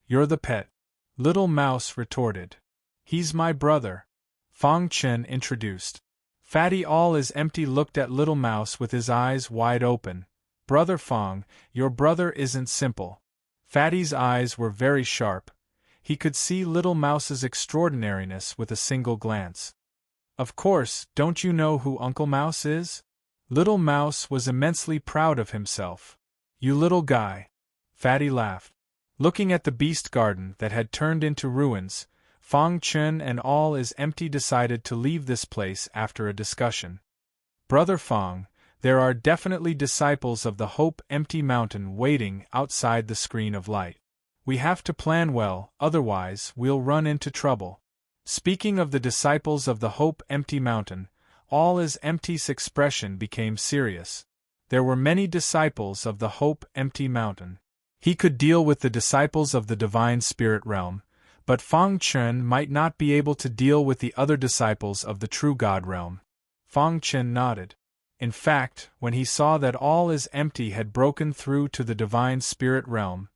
"You're the pet," Little Mouse retorted. "He's my brother," Fang Chun introduced. Fatty All is Empty looked at Little Mouse with his eyes wide open. "Brother Fang, your brother isn't simple." Fatty's eyes were very sharp. He could see Little Mouse's extraordinariness with a single glance. "Of course, don't you know who Uncle Mouse is?" Little Mouse was immensely proud of himself. "You little guy." Fatty laughed. Looking at the Beast Garden that had turned into ruins, Fang Chun and All is Empty decided to leave this place after a discussion. "Brother Fang, there are definitely disciples of the Hope Empty Mountain waiting outside the screen of light. We have to plan well, otherwise we'll run into trouble." Speaking of the disciples of the Hope Empty Mountain, All is Empty's expression became serious. There were many disciples of the Hope Empty Mountain. He could deal with the disciples of the Divine Spirit Realm, but Fang Chun might not be able to deal with the other disciples of the True God Realm. Fang Chun nodded. In fact, when he saw that All is Empty had broken through to the Divine Spirit Realm,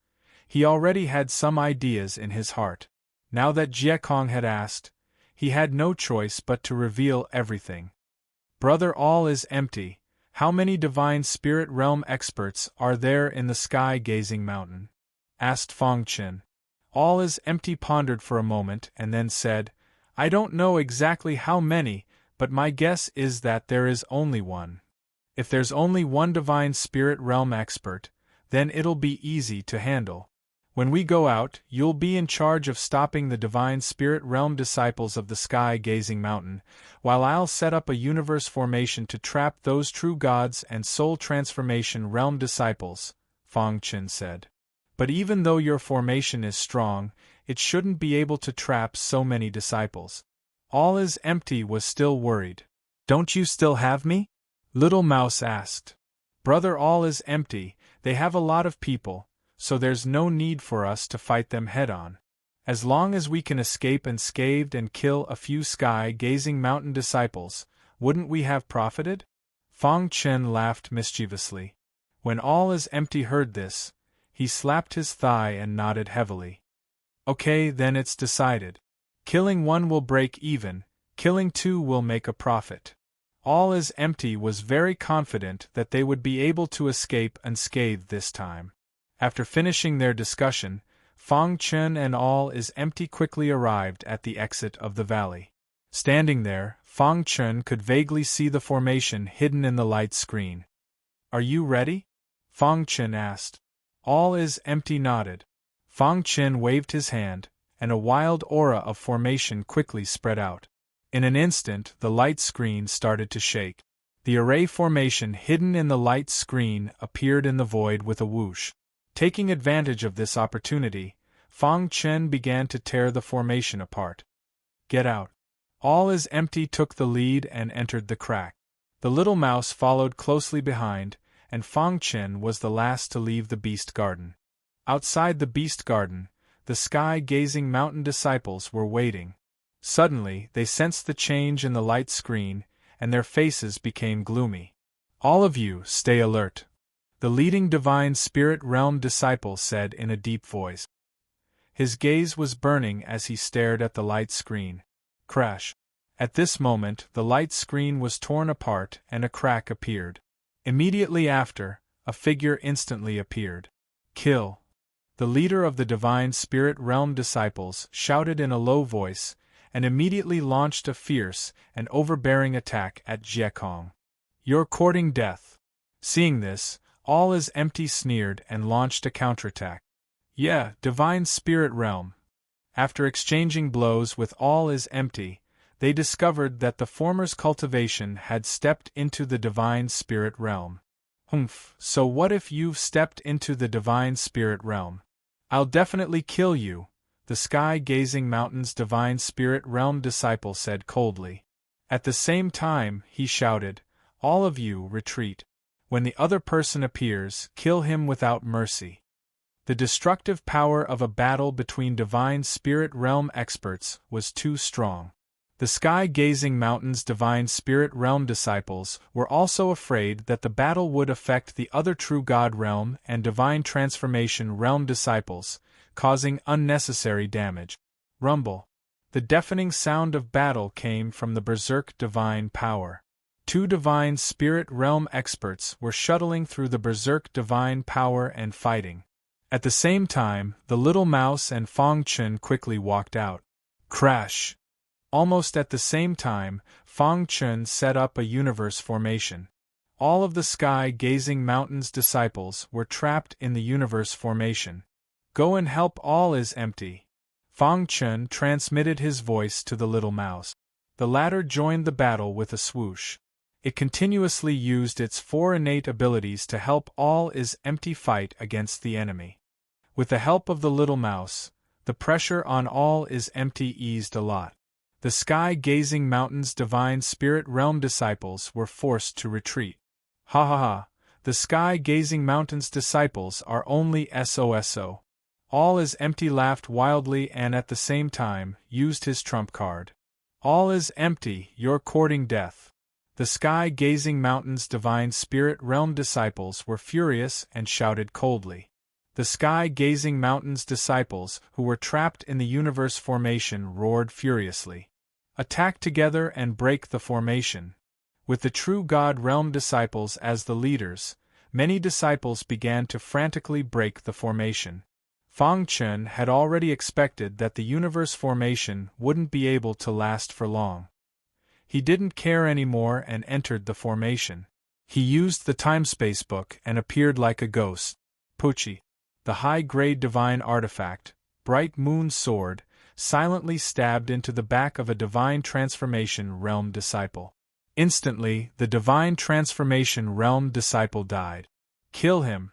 he already had some ideas in his heart. Now that Jie Kong had asked, he had no choice but to reveal everything. "Brother All is Empty, how many Divine Spirit Realm experts are there in the sky-gazing mountain?" asked Fang Chun. All is Empty pondered for a moment and then said, "I don't know exactly how many, but my guess is that there is only one. If there's only one Divine Spirit Realm expert, then it'll be easy to handle. When we go out, you'll be in charge of stopping the Divine Spirit Realm disciples of the sky-gazing mountain, while I'll set up a universe formation to trap those true gods and soul transformation realm disciples," Fang Chun said. "But even though your formation is strong, it shouldn't be able to trap so many disciples." All is Empty was still worried. "Don't you still have me?" Little Mouse asked. "Brother All is Empty, they have a lot of people, so there's no need for us to fight them head-on. As long as we can escape unscathed and kill a few sky-gazing mountain disciples, wouldn't we have profited?" Fang Chun laughed mischievously. When All is Empty heard this, he slapped his thigh and nodded heavily. "Okay, then it's decided. Killing one will break even, killing two will make a profit." All is Empty was very confident that they would be able to escape unscathed this time. After finishing their discussion, Fang Chun and All is Empty quickly arrived at the exit of the valley. Standing there, Fang Chun could vaguely see the formation hidden in the light screen. "Are you ready?" Fang Chun asked. All is Empty nodded. Fang Chun waved his hand, and a wild aura of formation quickly spread out. In an instant, the light screen started to shake. The array formation hidden in the light screen appeared in the void with a whoosh. Taking advantage of this opportunity, Fang Chun began to tear the formation apart. "Get out." All is Empty took the lead and entered the crack. The little mouse followed closely behind, and Fang Chen was the last to leave the Beast Garden. Outside the Beast Garden, the sky-gazing mountain disciples were waiting. Suddenly, they sensed the change in the light screen, and their faces became gloomy. "All of you, stay alert," the leading Divine Spirit Realm disciple said in a deep voice. His gaze was burning as he stared at the light screen. Crash! At this moment, the light screen was torn apart and a crack appeared. Immediately after, a figure instantly appeared. "Kill!" The leader of the Divine Spirit Realm disciples shouted in a low voice, and immediately launched a fierce and overbearing attack at Jiekong. "You're courting death." Seeing this, All is Empty sneered and launched a counterattack. "Yeah, Divine Spirit Realm." After exchanging blows with All is Empty, they discovered that the former's cultivation had stepped into the Divine Spirit Realm. "Humph, so what if you've stepped into the Divine Spirit Realm? I'll definitely kill you," the sky-gazing mountain's Divine Spirit Realm disciple said coldly. At the same time, he shouted, "All of you, retreat. When the other person appears, kill him without mercy." The destructive power of a battle between Divine Spirit Realm experts was too strong. The sky-gazing mountain's Divine Spirit Realm disciples were also afraid that the battle would affect the other True God Realm and Divine Transformation Realm disciples, causing unnecessary damage. Rumble. The deafening sound of battle came from the Berserk Divine Power. Two Divine Spirit Realm experts were shuttling through the Berserk Divine Power and fighting. At the same time, the Little Mouse and Fang Chen quickly walked out. Crash! Almost at the same time, Fang Chen set up a universe formation. All of the sky-gazing mountain's disciples were trapped in the universe formation. "Go and help All is Empty." Fang Chen transmitted his voice to the Little Mouse. The latter joined the battle with a swoosh. It continuously used its 4 innate abilities to help All is Empty fight against the enemy. With the help of the Little Mouse, the pressure on All is Empty eased a lot. The sky-gazing mountain's Divine Spirit Realm disciples were forced to retreat. "Ha ha ha, the sky-gazing mountain's disciples are only SOSO. All is Empty laughed wildly and at the same time used his trump card. "All is Empty, you're courting death." The sky-gazing mountain's Divine Spirit Realm disciples were furious and shouted coldly. The sky-gazing mountain's disciples, who were trapped in the universe formation, roared furiously. "Attack together and break the formation." With the True God Realm disciples as the leaders, many disciples began to frantically break the formation. Fang Chen had already expected that the universe formation wouldn't be able to last for long. He didn't care anymore and entered the formation. He used the time-space book and appeared like a ghost. Puchi, the high-grade divine artifact, Bright Moon Sword, silently stabbed into the back of a Divine Transformation Realm disciple. Instantly, the Divine Transformation Realm disciple died. "Kill him."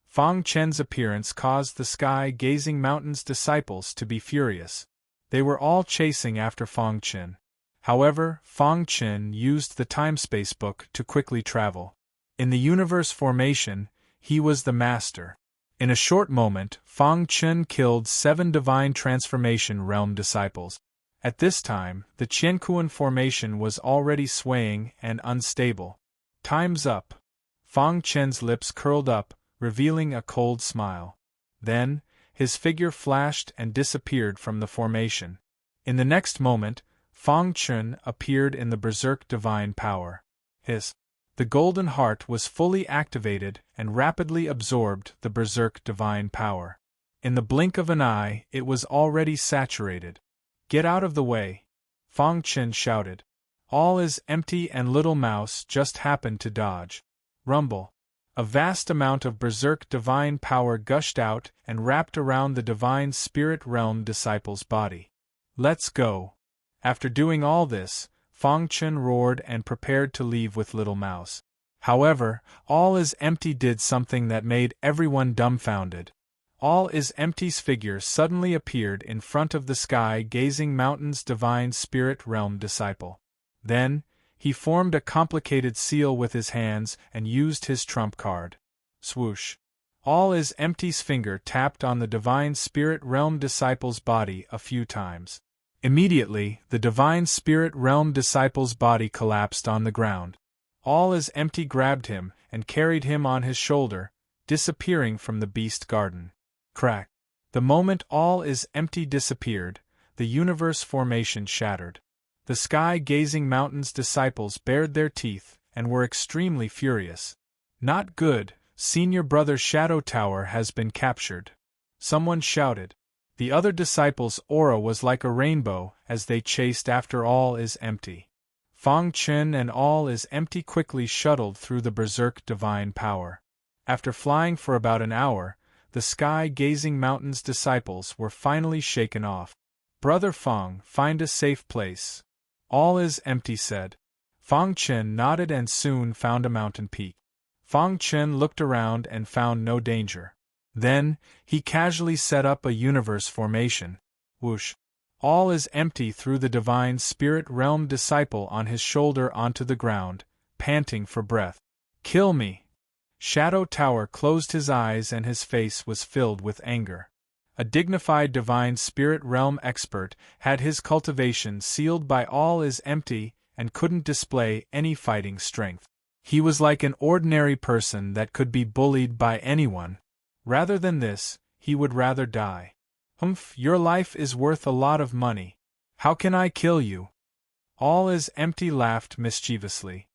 Fang Chen's appearance caused the sky-gazing mountain's disciples to be furious. They were all chasing after Fang Chen. However, Fang Chen used the time-space book to quickly travel. In the universe formation, he was the master. In a short moment, Fang Chen killed 7 Divine Transformation Realm disciples. At this time, the Qiankuan formation was already swaying and unstable. "Time's up." Fang Chen's lips curled up, revealing a cold smile. Then, his figure flashed and disappeared from the formation. In the next moment, Fang Chen appeared in the Berserk Divine Power. The Golden Heart was fully activated and rapidly absorbed the Berserk Divine Power. In the blink of an eye, it was already saturated. "Get out of the way!" Fang Chen shouted. All is Empty and Little Mouse just happened to dodge. Rumble. A vast amount of Berserk Divine Power gushed out and wrapped around the Divine Spirit Realm disciple's body. "Let's go!" After doing all this, Fang Chen roared and prepared to leave with Little Mouse. However, All is Empty did something that made everyone dumbfounded. All is Empty's figure suddenly appeared in front of the sky-gazing mountain's Divine Spirit Realm disciple. Then, He formed a complicated seal with his hands and used his trump card. Swoosh. All is Empty's finger tapped on the Divine Spirit Realm disciple's body a few times. Immediately, the Divine Spirit Realm disciple's body collapsed on the ground. All is Empty grabbed him and carried him on his shoulder, disappearing from the beast garden. Crack. The moment All is Empty disappeared, the universe formation shattered. The sky-gazing mountain's disciples bared their teeth and were extremely furious. Not good, Senior Brother Shadow Tower has been captured. Someone shouted. The other disciples' aura was like a rainbow as they chased after All is Empty. Fang Chen and All is Empty quickly shuttled through the berserk divine power. After flying for about an hour, the sky-gazing mountain's disciples were finally shaken off. Brother Fang, find a safe place. All is Empty said. Fang Chen nodded and soon found a mountain peak. Fang Chen looked around and found no danger. Then, he casually set up a universe formation. Whoosh. All is Empty threw the Divine Spirit Realm disciple on his shoulder onto the ground, panting for breath. Kill me! Shadow Tower closed his eyes and his face was filled with anger. A dignified Divine Spirit Realm expert had his cultivation sealed by All is Empty and couldn't display any fighting strength. He was like an ordinary person that could be bullied by anyone. Rather than this, he would rather die. Humph, your life is worth a lot of money. How can I kill you? All is Empty laughed mischievously.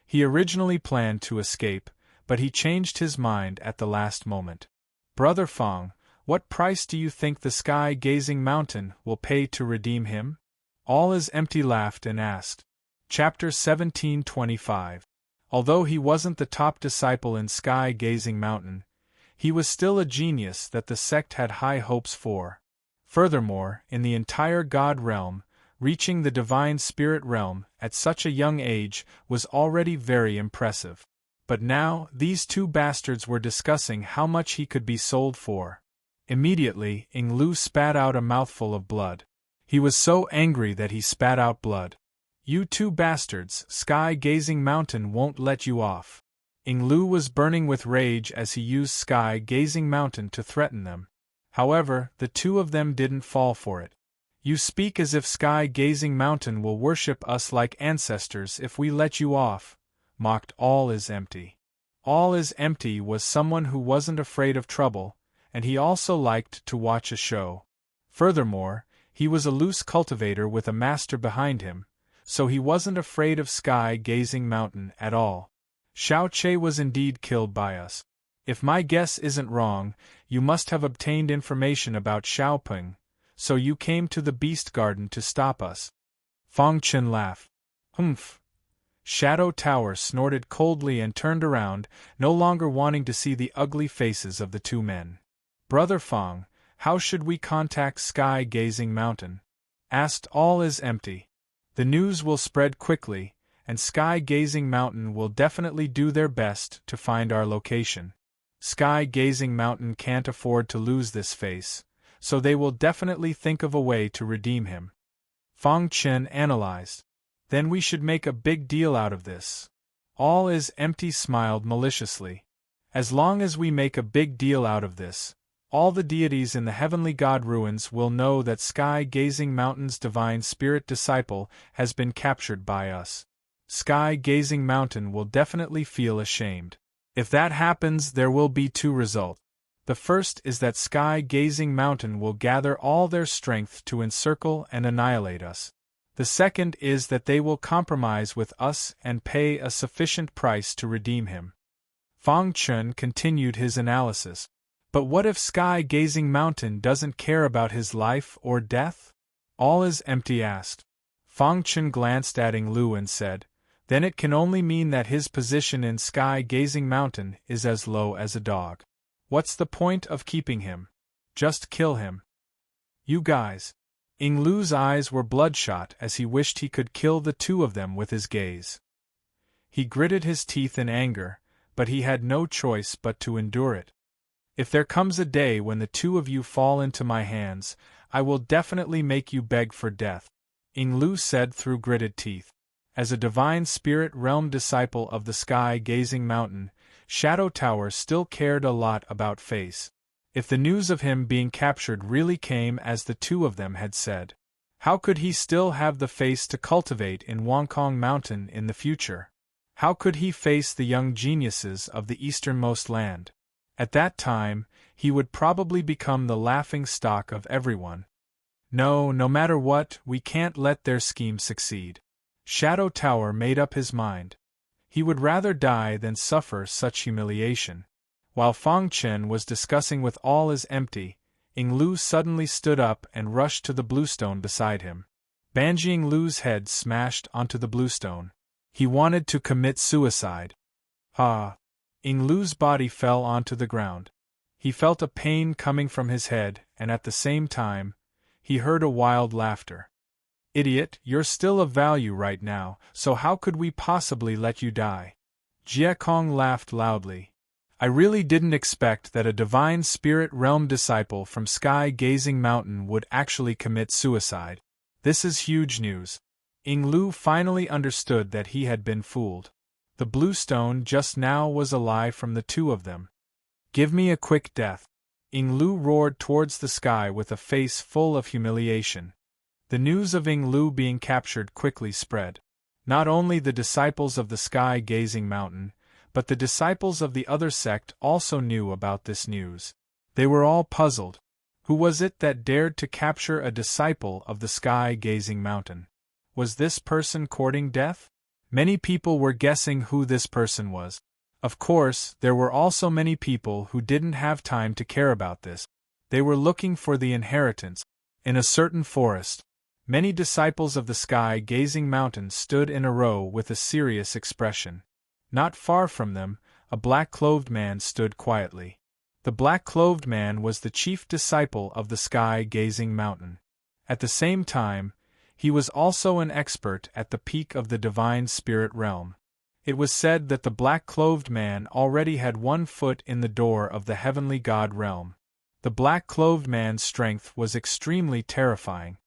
He originally planned to escape, but he changed his mind at the last moment. Brother Fang, what price do you think the sky-gazing mountain will pay to redeem him? All is Empty laughed and asked. Chapter 1725. Although he wasn't the top disciple in Sky-Gazing Mountain, he was still a genius that the sect had high hopes for. Furthermore, in the entire God realm, reaching the Divine Spirit Realm at such a young age was already very impressive. But now, these two bastards were discussing how much he could be sold for. Immediately, Ying Lu spat out a mouthful of blood. He was so angry that he spat out blood. You two bastards, Sky-Gazing Mountain won't let you off. Ying Lu was burning with rage as he used Sky-Gazing Mountain to threaten them. However, the two of them didn't fall for it. You speak as if Sky-Gazing Mountain will worship us like ancestors if we let you off, mocked All is Empty. All is Empty was someone who wasn't afraid of trouble, and he also liked to watch a show. Furthermore, he was a loose cultivator with a master behind him, so he wasn't afraid of Sky-Gazing Mountain at all. Xiao Che was indeed killed by us. If my guess isn't wrong, you must have obtained information about Xiaoping, so you came to the Beast Garden to stop us. Fang Chen laughed. Humph. Shadow Tower snorted coldly and turned around, no longer wanting to see the ugly faces of the two men. Brother Fang, how should we contact Sky-Gazing Mountain? Asked All is Empty. The news will spread quickly, and Sky-Gazing Mountain will definitely do their best to find our location. Sky-Gazing Mountain can't afford to lose this face, so they will definitely think of a way to redeem him. Fang Chen analyzed. Then we should make a big deal out of this. All is Empty smiled maliciously. As long as we make a big deal out of this, all the deities in the heavenly god ruins will know that Sky-Gazing Mountain's Divine Spirit disciple has been captured by us. Sky-Gazing Mountain will definitely feel ashamed. If that happens, there will be two results. The first is that Sky-Gazing Mountain will gather all their strength to encircle and annihilate us. The second is that they will compromise with us and pay a sufficient price to redeem him. Fang Chen continued his analysis. But what if Sky-Gazing Mountain doesn't care about his life or death? All is Empty asked. Fang Chen glanced at Ying Lu and said, then it can only mean that his position in Sky-Gazing Mountain is as low as a dog. What's the point of keeping him? Just kill him. You guys. Ying Lu's eyes were bloodshot as he wished he could kill the two of them with his gaze. He gritted his teeth in anger, but he had no choice but to endure it. If there comes a day when the two of you fall into my hands, I will definitely make you beg for death, Ying Lu said through gritted teeth. As a divine spirit realm disciple of the sky-gazing mountain, Shadow Tower still cared a lot about Face. If the news of him being captured really came as the two of them had said, how could he still have the face to cultivate in Wongkong Mountain in the future? How could he face the young geniuses of the easternmost land? At that time, he would probably become the laughing stock of everyone. No matter what, we can't let their scheme succeed. Shadow Tower made up his mind. He would rather die than suffer such humiliation. While Fong Chen was discussing with all is empty, Ying Lu suddenly stood up and rushed to the bluestone beside him. Banjing Lu's head smashed onto the bluestone. He wanted to commit suicide. Ying Lu's body fell onto the ground. He felt a pain coming from his head, and at the same time, he heard a wild laughter. Idiot, you're still of value right now, so how could we possibly let you die? Jie Kong laughed loudly. I really didn't expect that a divine spirit realm disciple from Sky-Gazing Mountain would actually commit suicide. This is huge news. Ying Lu finally understood that he had been fooled. The bluestone just now was a lie from the two of them. Give me a quick death. Ying Lu roared towards the sky with a face full of humiliation. The news of Ying Lu being captured quickly spread. Not only the disciples of the Sky-Gazing Mountain, but the disciples of the other sect also knew about this news. They were all puzzled. Who was it that dared to capture a disciple of the Sky-Gazing Mountain? Was this person courting death? Many people were guessing who this person was. Of course, there were also many people who didn't have time to care about this. They were looking for the inheritance. In a certain forest, many disciples of the Sky-Gazing Mountain stood in a row with a serious expression. Not far from them, a black-clothed man stood quietly. The black-clothed man was the chief disciple of the Sky-Gazing Mountain. At the same time, he was also an expert at the peak of the divine spirit realm. It was said that the black-clothed man already had 1 foot in the door of the heavenly god realm. The black-clothed man's strength was extremely terrifying.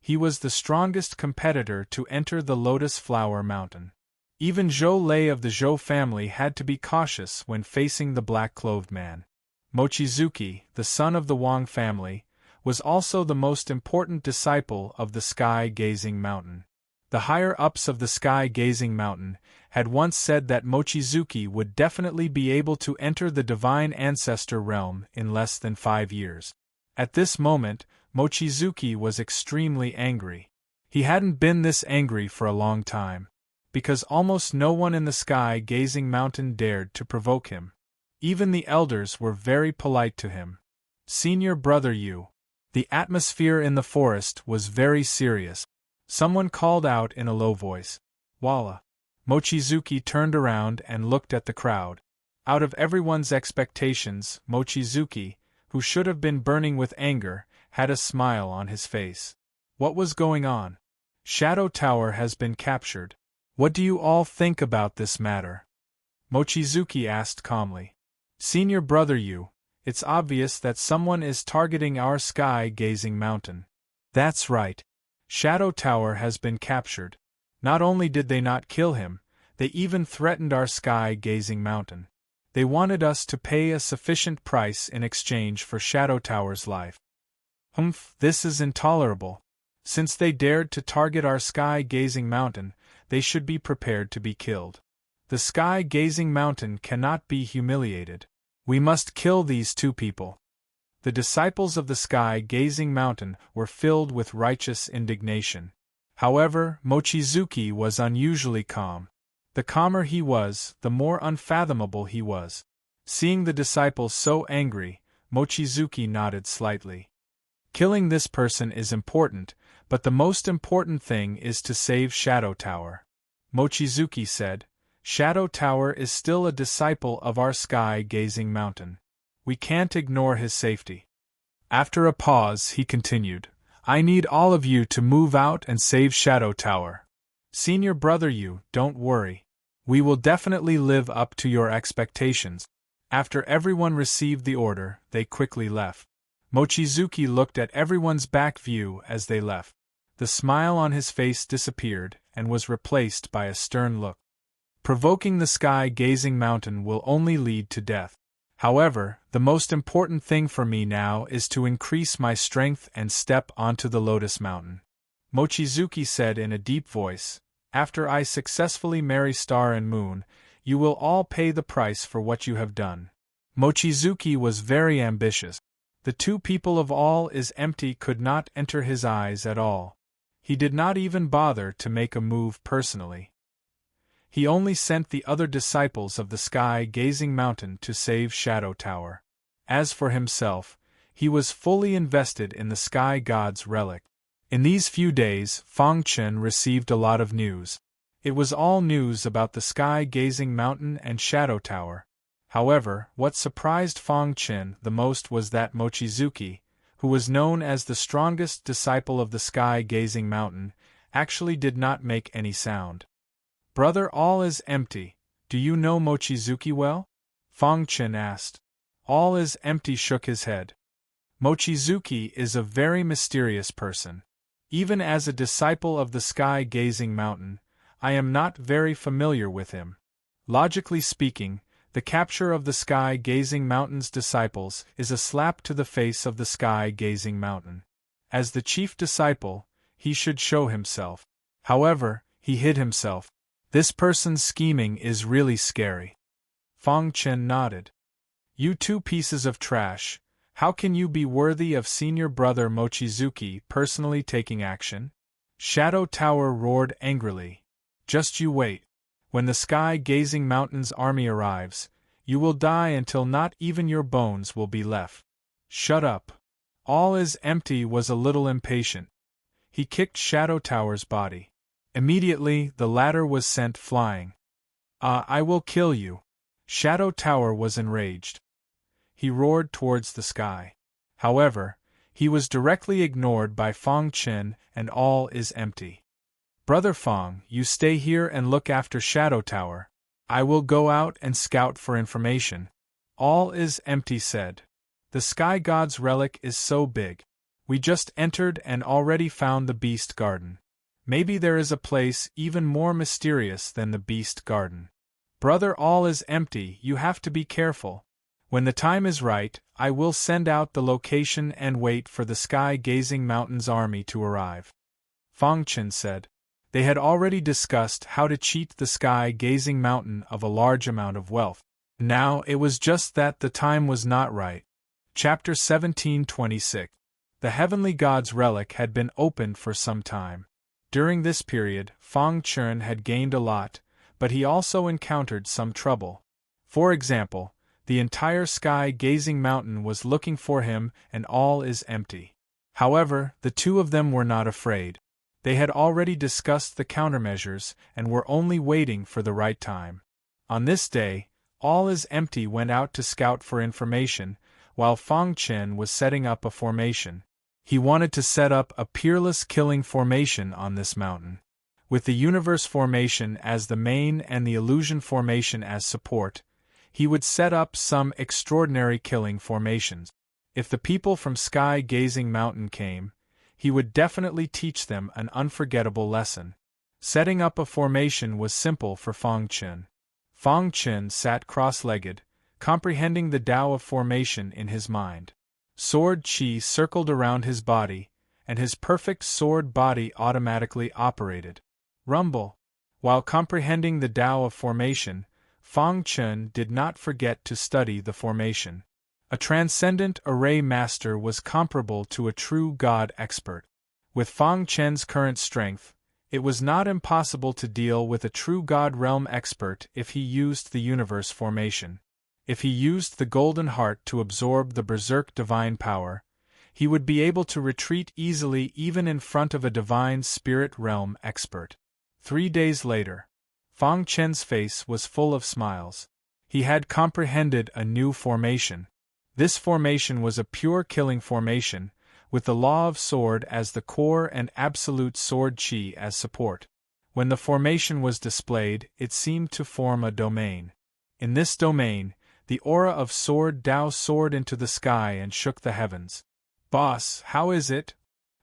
He was the strongest competitor to enter the Lotus Flower Mountain. Even Zhou Lei of the Zhou family had to be cautious when facing the black-clothed man. Mochizuki, the son of the Wang family, was also the most important disciple of the Sky-Gazing Mountain. The higher-ups of the Sky-Gazing Mountain had once said that Mochizuki would definitely be able to enter the Divine Ancestor realm in less than 5 years. At this moment, Mochizuki was extremely angry. He hadn't been this angry for a long time, because almost no one in the Sky-Gazing Mountain dared to provoke him. Even the elders were very polite to him. Senior brother Yu. The atmosphere in the forest was very serious. Someone called out in a low voice, Walla. Mochizuki turned around and looked at the crowd. Out of everyone's expectations, Mochizuki, who should have been burning with anger, had a smile on his face. What was going on? Shadow Tower has been captured. What do you all think about this matter? Mochizuki asked calmly. Senior brother Yu, it's obvious that someone is targeting our Sky-Gazing Mountain. That's right. Shadow Tower has been captured. Not only did they not kill him, they even threatened our Sky-Gazing Mountain. They wanted us to pay a sufficient price in exchange for Shadow Tower's life. This is intolerable. Since they dared to target our Sky-Gazing Mountain, they should be prepared to be killed. The Sky-Gazing Mountain cannot be humiliated. We must kill these two people. The disciples of the Sky-Gazing Mountain were filled with righteous indignation. However, Mochizuki was unusually calm. The calmer he was, the more unfathomable he was. Seeing the disciples so angry, Mochizuki nodded slightly. Killing this person is important, but the most important thing is to save Shadow Tower. Mochizuki said, Shadow Tower is still a disciple of our Sky-Gazing Mountain. We can't ignore his safety. After a pause, he continued, I need all of you to move out and save Shadow Tower. Senior brother Yu, don't worry. We will definitely live up to your expectations. After everyone received the order, they quickly left. Mochizuki looked at everyone's back view as they left. The smile on his face disappeared and was replaced by a stern look. Provoking the sky-gazing mountain will only lead to death. However, the most important thing for me now is to increase my strength and step onto the Lotus Mountain. Mochizuki said in a deep voice, "After I successfully marry Star and Moon, you will all pay the price for what you have done." Mochizuki was very ambitious. The two people of All is Empty could not enter his eyes at all. He did not even bother to make a move personally. He only sent the other disciples of the sky-gazing mountain to save Shadow Tower. As for himself, he was fully invested in the Sky God's relic. In these few days, Fang Chen received a lot of news. It was all news about the sky-gazing mountain and Shadow Tower. However, what surprised Fang Chen the most was that Mochizuki, who was known as the strongest disciple of the sky-gazing mountain, actually did not make any sound. "Brother, All is Empty, do you know Mochizuki well?" Fang Chen asked. All is Empty shook his head. "Mochizuki is a very mysterious person. Even as a disciple of the sky-gazing mountain, I am not very familiar with him. Logically speaking, the capture of the sky-gazing mountain's disciples is a slap to the face of the sky-gazing mountain. As the chief disciple, he should show himself. However, he hid himself. This person's scheming is really scary." Fang Chen nodded. "You two pieces of trash, how can you be worthy of senior brother Mochizuki personally taking action?" Shadow Tower roared angrily. "Just you wait. When the sky-gazing mountain's army arrives, you will die until not even your bones will be left." "Shut up." All is Empty was a little impatient. He kicked Shadow Tower's body. Immediately, the latter was sent flying. I will kill you." Shadow Tower was enraged. He roared towards the sky. However, he was directly ignored by Fang Chen and All is Empty. "Brother Fang, you stay here and look after Shadow Tower. I will go out and scout for information." All is Empty said. "The Sky God's relic is so big. We just entered and already found the Beast Garden. Maybe there is a place even more mysterious than the Beast Garden. Brother, All is Empty, you have to be careful. When the time is right, I will send out the location and wait for the sky-gazing mountain's army to arrive." Fang Chen said. They had already discussed how to cheat the sky-gazing mountain of a large amount of wealth. Now it was just that the time was not right. Chapter 17:26. The Heavenly God's relic had been opened for some time. During this period, Fang Chen had gained a lot, but he also encountered some trouble. For example, the entire sky-gazing mountain was looking for him and All is Empty. However, the two of them were not afraid. They had already discussed the countermeasures and were only waiting for the right time. On this day, All is Empty went out to scout for information, while Fang Chen was setting up a formation. He wanted to set up a peerless killing formation on this mountain. With the Universe formation as the main and the Illusion formation as support, he would set up some extraordinary killing formations. If the people from Sky-Gazing Mountain came, he would definitely teach them an unforgettable lesson. Setting up a formation was simple for Fang Chen. Fang Chen sat cross-legged, comprehending the Tao of formation in his mind. Sword Qi circled around his body, and his perfect sword body automatically operated. Rumble. While comprehending the Tao of formation, Fang Chen did not forget to study the formation. A transcendent array master was comparable to a true god expert. With Fang Chen's current strength, it was not impossible to deal with a true god realm expert if he used the Universe formation. If he used the Golden Heart to absorb the Berserk divine power, he would be able to retreat easily even in front of a divine spirit realm expert. 3 days later, Fang Chen's face was full of smiles. He had comprehended a new formation. This formation was a pure killing formation, with the Law of Sword as the core and absolute Sword Qi as support. When the formation was displayed, it seemed to form a domain. In this domain, the aura of Sword Tao soared into the sky and shook the heavens. "Boss, how is it?"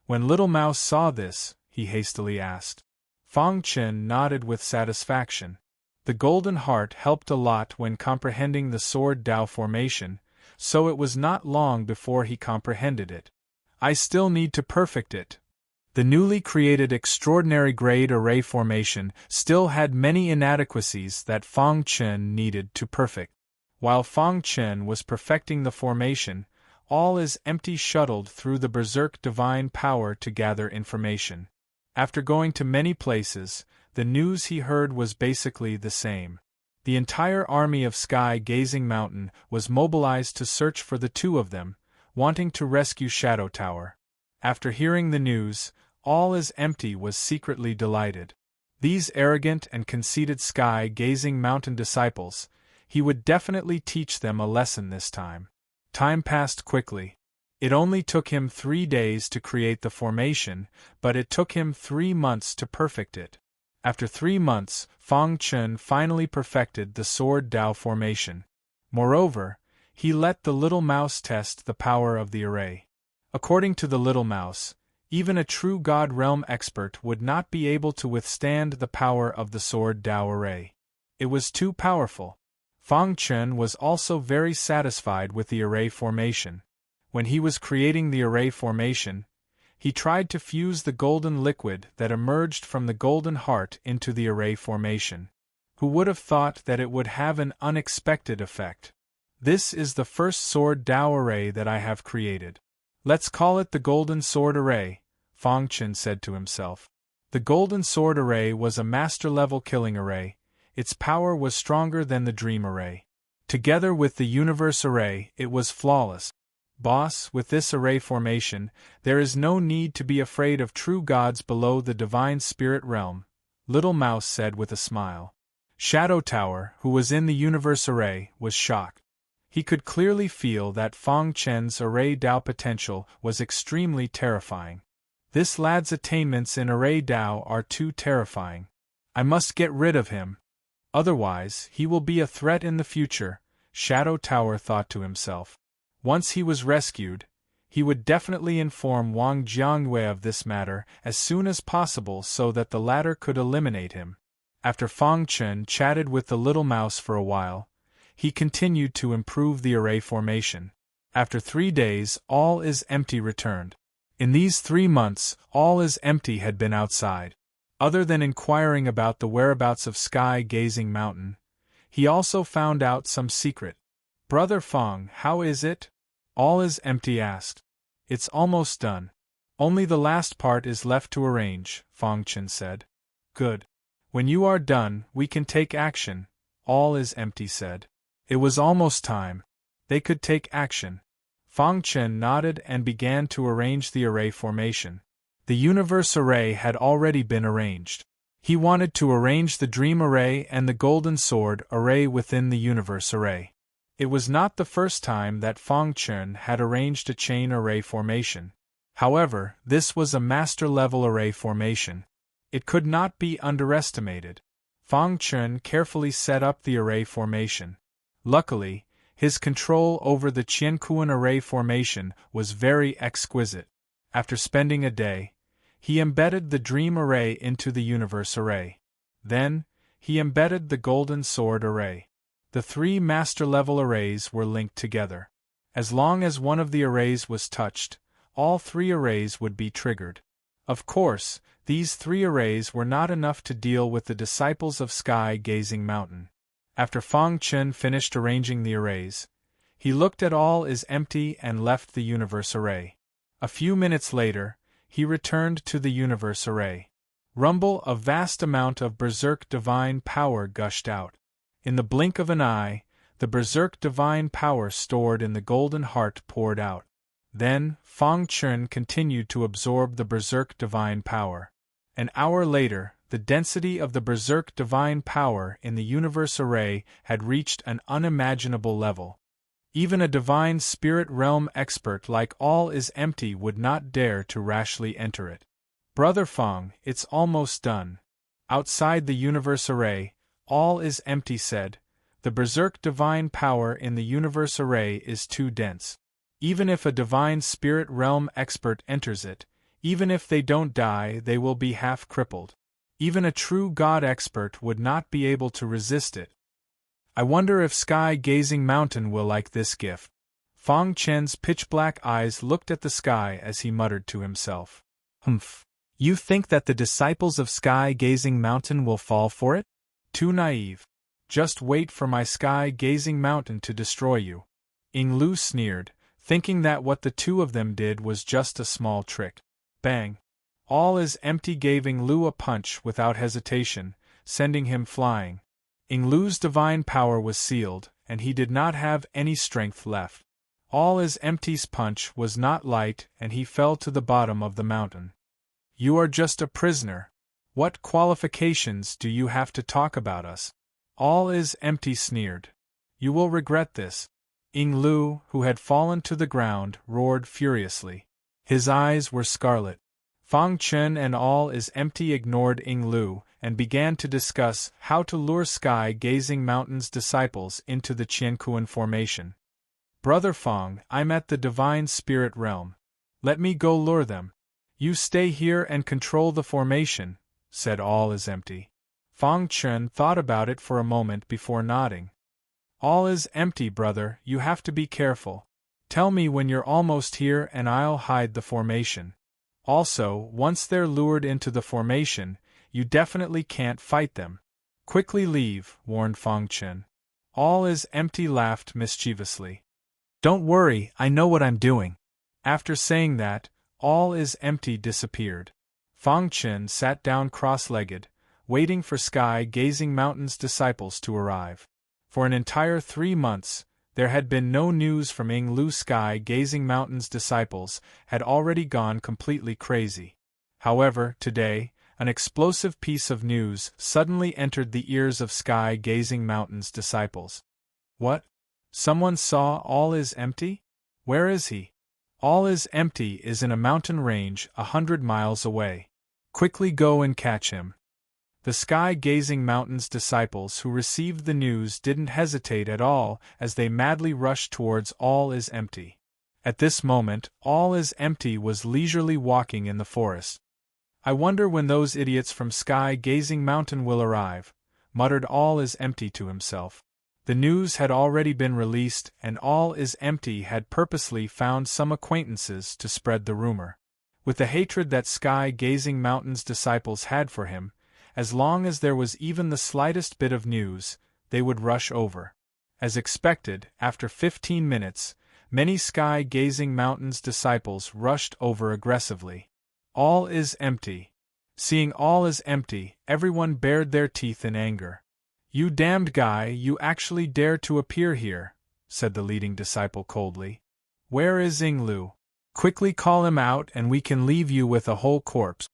When Little Mouse saw this, he hastily asked. Fang Chen nodded with satisfaction. The golden heart helped a lot when comprehending the sword Dao formation, so it was not long before he comprehended it. I still need to perfect it. The newly created extraordinary grade array formation still had many inadequacies that Fang Chen needed to perfect. While Fang Chen was perfecting the formation, all is empty shuttled through the berserk divine power to gather information. After going to many places, the news he heard was basically the same. The entire army of Sky Gazing Mountain was mobilized to search for the two of them, wanting to rescue Shadow Tower. After hearing the news, All is Empty was secretly delighted. These arrogant and conceited Sky Gazing Mountain disciples, he would definitely teach them a lesson this time. Time passed quickly. It only took him 3 days to create the formation, but it took him 3 months to perfect it. After 3 months, Fang Chen finally perfected the Sword Dao formation. Moreover, he let the little mouse test the power of the array. According to the little mouse, even a true God Realm expert would not be able to withstand the power of the Sword Dao array. It was too powerful. Fang Chen was also very satisfied with the array formation. When he was creating the array formation, he tried to fuse the golden liquid that emerged from the golden heart into the array formation. Who would have thought that it would have an unexpected effect? This is the first Sword Dao array that I have created. Let's call it the Golden Sword Array, Fang Chen said to himself. The Golden Sword Array was a master-level killing array. Its power was stronger than the Dream Array. Together with the Universe Array, it was flawless. Boss, with this array formation, there is no need to be afraid of true gods below the Divine Spirit Realm, Little Mouse said with a smile. Shadow Tower, who was in the Universe Array, was shocked. He could clearly feel that Fang Chen's Array Dao potential was extremely terrifying. This lad's attainments in Array Dao are too terrifying. I must get rid of him. Otherwise, he will be a threat in the future, Shadow Tower thought to himself. Once he was rescued, he would definitely inform Wang Jiangyue of this matter as soon as possible so that the latter could eliminate him. After Fang Chen chatted with the little mouse for a while, he continued to improve the array formation. After 3 days, All is Empty returned. In these 3 months, All is Empty had been outside. Other than inquiring about the whereabouts of Sky Gazing Mountain, he also found out some secret. Brother Fang, how is it? All is Empty asked. It's almost done. Only the last part is left to arrange, Fang Chen said. Good. When you are done, we can take action, All is Empty said. It was almost time. They could take action. Fang Chen nodded and began to arrange the array formation. The Universe Array had already been arranged. He wanted to arrange the Dream Array and the Golden Sword Array within the Universe Array. It was not the first time that Fang Chen had arranged a chain array formation. However, this was a master-level array formation. It could not be underestimated. Fang Chen carefully set up the array formation. Luckily, his control over the Qiankuan array formation was very exquisite. After spending a day, he embedded the Dream Array into the Universe Array. Then, he embedded the Golden Sword Array. The 3 master-level arrays were linked together. As long as one of the arrays was touched, all 3 arrays would be triggered. Of course, these 3 arrays were not enough to deal with the disciples of Sky Gazing Mountain. After Fang Chen finished arranging the arrays, he looked at All is Empty and left the Universe Array. A few minutes later, he returned to the Universe Array. Rumble, a vast amount of berserk divine power gushed out. In the blink of an eye, the berserk divine power stored in the golden heart poured out. Then, Fang Chen continued to absorb the berserk divine power. An hour later, the density of the berserk divine power in the Universe Array had reached an unimaginable level. Even a divine spirit realm expert like All is Empty would not dare to rashly enter it. Brother Fang, it's almost done. Outside the Universe Array, All is Empty said, the berserk divine power in the Universe Array is too dense. Even if a divine spirit realm expert enters it, Even if they don't die, they will be half crippled. Even a true God expert would not be able to resist it. I wonder if Sky-Gazing Mountain will like this gift. Fang Chen's pitch-black eyes looked at the sky as he muttered to himself. Humph. You think that the disciples of Sky-Gazing Mountain will fall for it? Too naive. Just wait for my Sky-Gazing Mountain to destroy you. Ying Lu sneered, thinking that what the two of them did was just a small trick. Bang! All is empty gave Ying Lu a punch without hesitation, sending him flying. Ying Lu's divine power was sealed, and he did not have any strength left. All is empty's punch was not light, and he fell to the bottom of the mountain. You are just a prisoner. What qualifications do you have to talk about us? All is empty sneered. You will regret this. Ying Lu, who had fallen to the ground, roared furiously. His eyes were scarlet. Fang Chen and All is empty ignored Ying Lu and began to discuss how to lure Sky-Gazing Mountain's disciples into the Qiankuan formation. Brother Fang, I'm at the Divine Spirit Realm. Let me go lure them. You stay here and control the formation, said All is empty. Fang Chen thought about it for a moment before nodding. All is empty, brother, you have to be careful. Tell me when you're almost here and I'll hide the formation. Also, once they're lured into the formation, you definitely can't fight them. Quickly leave, warned Fang Chen. All is empty laughed mischievously. Don't worry, I know what I'm doing. After saying that, All is empty disappeared. Fang Chen sat down cross-legged, waiting for Sky-Gazing Mountain's disciples to arrive. For an entire 3 months, there had been no news from Ying Lu. Sky-Gazing Mountain's disciples had already gone completely crazy. However, today, an explosive piece of news suddenly entered the ears of Sky-Gazing Mountain's disciples. What? Someone saw All is empty? Where is he? All is empty is in a mountain range 100 miles away. Quickly go and catch him. The Sky-Gazing Mountain's disciples who received the news didn't hesitate at all as they madly rushed towards All is empty. At this moment, All is empty was leisurely walking in the forest. I wonder when those idiots from Sky-Gazing Mountain will arrive, muttered All is empty to himself. The news had already been released and All is empty had purposely found some acquaintances to spread the rumor. With the hatred that Sky-Gazing Mountain's disciples had for him, as long as there was even the slightest bit of news, they would rush over. As expected, after 15 minutes, many Sky-Gazing Mountain's disciples rushed over aggressively. All is empty. Seeing All is empty, everyone bared their teeth in anger. You damned guy, you actually dare to appear here, said the leading disciple coldly. Where is Ying Lu? Quickly call him out and we can leave you with a whole corpse.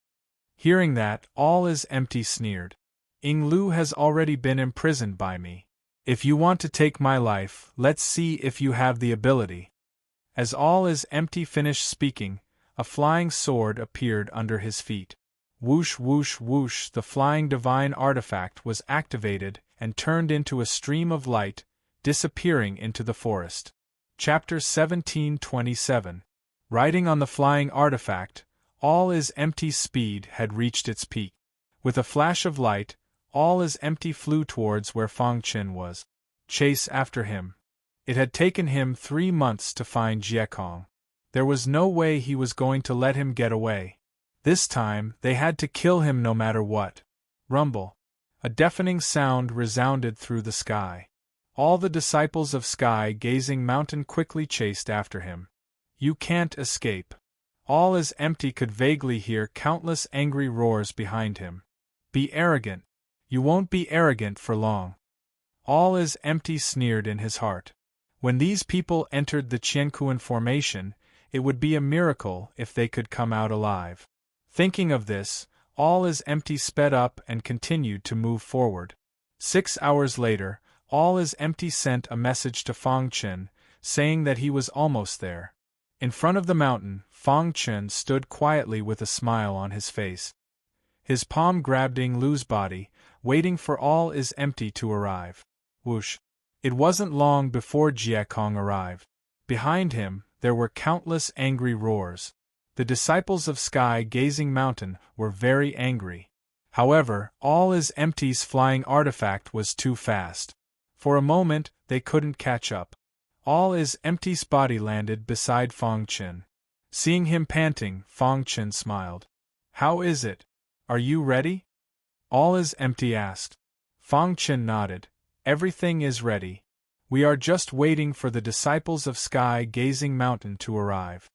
Hearing that, All is empty sneered. Ying Lu has already been imprisoned by me. If you want to take my life, let's see if you have the ability. As All is empty finished speaking, a flying sword appeared under his feet. Whoosh whoosh whoosh, the flying divine artifact was activated and turned into a stream of light, disappearing into the forest. Chapter 1727. Riding on the flying artifact, All is empty's speed had reached its peak. With a flash of light, All is empty flew towards where Fang Chen was. Chase after him. It had taken him 3 months to find Jiekong. There was no way he was going to let him get away. This time, they had to kill him no matter what. Rumble. A deafening sound resounded through the sky. All the disciples of Sky-Gazing Mountain quickly chased after him. You can't escape. All is empty could vaguely hear countless angry roars behind him. Be arrogant. You won't be arrogant for long. All is empty sneered in his heart. When these people entered the Qiankuan formation, it would be a miracle if they could come out alive. Thinking of this, All is empty sped up and continued to move forward. 6 hours later, All is empty sent a message to Fang Chen, saying that he was almost there. In front of the mountain, Fang Chen stood quietly with a smile on his face. His palm grabbed Ying Lu's body, waiting for All is empty to arrive. Whoosh! It wasn't long before Jiekong arrived. Behind him, there were countless angry roars. The disciples of Sky-Gazing Mountain were very angry. However, All-is-Empty's flying artifact was too fast. For a moment, they couldn't catch up. All-is-Empty's body landed beside Fong Chen. Seeing him panting, Fong Chen smiled. "How is it? Are you ready?" All-is-Empty asked. Fong Chen nodded. "Everything is ready. We are just waiting for the disciples of Sky-Gazing Mountain to arrive."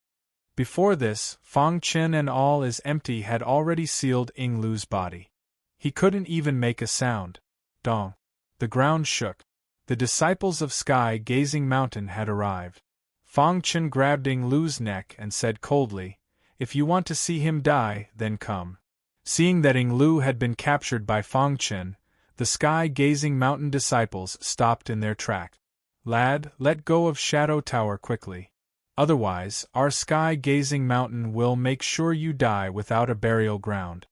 Before this, Fong Chen and All-is-Empty had already sealed Ying Lu's body. He couldn't even make a sound. Dong. The ground shook. The disciples of Sky-Gazing Mountain had arrived. Fong Chen grabbed Ying Lu's neck and said coldly, "If you want to see him die, then come." Seeing that Ying Lu had been captured by Fong Chen, the Sky-Gazing Mountain disciples stopped in their track. "Lad, let go of Shadow Tower quickly. Otherwise, our Sky-Gazing Mountain will make sure you die without a burial ground,"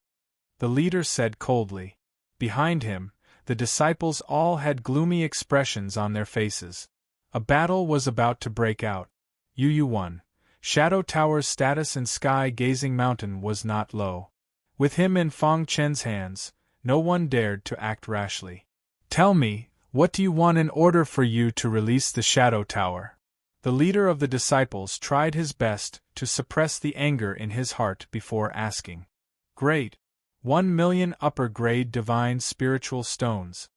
the leader said coldly. Behind him, the disciples all had gloomy expressions on their faces. A battle was about to break out. Yu won. Shadow Tower's status in Sky-Gazing Mountain was not low. With him in Fong Chen's hands, no one dared to act rashly. "Tell me, what do you want in order for you to release the Shadow Tower?" The leader of the disciples tried his best to suppress the anger in his heart before asking. "Great. 1,000,000 upper-grade divine spiritual stones."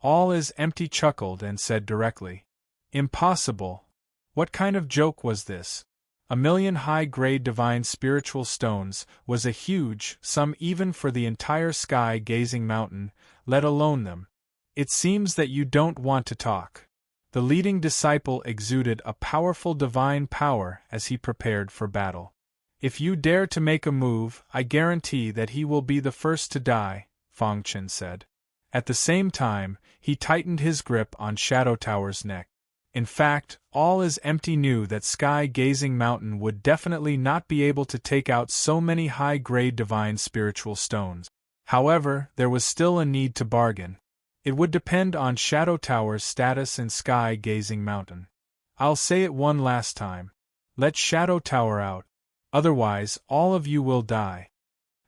All-is-Empty chuckled and said directly. "Impossible. What kind of joke was this? 1,000,000 high-grade divine spiritual stones was a huge sum even for the entire Sky-Gazing Mountain, let alone them. It seems that you don't want to talk." The leading disciple exuded a powerful divine power as he prepared for battle. "If you dare to make a move, I guarantee that he will be the first to die," Fong Chen said. At the same time, he tightened his grip on Shadow Tower's neck. In fact, All-is-Empty knew that Sky-Gazing Mountain would definitely not be able to take out so many high-grade divine spiritual stones. However, there was still a need to bargain. It would depend on Shadow Tower's status in Sky-Gazing Mountain. "I'll say it one last time. Let Shadow Tower out. Otherwise, all of you will die."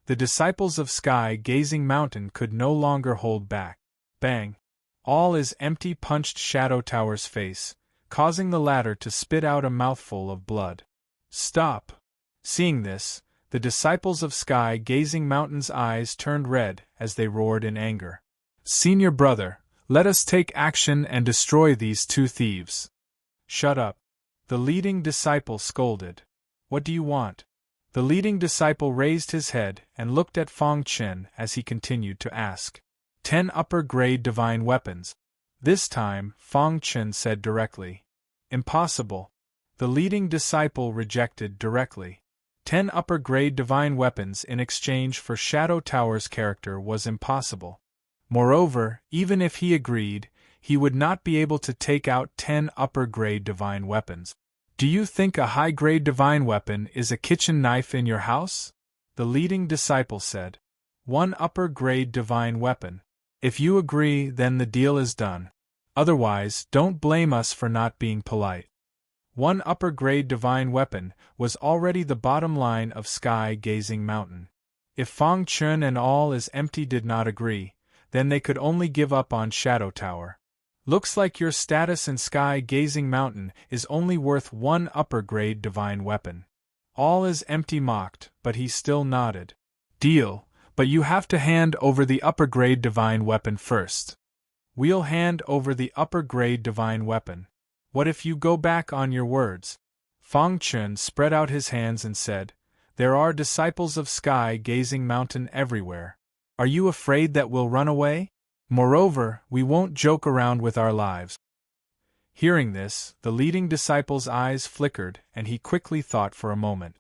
The disciples of Sky-Gazing Mountain could no longer hold back. Bang! All-is-Empty punched Shadow Tower's face, causing the latter to spit out a mouthful of blood. "Stop!" Seeing this, the disciples of Sky-Gazing Mountain's eyes turned red as they roared in anger. "Senior brother, let us take action and destroy these two thieves." "Shut up!" the leading disciple scolded. "What do you want?" The leading disciple raised his head and looked at Fong Chen as he continued to ask. 10 upper-grade divine weapons." This time, Fong Chen said directly. "Impossible." The leading disciple rejected directly. 10 upper-grade divine weapons in exchange for Shadow Tower's character was impossible. Moreover, even if he agreed, he would not be able to take out 10 upper-grade divine weapons. "Do you think a high-grade divine weapon is a kitchen knife in your house?" the leading disciple said. "1 upper-grade divine weapon. If you agree, then the deal is done. Otherwise, don't blame us for not being polite." 1 upper-grade divine weapon was already the bottom line of Sky-Gazing Mountain. If Fong Chen and All-is-Empty did not agree, then they could only give up on Shadow Tower. "Looks like your status in Sky-Gazing Mountain is only worth 1 upper-grade divine weapon." All-is-Empty mocked, but he still nodded. "Deal, but you have to hand over the upper-grade divine weapon first." "We'll hand over the upper-grade divine weapon. What if you go back on your words?" Fong Chen spread out his hands and said, "There are disciples of Sky-Gazing Mountain everywhere. Are you afraid that we'll run away? Moreover, we won't joke around with our lives." Hearing this, the leading disciple's eyes flickered and he quickly thought for a moment.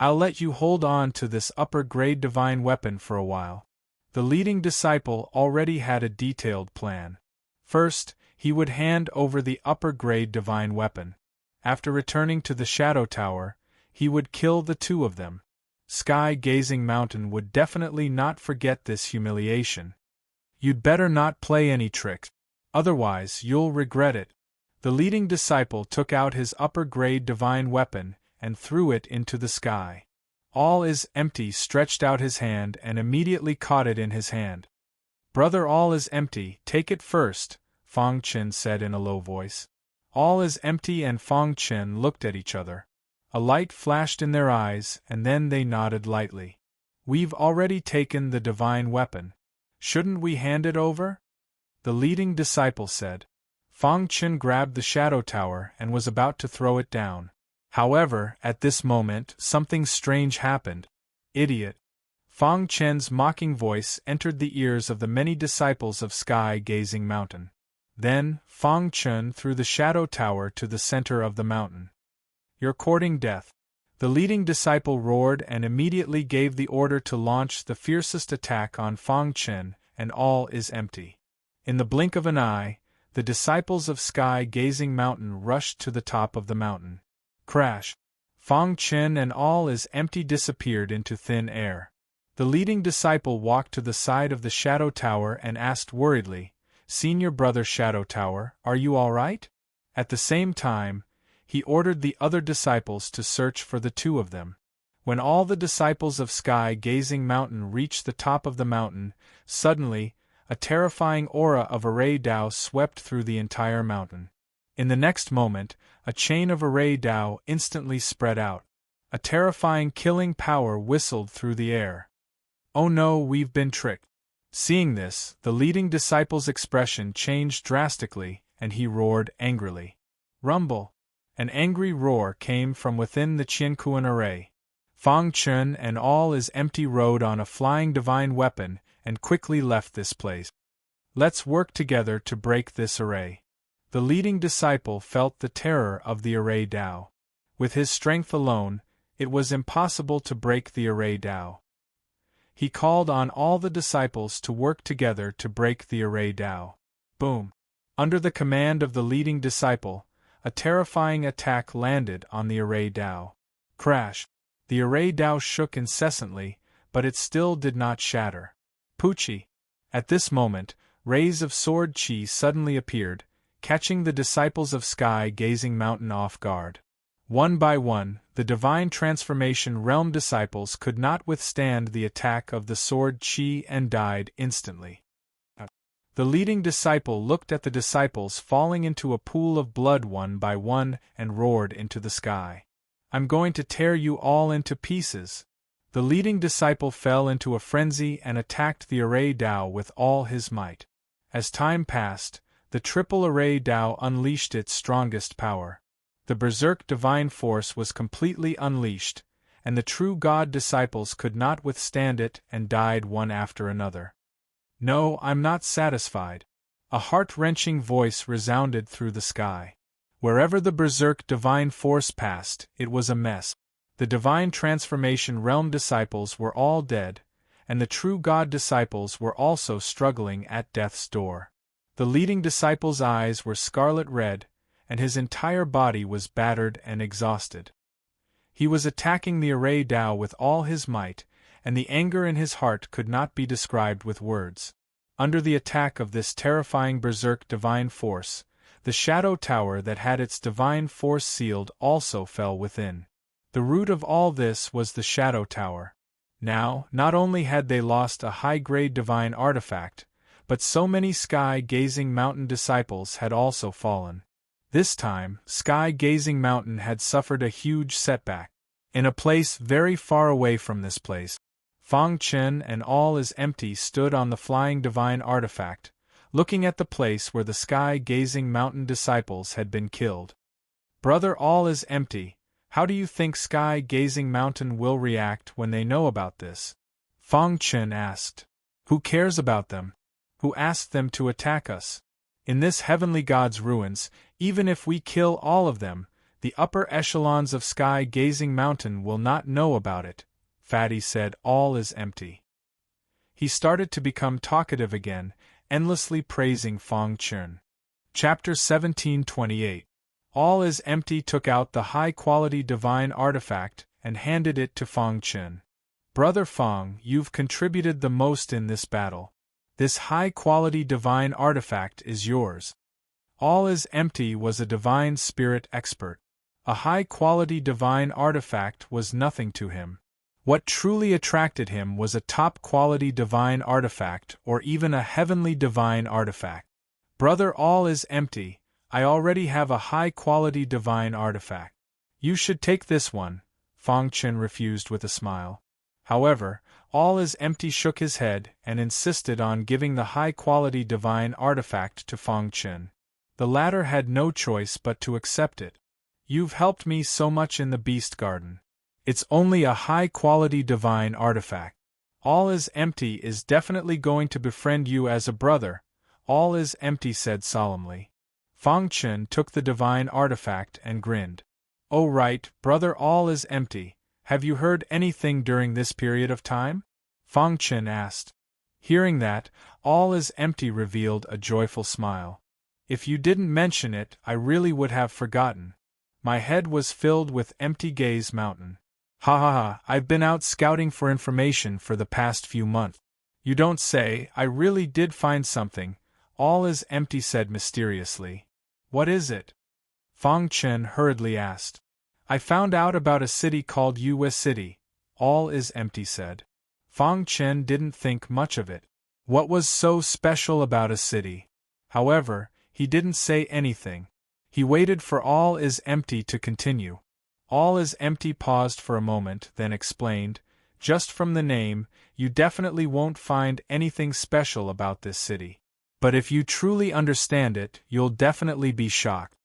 I'll let you hold on to this upper-grade divine weapon for a while." The leading disciple already had a detailed plan. First, he would hand over the upper-grade divine weapon. After returning to the Shadow Tower, he would kill the two of them. Sky-Gazing Mountain would definitely not forget this humiliation. "You'd better not play any tricks. Otherwise, you'll regret it." The leading disciple took out his upper-grade divine weapon and threw it into the sky. All is Empty stretched out his hand and immediately caught it in his hand. "Brother All is Empty, take it first," Fang Chen said in a low voice. All is Empty and Fang Chen looked at each other. A light flashed in their eyes, and then they nodded lightly. "We've already taken the divine weapon. Shouldn't we hand it over?" the leading disciple said. Fang Chen grabbed the shadow tower and was about to throw it down. However, at this moment, something strange happened. "Idiot!" Fang Chen's mocking voice entered the ears of the many disciples of Sky-Gazing Mountain. Then, Fang Chen threw the shadow tower to the center of the mountain. "You're courting death!" The leading disciple roared and immediately gave the order to launch the fiercest attack on Fang Chen, and All is Empty. In the blink of an eye, the disciples of Sky-Gazing Mountain rushed to the top of the mountain. Crash! Fang Chen and All is Empty disappeared into thin air. The leading disciple walked to the side of the shadow tower and asked worriedly, "Senior brother Shadow Tower, are you all right?" At the same time, he ordered the other disciples to search for the two of them. When all the disciples of Sky-Gazing Mountain reached the top of the mountain, suddenly, a terrifying aura of Array Dao swept through the entire mountain. In the next moment, a chain of Array Dao instantly spread out. A terrifying killing power whistled through the air. "Oh no, we've been tricked." Seeing this, the leading disciple's expression changed drastically, and he roared angrily. Rumble! An angry roar came from within the Qiankuan array. Fang Chen and All is Empty rode on a flying divine weapon and quickly left this place. "Let's work together to break this array." The leading disciple felt the terror of the Array Dao. With his strength alone, it was impossible to break the Array Dao. He called on all the disciples to work together to break the Array Dao. Boom! Under the command of the leading disciple, a terrifying attack landed on the Array Dao. Crash! The Array Dao shook incessantly, but it still did not shatter. Pucci! At this moment, rays of sword chi suddenly appeared, catching the disciples of Sky-Gazing Mountain off guard. One by one, the Divine Transformation Realm disciples could not withstand the attack of the sword chi and died instantly. The leading disciple looked at the disciples falling into a pool of blood one by one and roared into the sky. "I'm going to tear you all into pieces." The leading disciple fell into a frenzy and attacked the Array Dao with all his might. As time passed, the triple Array Dao unleashed its strongest power. The Berserk Divine Force was completely unleashed, and the true God disciples could not withstand it and died one after another. "No, I'm not satisfied." A heart-wrenching voice resounded through the sky. Wherever the Berserk Divine Force passed, it was a mess. The Divine Transformation Realm disciples were all dead, and the true God disciples were also struggling at death's door. The leading disciple's eyes were scarlet red, and his entire body was battered and exhausted. He was attacking the Array Dao with all his might, and the anger in his heart could not be described with words. Under the attack of this terrifying Berserk Divine Force, the Shadow Tower that had its Divine Force sealed also fell within. The root of all this was the Shadow Tower. Now, not only had they lost a high-grade divine artifact, but so many Sky-Gazing Mountain disciples had also fallen. This time, Sky-Gazing Mountain had suffered a huge setback. In a place very far away from this place, Fang Chen and All is Empty stood on the flying divine artifact, looking at the place where the Sky-Gazing Mountain disciples had been killed. "Brother All is Empty, how do you think Sky-Gazing Mountain will react when they know about this?" Fang Chen asked. "Who cares about them? Who asked them to attack us? In this heavenly god's ruins, even if we kill all of them, the upper echelons of Sky-Gazing Mountain will not know about it," Fatty said. All is Empty. He started to become talkative again, endlessly praising Fang Chen. Chapter 1728. All is Empty took out the high-quality divine artifact and handed it to Fang Chen. "Brother Fang, you've contributed the most in this battle. This high-quality divine artifact is yours." All is Empty was a divine spirit expert. A high-quality divine artifact was nothing to him. What truly attracted him was a top-quality divine artifact or even a heavenly divine artifact. Brother, all is empty. I already have a high-quality divine artifact. You should take this one, Fang Chen refused with a smile. However, All is Empty shook his head and insisted on giving the high-quality divine artifact to Fang Chen. The latter had no choice but to accept it. You've helped me so much in the Beast Garden. It's only a high-quality divine artifact. All is Empty is definitely going to befriend you as a brother, All is Empty said solemnly. Fang Chen took the divine artifact and grinned. Oh right, brother, All is Empty. Have you heard anything during this period of time? Fang Chen asked. Hearing that, All is Empty revealed a joyful smile. If you didn't mention it, I really would have forgotten. My head was filled with empty gaze mountain. Ha ha ha, I've been out scouting for information for the past few months. You don't say, I really did find something, All is Empty said mysteriously. What is it? Fang Chen hurriedly asked. I found out about a city called Yue City, All is Empty said. Fang Chen didn't think much of it. What was so special about a city? However, he didn't say anything. He waited for All is Empty to continue. All is Empty paused for a moment, then explained, just from the name, you definitely won't find anything special about this city. But if you truly understand it, you'll definitely be shocked.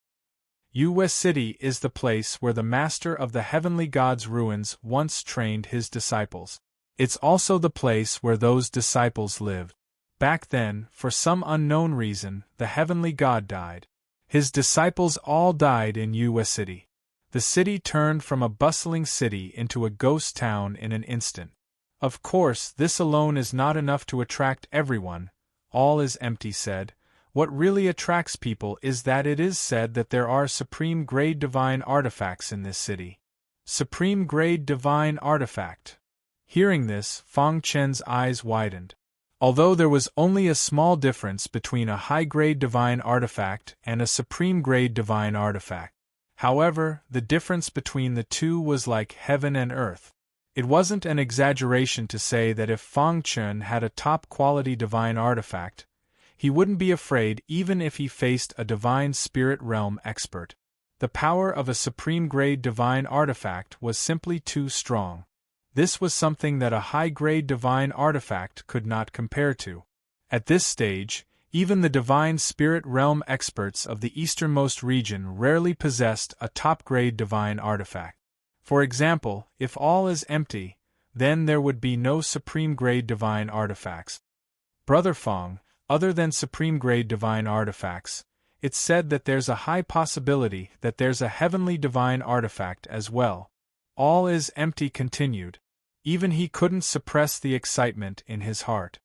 Yue City is the place where the master of the heavenly gods' ruins once trained his disciples. It's also the place where those disciples lived. Back then, for some unknown reason, the heavenly god died. His disciples all died in Yue City. The city turned from a bustling city into a ghost town in an instant. Of course, this alone is not enough to attract everyone, All is Empty said. What really attracts people is that it is said that there are supreme-grade divine artifacts in this city. Supreme-grade divine artifact. Hearing this, Fang Chen's eyes widened. Although there was only a small difference between a high-grade divine artifact and a supreme-grade divine artifact. However, the difference between the two was like heaven and earth. It wasn't an exaggeration to say that if Fang Chen had a top-quality divine artifact, he wouldn't be afraid even if he faced a divine spirit realm expert. The power of a supreme-grade divine artifact was simply too strong. This was something that a high-grade divine artifact could not compare to. At this stage, even the divine spirit realm experts of the easternmost region rarely possessed a top-grade divine artifact. For example, if All is Empty, then there would be no supreme-grade divine artifacts. Brother Fang, other than supreme-grade divine artifacts, it's said that there's a high possibility that there's a heavenly divine artifact as well. All is Empty continued. Even he couldn't suppress the excitement in his heart.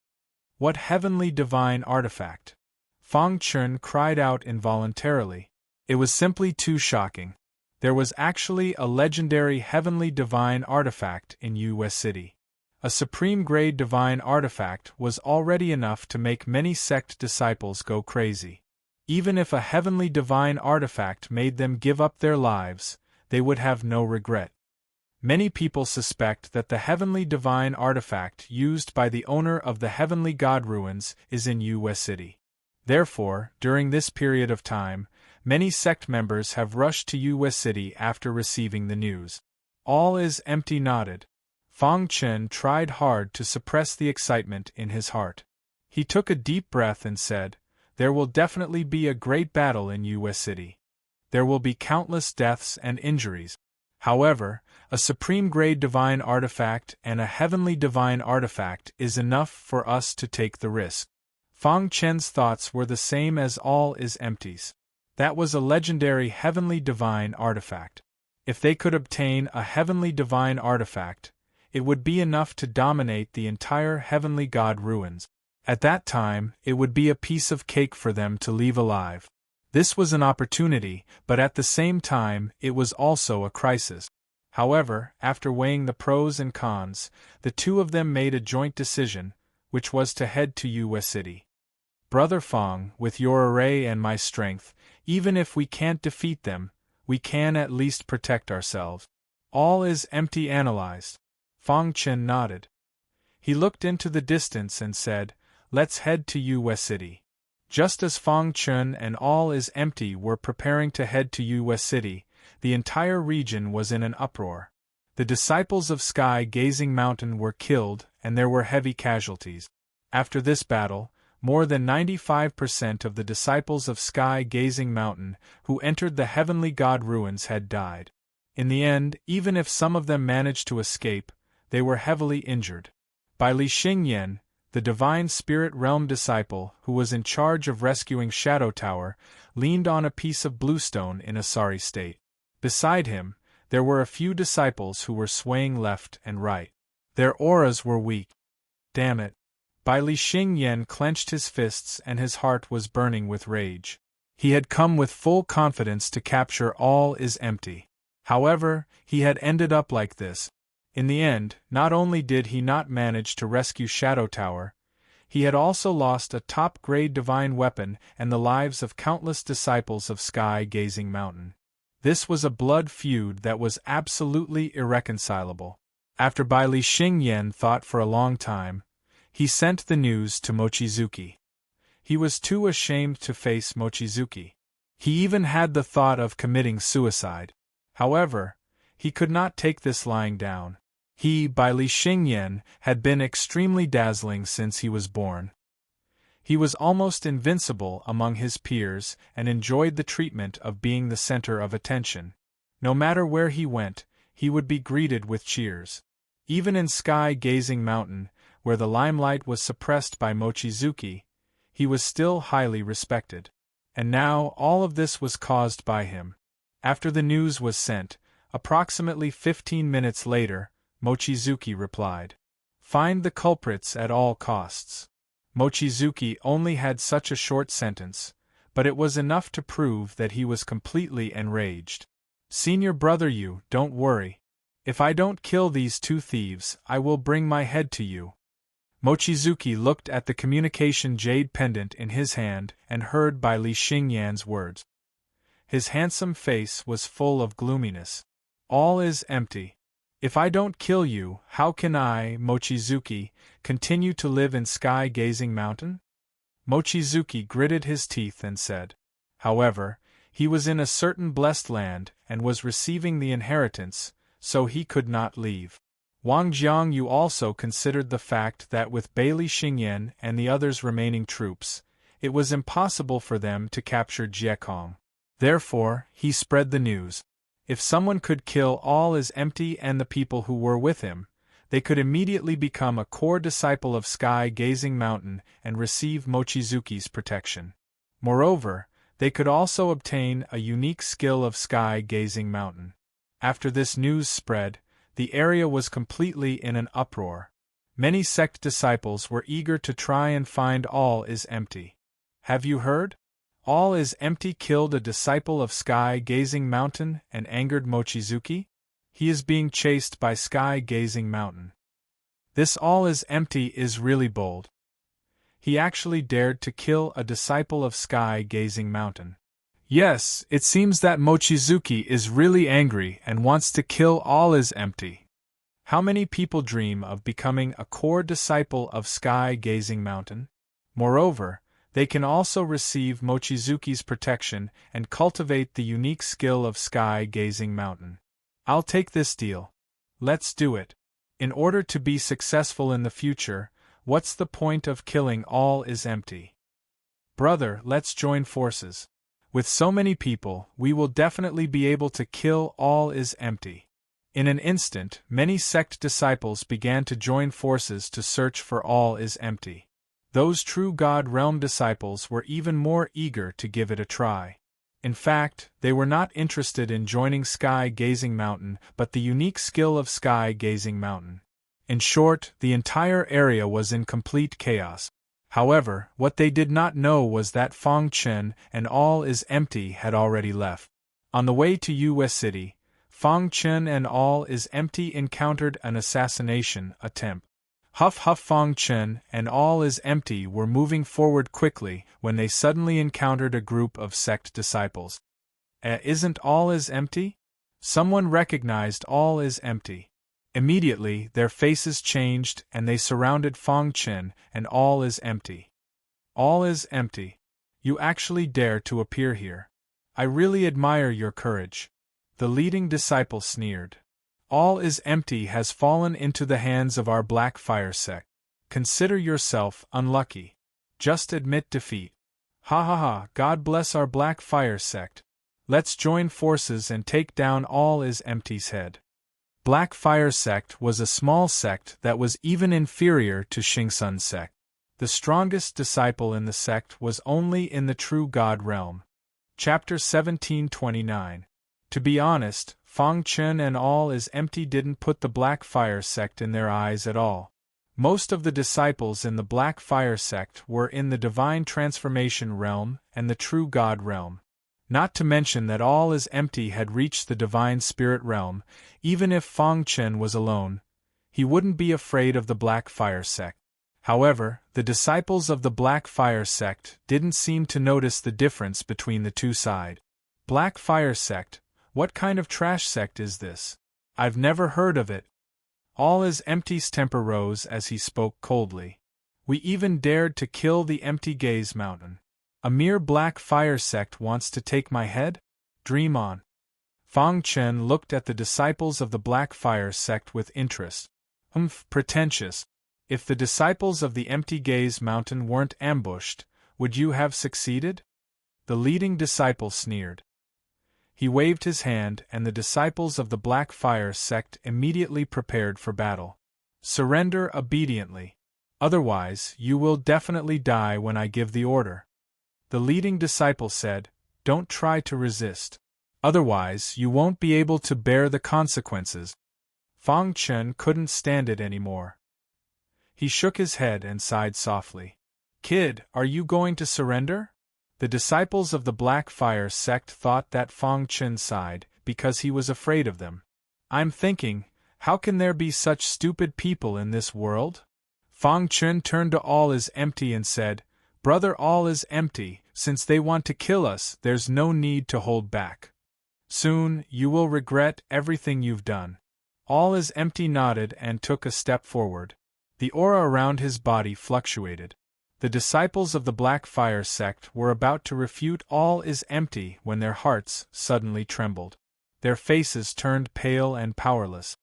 What heavenly divine artifact? Fang Chen cried out involuntarily. It was simply too shocking. There was actually a legendary heavenly divine artifact in Yue City. A supreme-grade divine artifact was already enough to make many sect disciples go crazy. Even if a heavenly divine artifact made them give up their lives, they would have no regret. Many people suspect that the heavenly divine artifact used by the owner of the heavenly god ruins is in Yue City. Therefore, during this period of time, many sect members have rushed to Yue City after receiving the news. All is Empty nodded. Fang Chen tried hard to suppress the excitement in his heart. He took a deep breath and said, there will definitely be a great battle in Yue City. There will be countless deaths and injuries. However, a supreme-grade divine artifact and a heavenly divine artifact is enough for us to take the risk. Fang Chen's thoughts were the same as All is Empty's. That was a legendary heavenly divine artifact. If they could obtain a heavenly divine artifact, it would be enough to dominate the entire heavenly god ruins. At that time, it would be a piece of cake for them to leave alive. This was an opportunity, but at the same time, it was also a crisis. However, after weighing the pros and cons, the two of them made a joint decision, which was to head to Yue City. Brother Fang, with your array and my strength, even if we can't defeat them, we can at least protect ourselves. All is empty. Analyzed. Fang Chen nodded. He looked into the distance and said, let's head to Yue City. Just as Fang Chen and all is empty were preparing to head to Yue City, the entire region was in an uproar. The disciples of Sky Gazing Mountain were killed, and there were heavy casualties. After this battle, more than 95% of the disciples of Sky Gazing Mountain who entered the Heavenly God ruins had died. In the end, even if some of them managed to escape, they were heavily injured. Bai Li Xingyan, the Divine Spirit Realm disciple who was in charge of rescuing Shadow Tower, leaned on a piece of bluestone in a sorry state. Beside him, there were a few disciples who were swaying left and right. Their auras were weak. Damn it. Bai Li Xingyan clenched his fists and his heart was burning with rage. He had come with full confidence to capture All is Empty. However, he had ended up like this. In the end, not only did he not manage to rescue Shadow Tower, he had also lost a top-grade divine weapon and the lives of countless disciples of Sky Gazing Mountain. This was a blood feud that was absolutely irreconcilable. After Bai Li Xingyan thought for a long time, he sent the news to Mochizuki. He was too ashamed to face Mochizuki. He even had the thought of committing suicide. However, he could not take this lying down. He, Bai Li Xingyan, had been extremely dazzling since he was born. He was almost invincible among his peers and enjoyed the treatment of being the center of attention. No matter where he went, he would be greeted with cheers. Even in Sky Gazing Mountain, where the limelight was suppressed by Mochizuki, he was still highly respected. And now all of this was caused by him. After the news was sent, approximately 15 minutes later, Mochizuki replied, "Find the culprits at all costs." Mochizuki only had such a short sentence, but it was enough to prove that he was completely enraged. "Senior brother, you don't worry. If I don't kill these two thieves, I will bring my head to you." Mochizuki looked at the communication jade pendant in his hand and heard Bai Li Xingyan's words. His handsome face was full of gloominess. "All is empty. If I don't kill you, how can I, Mochizuki, continue to live in Sky Gazing Mountain?" Mochizuki gritted his teeth and said. However, he was in a certain blessed land and was receiving the inheritance, so he could not leave. Wang Jiangyu also considered the fact that with Bai Li Xingyan and the others' remaining troops, it was impossible for them to capture Jiekong. Therefore, he spread the news. If someone could kill All is Empty and the people who were with him, they could immediately become a core disciple of Sky Gazing Mountain and receive Mochizuki's protection. Moreover, they could also obtain a unique skill of Sky Gazing Mountain. After this news spread, the area was completely in an uproar. Many sect disciples were eager to try and find All is Empty. Have you heard? All is Empty killed a disciple of Sky Gazing Mountain and angered Mochizuki? He is being chased by Sky Gazing Mountain. This All is Empty is really bold. He actually dared to kill a disciple of Sky Gazing Mountain. Yes, it seems that Mochizuki is really angry and wants to kill All is Empty. How many people dream of becoming a core disciple of Sky Gazing Mountain? Moreover, they can also receive Mochizuki's protection and cultivate the unique skill of Sky Gazing Mountain. I'll take this deal. Let's do it. In order to be successful in the future, what's the point of killing All is Empty? Brother, let's join forces. With so many people, we will definitely be able to kill All is Empty. In an instant, many sect disciples began to join forces to search for All is Empty. Those true God Realm disciples were even more eager to give it a try. In fact, they were not interested in joining Sky Gazing Mountain but the unique skill of Sky Gazing Mountain. In short, the entire area was in complete chaos. However, what they did not know was that Fang Chen and All is Empty had already left. On the way to Yue City, Fang Chen and All is Empty encountered an assassination attempt. Huff Huff. Fang Chen and All is Empty were moving forward quickly when they suddenly encountered a group of sect disciples. Isn't all is empty? Someone recognized all is empty. Immediately, their faces changed and they surrounded Fang Chen, and all is empty. All is empty. You actually dare to appear here. I really admire your courage. The leading disciple sneered. All is empty has fallen into the hands of our Black Fire sect. Consider yourself unlucky. Just admit defeat. Ha ha ha, God bless our Black Fire sect. Let's join forces and take down all is empty's head. Black Fire sect was a small sect that was even inferior to Xingsun sect. The strongest disciple in the sect was only in the true God realm. Chapter 1729. To be honest, Fang Chen and all is empty didn't put the Black Fire sect in their eyes at all. Most of the disciples in the Black Fire sect were in the divine transformation realm and the true God realm. Not to mention that all is empty had reached the divine spirit realm. Even if Fang Chen was alone, he wouldn't be afraid of the Black Fire sect. However, the disciples of the Black Fire sect didn't seem to notice the difference between the two sides. Black Fire sect? What kind of trash sect is this? I've never heard of it. All is empty's temper rose as he spoke coldly. We even dared to kill the empty gaze mountain. A mere Black Fire sect wants to take my head? Dream on. Fang Chen looked at the disciples of the Black Fire sect with interest. Pretentious. If the disciples of the empty gaze mountain weren't ambushed, would you have succeeded? The leading disciple sneered. He waved his hand and the disciples of the Black Fire sect immediately prepared for battle. Surrender obediently. Otherwise, you will definitely die when I give the order. The leading disciple said, Don't try to resist. Otherwise, you won't be able to bear the consequences. Fang Chen couldn't stand it anymore. He shook his head and sighed softly. Kid, are you going to surrender? The disciples of the Black Fire sect thought that Fang Chen sighed because he was afraid of them. I'm thinking, how can there be such stupid people in this world? Fang Chen turned to All is Empty and said, Brother, all is empty. Since they want to kill us, there's no need to hold back. Soon, you will regret everything you've done. All is Empty nodded and took a step forward. The aura around his body fluctuated. The disciples of the Black Fire sect were about to refute All is Empty when their hearts suddenly trembled. Their faces turned pale and powerless.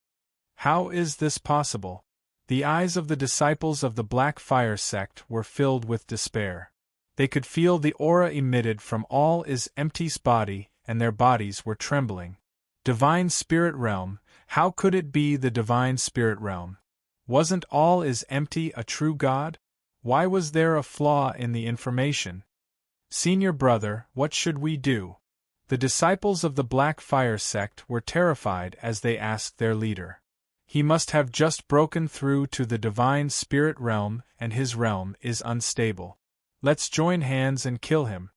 How is this possible? The eyes of the disciples of the Black Fire sect were filled with despair. They could feel the aura emitted from All is Empty's body, and their bodies were trembling. Divine Spirit Realm, how could it be the Divine Spirit Realm? Wasn't All is Empty a true God? Why was there a flaw in the information? Senior brother, what should we do? The disciples of the Black Fire sect were terrified as they asked their leader. He must have just broken through to the Divine Spirit Realm, and his realm is unstable. Let's join hands and kill him.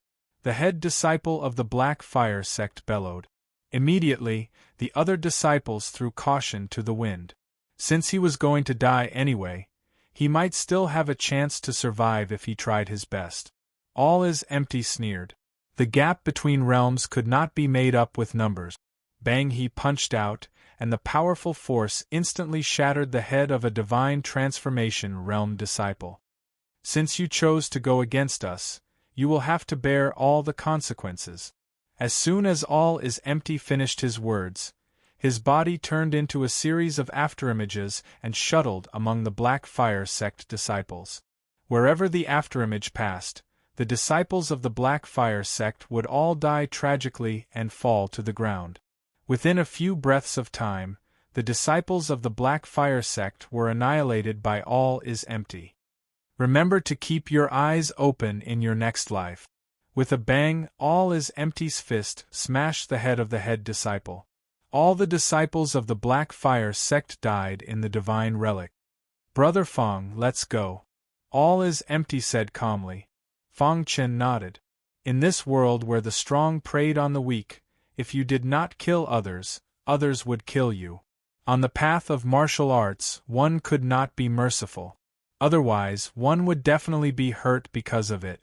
The head disciple of the Black Fire sect bellowed. Immediately, the other disciples threw caution to the wind. Since he was going to die anyway, he might still have a chance to survive if he tried his best. All is Empty sneered. The gap between realms could not be made up with numbers. Bang, he punched out, and the powerful force instantly shattered the head of a divine transformation realm disciple. Since you chose to go against us, you will have to bear all the consequences. As soon as All is Empty finished his words, his body turned into a series of afterimages and shuttled among the Black Fire sect disciples. Wherever the afterimage passed, the disciples of the Black Fire sect would all die tragically and fall to the ground. Within a few breaths of time, the disciples of the Black Fire sect were annihilated by All is Empty. Remember to keep your eyes open in your next life. With a bang, All is Empty's fist smashed the head of the head disciple. All the disciples of the Black Fire sect died in the divine relic. Brother Fang, let's go. All is Empty said calmly. Fang Chen nodded. In this world where the strong preyed on the weak, if you did not kill others, others would kill you. On the path of martial arts, one could not be merciful. Otherwise, one would definitely be hurt because of it.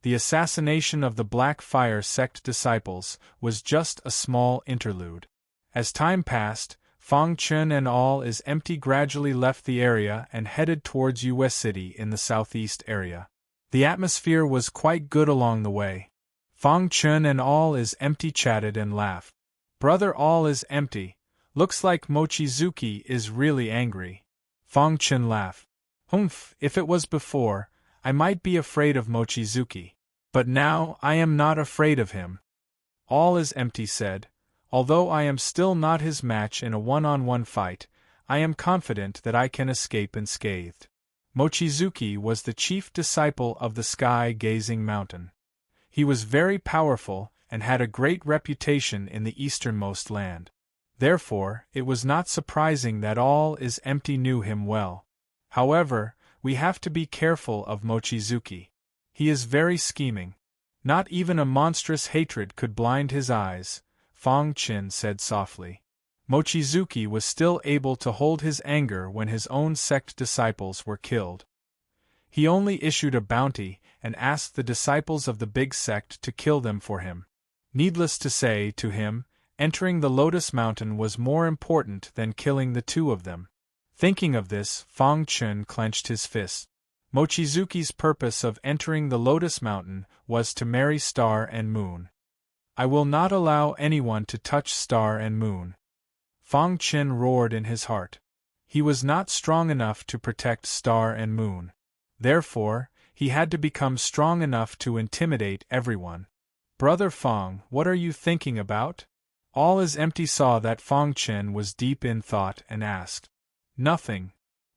The assassination of the Black Fire sect disciples was just a small interlude. As time passed, Fang Chun and all is empty gradually left the area and headed towards US City in the southeast area. The atmosphere was quite good along the way. Fang Chun and all is empty chatted and laughed. Brother, all is empty. Looks like Mochizuki is really angry. Fang Chun laughed. Humph, if it was before, I might be afraid of Mochizuki. But now I am not afraid of him. All is empty said. Although I am still not his match in a one-on-one fight, I am confident that I can escape unscathed. Mochizuki was the chief disciple of the sky-gazing mountain. He was very powerful and had a great reputation in the easternmost land. Therefore, it was not surprising that all is empty knew him well. However, we have to be careful of Mochizuki. He is very scheming. Not even a monstrous hatred could blind his eyes, Fang Chun said softly. Mochizuki was still able to hold his anger when his own sect disciples were killed. He only issued a bounty and asked the disciples of the big sect to kill them for him. Needless to say, to him, entering the Lotus Mountain was more important than killing the two of them. Thinking of this, Fang Chun clenched his fist. Mochizuki's purpose of entering the Lotus Mountain was to marry Star and Moon. I will not allow anyone to touch Star and Moon. Fang Chun roared in his heart. He was not strong enough to protect Star and Moon. Therefore, he had to become strong enough to intimidate everyone. Brother Fang, what are you thinking about? All is empty saw that Fang Chun was deep in thought and asked. Nothing.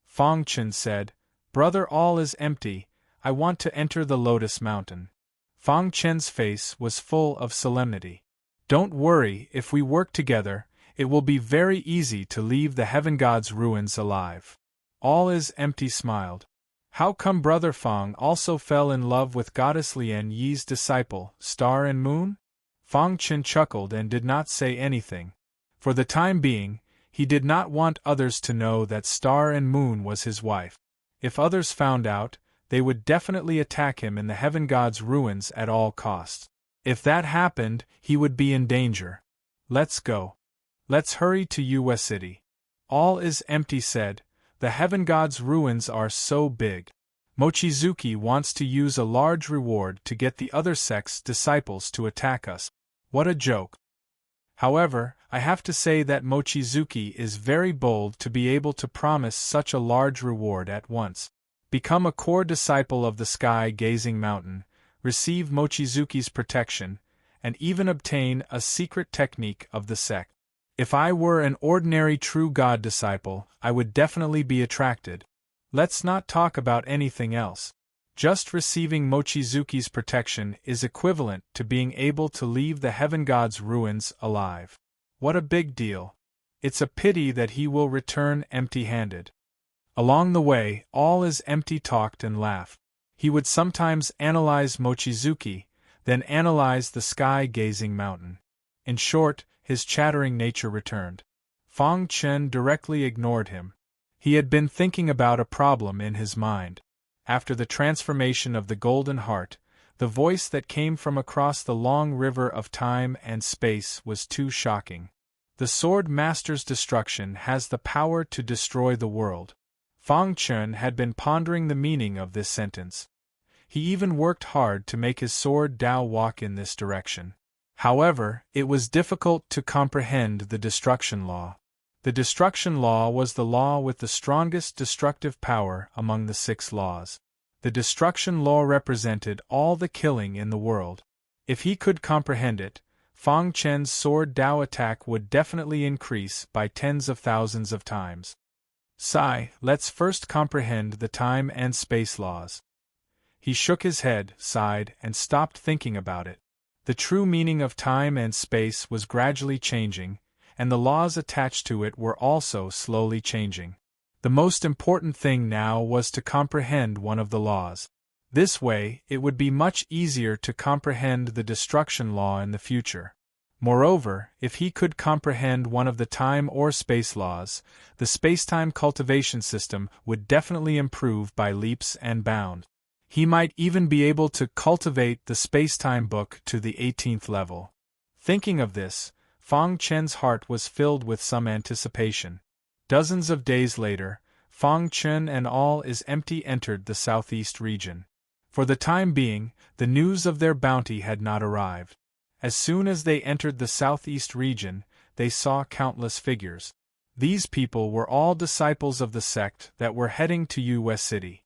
Fang Chun said, Brother, all is empty, I want to enter the Lotus Mountain. Fang Chun's face was full of solemnity. Don't worry, if we work together, it will be very easy to leave the Heaven God's ruins alive. All is empty smiled. How come Brother Fang also fell in love with Goddess Lian Yi's disciple, Star and Moon? Fang Chun chuckled and did not say anything. For the time being, he did not want others to know that Star and Moon was his wife. If others found out, they would definitely attack him in the Heaven God's ruins at all costs. If that happened, he would be in danger. Let's go. Let's hurry to US City. All is empty said, the Heaven God's ruins are so big. Mochizuki wants to use a large reward to get the other sect's disciples to attack us. What a joke. However, I have to say that Mochizuki is very bold to be able to promise such a large reward at once. Become a core disciple of the sky-gazing mountain, receive Mochizuki's protection, and even obtain a secret technique of the sect. If I were an ordinary true God disciple, I would definitely be attracted. Let's not talk about anything else. Just receiving Mochizuki's protection is equivalent to being able to leave the Heaven God's ruins alive. What a big deal. It's a pity that he will return empty-handed. Along the way, all is empty talked and laughed. He would sometimes analyze Mochizuki, then analyze the sky-gazing mountain. In short, his chattering nature returned. Fang Chun directly ignored him. He had been thinking about a problem in his mind. After the transformation of the Golden Heart, the voice that came from across the long river of time and space was too shocking. The Sword Master's destruction has the power to destroy the world. Fang Chun had been pondering the meaning of this sentence. He even worked hard to make his sword Dao walk in this direction. However, it was difficult to comprehend the destruction law. The destruction law was the law with the strongest destructive power among the 6 laws. The destruction law represented all the killing in the world. If he could comprehend it, Fang Chun's sword Dao attack would definitely increase by tens of thousands of times. Let's first comprehend the time and space laws. He shook his head, sighed, and stopped thinking about it. The true meaning of time and space was gradually changing, and the laws attached to it were also slowly changing. The most important thing now was to comprehend one of the laws. This way, it would be much easier to comprehend the destruction law in the future. Moreover, if he could comprehend one of the time or space laws, the space-time cultivation system would definitely improve by leaps and bounds. He might even be able to cultivate the spacetime book to the 18th level. Thinking of this, Fang Chen's heart was filled with some anticipation. Dozens of days later, Fang Chen and all is empty entered the southeast region. For the time being, the news of their bounty had not arrived. As soon as they entered the southeast region, they saw countless figures. These people were all disciples of the sect that were heading to US City.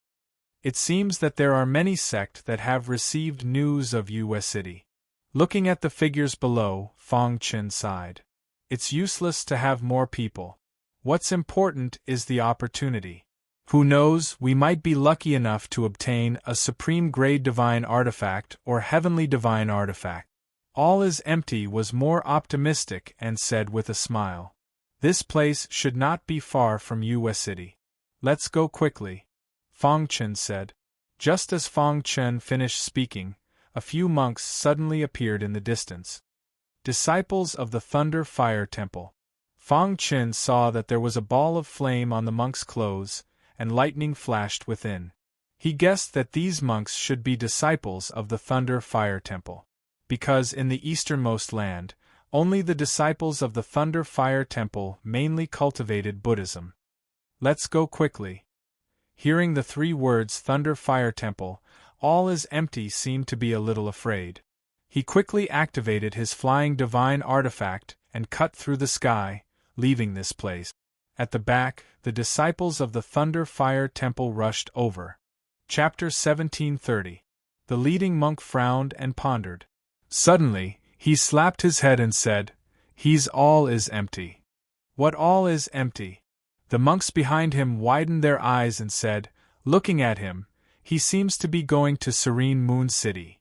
It seems that there are many sects that have received news of US City. Looking at the figures below, Fang Chen sighed. It's useless to have more people. What's important is the opportunity. Who knows, we might be lucky enough to obtain a supreme grade divine artifact or heavenly divine artifact. All is empty was more optimistic and said with a smile. This place should not be far from US City. Let's go quickly, Fang Chen said. Just as Fang Chen finished speaking, a few monks suddenly appeared in the distance. Disciples of the Thunder Fire Temple. Fang Chen saw that there was a ball of flame on the monks' clothes, and lightning flashed within. He guessed that these monks should be disciples of the Thunder Fire Temple, because in the easternmost land, only the disciples of the Thunder Fire Temple mainly cultivated Buddhism. Let's go quickly. Hearing the 3 words Thunder Fire Temple, all is empty seemed to be a little afraid. He quickly activated his flying divine artifact and cut through the sky, leaving this place. At the back, the disciples of the Thunder Fire Temple rushed over. Chapter 1730. The leading monk frowned and pondered. Suddenly, he slapped his head and said, "He's all is empty." What all is empty? The monks behind him widened their eyes and said, looking at him, "He seems to be going to Serene Moon City.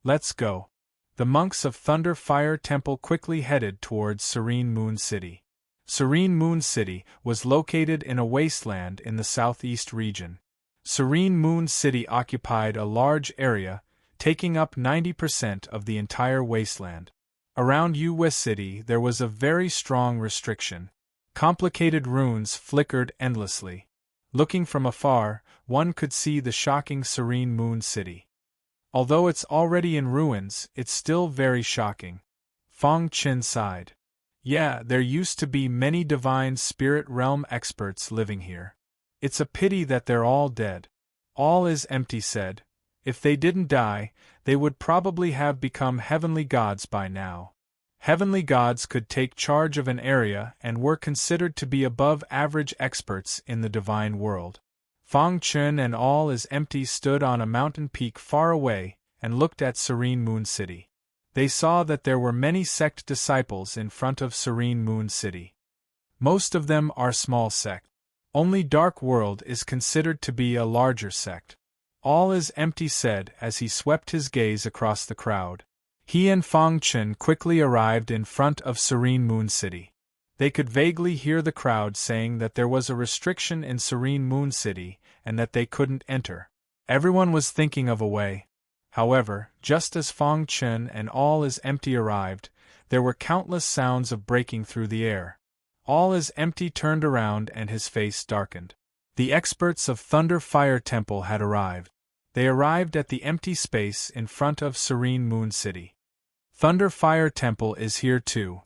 Let's go." The monks of Thunder Fire Temple quickly headed towards Serene Moon City. Serene Moon City was located in a wasteland in the southeast region. Serene Moon City occupied a large area, taking up 90% of the entire wasteland. Around US City there was a very strong restriction. Complicated runes flickered endlessly. Looking from afar, one could see the shocking Serene Moon City. Although it's already in ruins, it's still very shocking. Fang Chen sighed. Yeah, there used to be many divine spirit realm experts living here. It's a pity that they're all dead. All is empty said. If they didn't die, they would probably have become heavenly gods by now. Heavenly gods could take charge of an area and were considered to be above average experts in the divine world. Fang Chen and all is empty stood on a mountain peak far away and looked at Serene Moon City. They saw that there were many sect disciples in front of Serene Moon City. Most of them are small sect. Only Dark World is considered to be a larger sect. All is empty said as he swept his gaze across the crowd. He and Fang Chen quickly arrived in front of Serene Moon City. They could vaguely hear the crowd saying that there was a restriction in Serene Moon City and that they couldn't enter. Everyone was thinking of a way. However, just as Fang Chen and all is empty arrived, there were countless sounds of breaking through the air. All is empty turned around and his face darkened. The experts of Thunder Fire Temple had arrived. They arrived at the empty space in front of Serene Moon City. Thunder Fire Temple is here too.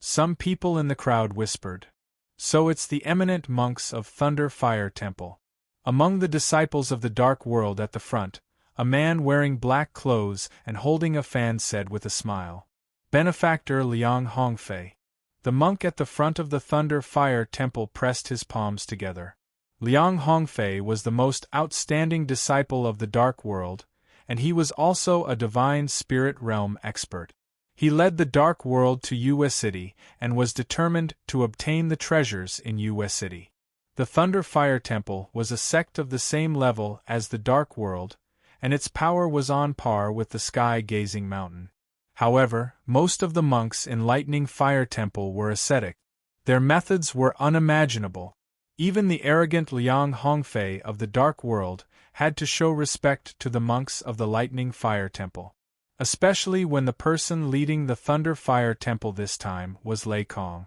Some people in the crowd whispered. So it's the eminent monks of Thunder Fire Temple. Among the disciples of the Dark World at the front, a man wearing black clothes and holding a fan said with a smile, "Benefactor Liang Hongfei." The monk at the front of the Thunder Fire Temple pressed his palms together. Liang Hongfei was the most outstanding disciple of the Dark World, and he was also a divine spirit realm expert. He led the Dark World to US City and was determined to obtain the treasures in US City. The Thunder Fire Temple was a sect of the same level as the Dark World, and its power was on par with the sky-gazing mountain. However, most of the monks in Lightning Fire Temple were ascetic. Their methods were unimaginable. Even the arrogant Liang Hongfei of the Dark World had to show respect to the monks of the Lightning Fire Temple. Especially when the person leading the Thunder Fire Temple this time was Lei Kong.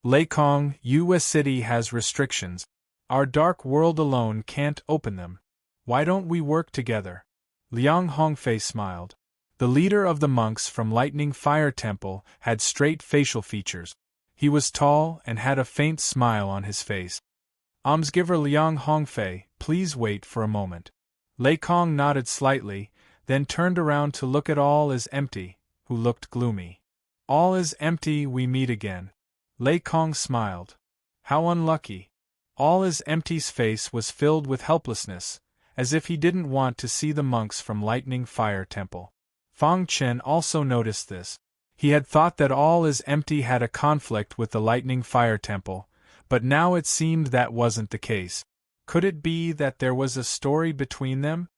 Lei Kong, US City has restrictions. Our Dark World alone can't open them. Why don't we work together? Liang Hongfei smiled. The leader of the monks from Lightning Fire Temple had straight facial features. He was tall and had a faint smile on his face. Almsgiver Liang Hongfei, please wait for a moment. Lei Kong nodded slightly, then turned around to look at All is Empty, who looked gloomy. All is empty, we meet again. Lei Kong smiled. How unlucky. All is Empty's face was filled with helplessness, as if he didn't want to see the monks from Lightning Fire Temple. Fang Chen also noticed this. He had thought that All is Empty had a conflict with the Lightning Fire Temple, but now it seemed that wasn't the case. Could it be that there was a story between them?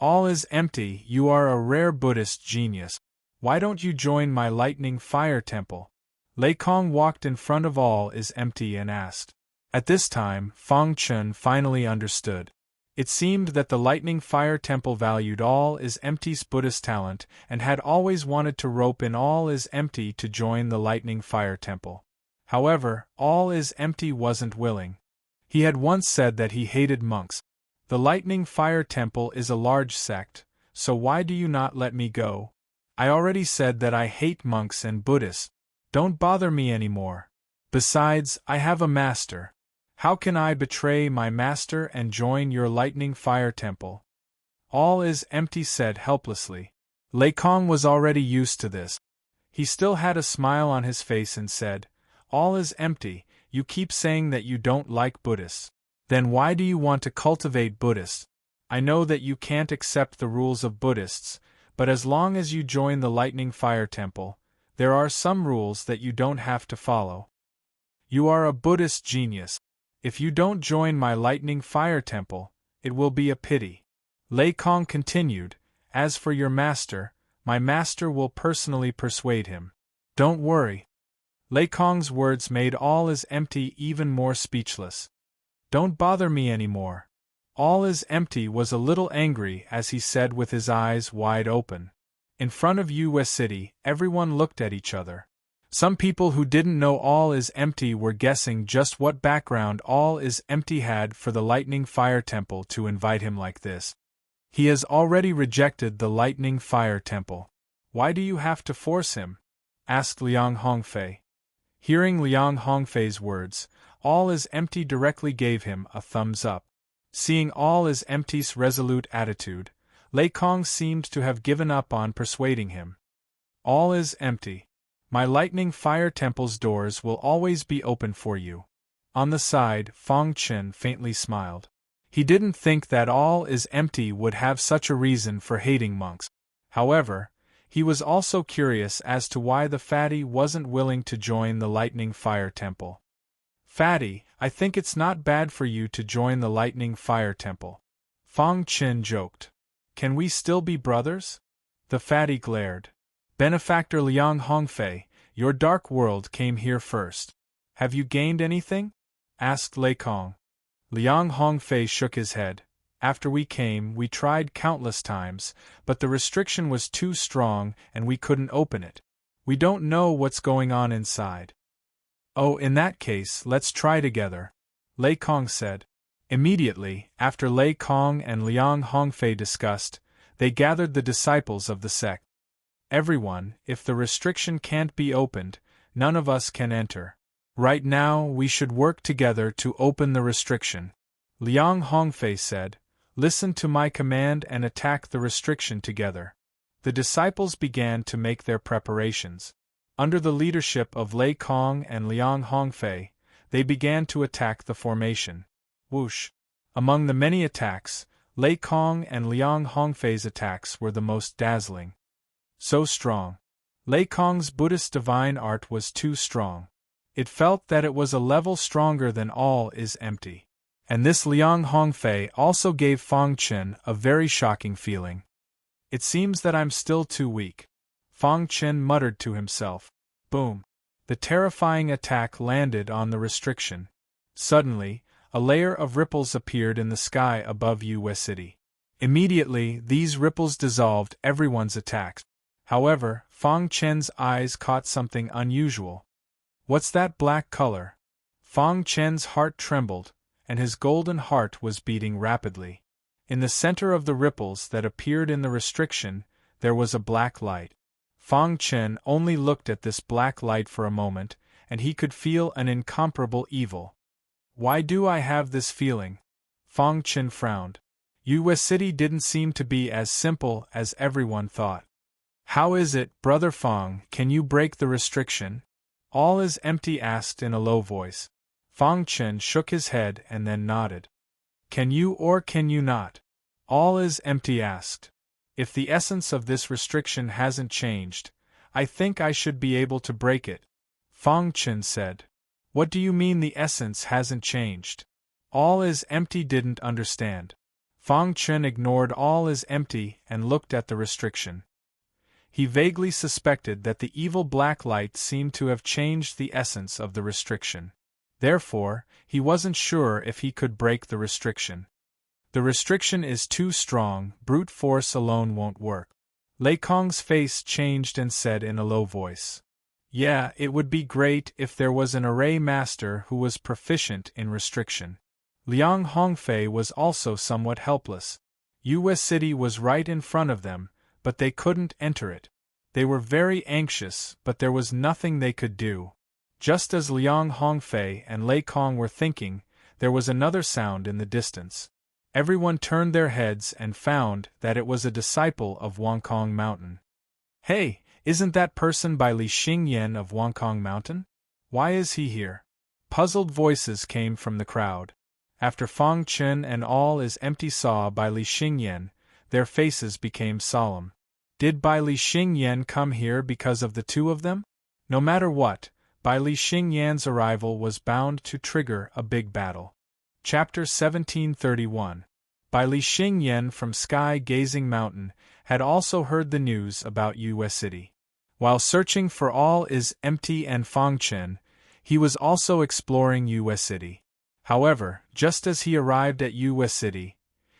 All is Empty, you are a rare Buddhist genius. Why don't you join my Lightning Fire Temple? Lei Kong walked in front of All is Empty and asked. At this time, Fang Chen finally understood. It seemed that the Lightning Fire Temple valued All is Empty's Buddhist talent and had always wanted to rope in All is Empty to join the Lightning Fire Temple. However, All is Empty wasn't willing. He had once said that he hated monks. The Lightning Fire Temple is a large sect, so why do you not let me go? I already said that I hate monks and Buddhists. Don't bother me anymore. Besides, I have a master. How can I betray my master and join your Lightning Fire Temple? All is Empty said helplessly. Lei Kong was already used to this. He still had a smile on his face and said, All is Empty, you keep saying that you don't like Buddhists. Then why do you want to cultivate Buddhists? I know that you can't accept the rules of Buddhists, but as long as you join the Lightning Fire Temple, there are some rules that you don't have to follow. You are a Buddhist genius. If you don't join my Lightning Fire Temple, it will be a pity. Lei Kong continued, As for your master, my master will personally persuade him. Don't worry. Lei Kong's words made All is Empty even more speechless. Don't bother me anymore. All is Empty was a little angry as he said with his eyes wide open. In front of US City, everyone looked at each other. Some people who didn't know All is Empty were guessing just what background All is Empty had for the Lightning Fire Temple to invite him like this. He has already rejected the Lightning Fire Temple. Why do you have to force him? Asked Liang Hongfei. Hearing Liang Hongfei's words, All is Empty directly gave him a thumbs up. Seeing All is Empty's resolute attitude, Lei Kong seemed to have given up on persuading him. All is Empty. My Lightning Fire Temple's doors will always be open for you. On the side, Fang Chen faintly smiled. He didn't think that All is Empty would have such a reason for hating monks. However, he was also curious as to why the fatty wasn't willing to join the Lightning Fire Temple. Fatty, I think it's not bad for you to join the Lightning Fire Temple. Fang Chen joked. Can we still be brothers? The fatty glared. Benefactor Liang Hongfei, your dark world came here first. Have you gained anything? Asked Lei Kong. Liang Hongfei shook his head. After we came, we tried countless times, but the restriction was too strong and we couldn't open it. We don't know what's going on inside. Oh, in that case, let's try together, Lei Kong said. Immediately, after Lei Kong and Liang Hongfei discussed, they gathered the disciples of the sect. Everyone, if the restriction can't be opened, none of us can enter. Right now, we should work together to open the restriction. Liang Hongfei said, Listen to my command and attack the restriction together. The disciples began to make their preparations. Under the leadership of Lei Kong and Liang Hongfei, they began to attack the formation. Whoosh! Among the many attacks, Lei Kong and Liang Hongfei's attacks were the most dazzling. So strong. Lei Kong's Buddhist divine art was too strong. It felt that it was a level stronger than All is Empty. And this Liang Hongfei also gave Fang Chen a very shocking feeling. It seems that I'm still too weak. Fang Chen muttered to himself. Boom! The terrifying attack landed on the restriction. Suddenly, a layer of ripples appeared in the sky above US City. Immediately, these ripples dissolved everyone's attacks. However, Fang Chen's eyes caught something unusual. What's that black color? Fang Chen's heart trembled, and his golden heart was beating rapidly. In the center of the ripples that appeared in the restriction, there was a black light. Fang Chen only looked at this black light for a moment, and he could feel an incomparable evil. Why do I have this feeling? Fang Chen frowned. Yue City didn't seem to be as simple as everyone thought. How is it, Brother Fang, can you break the restriction? All is empty asked in a low voice. Fang Chen shook his head and then nodded. Can you or can you not? All is empty asked. If the essence of this restriction hasn't changed, I think I should be able to break it. Fang Chen said. What do you mean the essence hasn't changed? All is empty didn't understand. Fang Chen ignored all is empty and looked at the restriction. He vaguely suspected that the evil black light seemed to have changed the essence of the restriction. Therefore, he wasn't sure if he could break the restriction. The restriction is too strong, brute force alone won't work. Lei Kong's face changed and said in a low voice. Yeah, it would be great if there was an array master who was proficient in restriction. Liang Hongfei was also somewhat helpless. Yue City was right in front of them, but they couldn't enter it. They were very anxious, but there was nothing they could do. Just as Liang Hongfei and Lei Kong were thinking, there was another sound in the distance. Everyone turned their heads and found that it was a disciple of Wangkong Mountain. Hey, isn't that person by Li Xingyan of Wangkong Mountain? Why is he here? Puzzled voices came from the crowd. After Fang Chen and all is empty saw Bai Li Xingyan, their faces became solemn. Did Bai Li Xingyan come here because of the two of them? No matter what, Bai Li Xingyan's arrival was bound to trigger a big battle. Chapter 1731. Bai Li Xingyan from Sky Gazing Mountain had also heard the news about Yue City. While searching for all is empty and Fang Chen, he was also exploring Yue City. However, just as he arrived at Yue City,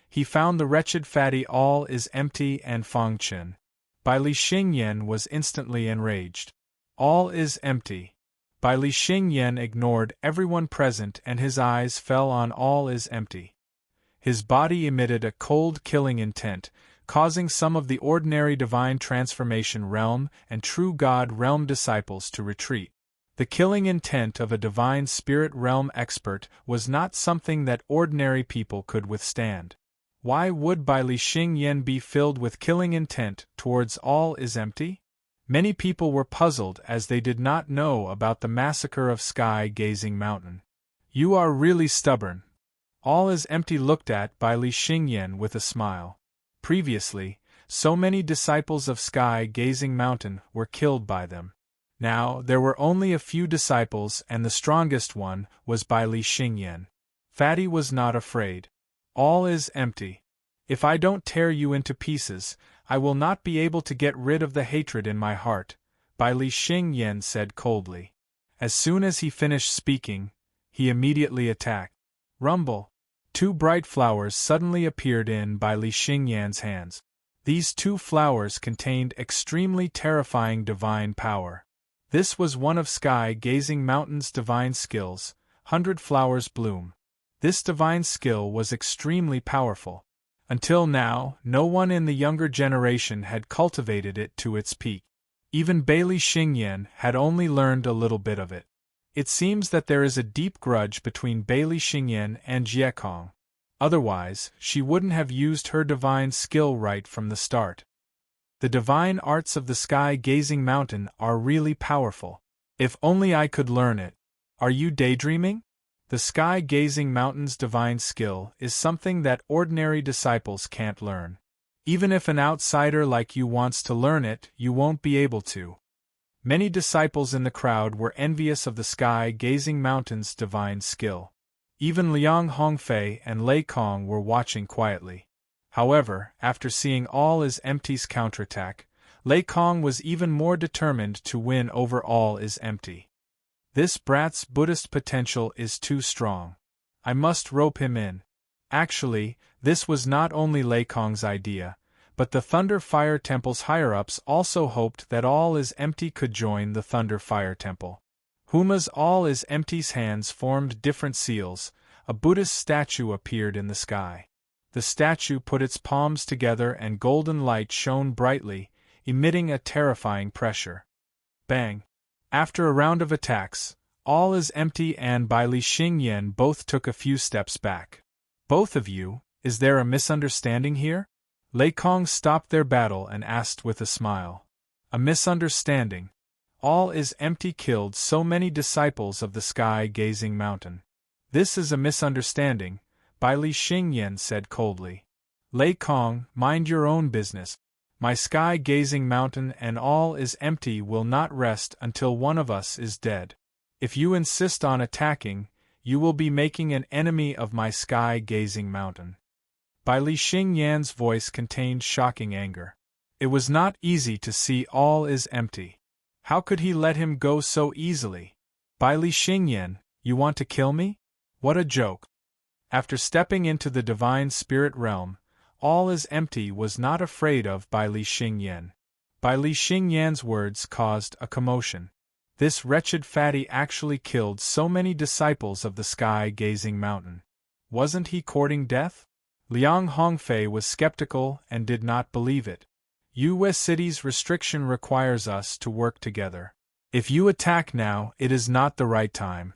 he found the wretched fatty all is empty and Fang Chen. Bai Li Xingyan was instantly enraged. All is empty. Bai Li Xingyan ignored everyone present and his eyes fell on all is empty. His body emitted a cold killing intent, causing some of the ordinary divine transformation realm and true God realm disciples to retreat. The killing intent of a divine spirit realm expert was not something that ordinary people could withstand. Why would Bai Li Xingyan be filled with killing intent towards all is empty? Many people were puzzled as they did not know about the massacre of Sky Gazing Mountain. You are really stubborn. All is empty looked at Bai Li Xingyan with a smile. Previously, so many disciples of Sky Gazing Mountain were killed by them. Now, there were only a few disciples and the strongest one was Bai Li Xingyan. Fatty was not afraid. All is empty. If I don't tear you into pieces, I will not be able to get rid of the hatred in my heart, Bai Li Xingyan said coldly. As soon as he finished speaking, he immediately attacked. Rumble. Two bright flowers suddenly appeared in Bai Li Xingyan's hands. These two flowers contained extremely terrifying divine power. This was one of Sky Gazing Mountain's divine skills, 100 Flowers Bloom. This divine skill was extremely powerful. Until now, no one in the younger generation had cultivated it to its peak. Even Bai Li Xingyan had only learned a little bit of it. It seems that there is a deep grudge between Bai Li Xingyan and Jie Kong. Otherwise, she wouldn't have used her divine skill right from the start. The divine arts of the Sky Gazing Mountain are really powerful. If only I could learn it. Are you daydreaming? The Sky Gazing Mountain's divine skill is something that ordinary disciples can't learn. Even if an outsider like you wants to learn it, you won't be able to. Many disciples in the crowd were envious of the Sky Gazing Mountain's divine skill. Even Liang Hongfei and Lei Kong were watching quietly. However, after seeing All is Empty's counterattack, Lei Kong was even more determined to win over All is Empty. This brat's Buddhist potential is too strong. I must rope him in. Actually, this was not only Lei Kong's idea, but the Thunder Fire Temple's higher-ups also hoped that All is Empty could join the Thunder Fire Temple. Huma's All is Empty's hands formed different seals, a Buddhist statue appeared in the sky. The statue put its palms together and golden light shone brightly, emitting a terrifying pressure. Bang! After a round of attacks, all is empty and Bai Li Xingyan both took a few steps back. Both of you, is there a misunderstanding here? Lei Kong stopped their battle and asked with a smile. A misunderstanding. All is empty killed so many disciples of the sky-gazing mountain. This is a misunderstanding, Bai Li Xingyan said coldly. Lei Kong, mind your own business. My sky-gazing mountain and all is empty will not rest until one of us is dead. If you insist on attacking, you will be making an enemy of my sky-gazing mountain. Bai Li Xingyan's voice contained shocking anger. It was not easy to see all is empty. How could he let him go so easily? Bai Li Xingyan, you want to kill me? What a joke. After stepping into the divine spirit realm, all is empty was not afraid of Bai Li Xingyan. Bai Li Xingyan's words caused a commotion. This wretched fatty actually killed so many disciples of the sky-gazing mountain. Wasn't he courting death? Liang Hongfei was skeptical and did not believe it. US City's restriction requires us to work together. If you attack now, it is not the right time.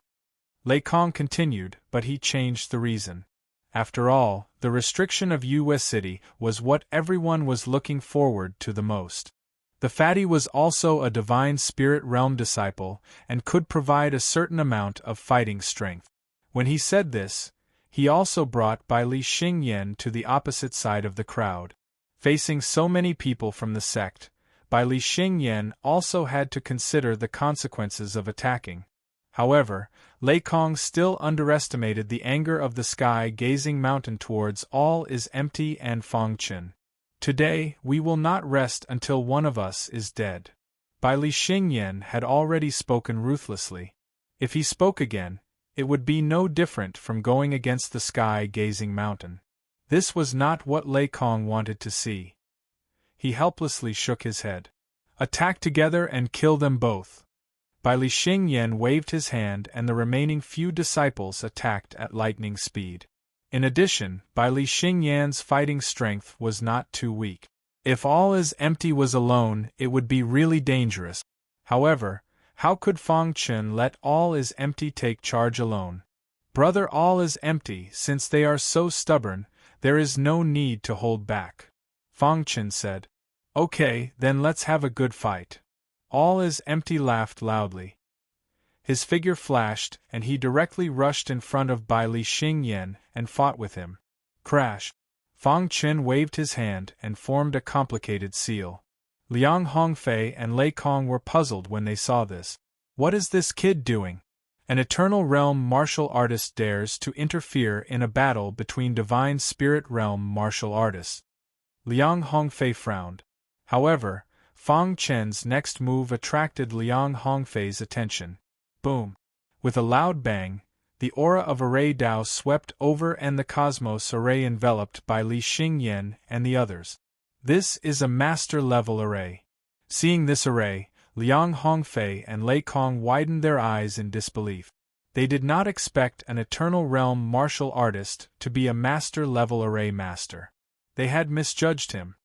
Lei Kong continued, but he changed the reason. After all, the restriction of US City was what everyone was looking forward to the most. The fatty was also a divine spirit realm disciple and could provide a certain amount of fighting strength. When he said this, he also brought Bai Li Xingyan to the opposite side of the crowd. Facing so many people from the sect, Bai Li Xingyan also had to consider the consequences of attacking. However, Lei Kong still underestimated the anger of the sky-gazing mountain towards all is empty and Fong Chen. Today, we will not rest until one of us is dead. Bai Li Xingyan had already spoken ruthlessly. If he spoke again, it would be no different from going against the sky-gazing mountain. This was not what Lei Kong wanted to see. He helplessly shook his head. Attack together and kill them both. Bai Li Xingyan waved his hand and the remaining few disciples attacked at lightning speed. In addition, Bai Li Xingyan's fighting strength was not too weak. If all is empty was alone, it would be really dangerous. However, how could Fong Chen let all is empty take charge alone? Brother, all is empty, since they are so stubborn, there is no need to hold back. Fong Chen said. Okay, then let's have a good fight. All is empty laughed loudly. His figure flashed, and he directly rushed in front of Bai Li Xingyan and fought with him. Crash! Fong Chen waved his hand and formed a complicated seal. Liang Hongfei and Lei Kong were puzzled when they saw this. What is this kid doing? An Eternal Realm martial artist dares to interfere in a battle between Divine Spirit Realm martial artists. Liang Hongfei frowned. However, Fong Chen's next move attracted Liang Hongfei's attention. Boom! With a loud bang, the aura of Array Dao swept over and the cosmos array enveloped Bai Li Xingyan and the others. This is a master-level array. Seeing this array, Liang Hongfei and Lei Kong widened their eyes in disbelief. They did not expect an Eternal Realm martial artist to be a master-level array master. They had misjudged him.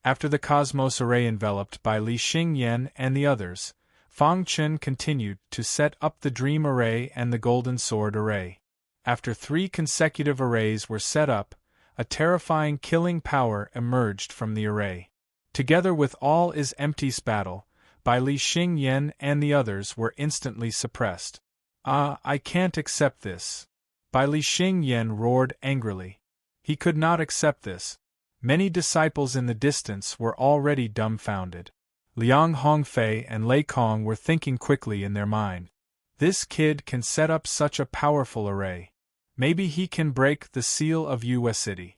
After the cosmos array enveloped Bai Li Xingyan and the others, Fong Chen continued to set up the Dream Array and the Golden Sword Array. After 3 consecutive arrays were set up, a terrifying killing power emerged from the array. Together with All is Empty's battle, Bai Li Xingyan and the others were instantly suppressed. I can't accept this. Bai Li Xingyan roared angrily. He could not accept this. Many disciples in the distance were already dumbfounded. Liang Hongfei and Lei Kong were thinking quickly in their mind. This kid can set up such a powerful array. Maybe he can break the seal of US City.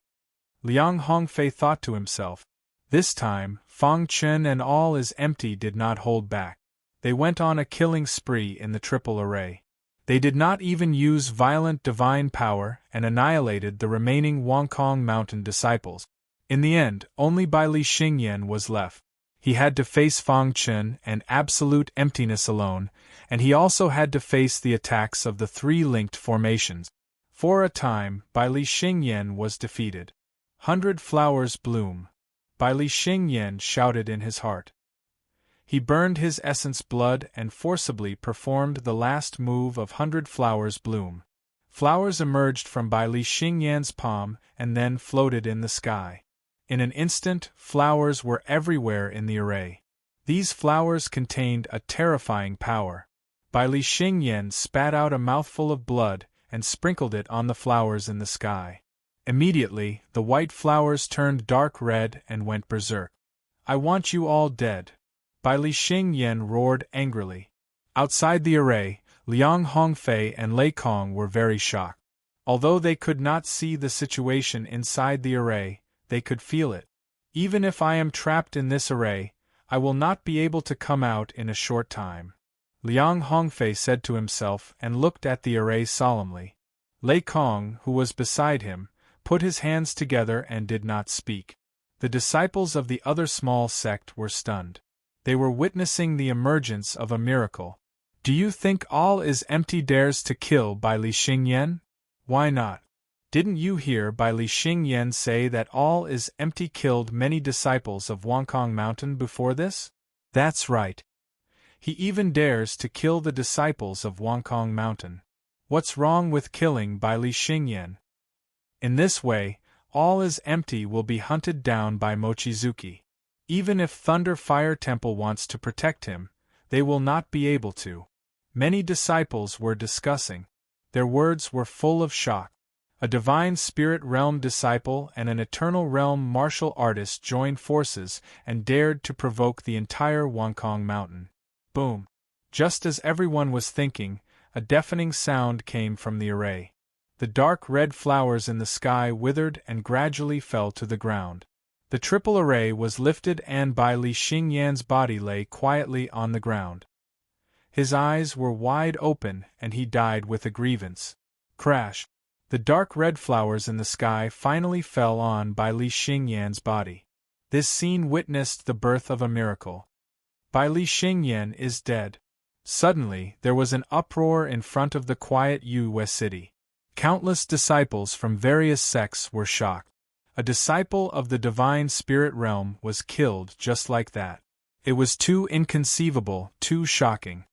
Liang Hongfei thought to himself. This time, Fong Chen and All is Empty did not hold back. They went on a killing spree in the triple array. They did not even use violent divine power and annihilated the remaining Wongkong Mountain disciples. In the end, only Bai Li Xingyan was left. He had to face Fong Chen and absolute emptiness alone, and he also had to face the attacks of the 3 linked formations. For a time, Bai Li Xingyan was defeated. 100 flowers bloom. Bai Li Xingyan shouted in his heart. He burned his essence blood and forcibly performed the last move of 100 flowers bloom. Flowers emerged from Bai Li Xingyan's palm and then floated in the sky. In an instant, flowers were everywhere in the array. These flowers contained a terrifying power. Bai Li Xingyan spat out a mouthful of blood and sprinkled it on the flowers in the sky. Immediately, the white flowers turned dark red and went berserk. I want you all dead. Bai Li Xingyan roared angrily. Outside the array, Liang Hongfei and Lei Kong were very shocked. Although they could not see the situation inside the array, they could feel it. Even if I am trapped in this array, I will not be able to come out in a short time. Liang Hongfei said to himself and looked at the array solemnly. Lei Kong, who was beside him, put his hands together and did not speak. The disciples of the other small sect were stunned. They were witnessing the emergence of a miracle. Do you think all is empty dares to kill Bai Li Xingyan? Why not? Didn't you hear Bai Li Xingyan say that all is empty killed many disciples of Wangkong Mountain before this? That's right. He even dares to kill the disciples of Wangkong Mountain. What's wrong with killing Bai Li Xingyan? In this way, all is empty will be hunted down by Mochizuki. Even if Thunder Fire Temple wants to protect him, they will not be able to. Many disciples were discussing. Their words were full of shock. A Divine Spirit Realm disciple and an Eternal Realm martial artist joined forces and dared to provoke the entire Wangkong Mountain. Boom! Just as everyone was thinking, a deafening sound came from the array. The dark red flowers in the sky withered and gradually fell to the ground. The triple array was lifted and Bai Li Xingyan's body lay quietly on the ground. His eyes were wide open and he died with a grievance. Crash! The dark red flowers in the sky finally fell on Bai Li Xingyan's body. This scene witnessed the birth of a miracle. Bai Li Xingyan is dead. Suddenly, there was an uproar in front of the quiet Yue city. Countless disciples from various sects were shocked. A disciple of the Divine Spirit Realm was killed just like that. It was too inconceivable, too shocking.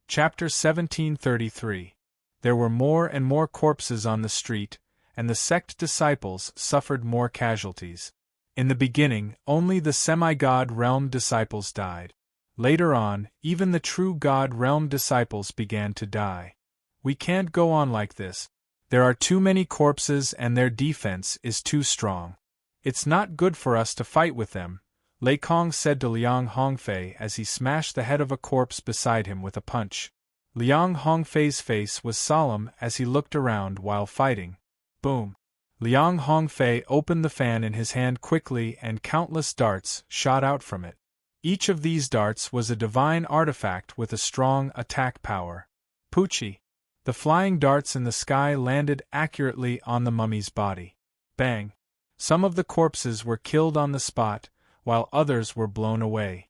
Chapter 1733. There were more and more corpses on the street, and the sect disciples suffered more casualties. In the beginning, only the semi-god realm disciples died. Later on, even the true god realm disciples began to die. We can't go on like this. There are too many corpses and their defense is too strong. It's not good for us to fight with them, Lei Kong said to Liang Hongfei as he smashed the head of a corpse beside him with a punch. Liang Hongfei's face was solemn as he looked around while fighting. Boom! Liang Hongfei opened the fan in his hand quickly and countless darts shot out from it. Each of these darts was a divine artifact with a strong attack power. Poochie! The flying darts in the sky landed accurately on the mummy's body. Bang! Some of the corpses were killed on the spot, while others were blown away.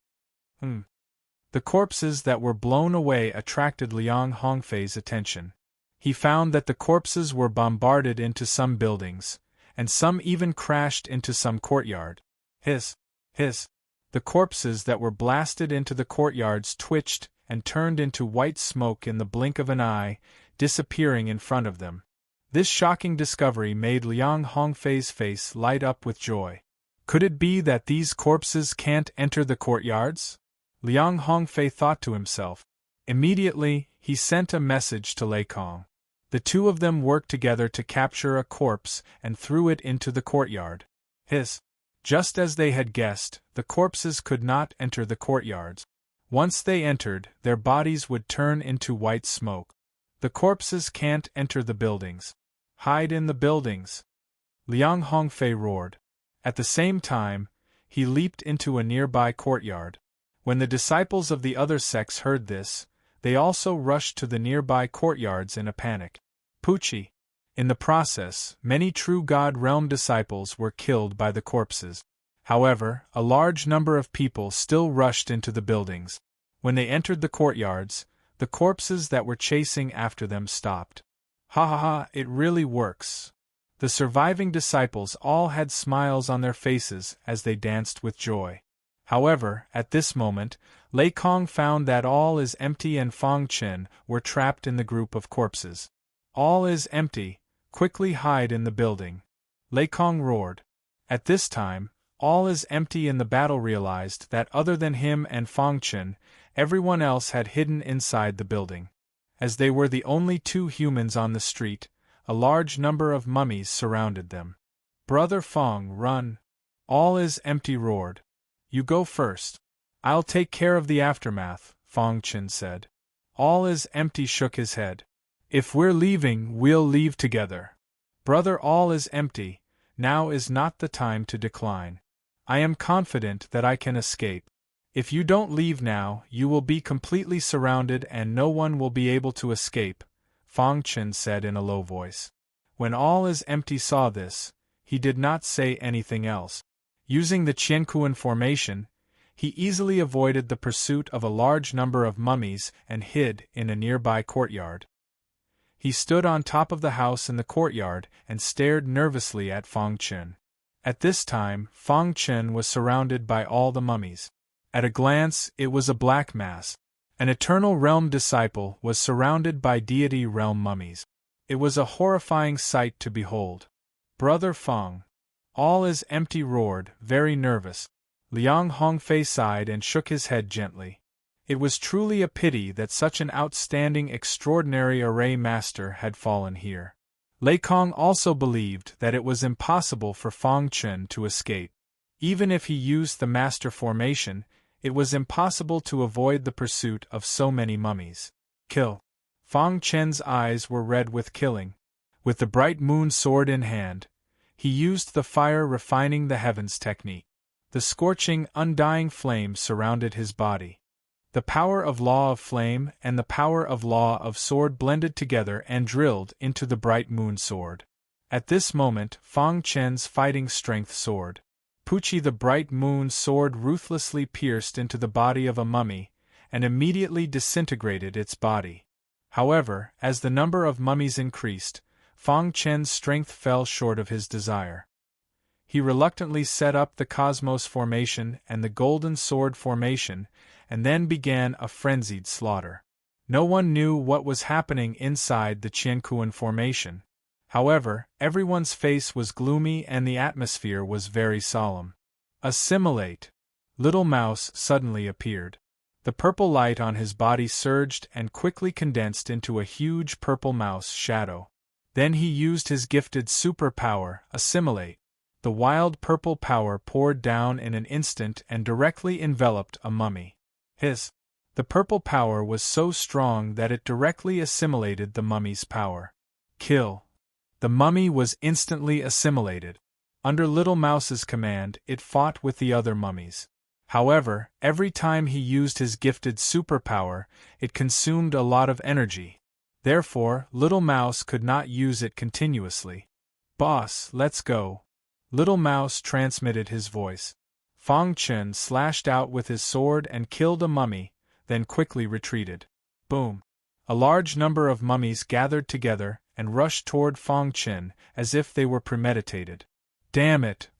The corpses that were blown away attracted Liang Hongfei's attention. He found that the corpses were bombarded into some buildings, and some even crashed into some courtyard. Hiss! The corpses that were blasted into the courtyards twitched and turned into white smoke in the blink of an eye, disappearing in front of them. This shocking discovery made Liang Hongfei's face light up with joy. Could it be that these corpses can't enter the courtyards? Liang Hongfei thought to himself. Immediately, he sent a message to Lei Kong. The two of them worked together to capture a corpse and threw it into the courtyard. Hiss! Just as they had guessed, the corpses could not enter the courtyards. Once they entered, their bodies would turn into white smoke. The corpses can't enter the buildings. Hide in the buildings! Liang Hongfei roared. At the same time, he leaped into a nearby courtyard. When the disciples of the other sects heard this, they also rushed to the nearby courtyards in a panic. Poochie! In the process, many true God Realm disciples were killed by the corpses. However, a large number of people still rushed into the buildings. When they entered the courtyards, the corpses that were chasing after them stopped. Ha ha ha, it really works. The surviving disciples all had smiles on their faces as they danced with joy. However, at this moment, Lei Kong found that all is empty and Fang Chen were trapped in the group of corpses. All is empty, quickly hide in the building. Lei Kong roared. At this time, all is empty in the battle realized that other than him and Fang Chen, everyone else had hidden inside the building. As they were the only two humans on the street, a large number of mummies surrounded them. Brother Fang, run! All is empty roared. You go first. I'll take care of the aftermath, Fang Chen said. All is empty shook his head. If we're leaving, we'll leave together. Brother, all is empty, now is not the time to decline. I am confident that I can escape. If you don't leave now, you will be completely surrounded and no one will be able to escape, Fang Chen said in a low voice. When all is empty saw this, he did not say anything else. Using the Qianquan formation, he easily avoided the pursuit of a large number of mummies and hid in a nearby courtyard. He stood on top of the house in the courtyard and stared nervously at Fang Chen. At this time, Fang Chen was surrounded by all the mummies. At a glance, it was a black mass. An Eternal Realm disciple was surrounded by Deity Realm mummies. It was a horrifying sight to behold. Brother Fang. All is empty roared, very nervous. Liang Hongfei sighed and shook his head gently. It was truly a pity that such an outstanding extraordinary array master had fallen here. Lei Kong also believed that it was impossible for Fang Chen to escape. Even if he used the master formation, it was impossible to avoid the pursuit of so many mummies. Kill. Fang Chen's eyes were red with killing. With the bright moon sword in hand, he used the fire refining the heavens technique. The scorching, undying flame surrounded his body. The power of law of flame and the power of law of sword blended together and drilled into the bright moon sword. At this moment, Fang Chen's fighting strength soared. Puchi the bright moon sword ruthlessly pierced into the body of a mummy, and immediately disintegrated its body. However, as the number of mummies increased, Fang Chen's strength fell short of his desire. He reluctantly set up the Cosmos formation and the Golden Sword formation, and then began a frenzied slaughter. No one knew what was happening inside the Qianquan formation. However, everyone's face was gloomy and the atmosphere was very solemn. Assimilate. Little Mouse suddenly appeared. The purple light on his body surged and quickly condensed into a huge purple mouse shadow. Then he used his gifted superpower, Assimilate. The wild purple power poured down in an instant and directly enveloped a mummy. The purple power was so strong that it directly assimilated the mummy's power. Kill. The mummy was instantly assimilated. Under Little Mouse's command, it fought with the other mummies. However, every time he used his gifted superpower, it consumed a lot of energy. Therefore, Little Mouse could not use it continuously. Boss, let's go. Little Mouse transmitted his voice. Fang Chen slashed out with his sword and killed a mummy, then quickly retreated. Boom! A large number of mummies gathered together and rushed toward Fang Chen as if they were premeditated. Damn it!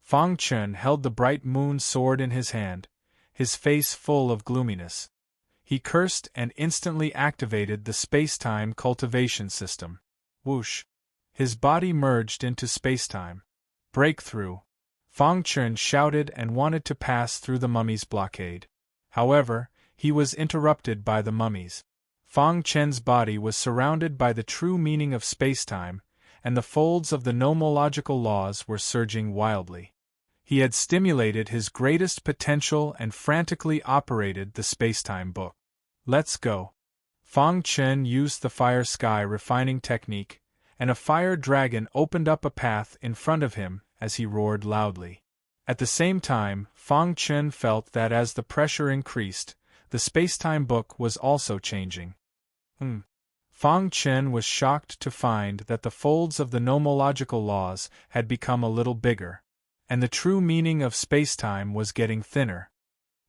Fang Chen held the bright moon sword in his hand, his face full of gloominess. He cursed and instantly activated the space-time cultivation system. Whoosh! His body merged into space-time. Breakthrough! Fang Chen shouted and wanted to pass through the mummy's blockade. However, he was interrupted by the mummies. Fang Chen's body was surrounded by the true meaning of spacetime, and the folds of the nomological laws were surging wildly. He had stimulated his greatest potential and frantically operated the spacetime book. Let's go. Fang Chen used the fire sky refining technique, and a fire dragon opened up a path in front of him as he roared loudly. At the same time, Fang Chen felt that as the pressure increased, the spacetime book was also changing. Fang Chen was shocked to find that the folds of the nomological laws had become a little bigger, and the true meaning of spacetime was getting thinner.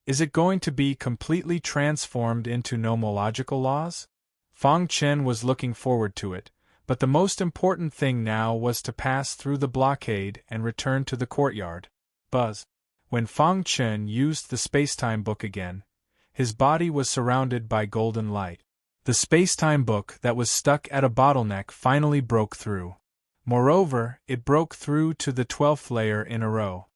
Is it going to be completely transformed into nomological laws? Fang Chen was looking forward to it, But the most important thing now was to pass through the blockade and return to the courtyard. Buzz. When Fang Chen used the spacetime book again, his body was surrounded by golden light. The spacetime book that was stuck at a bottleneck finally broke through. Moreover, it broke through to the 12th layer in a row.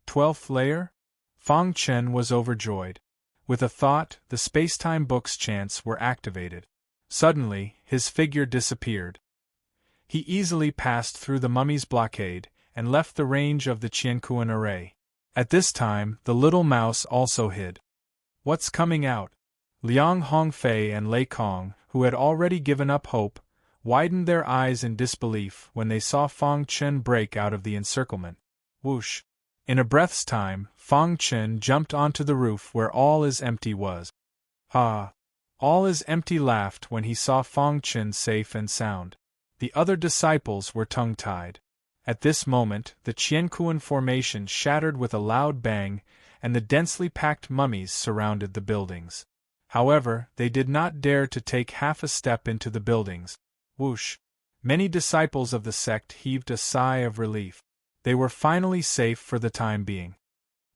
12th layer? Fang Chen was overjoyed. With a thought, the spacetime book's chants were activated. Suddenly, his figure disappeared. He easily passed through the mummy's blockade and left the range of the Qiankuan array. At this time, the little mouse also hid. What's coming out? Liang Hongfei and Lei Kong, who had already given up hope, widened their eyes in disbelief when they saw Fang Chen break out of the encirclement. Whoosh! In a breath's time, Fang Chen jumped onto the roof where All is Empty was. Ha! All is Empty laughed when he saw Fang Chen safe and sound. The other disciples were tongue-tied. At this moment, the Qiankuan formation shattered with a loud bang, and the densely packed mummies surrounded the buildings. However, they did not dare to take half a step into the buildings. Whoosh! Many disciples of the sect heaved a sigh of relief. They were finally safe for the time being.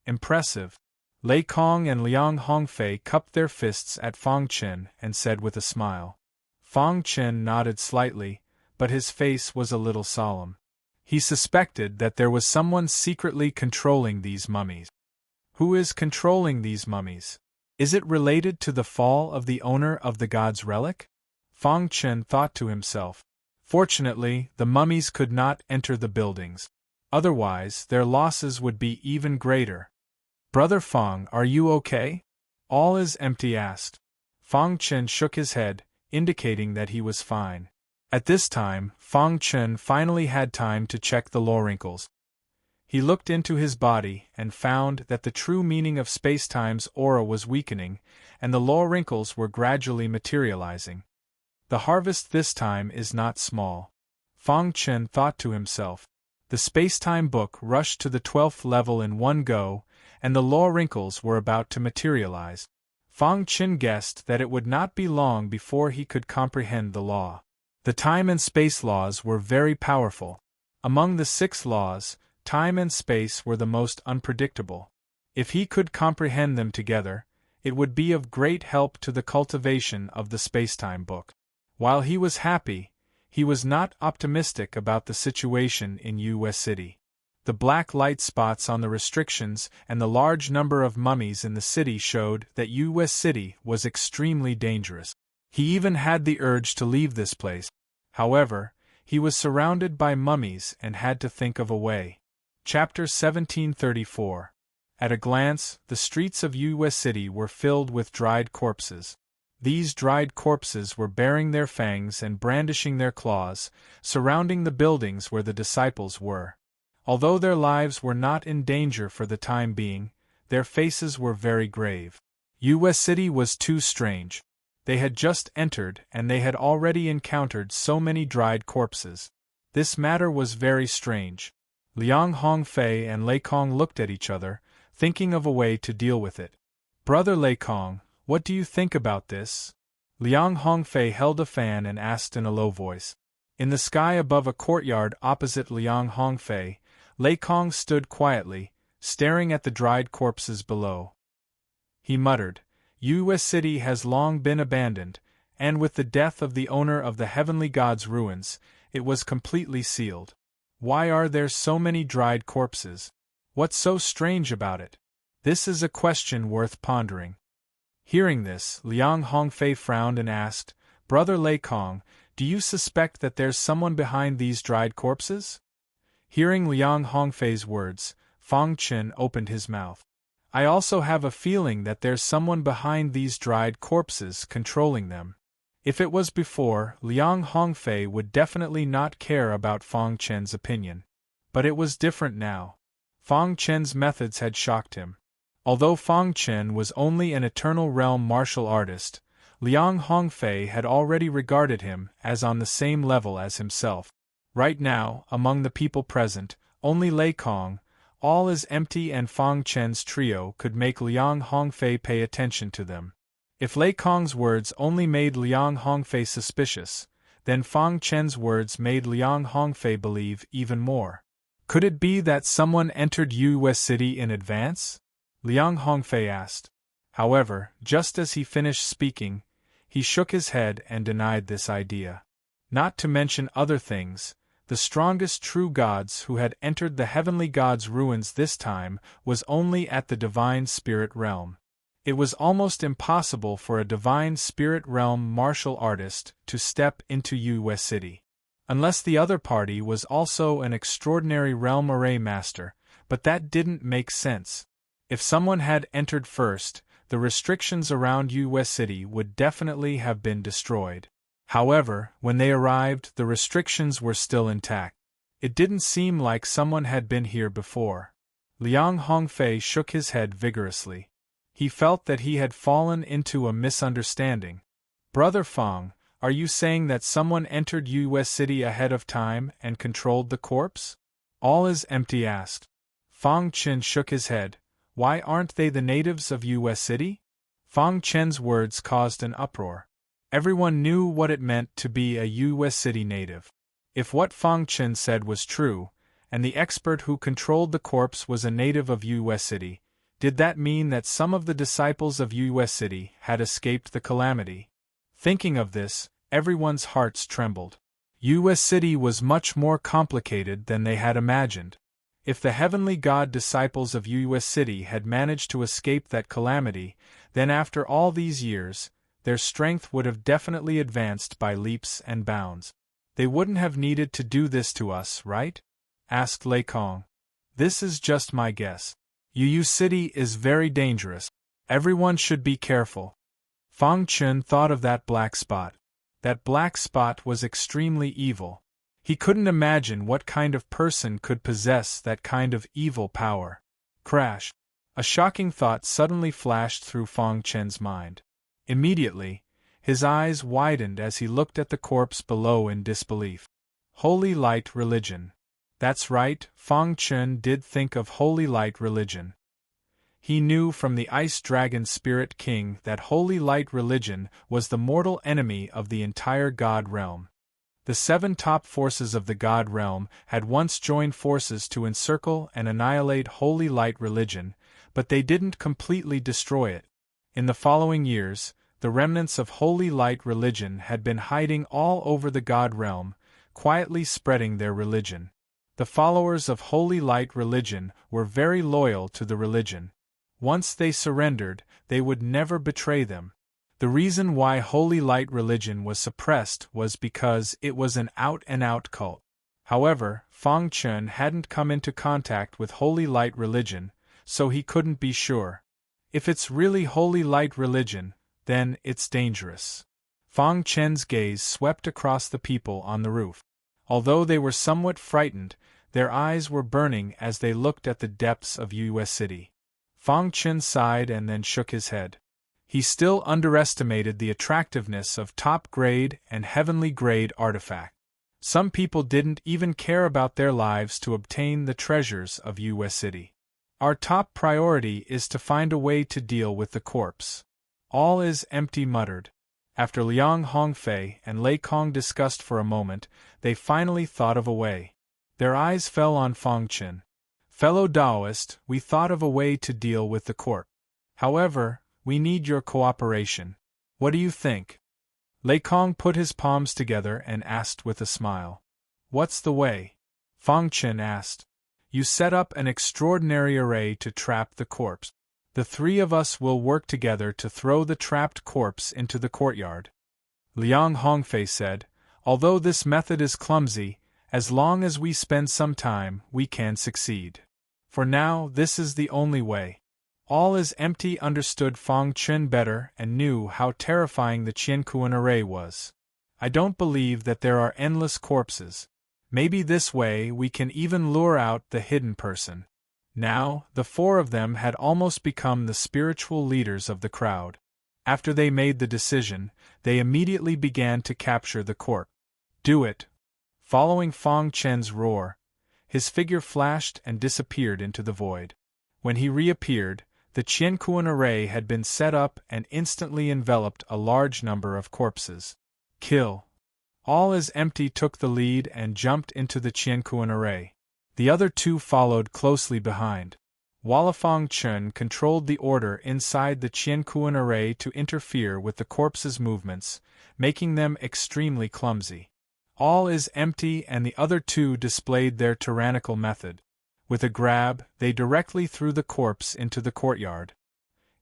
Impressive. Lei Kong and Liang Hongfei cupped their fists at Fang Chen and said with a smile. Fang Chen nodded slightly, but his face was a little solemn. He suspected that there was someone secretly controlling these mummies. Who is controlling these mummies? Is it related to the fall of the owner of the god's relic? Fang Chen thought to himself. Fortunately, the mummies could not enter the buildings. Otherwise, their losses would be even greater. Brother Fang, are you okay? All is Empty asked. Fang Chen shook his head, indicating that he was fine. At this time, Fang Chen finally had time to check the law wrinkles. He looked into his body and found that the true meaning of spacetime's aura was weakening, and the law wrinkles were gradually materializing. The harvest this time is not small. Fang Chen thought to himself. The spacetime book rushed to the 12th level in one go, and the law wrinkles were about to materialize. Fang Chen guessed that it would not be long before he could comprehend the law. The time and space laws were very powerful. Among the 6 laws, time and space were the most unpredictable. If he could comprehend them together, it would be of great help to the cultivation of the spacetime book. While he was happy, he was not optimistic about the situation in U.S. City. The black light spots on the restrictions and the large number of mummies in the city showed that U.S. City was extremely dangerous. He even had the urge to leave this place. However, he was surrounded by mummies and had to think of a way. Chapter 1734. At a glance, the streets of U.S. City were filled with dried corpses. These dried corpses were baring their fangs and brandishing their claws, surrounding the buildings where the disciples were. Although their lives were not in danger for the time being, their faces were very grave. U.S. City was too strange. They had just entered and they had already encountered so many dried corpses. This matter was very strange. Liang Hongfei and Lei Kong looked at each other, thinking of a way to deal with it. Brother Lei Kong, what do you think about this? Liang Hongfei held a fan and asked in a low voice. In the sky above a courtyard opposite Liang Hongfei, Lei Kong stood quietly, staring at the dried corpses below. He muttered, U.S. City has long been abandoned, and with the death of the owner of the heavenly god's ruins, it was completely sealed. Why are there so many dried corpses? What's so strange about it? This is a question worth pondering. Hearing this, Liang Hongfei frowned and asked, Brother Lei Kong, do you suspect that there's someone behind these dried corpses? Hearing Liang Hongfei's words, Fang Chen opened his mouth. I also have a feeling that there's someone behind these dried corpses controlling them. If it was before, Liang Hongfei would definitely not care about Fang Chen's opinion. But it was different now. Fang Chen's methods had shocked him. Although Fang Chen was only an Eternal Realm martial artist, Liang Hongfei had already regarded him as on the same level as himself. Right now, among the people present, only Lei Kong, All is Empty and Fang Chen's trio could make Liang Hongfei pay attention to them. If Lei Kong's words only made Liang Hongfei suspicious, Then Fang Chen's words made Liang Hongfei believe even more. Could it be that someone entered Yue City in advance? Liang Hongfei asked. However, just as he finished speaking, he shook his head and denied this idea. Not to mention other things, the strongest true gods who had entered the heavenly gods' ruins this time was only at the divine spirit realm. It was almost impossible for a divine spirit realm martial artist to step into Yue City. Unless the other party was also an extraordinary realm array master, but that didn't make sense. If someone had entered first, the restrictions around Yue City would definitely have been destroyed. However, when they arrived, the restrictions were still intact. It didn't seem like someone had been here before. Liang Hongfei shook his head vigorously. He felt that he had fallen into a misunderstanding. Brother Fang, are you saying that someone entered Yue City ahead of time and controlled the corpse? All is empty asked. Fang Chen shook his head. Why aren't they the natives of Yue City? Fang Chen's words caused an uproar. Everyone knew what it meant to be a Yue City native. If what Fang Chen said was true, and the expert who controlled the corpse was a native of Yue City, did that mean that some of the disciples of Yue City had escaped the calamity? Thinking of this, everyone's hearts trembled. Yue City was much more complicated than they had imagined. If the heavenly god disciples of Yue City had managed to escape that calamity, then after all these years, their strength would have definitely advanced by leaps and bounds. They wouldn't have needed to do this to us, right? Asked Lei Kong. This is just my guess. Yue City is very dangerous. Everyone should be careful. Fang Chen thought of that black spot. That black spot was extremely evil. He couldn't imagine what kind of person could possess that kind of evil power. Crash! A shocking thought suddenly flashed through Fang Chen's mind. Immediately, his eyes widened as he looked at the corpse below in disbelief. Holy Light Religion. That's right, Fang Chen did think of Holy Light Religion. He knew from the Ice Dragon Spirit King that Holy Light Religion was the mortal enemy of the entire God realm. The 7 top forces of the God realm had once joined forces to encircle and annihilate Holy Light Religion, but they didn't completely destroy it. In the following years, the remnants of Holy Light Religion had been hiding all over the God realm, quietly spreading their religion. The followers of Holy Light Religion were very loyal to the religion. Once they surrendered, they would never betray them. The reason why Holy Light Religion was suppressed was because it was an out-and-out cult. However, Fang Chen hadn't come into contact with Holy Light Religion, so he couldn't be sure. If it's really Holy Light Religion, then it's dangerous. Fang Chen's gaze swept across the people on the roof. Although they were somewhat frightened, their eyes were burning as they looked at the depths of Yue City. Fang Chen sighed and then shook his head. He still underestimated the attractiveness of top-grade and heavenly-grade artifact. Some people didn't even care about their lives to obtain the treasures of Yue City. Our top priority is to find a way to deal with the corpse. All is empty muttered. After Liang Hongfei and Lei Kong discussed for a moment, they finally thought of a way. Their eyes fell on Fang Chen. Fellow Taoist, we thought of a way to deal with the corpse. However, we need your cooperation. What do you think? Lei Kong put his palms together and asked with a smile. What's the way? Fang Chen asked. You set up an extraordinary array to trap the corpse. The 3 of us will work together to throw the trapped corpse into the courtyard. Liang Hongfei said, although this method is clumsy, as long as we spend some time, we can succeed. For now, this is the only way. All is empty understood Fang Chen better and knew how terrifying the Qiankuan array was. I don't believe that there are endless corpses. Maybe this way we can even lure out the hidden person. Now, the 4 of them had almost become the spiritual leaders of the crowd. After they made the decision, they immediately began to capture the corpse. Do it! Following Fang Chen's roar, his figure flashed and disappeared into the void. When he reappeared, the Qiankuan array had been set up and instantly enveloped a large number of corpses. Kill! All as empty took the lead and jumped into the Qianquan array. The other two followed closely behind. Hualifang Chun controlled the order inside the Qianquan array to interfere with the corpses' movements, making them extremely clumsy. All is empty and the other two displayed their tyrannical method. With a grab, they directly threw the corpse into the courtyard.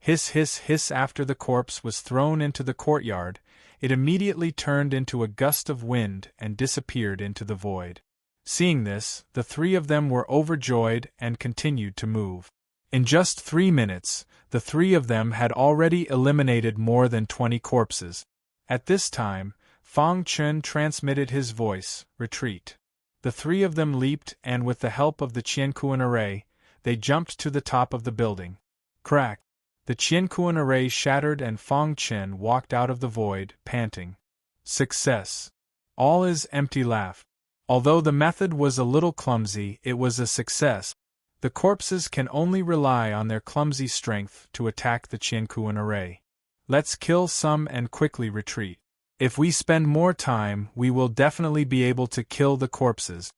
Hiss hiss hiss. After the corpse was thrown into the courtyard, it immediately turned into a gust of wind and disappeared into the void. Seeing this, the three of them were overjoyed and continued to move. In just 3 minutes, the three of them had already eliminated more than 20 corpses. At this time, Fang Chun transmitted his voice, "Retreat." The three of them leaped and with the help of the Qianquan array, they jumped to the top of the building. Crack! The Qianquan array shattered and Fang Chun walked out of the void, panting. Success! All is empty laughed. Although the method was a little clumsy, it was a success. The corpses can only rely on their clumsy strength to attack the Qianquan array. Let's kill some and quickly retreat. If we spend more time, we will definitely be able to kill the corpses.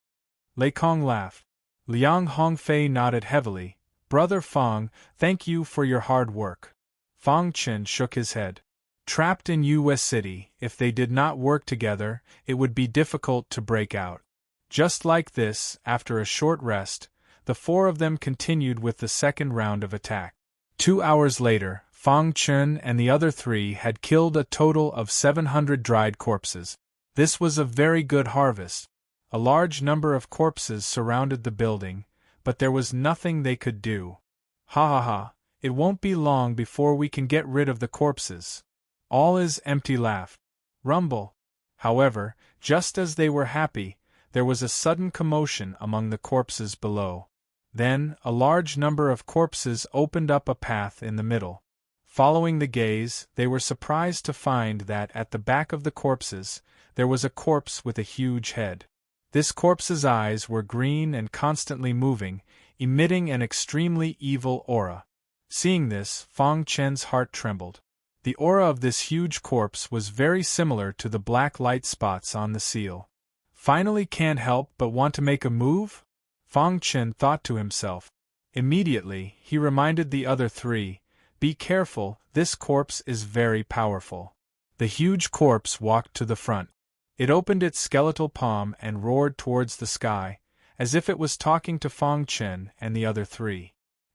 Lei Kong laughed. Liang Hongfei nodded heavily. Brother Fang, thank you for your hard work. Fang Chun shook his head. Trapped in U.S. City, if they did not work together, it would be difficult to break out. Just like this, after a short rest, the four of them continued with the second round of attack. 2 hours later, Fang Chun and the other three had killed a total of 700 dried corpses. This was a very good harvest. A large number of corpses surrounded the building, but there was nothing they could do. Ha ha ha, it won't be long before we can get rid of the corpses. All is empty laughed. Rumble. However, just as they were happy, there was a sudden commotion among the corpses below. Then, a large number of corpses opened up a path in the middle. Following the gaze, they were surprised to find that at the back of the corpses, there was a corpse with a huge head. This corpse's eyes were green and constantly moving, emitting an extremely evil aura. Seeing this, Fang Chen's heart trembled. The aura of this huge corpse was very similar to the black light spots on the seal. Finally can't help but want to make a move? Fang Chen thought to himself. Immediately, he reminded the other three, "Be careful, this corpse is very powerful." The huge corpse walked to the front. It opened its skeletal palm and roared towards the sky, as if it was talking to Fang Chen and the other three.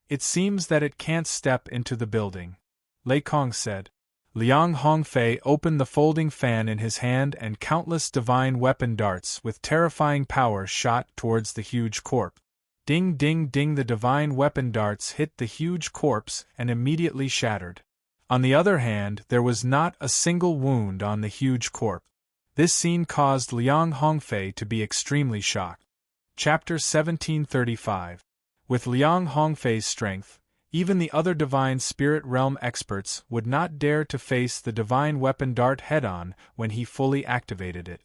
"It seems that it can't step into the building," Lei Kong said. Liang Hongfei opened the folding fan in his hand and countless divine weapon darts with terrifying power shot towards the huge corpse. Ding ding ding, the divine weapon darts hit the huge corpse and immediately shattered. On the other hand, there was not a single wound on the huge corpse. This scene caused Liang Hongfei to be extremely shocked. Chapter 1735. With Liang Hongfei's strength, even the other divine spirit realm experts would not dare to face the divine weapon dart head-on when he fully activated it.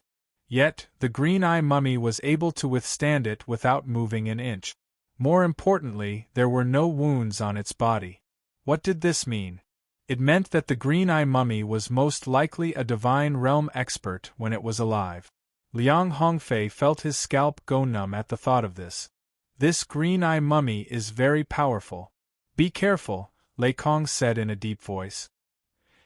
Yet, the green-eye mummy was able to withstand it without moving an inch. More importantly, there were no wounds on its body. What did this mean? It meant that the green-eye mummy was most likely a divine realm expert when it was alive. Liang Hongfei felt his scalp go numb at the thought of this. This green-eye mummy is very powerful. "Be careful," Lei Kong said in a deep voice.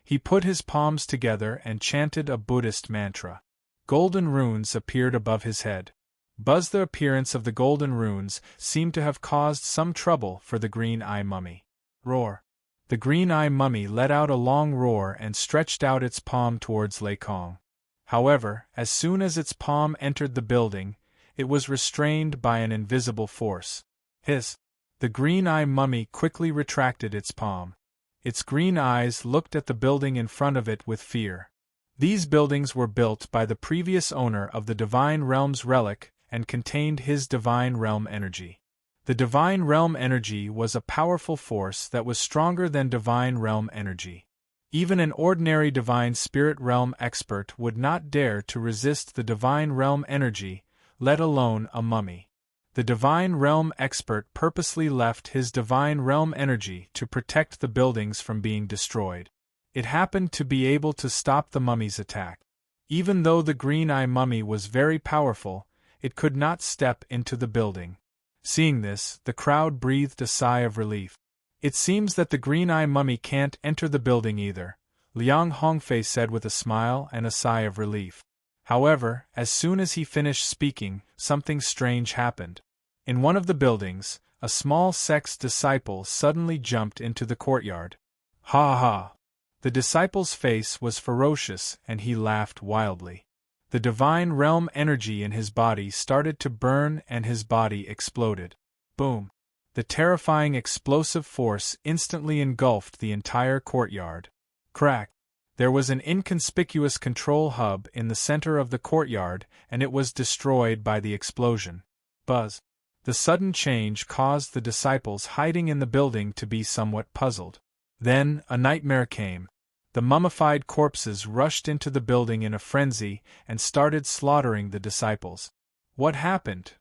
He put his palms together and chanted a Buddhist mantra. Golden runes appeared above his head. Buzz, the appearance of the golden runes seemed to have caused some trouble for the green-eye mummy. Roar. The green-eye mummy let out a long roar and stretched out its palm towards Lei Kong. However, as soon as its palm entered the building, it was restrained by an invisible force. Hiss. The green-eye mummy quickly retracted its palm. Its green eyes looked at the building in front of it with fear. These buildings were built by the previous owner of the Divine Realm's relic and contained his Divine Realm energy. The Divine Realm energy was a powerful force that was stronger than Divine Realm energy. Even an ordinary Divine Spirit Realm expert would not dare to resist the Divine Realm energy, let alone a mummy. The Divine Realm expert purposely left his Divine Realm energy to protect the buildings from being destroyed. It happened to be able to stop the mummy's attack. Even though the green-eye mummy was very powerful, it could not step into the building. Seeing this, the crowd breathed a sigh of relief. It seems that the green-eye mummy can't enter the building either, Liang Hongfei said with a smile and a sigh of relief. However, as soon as he finished speaking, something strange happened. In one of the buildings, a small sect's disciple suddenly jumped into the courtyard. Ha ha! The disciple's face was ferocious and he laughed wildly. The divine realm energy in his body started to burn and his body exploded. Boom! The terrifying explosive force instantly engulfed the entire courtyard. Crack! There was an inconspicuous control hub in the center of the courtyard and it was destroyed by the explosion. Buzz! The sudden change caused the disciples hiding in the building to be somewhat puzzled. Then, a nightmare came. The mummified corpses rushed into the building in a frenzy and started slaughtering the disciples. What happened?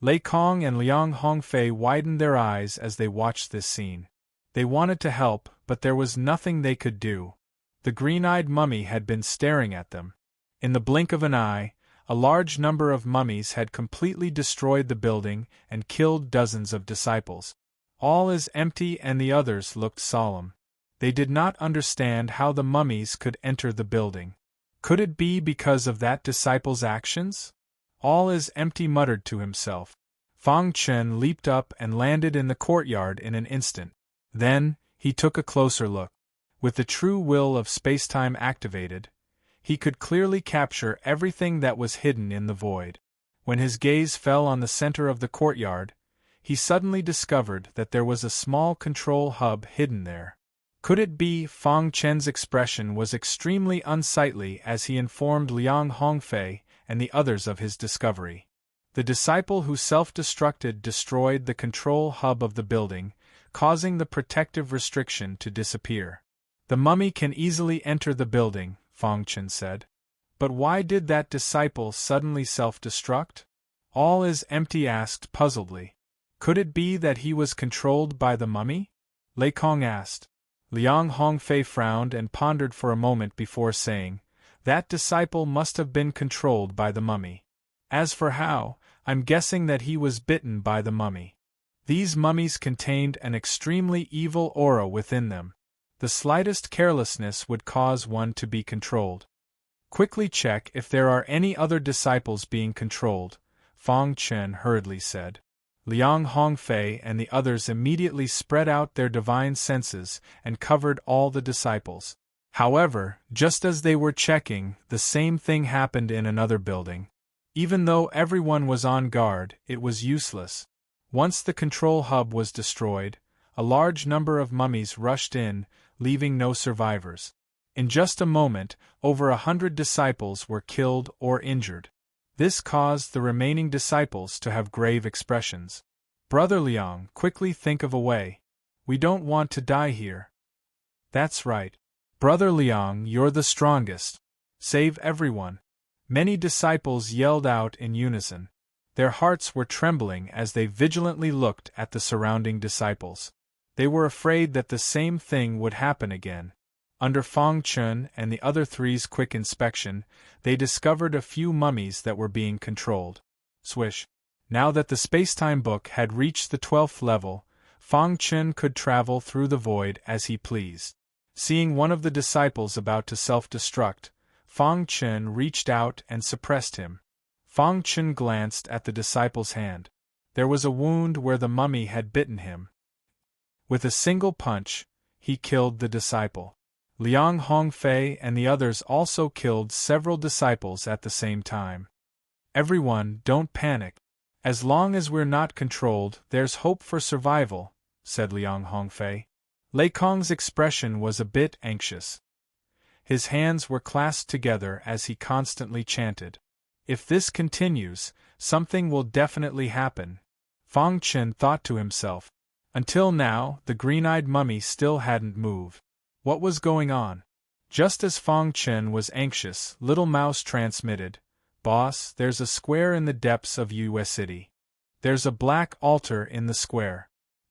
Lei Kong and Liang Hongfei widened their eyes as they watched this scene. They wanted to help, but there was nothing they could do. The green-eyed mummy had been staring at them. In the blink of an eye, a large number of mummies had completely destroyed the building and killed dozens of disciples. All is empty and the others looked solemn. They did not understand how the mummies could enter the building. Could it be because of that disciple's actions? All is empty muttered to himself. Fang Chen leaped up and landed in the courtyard in an instant. Then, he took a closer look. With the true will of spacetime activated, he could clearly capture everything that was hidden in the void. When his gaze fell on the center of the courtyard, he suddenly discovered that there was a small control hub hidden there. Could it be? Fang Chen's expression was extremely unsightly as he informed Liang Hongfei and the others of his discovery. The disciple who self-destructed destroyed the control hub of the building, causing the protective restriction to disappear. The mummy can easily enter the building, Fang Chen said. But why did that disciple suddenly self-destruct? All is empty asked puzzledly. Could it be that he was controlled by the mummy? Lei Kong asked. Liang Hongfei frowned and pondered for a moment before saying, that disciple must have been controlled by the mummy. As for how, I'm guessing that he was bitten by the mummy. These mummies contained an extremely evil aura within them. The slightest carelessness would cause one to be controlled. Quickly check if there are any other disciples being controlled, Fang Chen hurriedly said. Liang Hongfei and the others immediately spread out their divine senses and covered all the disciples. However, just as they were checking, the same thing happened in another building. Even though everyone was on guard, it was useless. Once the control hub was destroyed, a large number of mummies rushed in, leaving no survivors. In just a moment, over 100 disciples were killed or injured. This caused the remaining disciples to have grave expressions. Brother Liang, quickly think of a way. We don't want to die here. That's right. Brother Liang, you're the strongest. Save everyone. Many disciples yelled out in unison. Their hearts were trembling as they vigilantly looked at the surrounding disciples. They were afraid that the same thing would happen again. Under Fang Chen and the other three's quick inspection, they discovered a few mummies that were being controlled. Swish! Now that the spacetime book had reached the 12th level, Fang Chen could travel through the void as he pleased. Seeing one of the disciples about to self-destruct, Fang Chen reached out and suppressed him. Fang Chen glanced at the disciple's hand. There was a wound where the mummy had bitten him. With a single punch, he killed the disciple. Liang Hongfei and the others also killed several disciples at the same time. Everyone, don't panic. As long as we're not controlled, there's hope for survival, said Liang Hongfei. Lei Kong's expression was a bit anxious. His hands were clasped together as he constantly chanted. If this continues, something will definitely happen. Fang Chen thought to himself. Until now, the green-eyed mummy still hadn't moved. What was going on? Just as Fang Chen was anxious, Little Mouse transmitted, Boss, there's a square in the depths of Yue City. There's a black altar in the square.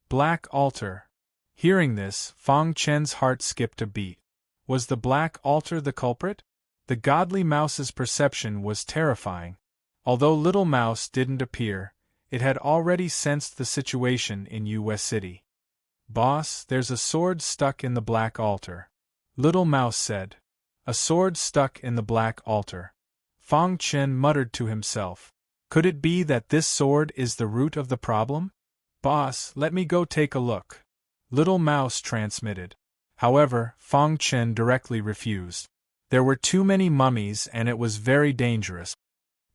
Black altar. Hearing this, Fang Chen's heart skipped a beat. Was the black altar the culprit? The godly mouse's perception was terrifying. Although Little Mouse didn't appear, it had already sensed the situation in U.S. City. "Boss, there's a sword stuck in the black altar," Little Mouse said. "A sword stuck in the black altar." Fang Chen muttered to himself. Could it be that this sword is the root of the problem? "Boss, let me go take a look," Little Mouse transmitted. However, Fang Chen directly refused. There were too many mummies and it was very dangerous.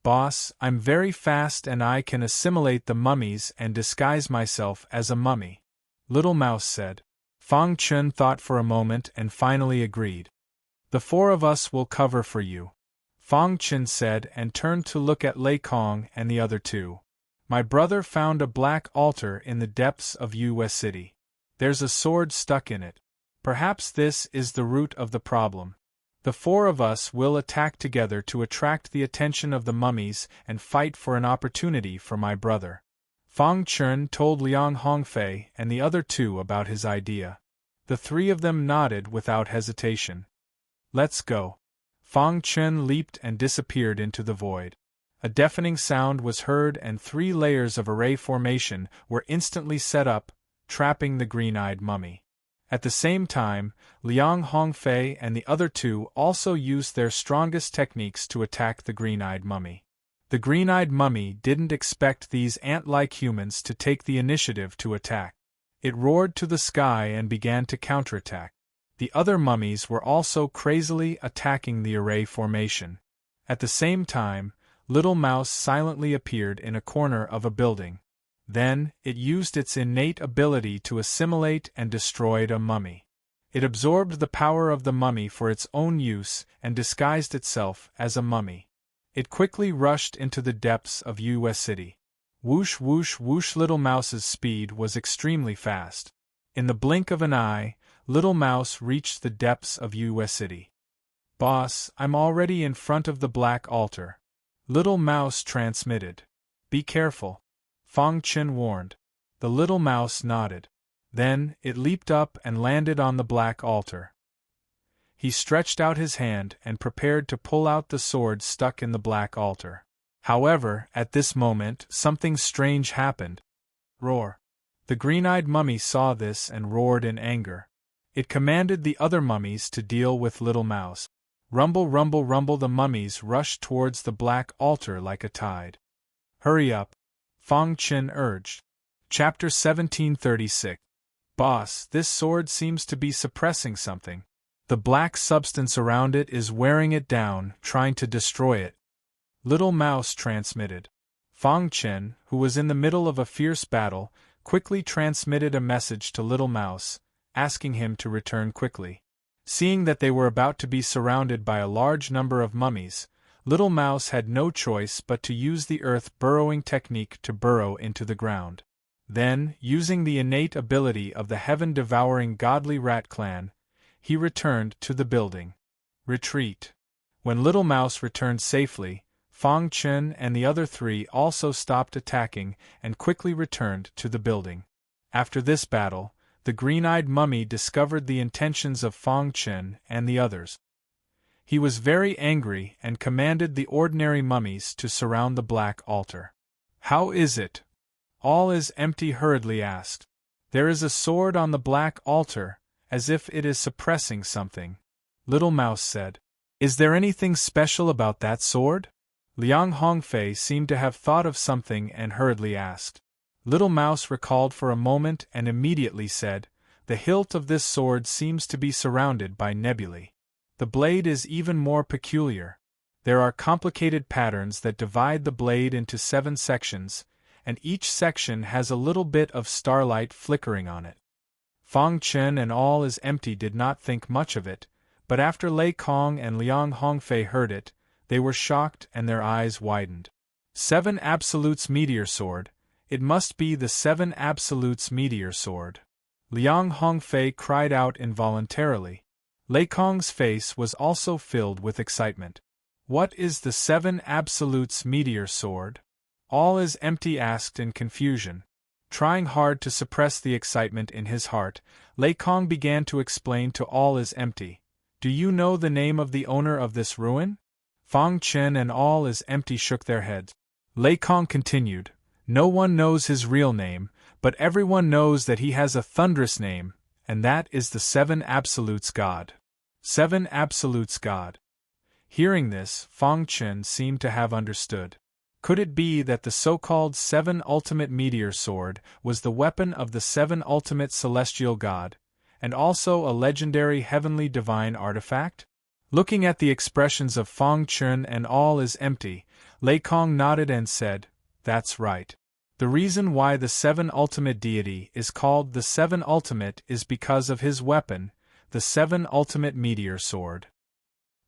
"Boss, I'm very fast and I can assimilate the mummies and disguise myself as a mummy," Little Mouse said. Fang Chen thought for a moment and finally agreed. "The four of us will cover for you," Fang Chen said and turned to look at Lei Kong and the other two. "My brother found a black altar in the depths of U.S. City. There's a sword stuck in it. Perhaps this is the root of the problem. The four of us will attack together to attract the attention of the mummies and fight for an opportunity for my brother." Fang Chen told Liang Hongfei and the other two about his idea. The three of them nodded without hesitation. "Let's go." Fang Chen leaped and disappeared into the void. A deafening sound was heard and 3 layers of array formation were instantly set up, trapping the green-eyed mummy. At the same time, Liang Hongfei and the other two also used their strongest techniques to attack the green-eyed mummy. The green-eyed mummy didn't expect these ant-like humans to take the initiative to attack. It roared to the sky and began to counterattack. The other mummies were also crazily attacking the array formation. At the same time, Little Mouse silently appeared in a corner of a building. Then, it used its innate ability to assimilate and destroyed a mummy. It absorbed the power of the mummy for its own use and disguised itself as a mummy. It quickly rushed into the depths of U.S. City. Whoosh whoosh whoosh. Little Mouse's speed was extremely fast. In the blink of an eye, Little Mouse reached the depths of U.S. City. "Boss, I'm already in front of the black altar," Little Mouse transmitted. "Be careful," Fang Chen warned. The Little Mouse nodded. Then, it leaped up and landed on the black altar. He stretched out his hand and prepared to pull out the sword stuck in the black altar. However, at this moment, something strange happened. Roar! The green-eyed mummy saw this and roared in anger. It commanded the other mummies to deal with Little Mouse. Rumble, rumble, rumble. The mummies rushed towards the black altar like a tide. "Hurry up," Fang Chen urged. Chapter 1736. "Boss, this sword seems to be suppressing something. The black substance around it is wearing it down, trying to destroy it," Little Mouse transmitted. Fang Chen, who was in the middle of a fierce battle, quickly transmitted a message to Little Mouse, asking him to return quickly. Seeing that they were about to be surrounded by a large number of mummies, Little Mouse had no choice but to use the earth-burrowing technique to burrow into the ground. Then, using the innate ability of the heaven-devouring godly rat clan, he returned to the building. Retreat. When Little Mouse returned safely, Fang Chen and the other 3 also stopped attacking and quickly returned to the building. After this battle, the green-eyed mummy discovered the intentions of Fang Chen and the others. He was very angry and commanded the ordinary mummies to surround the black altar. "How is it? All is empty?" hurriedly asked. "There is a sword on the black altar, as if it is suppressing something," Little Mouse said. "Is there anything special about that sword?" Liang Hongfei seemed to have thought of something and hurriedly asked. Little Mouse recalled for a moment and immediately said, "The hilt of this sword seems to be surrounded by nebulae. The blade is even more peculiar. There are complicated patterns that divide the blade into 7 sections, and each section has a little bit of starlight flickering on it." Fang Chen and All is Empty did not think much of it, but after Lei Kong and Liang Hongfei heard it, they were shocked and their eyes widened. 7 Absolutes Meteor Sword. It must be the 7 Absolutes Meteor Sword. Liang Hongfei cried out involuntarily. Lei Kong's face was also filled with excitement. "What is the 7 Absolutes Meteor Sword?" All is Empty asked in confusion. Trying hard to suppress the excitement in his heart, Lei Kong began to explain to All is Empty. Do you know the name of the owner of this ruin? Fang Chen and all is empty shook their heads. Lei Kong continued, no one knows his real name, but everyone knows that he has a thunderous name, and that is the Seven Absolutes God. Seven Absolutes God. Hearing this, Fang Chen seemed to have understood. Could it be that the so-called Seven Ultimate Meteor Sword was the weapon of the Seven Ultimate Celestial God, and also a legendary heavenly divine artifact? Looking at the expressions of Fang Chen and all is empty, Lei Kong nodded and said, that's right. The reason why the Seven Ultimate Deity is called the Seven Ultimate is because of his weapon, the Seven Ultimate Meteor Sword.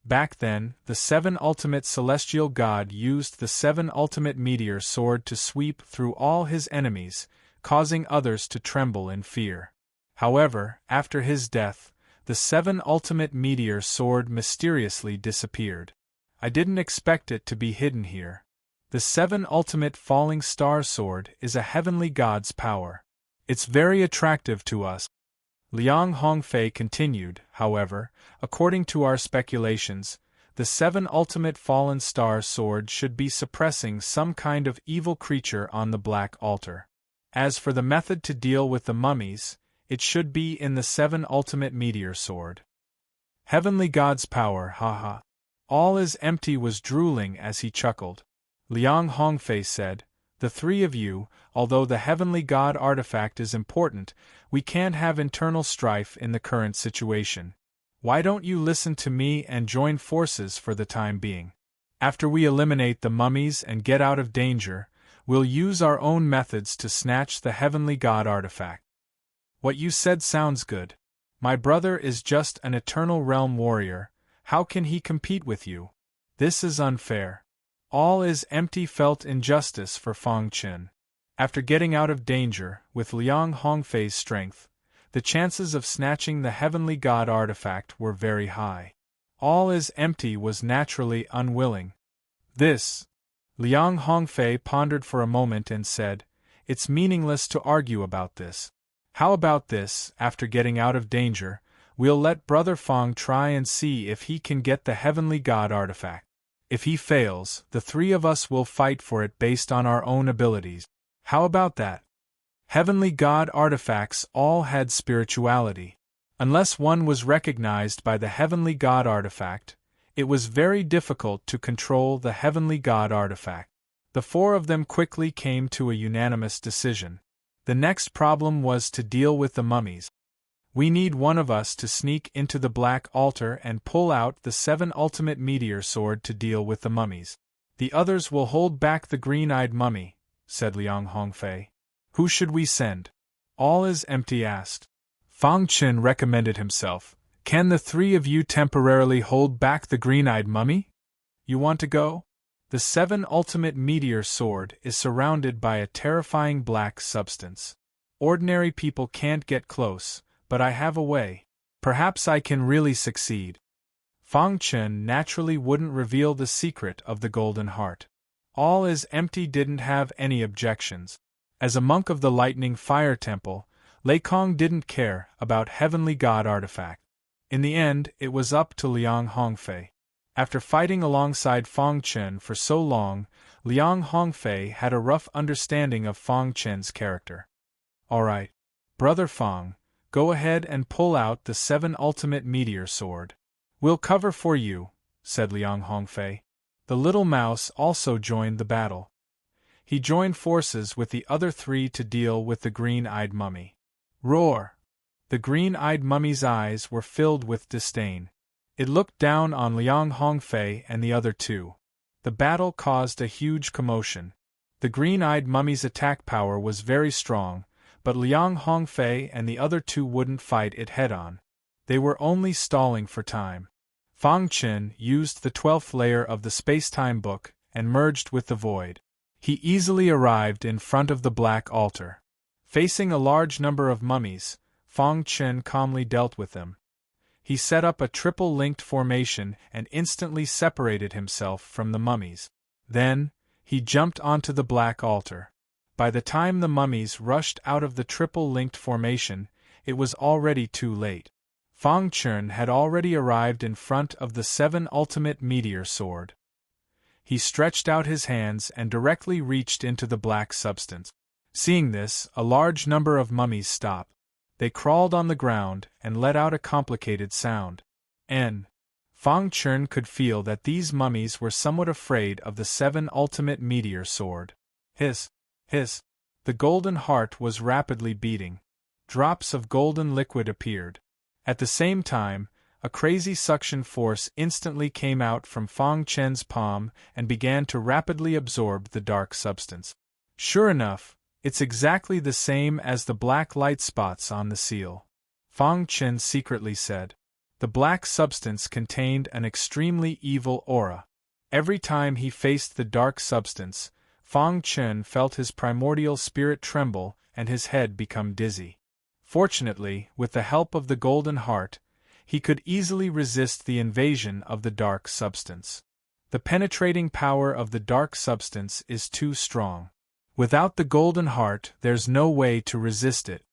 Back then, the Seven Ultimate Celestial God used the Seven Ultimate Meteor Sword to sweep through all his enemies, causing others to tremble in fear. However, after his death, the Seven Ultimate Meteor Sword mysteriously disappeared. I didn't expect it to be hidden here. The Seven Ultimate Falling Star Sword is a heavenly god's power. It's very attractive to us. Liang Hongfei continued, however, according to our speculations, the Seven Ultimate Fallen Star Sword should be suppressing some kind of evil creature on the Black Altar. As for the method to deal with the mummies, it should be in the Seven Ultimate Meteor Sword. Heavenly God's power, haha. All is empty was drooling as he chuckled. Liang Hongfei said, the three of you, although the Heavenly God artifact is important, we can't have internal strife in the current situation. Why don't you listen to me and join forces for the time being? After we eliminate the mummies and get out of danger, we'll use our own methods to snatch the Heavenly God artifact. What you said sounds good. My brother is just an eternal realm warrior, how can he compete with you? This is unfair. All is empty felt injustice for Fang Chen. After getting out of danger, with Liang Hongfei's strength, the chances of snatching the Heavenly God artifact were very high. All is empty was naturally unwilling. Liang Hongfei pondered for a moment and said, it's meaningless to argue about this. How about this, after getting out of danger, we'll let Brother Fang try and see if he can get the Heavenly God artifact. If he fails, the three of us will fight for it based on our own abilities. How about that? Heavenly God artifacts all had spirituality. Unless one was recognized by the Heavenly God artifact, it was very difficult to control the Heavenly God artifact. The four of them quickly came to a unanimous decision. The next problem was to deal with the mummies. We need one of us to sneak into the Black Altar and pull out the Seven Ultimate Meteor Sword to deal with the mummies. The others will hold back the green-eyed mummy, said Liang Hongfei. Who should we send? All is empty asked. Fang Chen recommended himself. Can the three of you temporarily hold back the green-eyed mummy? You want to go? The Seven Ultimate Meteor Sword is surrounded by a terrifying black substance. Ordinary people can't get close, but I have a way. Perhaps I can really succeed. Fang Chen naturally wouldn't reveal the secret of the Golden Heart. All is empty didn't have any objections. As a monk of the Lightning Fire Temple, Lei Kong didn't care about Heavenly God artifact. In the end, it was up to Liang Hongfei. After fighting alongside Fang Chen for so long, Liang Hongfei had a rough understanding of Fang Chen's character. All right, Brother Fang, go ahead and pull out the Seven Ultimate Meteor Sword. We'll cover for you, said Liang Hongfei. The little mouse also joined the battle. He joined forces with the other three to deal with the green-eyed mummy. Roar! The green-eyed mummy's eyes were filled with disdain. It looked down on Liang Hongfei and the other two. The battle caused a huge commotion. The green-eyed mummy's attack power was very strong, but Liang Hongfei and the other two wouldn't fight it head-on. They were only stalling for time. Fang Chen used the 12th layer of the space-time book and merged with the void. He easily arrived in front of the Black Altar. Facing a large number of mummies, Fang Chen calmly dealt with them. He set up a triple-linked formation and instantly separated himself from the mummies. Then, he jumped onto the Black Altar. By the time the mummies rushed out of the triple-linked formation, it was already too late. Fang Chun had already arrived in front of the 7 ultimate meteor sword. He stretched out his hands and directly reached into the black substance. Seeing this, a large number of mummies stopped. They crawled on the ground and let out a complicated sound. Fang Chun could feel that these mummies were somewhat afraid of the 7 ultimate meteor sword. Hiss! Hiss! The golden heart was rapidly beating. Drops of golden liquid appeared. At the same time, a crazy suction force instantly came out from Fang Chen's palm and began to rapidly absorb the dark substance. Sure enough, it's exactly the same as the black light spots on the seal, Fang Chen secretly said. The black substance contained an extremely evil aura. Every time he faced the dark substance, Fang Chen felt his primordial spirit tremble and his head become dizzy. Fortunately, with the help of the golden heart, he could easily resist the invasion of the dark substance. The penetrating power of the dark substance is too strong. Without the golden heart, there's no way to resist it.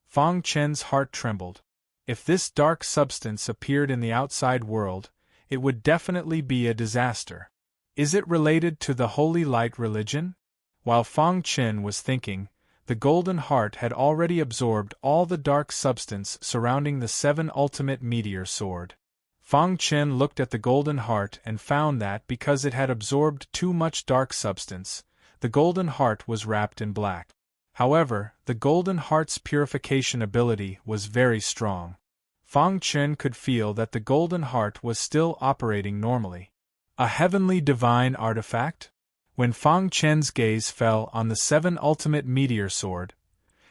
Fang Chen's heart trembled. If this dark substance appeared in the outside world, it would definitely be a disaster. Is it related to the Holy Light religion? While Fang Chen was thinking, the golden heart had already absorbed all the dark substance surrounding the 7 ultimate meteor sword. Fang Chen looked at the golden heart and found that because it had absorbed too much dark substance, the golden heart was wrapped in black. However, the golden heart's purification ability was very strong. Fang Chen could feel that the golden heart was still operating normally. A heavenly divine artifact? When Fang Chen's gaze fell on the 7 ultimate meteor sword,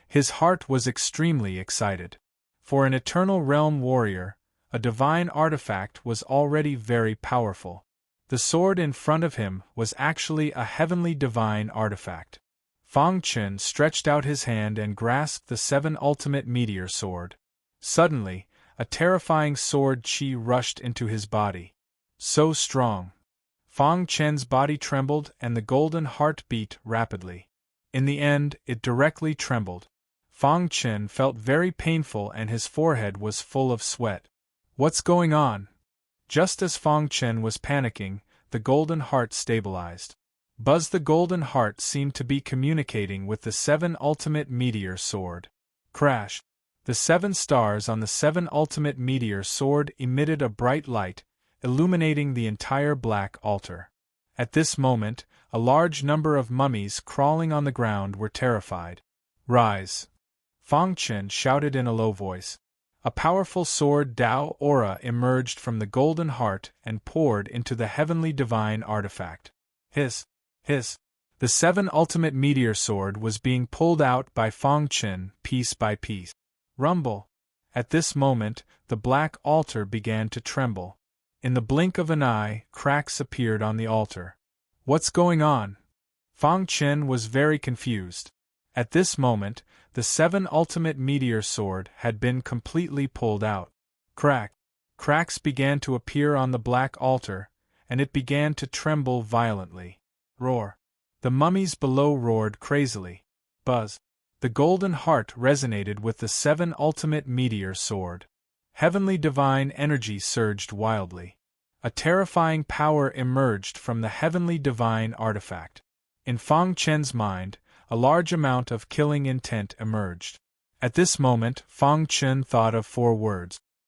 his heart was extremely excited. For an eternal realm warrior, a divine artifact was already very powerful. The sword in front of him was actually a heavenly divine artifact. Fang Chen stretched out his hand and grasped the 7 ultimate meteor sword. Suddenly, a terrifying sword chi rushed into his body. So strong. Fang Chen's body trembled and the golden heart beat rapidly. In the end, it directly trembled. Fang Chen felt very painful and his forehead was full of sweat. What's going on? Just as Fang Chen was panicking, the golden heart stabilized. Buzz, the golden heart seemed to be communicating with the 7 ultimate meteor sword. Crash! The 7 stars on the 7 ultimate meteor sword emitted a bright light, illuminating the entire black altar. At this moment, a large number of mummies crawling on the ground were terrified. Rise! Fang Chen shouted in a low voice. A powerful sword Dao aura emerged from the golden heart and poured into the heavenly divine artifact. Hiss! Hiss! The 7 ultimate meteor sword was being pulled out by Fang Chen piece by piece. Rumble! At this moment, the black altar began to tremble. In the blink of an eye, cracks appeared on the altar. What's going on? Fang Chen was very confused. At this moment, the 7 ultimate meteor sword had been completely pulled out. Cracks began to appear on the black altar, and it began to tremble violently. Roar! The mummies below roared crazily. Buzz! The golden heart resonated with the 7 ultimate meteor sword. Heavenly divine energy surged wildly. A terrifying power emerged from the heavenly divine artifact. In Fang Chen's mind, a large amount of killing intent emerged. At this moment, Fang Chen thought of 4 words.